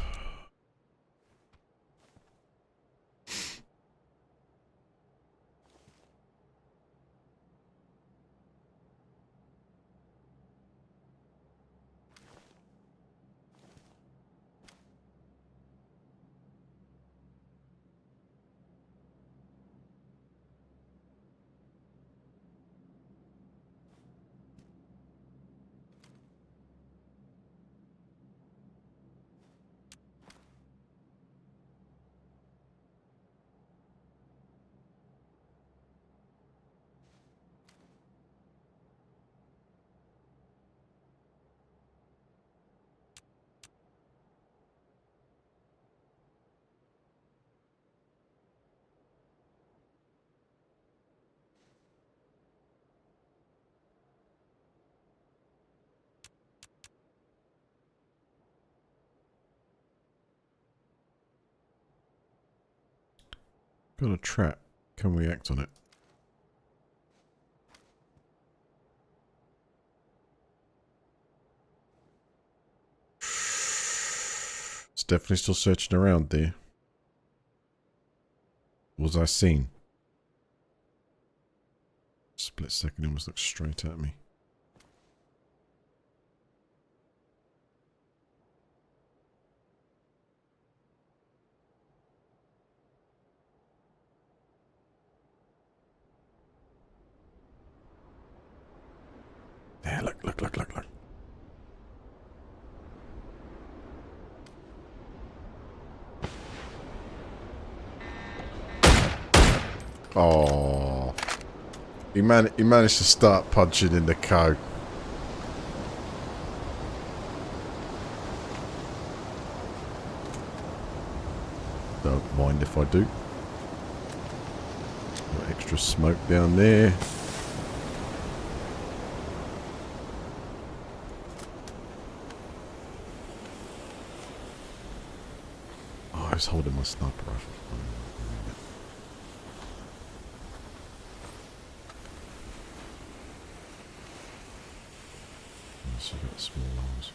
Got a trap. Can we act on it? It's definitely still searching around there. Was I seen? Split second, he almost looked straight at me. There, look. Oh, he managed to start punching in the code. Don't mind if I do. Got extra smoke down there. Oh, I was holding my sniper rifle. So we've got small arms.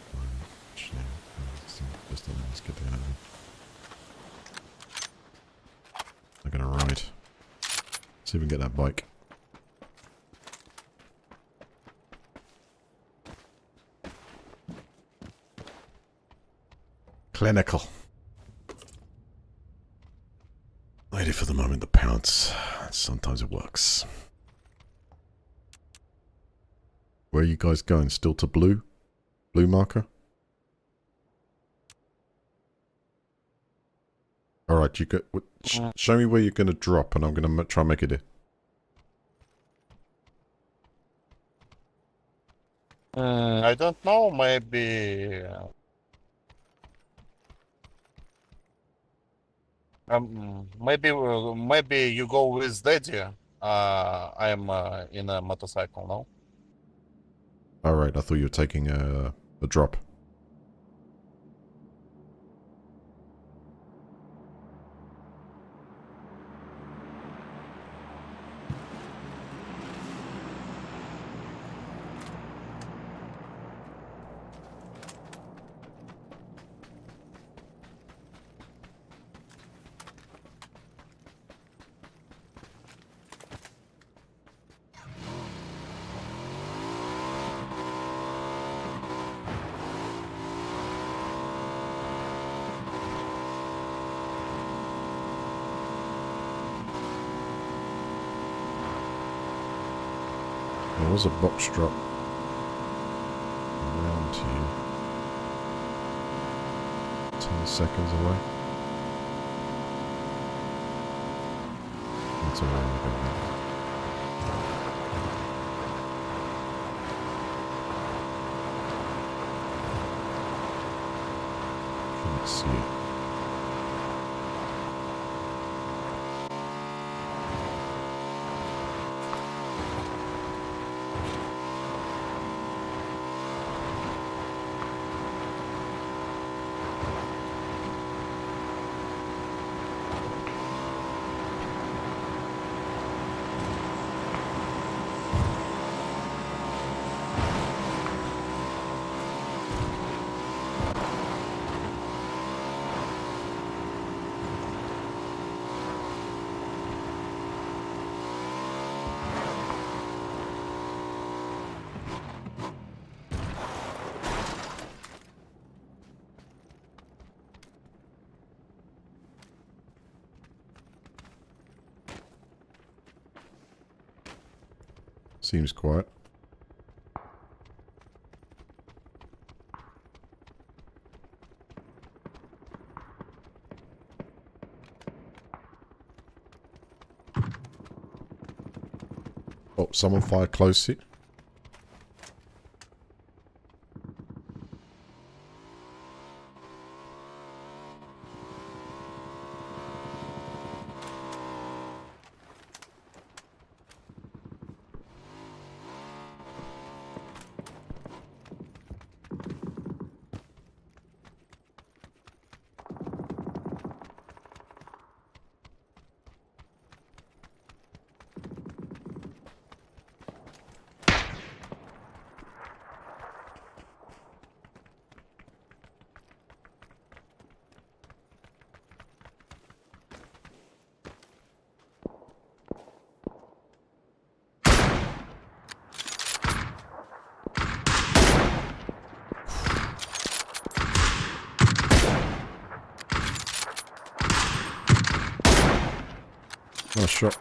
Just let's get the enemy. I'm gonna ride. See if we can get that bike. Clinical. Ready for the moment to pounce. Sometimes it works. Where are you guys going? Still to blue? Blue marker? Alright, you go. Show me where you're going to drop and I'm going to try and make it here. I don't know, maybe... maybe you go with Daddy. I'm in a motorcycle now. Alright, I thought you were taking a drop. There was a box drop around here. 10 seconds away. It's around the building. see it. Seems quiet. Oh, someone fired close here. Nice shot.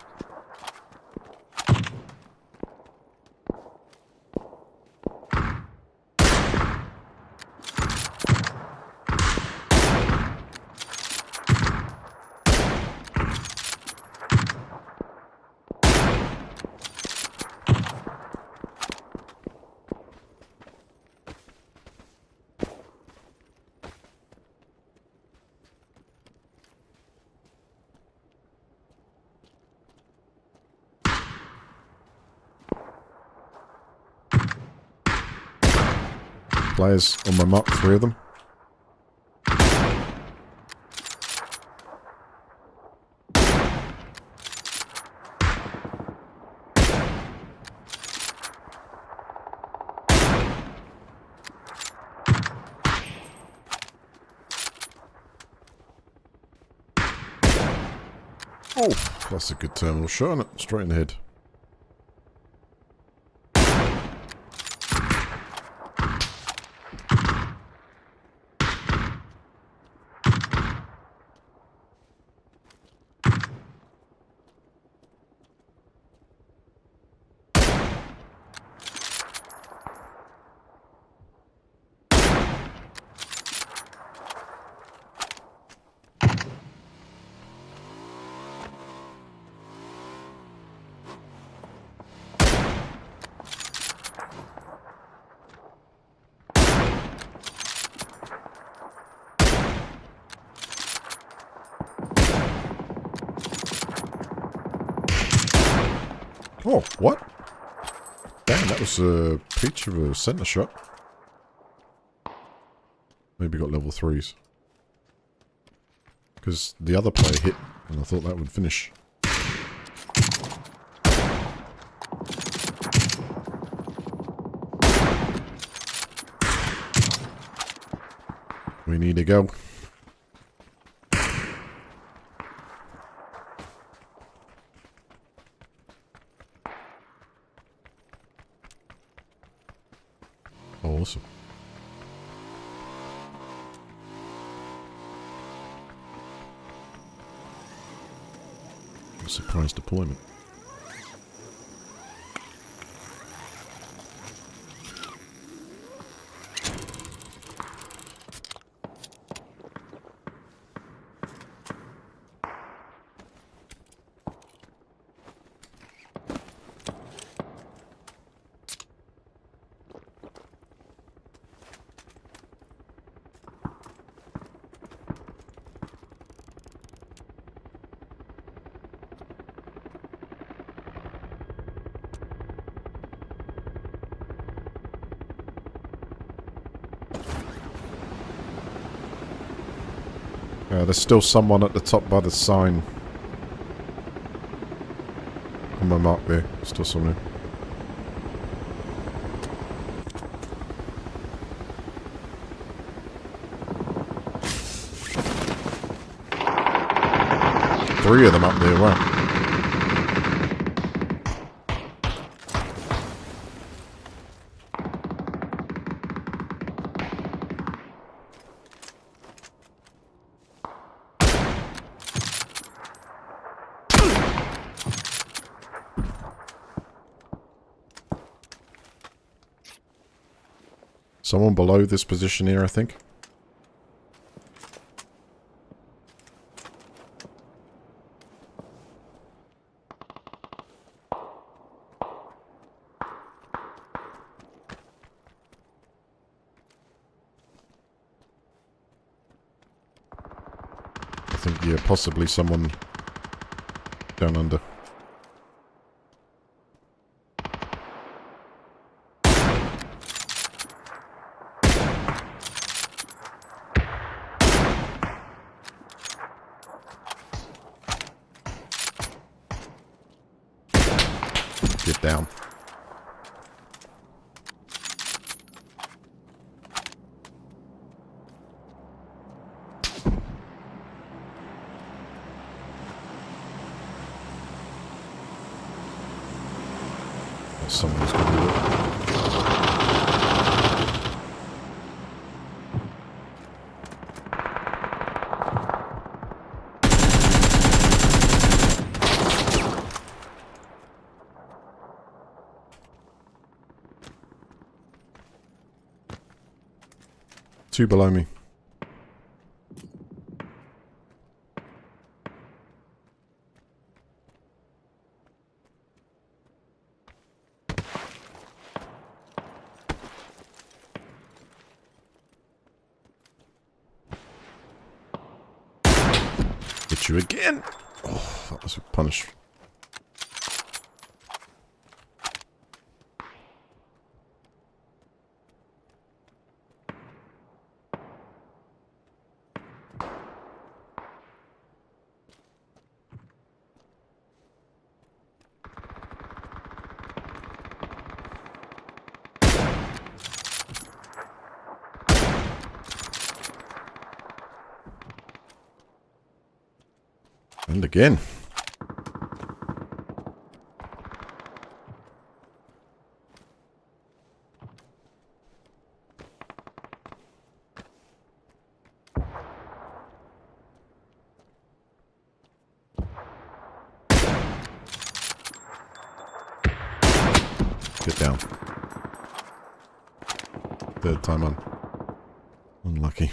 Players on my mark, 3 of them. Oh, that's a good terminal shot, isn't it? Straight in the head. Oh, what? Damn, that was a peach of a center shot. Maybe got level 3s. Because the other player hit, and I thought that would finish. We need to go. Awesome. Surprise deployment. There's still someone at the top by the sign. On my mark there. Still someone. Three of them up there, wow. Someone below this position here, I think. I think, yeah, possibly someone down under. Get down. Someone's going to do it. Two below me. Hit you again. Oh, that was a punish. And again. Get down. Third time on. Unlucky.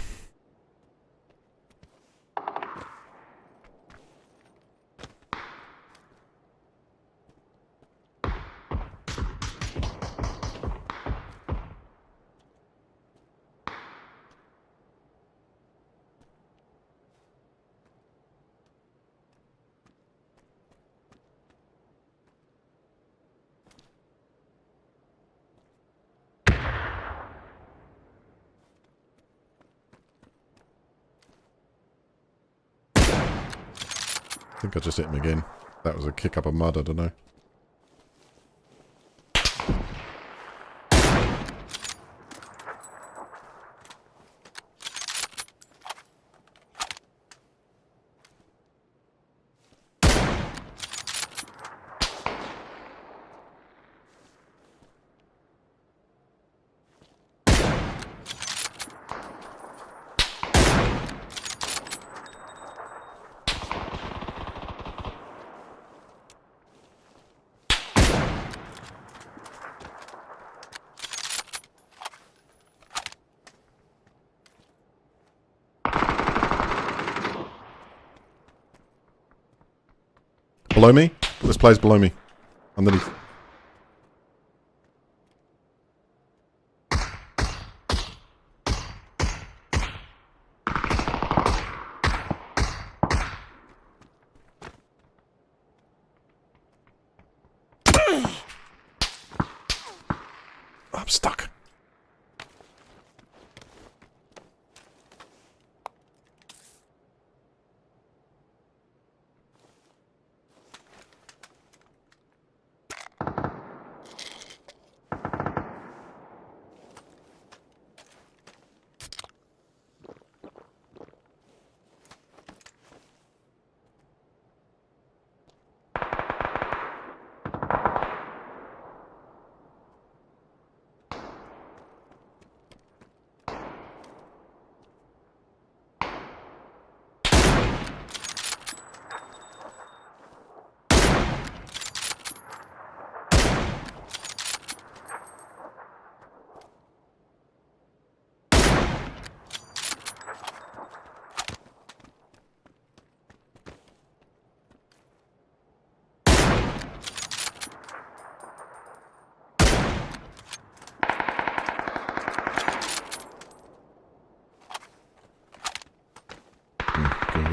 I think I just hit him again. That was a kick up of mud, I don't know. Below me? This player's below me. Underneath. I'm stuck.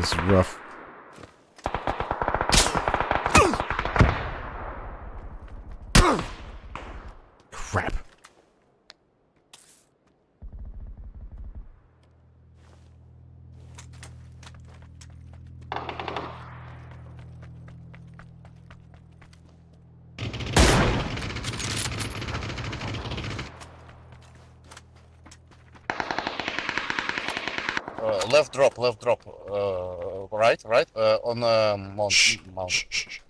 This is rough. Crap. Left drop. Right. On mount. Shh, Mount. shh, shh, shh.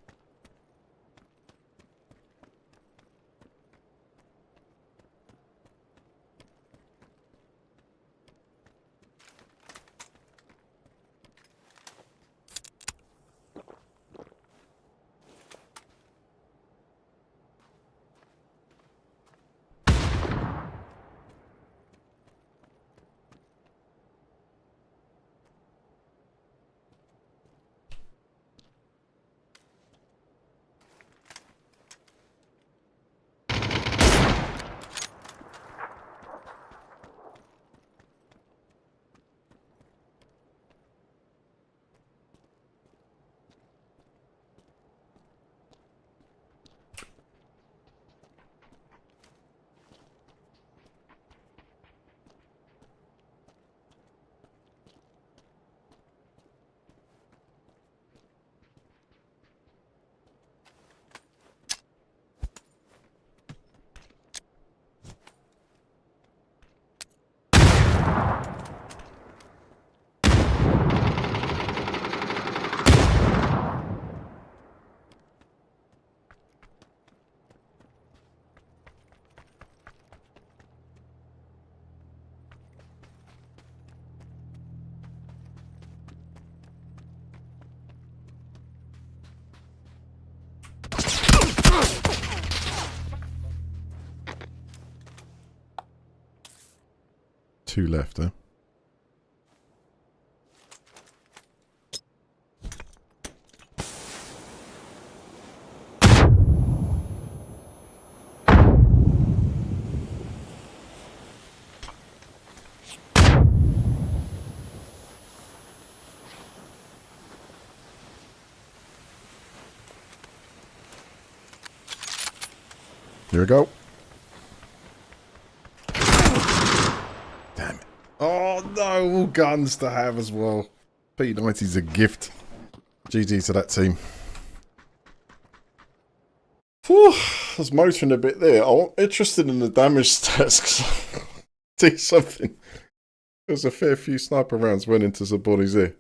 Two left, huh? Here we go. Damn it. Oh no, all guns to have as well. P90's a gift. GG to that team. Whew, I was motoring a bit there. I'm interested in the damage stats because see something. There's a fair few sniper rounds went into some bodies there.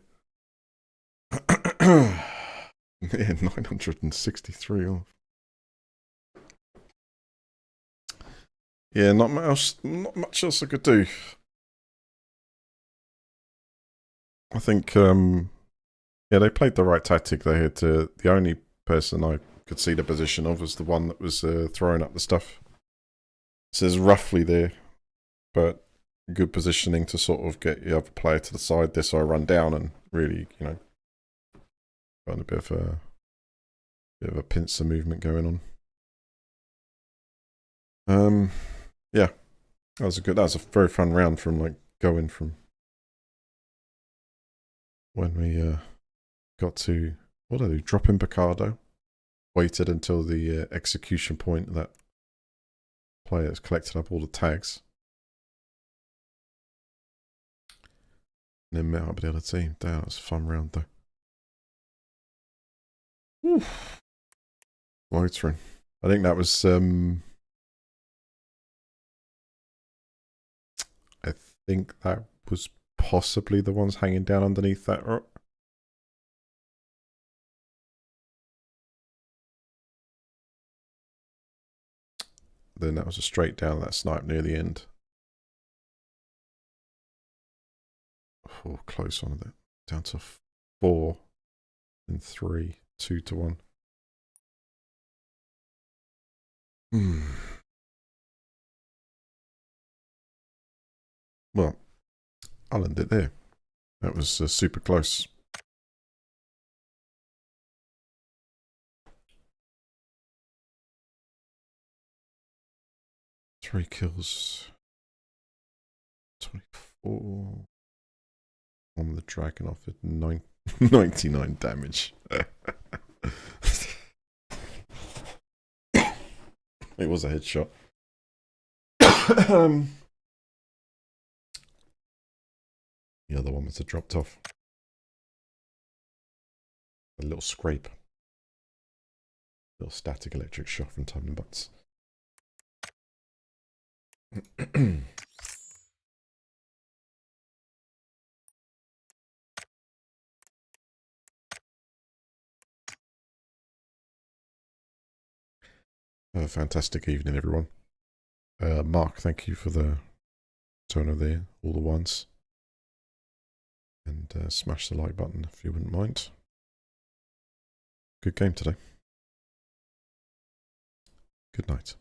Yeah, 963 off. Yeah, not much else I could do. I think, yeah, they played the right tactic. They had to. The only person I could see the position of was the one that was throwing up the stuff. It says roughly there, but good positioning to sort of get the other player to the side there, so I run down and really, you know, got a bit of a pincer movement going on. Yeah, that was a very fun round from like going from when we got to, what did I do? Drop in Picardo. Waited until the execution point that player has collected up all the tags. And then met up with the other team. Damn, that was a fun round though. Whew. Motoring. I think that was I think that was possibly the ones hanging down underneath that rock. Then that was a straight down that snipe near the end. Oh, close on it. Down to 4 and 3, 2 to 1. Well, I'll end it there. That was super close. Three kills. 24. On the Dragon off at 9. 99 damage. It was a headshot. The other one must have dropped off. A little scrape. Little static electric shock from time and butts. Have a fantastic evening, everyone. Mark, thank you for the turn of all the ones. And smash the like button if you wouldn't mind. Good game today. Good night.